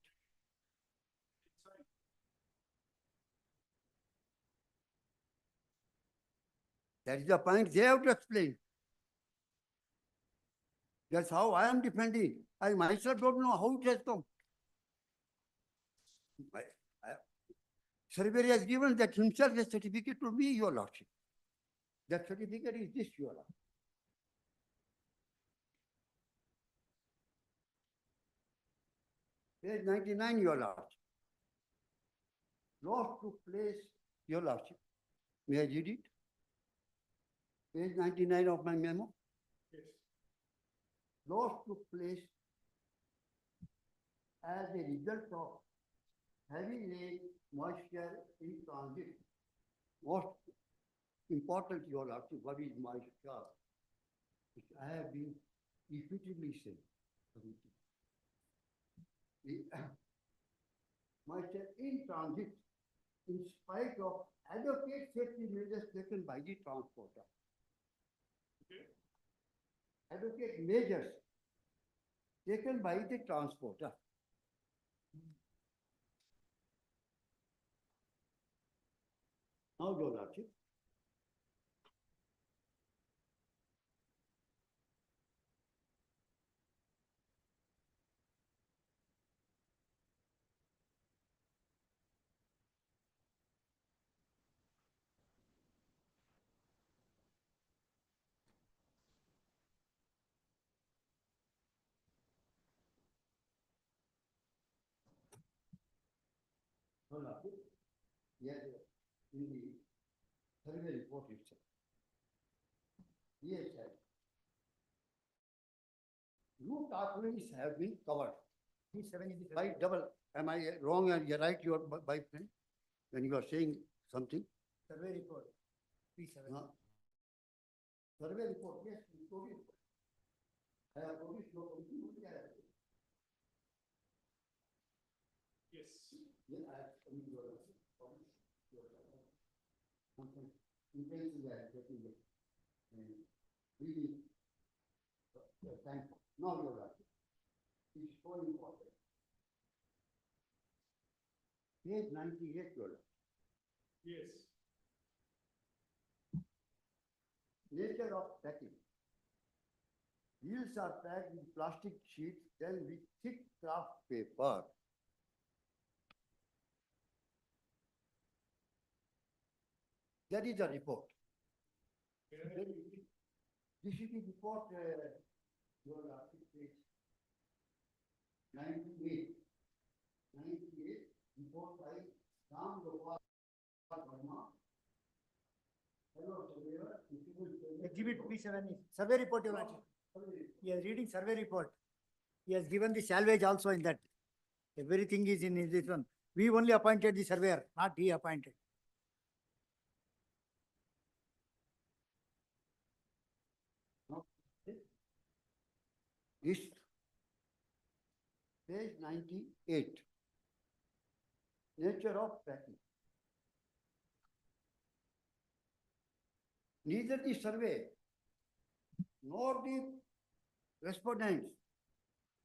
That is the point they have to explain. That's how I am defending. I myself don't know how it has come. Surveyor has given that himself a certificate to me, your lordship. That certificate is this, your lordship. Page 99, your lordship. Loss took place, your lordship. May I read it? Page 99 of my memo. Yes. Loss took place as a result of heavy rain, moisture in transit. Most important, your lordship, what is moisture? Which I have been repeatedly saying. The moisture in transit, in spite of adequate safety measures taken by the transporter. Adequate measures taken by the transporter. Now, your lordship. Yes, in the survey report itself. Yes, sir. Root arteries have been covered. By double. Am I wrong and you're right, you are by friend? When you are saying something? Survey report. Survey report, yes, we told you. I have produced your yes. Yeah, I have produced your something intensive getting it. And really thankful. Now you're right. It's so important. Page 98, you're right. Yes. Nature of packing. Reels are packed with plastic sheets, then with thick kraft paper. That is the report. This is the report, your last page. 98. 98, report by Ram Gopal Verma. Hello, surveyor. Exhibit P7 survey report, your lordship. He is reading survey report. He has given the salvage also in that. Everything is in this one. We only appointed the surveyor, not he appointed. This page 98. Nature of tracking. Neither the survey nor the respondents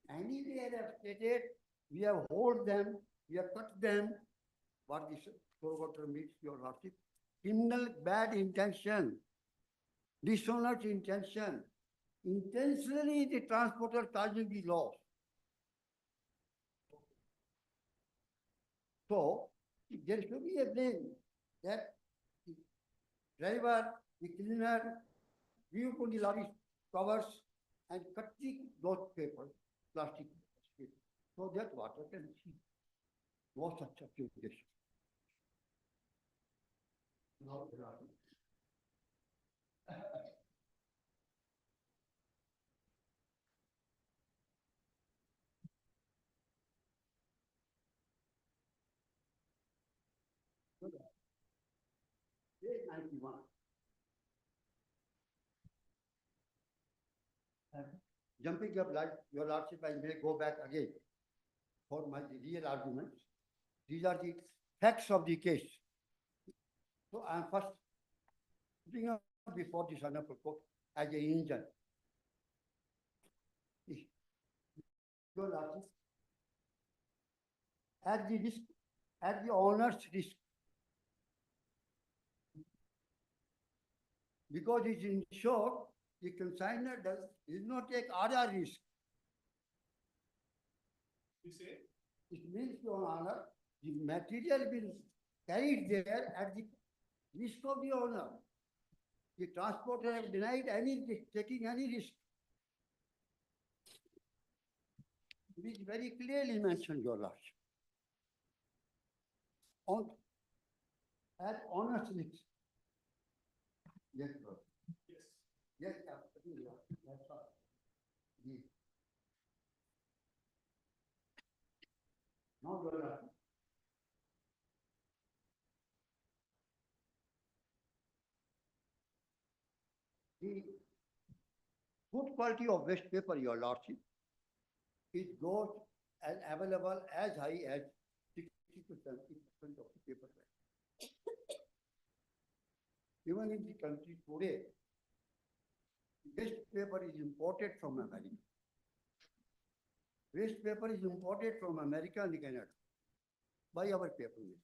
anywhere have stated we have hold them, we have cut them. What this provocateur means, your lordship. Criminal bad intention, dishonest intention, intentionally the transporter causing the loss. So there should be a blame that the driver, the cleaner, view put the lorry covers and cut those papers, plastic papers, so that water can see. No such accusation. No, Your Honor. Page 91. Jumping up like your lordship, I may go back again for my real arguments. These are the facts of the case. So I am first putting up before this honorable court as an engine. Your lordship, at the risk, at the owner's risk, because it's insured, the consignor does not take other risk. You say? It means, Your Honor, the material will carried there at the risk of the owner. The transporter have denied taking any risk. It is very clearly mentioned, Your Lordship. At owner's risk. Yes, Lord. Yes, absolutely. That's all. Yes. Now, Your Lordship. The good quality of waste paper, Your Lordship, it goes as available as high as 60 to 70% of the paper. Even in the country today, waste paper is imported from America. Waste paper is imported from America and Canada by our paper mills.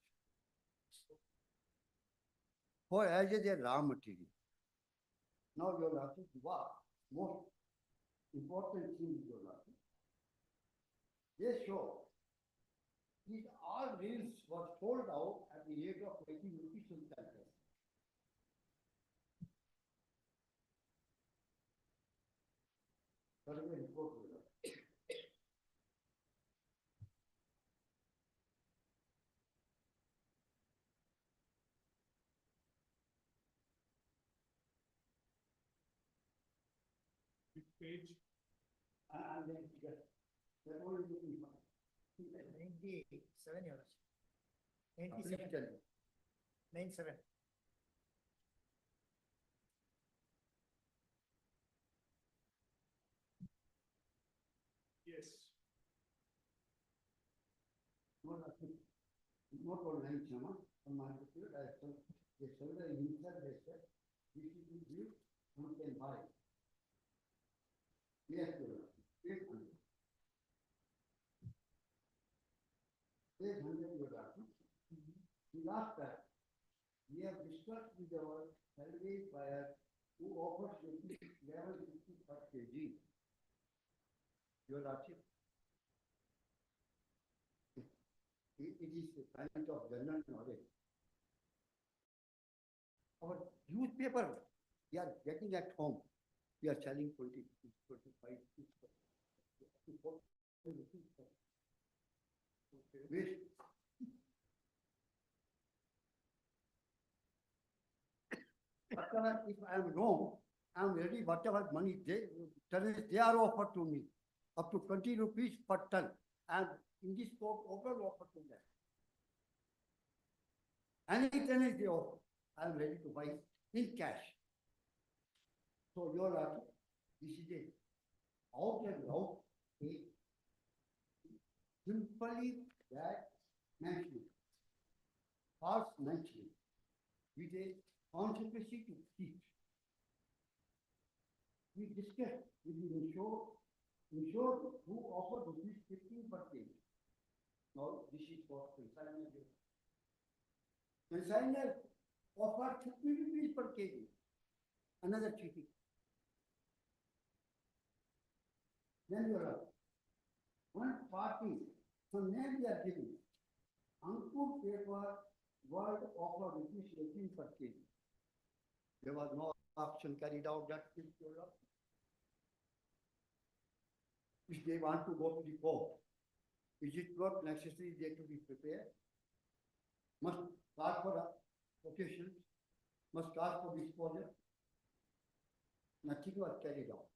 For as a raw material. Now, Your Lordship, most important thing, Your Lordship, they show these all reels were sold out at the rate of 80 rupees in Calcutta. Survey report, Your Lordship. Which page? And then they're only looking for 97, Your Lordship. Please 97, tell me. 97. Yes. Not online, Chama. On my computer, I have they sold the insert, they said, this is the view, one can buy. Yes, Your Lordship. 800. 800, Your Lordship. The last time, we have discussed with our salary buyer who offers 11 rupees per kg. Your Lordship. It is a kind of general knowledge. Our newspaper, we are getting at home. We are selling 20, 25, 40 rupees. Waste. Whatever, if I am wrong, I am ready, whatever money they are offered to me, up to 20 rupees per ton. And in this court, offer to that. Any tenant they offer, I am ready to buy in cash. So your lordship, this is a out and out, a simply that mentioning, false mentioning, with a consequence to teach. We discussed with the insured who offered rupees 15 per kg. Now, this is for consignor. Consignor offered 50 rupees per kg. Another cheating. Then you are one party, so name they are giving. Ankur paper world offer rupees 18 per kg. There was no auction carried out that period. If they want to go to the court, is it not necessary they to be prepared? Must call for occasions, must call for disposal. Nothing was carried out.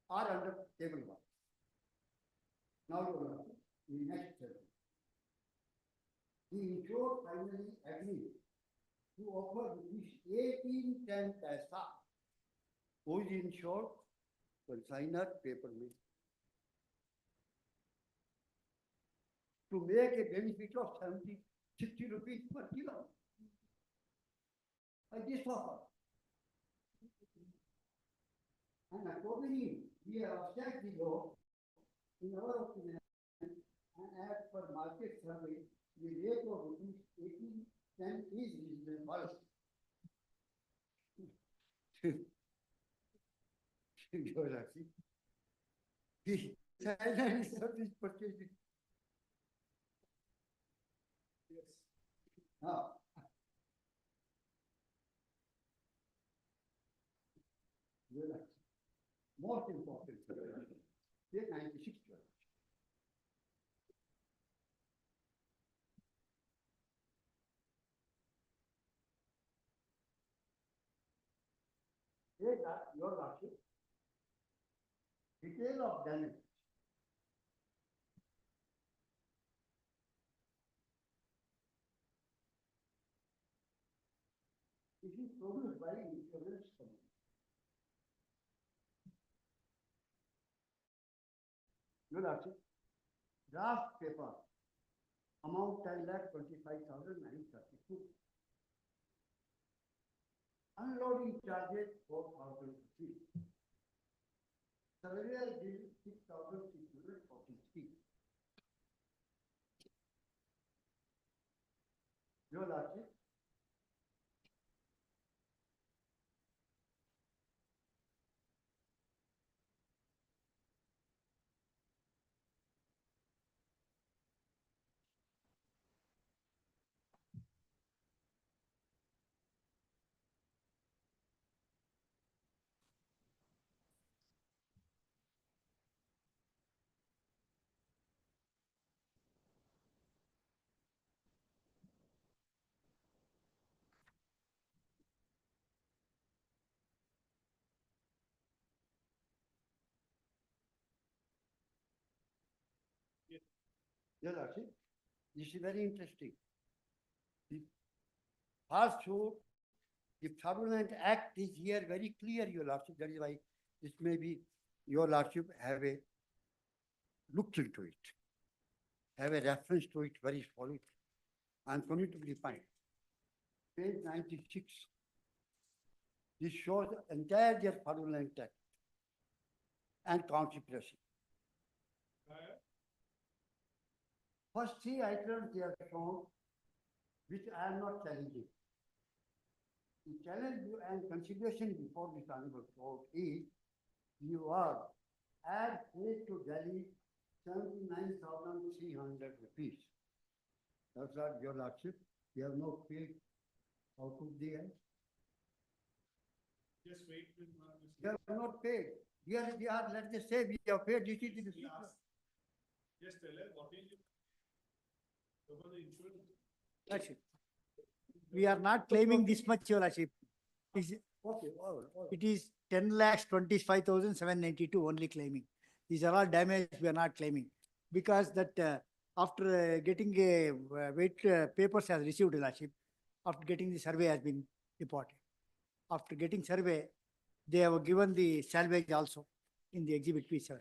Or under table one. Now you are in next table. The insured finally agreed to offer rupees 1810 paisa. Who is insured? Consignor paper mill. To make a benefit of 60 rupees per kilo. By this offer. And accordingly, we have checked the law in our opinion and as per market survey, the rate of rupees 1810 is reasonable. The Thailand service purchased. Yes. Now. Most important, year 96. Here your lordship, detail of damage. This is produced by insurance company. Your lordship, draft paper, amount 10,25,932. Unloading charges 4,000 rupees. Surveyor bill 6,643. Your lordship, your lordship, this is very interesting. The falsehood, the fraudulent act is here very clear, your lordship. That is why this may be your lordship have a looked into it, have a reference to it very solid and going to be defined. Page 96. This shows the entire their fraudulent act and conspiracy. First three items they have shown, which I am not challenging. The challenge and consideration before this honorable court is you are add paid to Delhi 79,300 rupees. That's not your lordship. You have not paid out of the end. Just wait. You have not paid. They are, let us say, we have paid. This is the Just tell us what is it? Over the insurance. Lordship. We are not claiming this much, your lordship. Okay, all right. It is 10,25,792 only claiming. These are all damage we are not claiming. Because that after getting a weight papers has received, your lordship, after getting the survey has been reported. After getting survey, they have given the salvage also in the exhibit P7.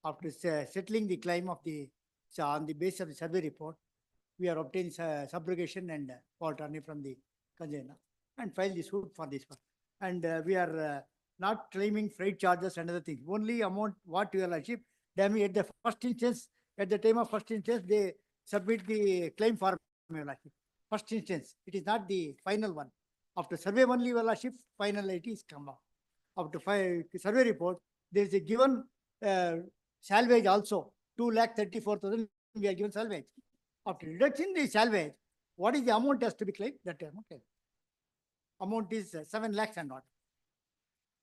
After settling the claim of the, so on the basis of the survey report, we are obtaining subrogation and power attorney from the consignor and file the suit for this one. And we are not claiming freight charges and other things. Only amount what your lordship, damage at the first instance, at the time of first instance, they submit the claim form, your lordship. First instance, it is not the final one. After survey only, your lordship, finality is come out. After survey report, there is a given salvage also, 2,34,000, we are given salvage. After deducting the salvage, what is the amount has to be claimed? That amount. Amount is 7 lakhs and what?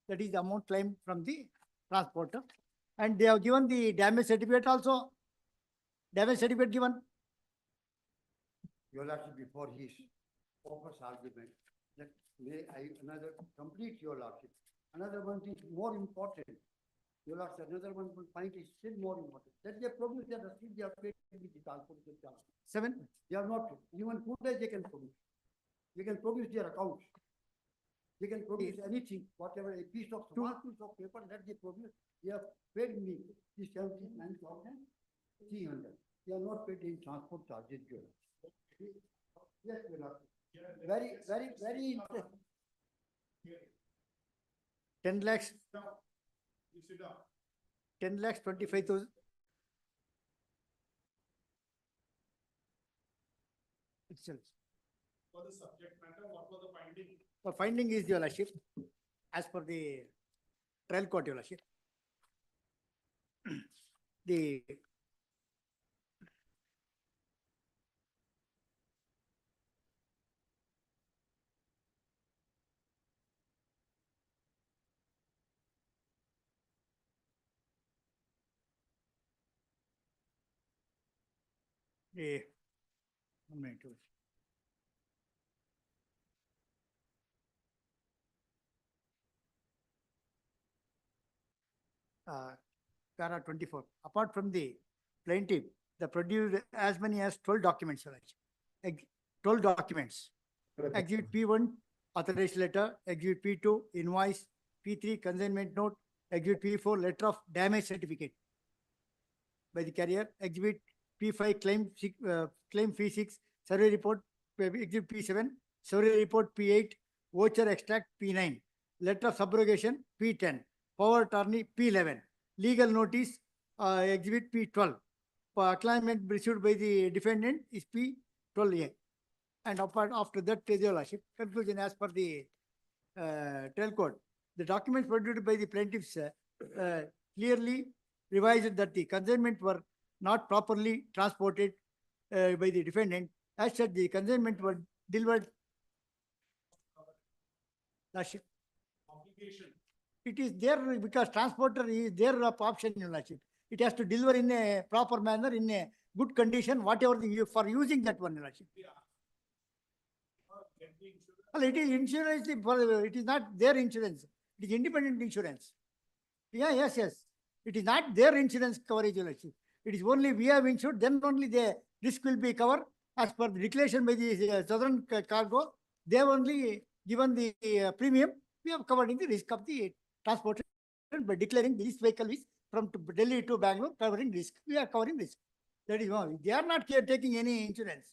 That is the amount claimed from the transporter. And they have given the damage certificate also. Damage certificate given. Your lordship, before his offers argument, that may I another complete your lordship. Another one is more important. Your lordship, another one point is still more important. That they produce their receipt, they have paid with the transportation charge. 7. They are not, even footage they can produce. They can produce their accounts. They can produce anything, whatever, a piece of, small piece of paper that they produce, they have paid me the 79,300. They are not paid in transport charges. Yes, your lordship. Very, very, very interesting. 10 lakhs. 10 lakhs 25,000. Itself. For the subject matter, what was the finding? The finding is, your lordship, as per the trial court, your lordship, the one minute. Para 24. Apart from the plaintiff, the produced as many as 12 documents, your lordship. 12 documents. Exhibit P1, authorization letter. Exhibit P2, invoice. P3, consignment note. Exhibit P4, letter of damage certificate by the carrier. Exhibit P5, claim fee 6, survey report. Exhibit P7, survey report P8, voucher extract P9, letter of subrogation P10, power attorney P11, legal notice exhibit P12. Claimant received by the defendant is P12A. And after that, your lordship, conclusion as per the trial court. The documents produced by the plaintiffs clearly revised that the consignment were not properly transported by the defendant. As such, the consignment were delivered. Lordship. Obligation. It is there because transporter is their option, your lordship. It has to deliver in a proper manner, in a good condition, whatever for using that one, your lordship. Well, it is insurance, it is not their insurance. It is independent insurance. Yeah, yes. It is not their insurance coverage, your lordship. It is only we have insured, then only the risk will be covered as per the declaration by the Southern Cargo. They have only given the premium. We have covered the risk of the transportation by declaring this vehicle is from Delhi to Bangalore, covering risk. We are covering risk. That is why they are not taking any insurance.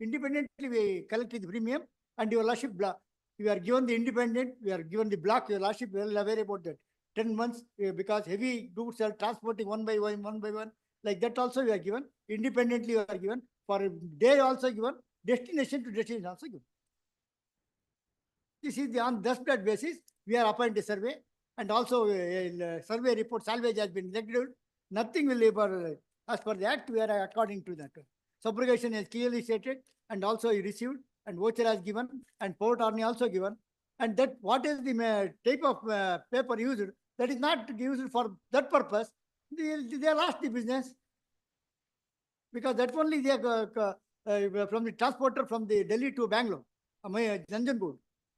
Independently, we collect the premium, and your lordship, we are given the independent, we are given the block, your lordship well aware about that. 10 months, because heavy goods are transporting one by one. Like that also we are given. Independently we are given. For day also given. Destination to destination also given. This is on that basis, we are appointed survey, and also survey report, salvage has been executed. Nothing will ever, as per the act, we are according to that. Subrogation is clearly stated, and also received, and voucher has given, and power attorney also given. And that what is the type of paper used, that is not used for that purpose. They lost the business. Because that only they from the transporter from the Delhi to Bangalore, Nanjangud.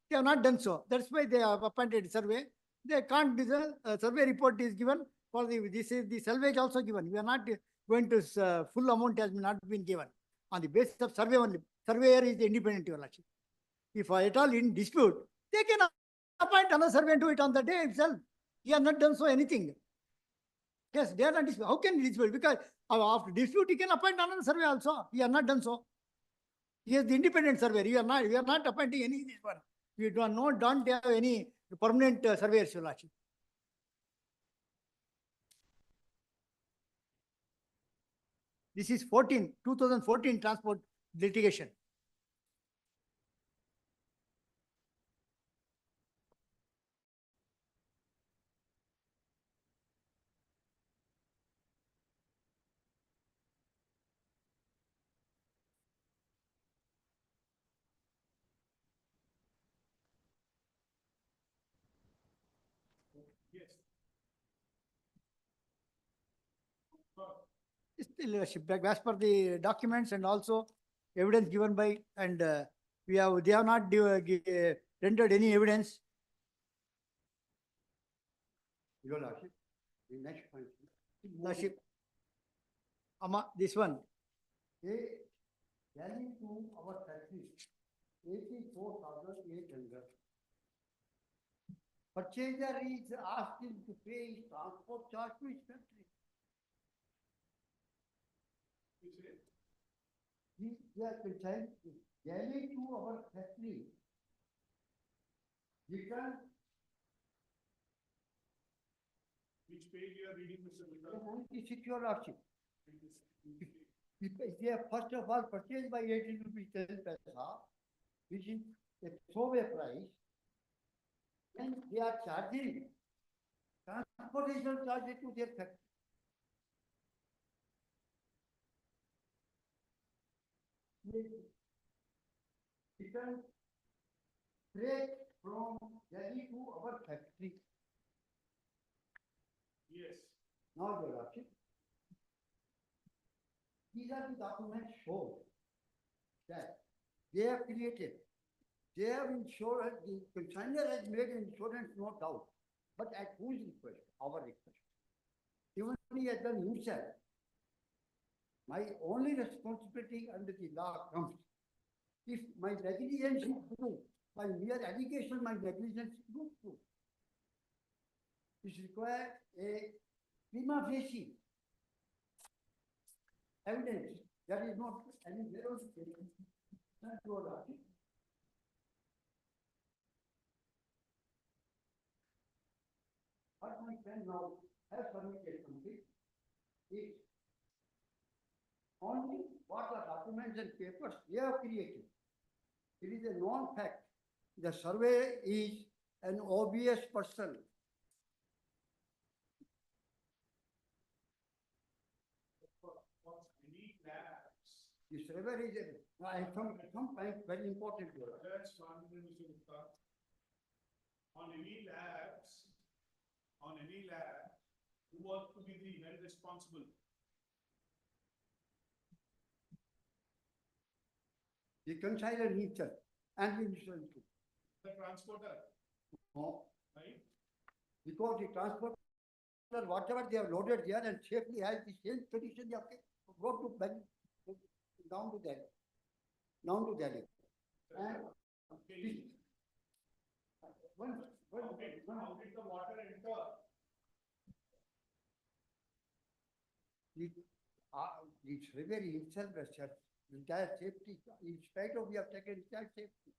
They have not done so. That's why they have appointed survey. They can't do the survey report is given for the salvage also given. We are not going to full amount has not been given on the basis of survey only. Surveyor is the independent, your lordship. if at all in dispute, they can appoint another survey and do it on the day itself. He has not done so anything. Yes, they are not dispute. How can he dispute? Because after dispute, he can appoint another survey also. He has not done so. He is the independent surveyor. We are not appointing any this one. We don't have any permanent surveyors, Your Lordship. This is 2014 transport litigation. Still, as per the documents and also evidence given by, and they have not rendered any evidence. Your Lordship, the next point. Lordship, this one. Value to our factory, 84,800. Purchaser is asked him to pay his transport charge to his factory. They are consigned value to our factory. Return. Which page you are reading, Mr. Vikas? 96, Your Lordship. If they are first of all purchased by 18 rupees 10 paisa, which is a throwaway price, and they are charging transportation charges to their factory. Return freight from Delhi to our factory. Yes. Now, Your Lordship, these are the documents show that they have created, they have insured, the consignor has made insurance, no doubt, but at whose request? Our request. Even he has done himself. My only responsibility under the law comes if my negligence is true, by mere allegation, my negligence is not true. It requires a prima facie evidence. There is not any verification. That's what I think. What my friend now has submitted something is only what the documents and papers they have created. It is a known fact. The survey is an obvious person. The survey is some point very important. That's one thing, Mr. Gupta. On any lab, who was to be the head responsible? The consignor himself and the insurance too. The transporter. No. Right? Because the transporter, whatever they have loaded there and safely has the same condition they have brought to back down to Delhi. And Okay. How did the water enter? The surveyor himself has said entire safety, in spite of we have taken entire safety.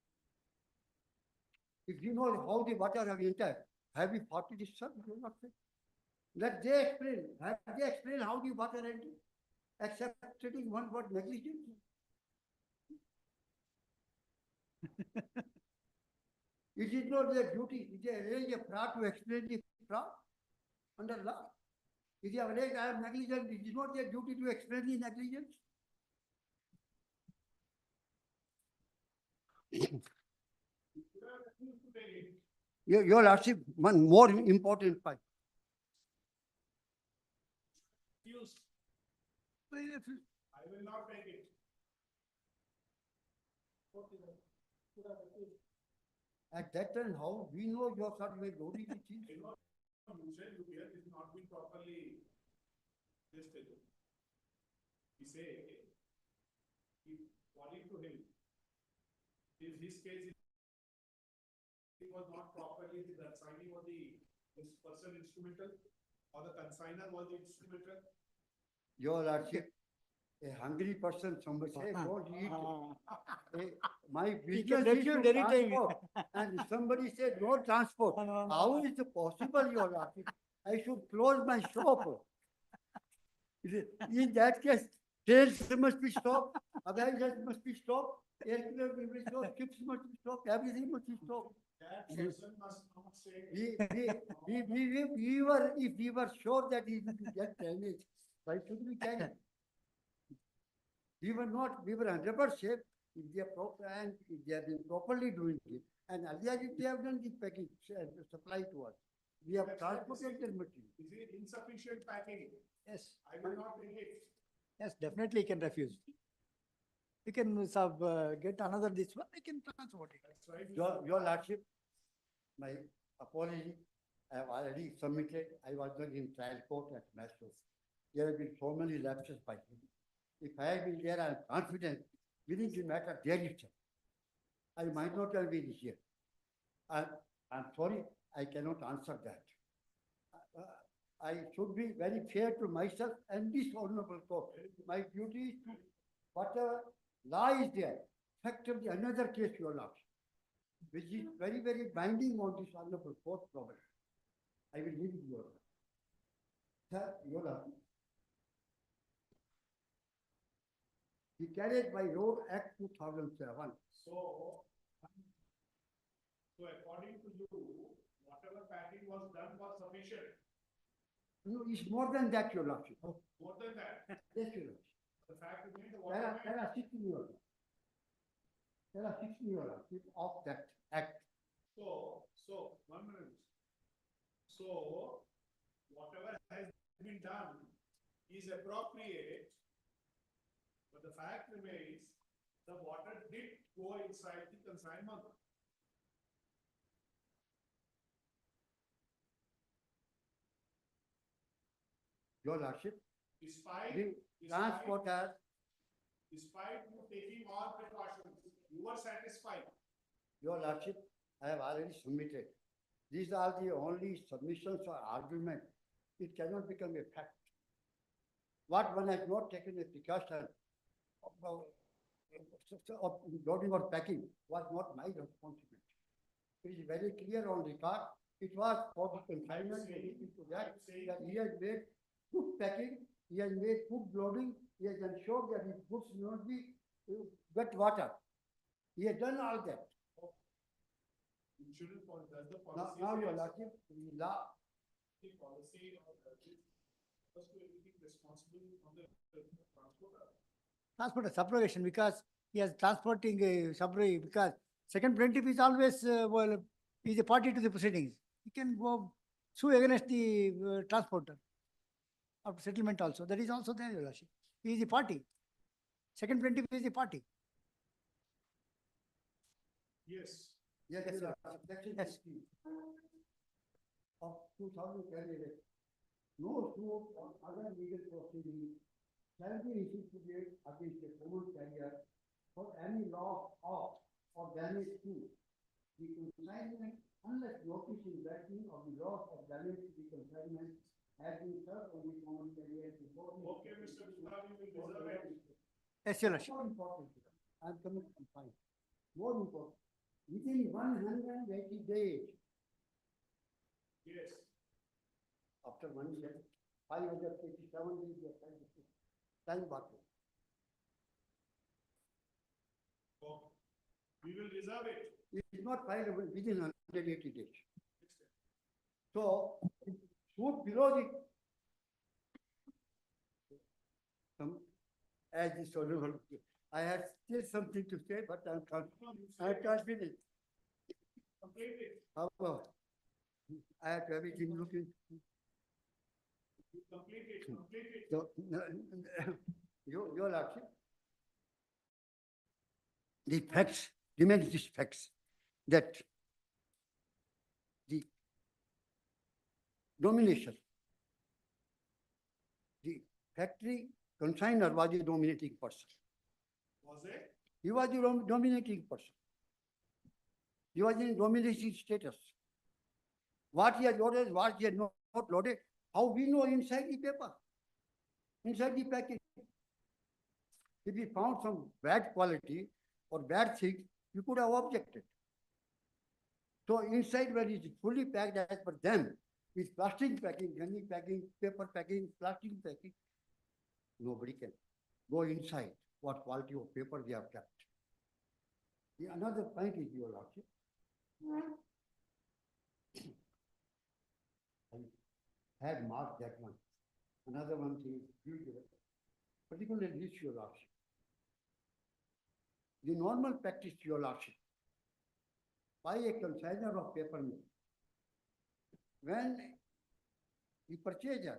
If you know how the water have entered, have we fought this, sir? Let they explain. Have they explain how the water entered? Except stating one word negligence. It is not their duty. It is a fraud to explain the fraud under law. If they have alleged I am negligent, it is not their duty to explain the negligence. Your Lordship, one more important point. Excuse. I will not take it. At that time, how we know your certificate loading the cheese? You said here is not been properly tested. He say, according to him, his case is was not properly, the signing was this person instrumental or the consigner was instrumental? Your Lordship, a hungry person, somebody say, don't eat. My He can business is refuse to anytime. transport, and somebody said no transport. How is it possible, Your Lordship? I should close my shop. In that case, trains must be stopped, aviation must be stopped, aircraft must be stopped, ships must be stopped, everything must be stopped. That person must not say. If we were sure that he would get damaged, why should we carry? We were 100% if they are proper and if they have been properly doing it. And earlier if they have done the package and supply to us, we have transported the material. Is it insufficient packing? Yes, I will not bring it. yes, definitely he can refuse. We can get another this one, we can transport it. That's right. Your Lordship, my apology, I have already submitted. I was not in trial court at Masters. There have been so many lapses by him. If I had been there, I am confident within the matter there itself. I might not have been here. I'm sorry, I cannot answer that. I should be very fair to myself and this honorable court. My duty is to, whatever law is there, effectively another case, Your Lordship, which is very, very binding on this honorable court problem. I will leave it, Your Lordship. Sir, Your Lordship. The Carriage by Road Act 2007. So according to you, whatever packing was done was sufficient. No, it's more than that, Your Lordship. More than that, Yes, Your Lordship. the fact remains the There water. are 60 Your Lordship. There are 60 Your Lordship of that act. So 1 minute. So whatever has been done is appropriate, but the fact remains the water did go inside the consignment. Your Lordship, Despite, the transporter, despite you taking all precautions, you were satisfied. Your Lordship, I have already submitted. These are the only submissions or argument. It cannot become a fact. What one has not taken a precaution of loading or packing was not my responsibility. It is very clear on record. It was for the consignment to that he has made good packing, he has made good loading, he has ensured that his goods will not be wet water. He has done all that. Insurance policy, does the policy. Now Your Lordship, the law. The policy of the was to everything responsible on the transporter. Transporter subrogation, because he is transporting a subrogation, because second plaintiff is always, is a party to the proceedings. He can go sue against the transporter after settlement also. That is also there, Your Lordship. He is a party. Second plaintiff is a party. Yes. Yes, Yes, Your sir. Lordship. Section Yes. 16 of 2010. No suit or other legal proceeding shall be instituted against a common carrier for any loss of or damage to the consignment unless notice in writing of the loss or damage to the consignment has been served on the common carrier before. Okay, Mr. Gupta, we will reserve it. Yes, Your Lordship. More important, I'm coming to the point. More important, within 180 days, Yes. after 1 year, 587 days, they apply the time bucket. Okay. We will reserve it. It is not filable within 180 days. So, suit below the as the solution. I had still something to say, but I can't finish. Complete it. However, I have everything looking. Complete it, complete it. So, Your Lordship, the facts remain these facts that the domination, the factory consignor was the dominating person. Was it? He was the dominating person. He was in domination status. What he had loaded, what he had not loaded, how we know inside the paper, inside the package. If we found some bad quality or bad things, you could have objected. So inside where it is fully packed as per them, with plastic packing, gunny packing, paper packing, plastic packing, nobody can go inside what quality of paper they have kept. Another point is, your lordship. I had marked that one. Another one thing is, particularly this, your lordship. The normal practice, your lordship, by a consigner of paper mill, when the purchaser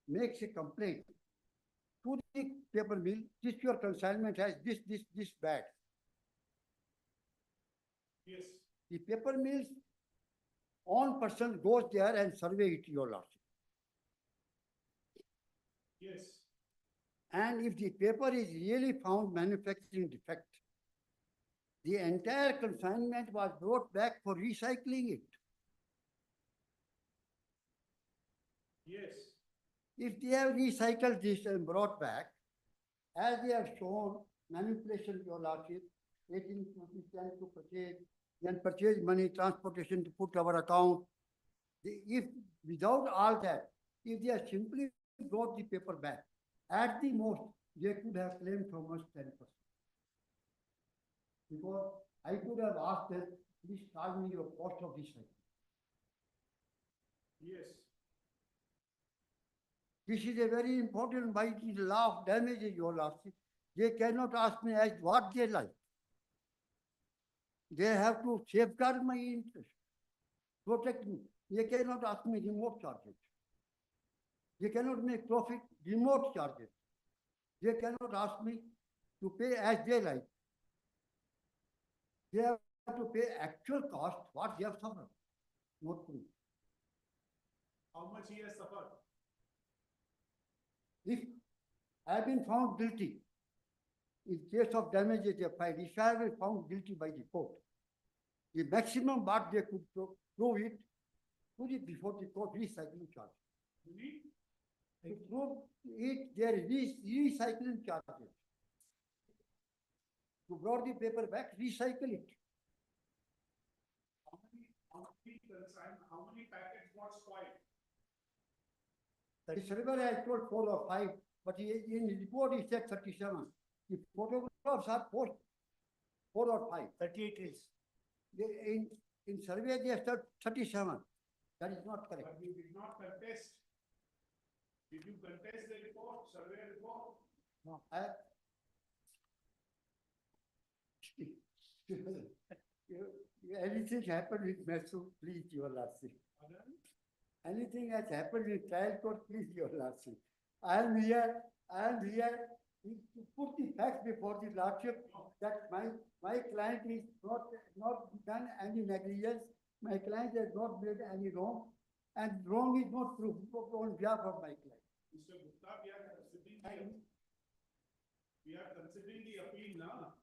makes a complaint to the paper mill, this your consignment has this bad. Yes. The paper mill's own person goes there and survey it, your lordship. Yes. And if the paper is really found manufacturing defect, the entire consignment was brought back for recycling it. Yes. If they have recycled this and brought back, as they have shown, manipulation, your lordship, 18 rupees to purchase, then purchase money, transportation to put our account. If without all that, if they have simply brought the paper back, at the most, they could have claimed from us 10%. Because I could have asked them, please charge me your cost of recycling. Yes. This is a very important by the law of damages, your lordship. They cannot ask me as what they like. They have to safeguard my interest, protect me. They cannot ask me remote charges. They cannot make profit remote charges. They cannot ask me to pay as they like. They have to pay actual cost, what they have suffered, not me. How much he has suffered? If I have been found guilty, in case of damages they filed, if I have been found guilty by the court, the maximum what they could prove it, put it before the court recycling charge. To prove it, there is recycling charges. To brought the paper back, recycle it. How many packets got spoiled? The server has told 4 or 5, but in his report he said 37. The photographs are post 4 or 5. 38 is. In survey they have said 37. That is not correct. But you did not contest. Did you contest the report, survey report? No, anything happened with Mesu, please, your lordship. Anything has happened with trial court, please, your lordship. I am here to put the facts before the lordship that my client is not done any negligence. My client has not made any wrong, and wrong is not proved on behalf of my client. Mr. Gupta, we are considering the appeal now,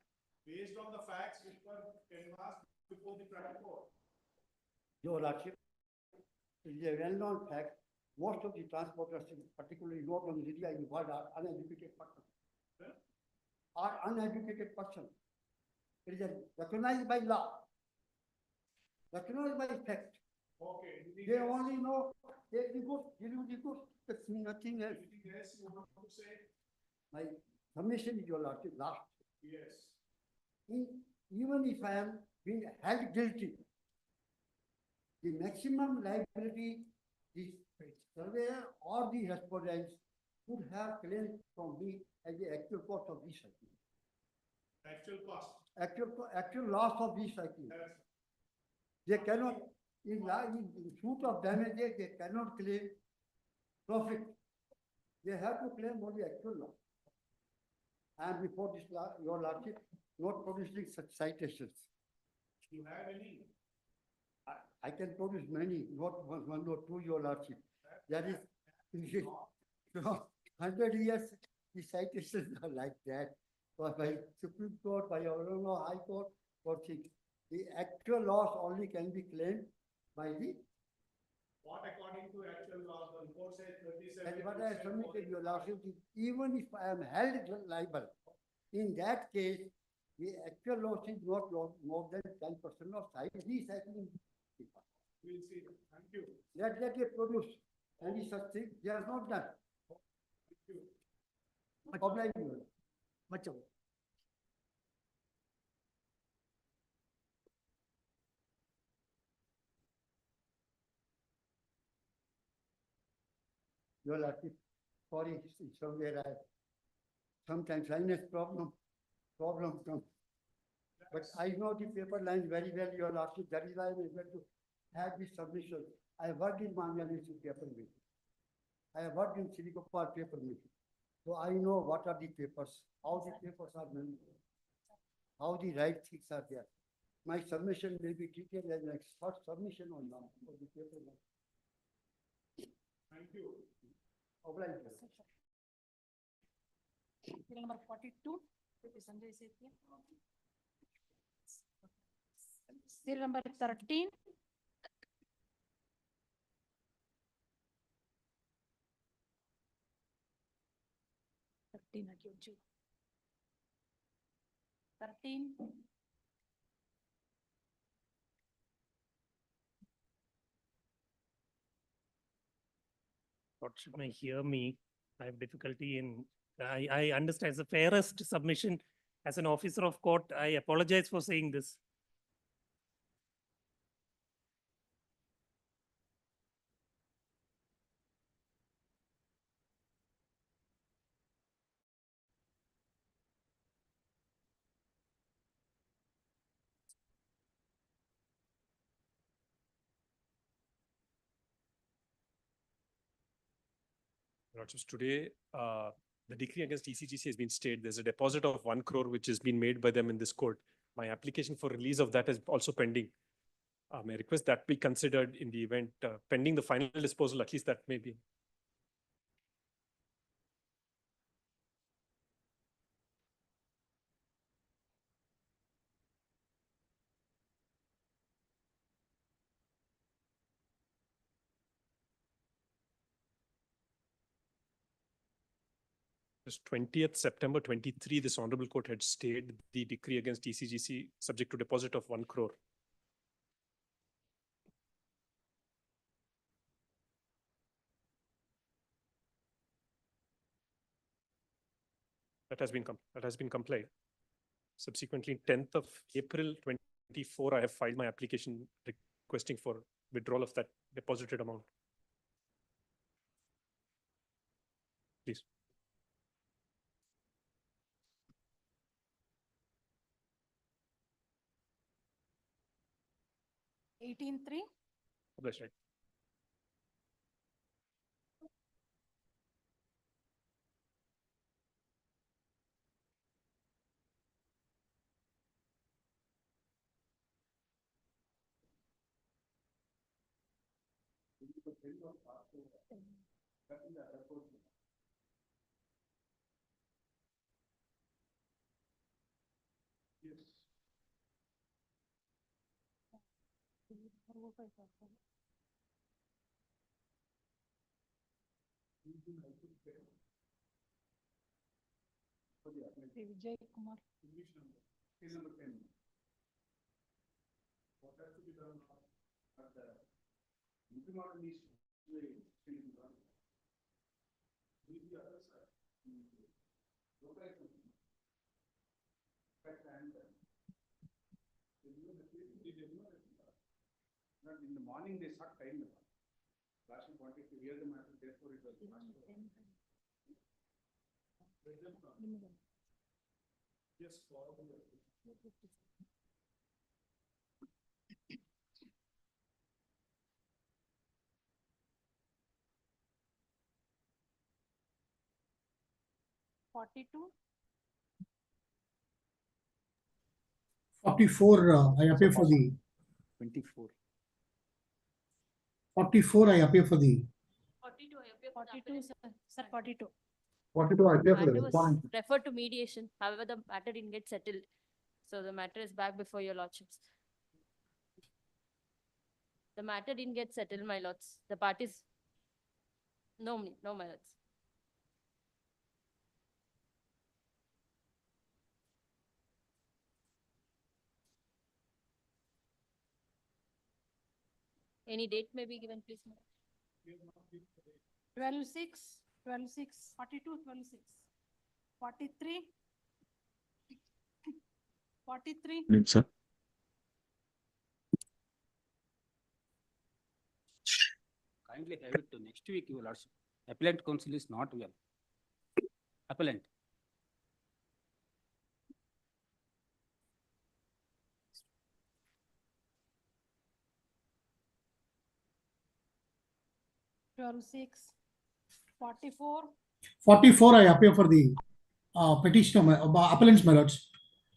based on the facts which were canvassed before the trial court. Your lordship, it is a well-known fact, most of the transporters, particularly not on the area in the world, are uneducated persons. Are uneducated persons. It is recognized by law, recognized by fact. Okay. They only know, take the goods, give you the goods, that's nothing else. Anything else you want to say? My submission is, your lordship, last. Yes. Even if I am being held guilty, the maximum liability the surveyor or the respondents would have claimed from me as the actual cost of recycling. Actual cost. Actual loss of recycling. Yes. They cannot, in suit of damages, they cannot claim profit. They have to claim only actual loss. And before this, your lordship, not producing such citations. You have any? I can produce many, not one or two, your lordship. That is, 100 years, the citations are like that. By Supreme Court, by our High Court, or things. The actual loss only can be claimed by the. What according to actual laws, the report says 37. That is what I have submitted your lordship, even if I am held liable, in that case, the actual loss is not more than 10% of size recycling. We'll see. Thank you. Let they produce any such thing, they are not done. Thank you. Oblige you. Much of. Your lordship, sorry, somewhere I, sometimes sinus problem comes. But I know the paper lines very well, your lordship, that is why I'm able to have this submission. I worked in Mangalore paper making. I have worked in Silicopar paper making. So I know what are the papers, how the papers are managed, how the right things are there. My submission may be treated as an expert submission on now for the paper. Thank you. Oblige. Serial number 42, Sanjay Sethi. Serial number 13. Accused. 13. Lordship may hear me. I have difficulty in, I understand it's the fairest submission. As an officer of court, I apologize for saying this. Lordships, today, the decree against ECGC has been stayed. There's a deposit of 1 crore which has been made by them in this court. My application for release of that is also pending. May I request that be considered in the event, pending the final disposal, at least that may be. Just 20th September 23, this Honorable Court had stayed the decree against ECGC subject to deposit of 1 crore. That has been complied. Subsequently, 10th of April 24, I have filed my application requesting for withdrawal of that deposited amount. Please. $18,300. That's right. Vijay Kumar. Number 10. What has to be done at the Interim order needs to be done. With the other side. In the morning, they start time. Last one wanted to hear the matter, therefore it was. Yes, for $42. 44, I appear for the. 24. 44, I appear for the. 42, sir, 42. 42, I appear for the Matter was respondent. referred to mediation. However, the matter didn't get settled. So the matter is back before your lordships. The matter didn't get settled, my lords. The parties, no, my lords. Any date may be given, please, madam. 12/6, 12/6, 42, 12/6, 43, 43. Sir. Kindly have it to next week, your lordship. Appellant counsel is not well. Appellant. Twelve six, 44. 44, I appear for the petition of appellants, my lords.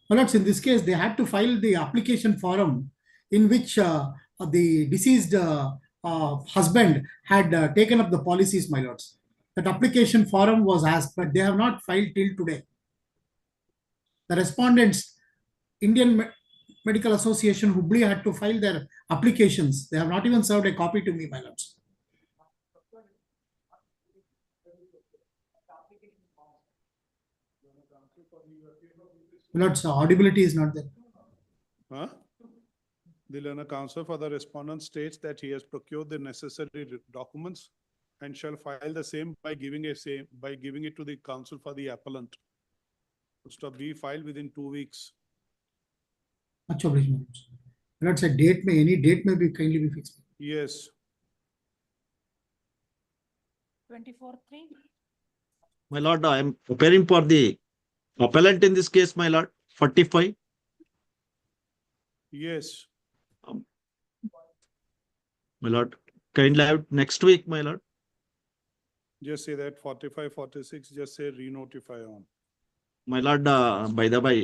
My lords, in this case, they had to file the application form in which the deceased husband had taken up the policies, my lords. That application form was asked, but they have not filed till today. The respondents, Indian Medical Association Hubli, had to file their applications. They have not even served a copy to me, my lords. Lords, audibility is not there. Huh? The learned counsel for the respondent states that he has procured the necessary documents and shall file the same by giving it to the counsel for the appellant. To be filed within 2 weeks. Much obliged, my lords. Lords, any date may be kindly be fixed. Yes. 24/3. My lord, I am preparing for the appellant in this case, my lord, 45. Yes. My lord, kindly have it next week, my lord. Just say that 45, 46, just say re-notify on. My lord, by the way,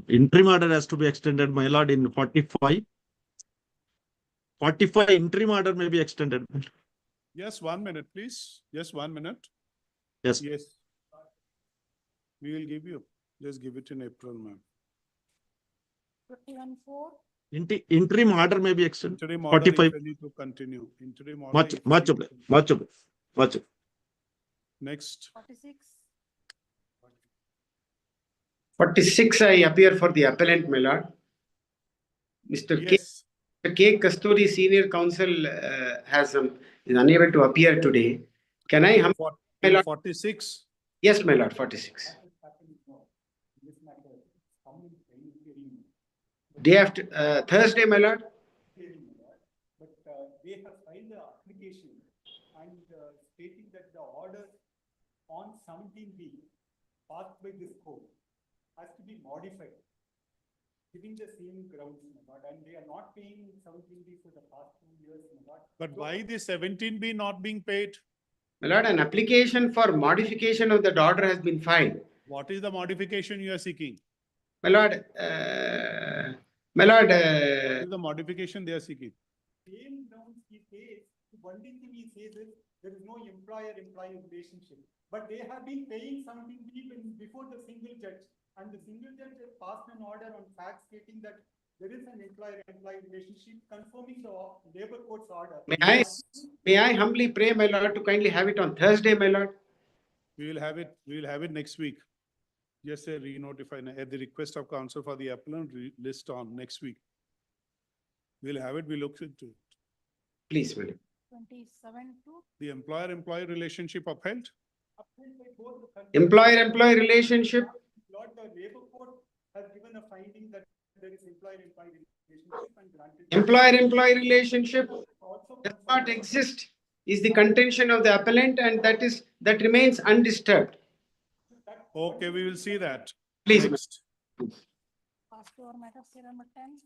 interim order has to be extended, my lord, in 45. 45 interim order may be extended. Just 1 minute, please. Just 1 minute. Yes. Yes. We will give you. Just give it in April, ma'am. 51/4. Interim order may be extended. Interim order 45. if you need to continue. Interim order. Much obliged. Next. 46. 46, I appear for the appellant, my lord. Mr. Yes. K. Kasturi, senior counsel, is unable to appear today. Can I? My lord? 46. Yes, my lord, 46. Day after Thursday, my lord. But they have filed the application and stating that the order on 17B passed by this court has to be modified, giving the same grounds, and they are not paying 17B for the past 2 years. But why the 17B not being paid? My lord, an application for modification of the order has been filed. What is the modification you are seeking? My lord, what is the modification they are seeking? Same grounds he says, one thing he says is there is no employer-employee relationship. But they have been paying 17B before the single judge, and the single judge has passed an order on fact stating that there is an employer-employee relationship, confirming the labor court's order. May I humbly pray, my lord, to kindly have it on Thursday, my lord? We will have it next week. Just say re-notify at the request of counsel for the appellant list on next week. We'll have it, we look into it. Please, my lord. 27/2. The employer-employee relationship upheld? Employer-employee relationship. Lord, the labor court has given a finding that there is employer-employee relationship and granted. Employer-employee relationship does not exist is the contention of the appellant, and that remains undisturbed. Okay, we will see that. Please. Next. Pass to our matter, serial number 10.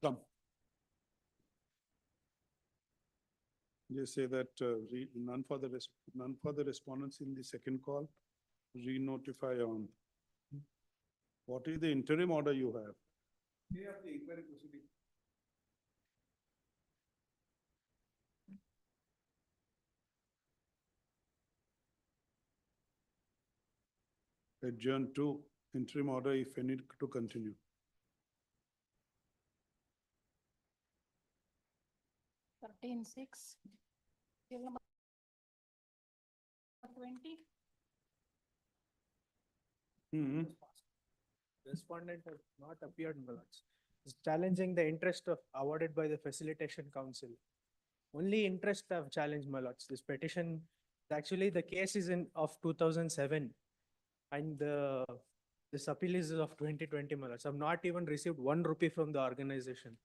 Come. Just say that none for the respondents in the second call. Re-notify on. What is the interim order you have? Day of the inquiry proceeding. Adjourn to interim order if any to continue. Sir, 14(6). Serial number 20. Respondent has not appeared, my lords. Is challenging the interest of awarded by the Facilitation Council. Only interest have challenged, my lords. This petition, actually the case is of 2007 and this appeal is of 2020, my lords. I've not even received 1 rupee from the organization.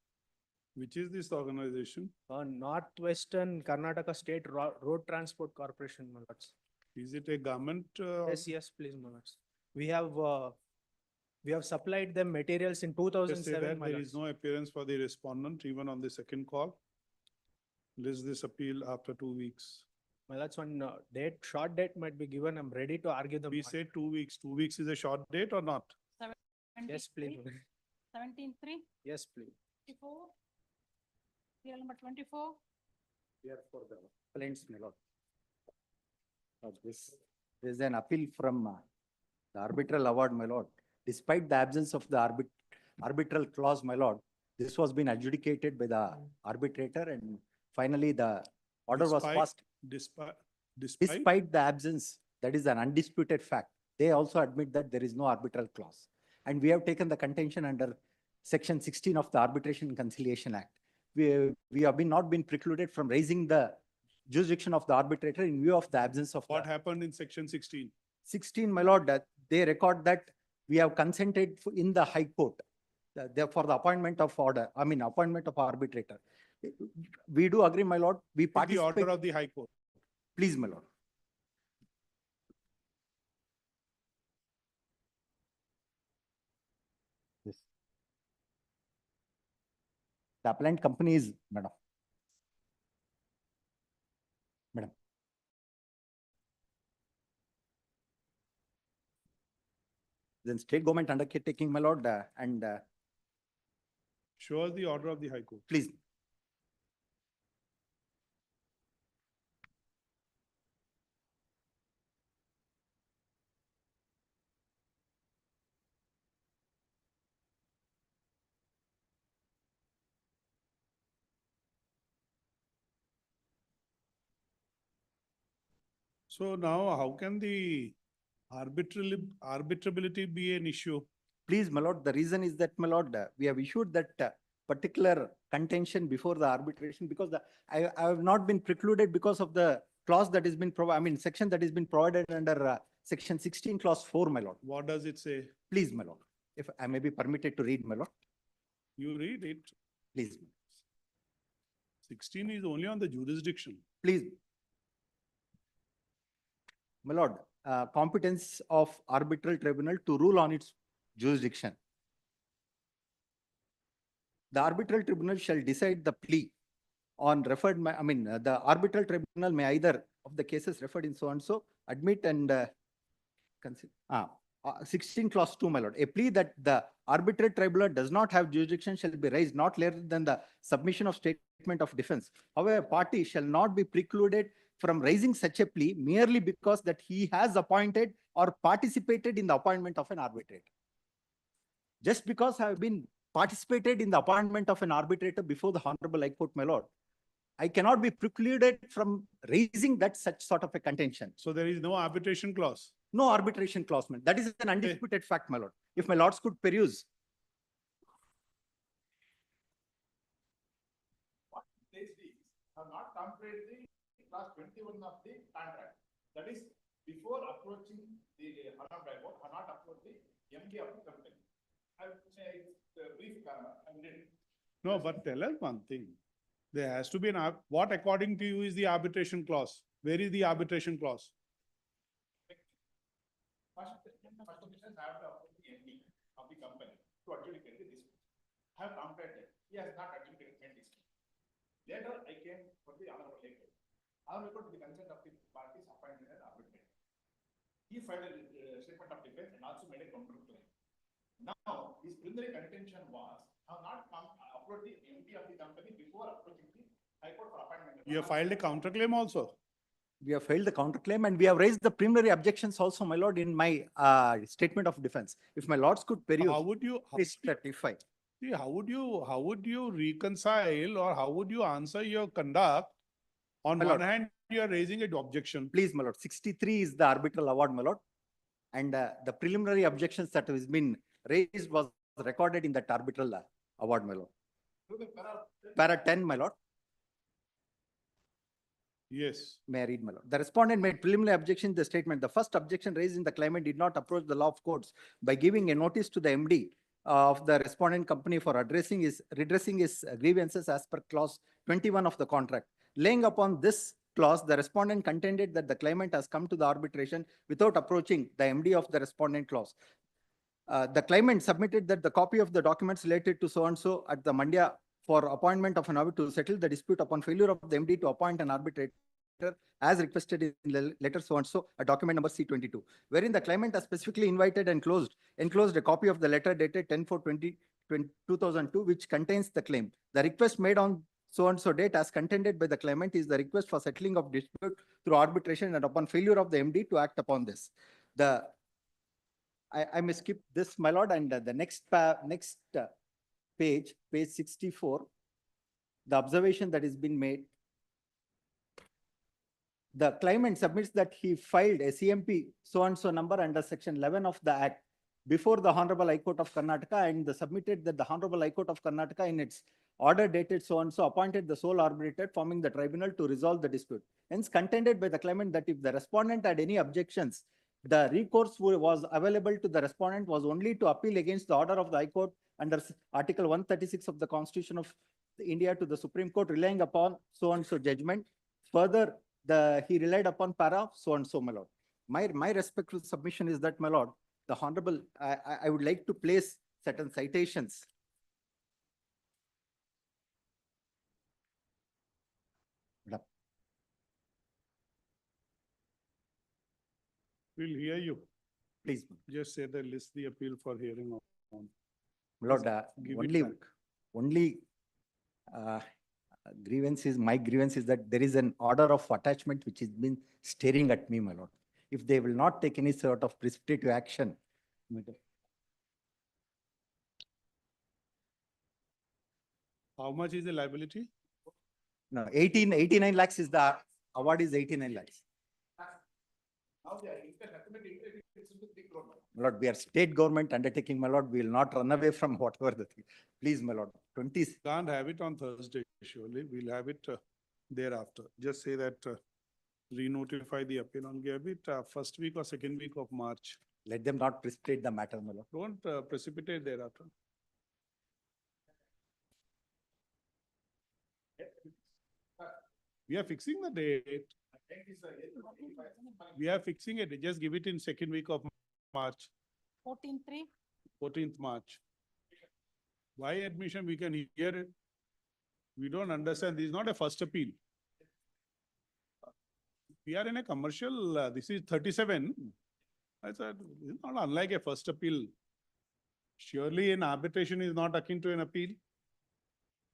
Which is this organization? Northwestern Karnataka State Road Transport Corporation, my lords. Is it a government? Yes, please, my lords. We have supplied them materials in Just say 2007, that my there lords. is no appearance for the respondent even on the second call. List this appeal after 2 weeks. My lords, one short date might be given. I'm ready to argue the. We say 2 weeks. 2 weeks is a short date or not? Yes, please. 17(3). Yes, please. 24. Serial number 24. Here for the appellants, my lord. This is an appeal from the arbitral award, my lord. Despite the absence of the arbitral clause, my lord, this was been adjudicated by the arbitrator and finally the order was passed. Despite the absence, that is an undisputed fact. They also admit that there is no arbitral clause. And we have taken the contention under Section 16 of the Arbitration and Conciliation Act. We have not been precluded from raising the jurisdiction of the arbitrator in view of the absence of. What happened in Section 16? 16, my lord, that they record that we have consented in the High Court for the appointment of appointment of arbitrator. We do agree, my lord. We participate. The order of the High Court. Please, my lord. Yes. The appellant company is, madam. Madam. Then state government undertaking, my lord, and. Show us the order of the High Court. Please. So now how can the arbitrability be an issue? Please, my lord, the reason is that, my lord, we have issued that particular contention before the arbitration because I have not been precluded because of the clause that has been provided, section that has been provided under Section 16, Clause 4, my lord. What does it say? Please, my lord, if I may be permitted to read, my lord. You read it. Please. 16 is only on the jurisdiction. Please. My lord, competence of arbitral tribunal to rule on its jurisdiction. The arbitral tribunal shall decide the plea on referred, the arbitral tribunal may either of the cases referred in so and so admit and consider. 16 Clause 2, my lord. A plea that the arbitral tribunal does not have jurisdiction shall be raised not later than the submission of statement of defense. However, a party shall not be precluded from raising such a plea merely because that he has appointed or participated in the appointment of an arbitrator. Just because I have been participated in the appointment of an arbitrator before the Honorable High Court, my lord, I cannot be precluded from raising that such sort of a contention. So there is no arbitration clause? No arbitration clause, man. That is an undisputed fact, my lord. If my lords could peruse. What they have not completed the clause 21 of the contract. That is, before approaching the Honorable High Court, have not approached the MD of the company. I would say it's a brief No, but tell us one thing. There has to be what according to you is the arbitration clause? Where is the arbitration clause? First officials have to approach the MD of the company to adjudicate the dispute. I have completed. He has not adjudicated this. Later, I came for the Honorable High Court. Honorable Court, with the consent of the parties, appointed an arbitrator. He filed a statement of defense and also made a counterclaim. Now, his preliminary contention was, have not approached the MD of the company before approaching the High Court for appointment. You have filed a counterclaim also? We have filed the counterclaim and we have raised the preliminary objections also, my lord, in my statement of defense. If my lords could peruse. How would you? Please certify. See, how would you reconcile or how would you answer your conduct? On My one lord. hand, you are raising an objection. Please, my lord, 63 is the arbitral award, my lord. And the preliminary objections that has been raised was recorded in that arbitral award, my lord. Para 10, my lord. Yes. May I read, my lord? The respondent made preliminary objection to the statement. The first objection raised in the claimant did not approach the law of courts by giving a notice to the MD of the respondent company for redressing his grievances as per clause 21 of the contract. Laying upon this clause, the respondent contended that the claimant has come to the arbitration without approaching the MD of the respondent clause. The claimant submitted that the copy of the documents related to so-and-so at the Mandya for appointment of an arbiter to settle the dispute upon failure of the MD to appoint an arbitrator as requested in the letter so-and-so, a document number C22, wherein the claimant has specifically invited and enclosed a copy of the letter dated 10/4/2002, which contains the claim. The request made on so-and-so date as contended by the claimant is the request for settling of dispute through arbitration, and upon failure of the MD to act upon this. I may skip this, my lord, and the next page 64, the observation that has been made. The claimant submits that he filed a CMP so-and-so number under section 11 of the Act before the Honorable High Court of Karnataka, and submitted that the Honorable High Court of Karnataka in its order dated so-and-so appointed the sole arbitrator forming the tribunal to resolve the dispute. Hence contended by the claimant that if the respondent had any objections, the recourse was available to the respondent was only to appeal against the order of the High Court under Article 136 of the Constitution of India to the Supreme Court, relying upon so-and-so judgment. Further, he relied upon para so-and-so, my lord. My respectful submission is that, my lord, the Honorable, I would like to place certain citations. We'll hear you. Please. Just say the list the appeal for hearing on. My lord, Give it back. only my grievance is that there is an order of attachment which has been staring at me, my lord. If they will not take any sort of precipitative action. How much is the liability? No, 89 lakhs is the award is 89 lakhs. My lord, we are state government undertaking, my lord. We will not run away from whatever the thing. Please, my lord, 20. Can't have it on Thursday, surely. We'll have it thereafter. Just say that re-notify the appeal on Gabit first week or second week of March. Let them not precipitate the matter, my lord. Don't precipitate thereafter. We are fixing the date. We are fixing it. Just give it in second week of March. 14th March. Why admission? We can hear it. We don't understand. This is not a first appeal. We are in a commercial. This is 37. I said, it's not unlike a first appeal. Surely an arbitration is not akin to an appeal.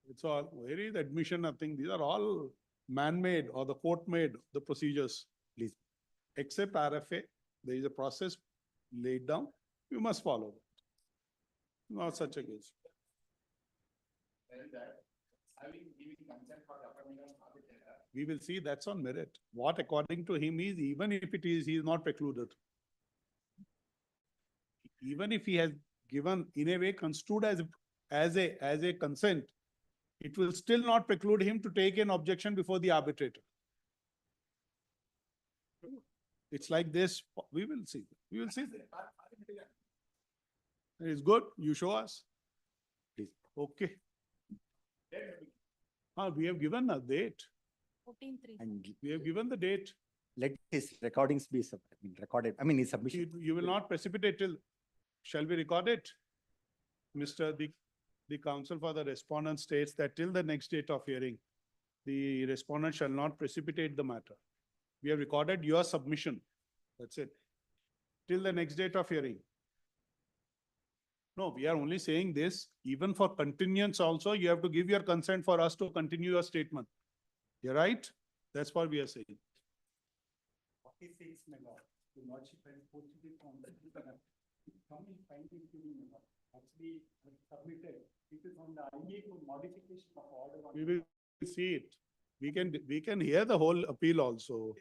It's all, where is admission? Nothing. These are all man-made or the court-made, the procedures. Please. Except RFA, there is a process laid down. You must follow that. Not such a case. We will see that's on merit. What according to him is, even if it is, he is not precluded. Even if he has given, in a way, construed as a consent, it will still not preclude him to take an objection before the arbitrator. It's like this. We will see. We will see. It's good. You show us. Please. Okay. We have given a date. 14/3. And We have given the date. let his recordings be recorded. I mean, his submission. You will not precipitate till, shall we record it? Mr. The counsel for the respondent states that till the next date of hearing, the respondent shall not precipitate the matter. We have recorded your submission. That's it. Till the next date of hearing. No, we are only saying this, even for continuance also, you have to give your consent for us to continue your statement. You're right? That's what we are saying. 46 mega. The lordship has posted it on the coming finding to me. Actually, I submitted It is on the IE for modification of order. We will see it. We can hear the whole appeal also.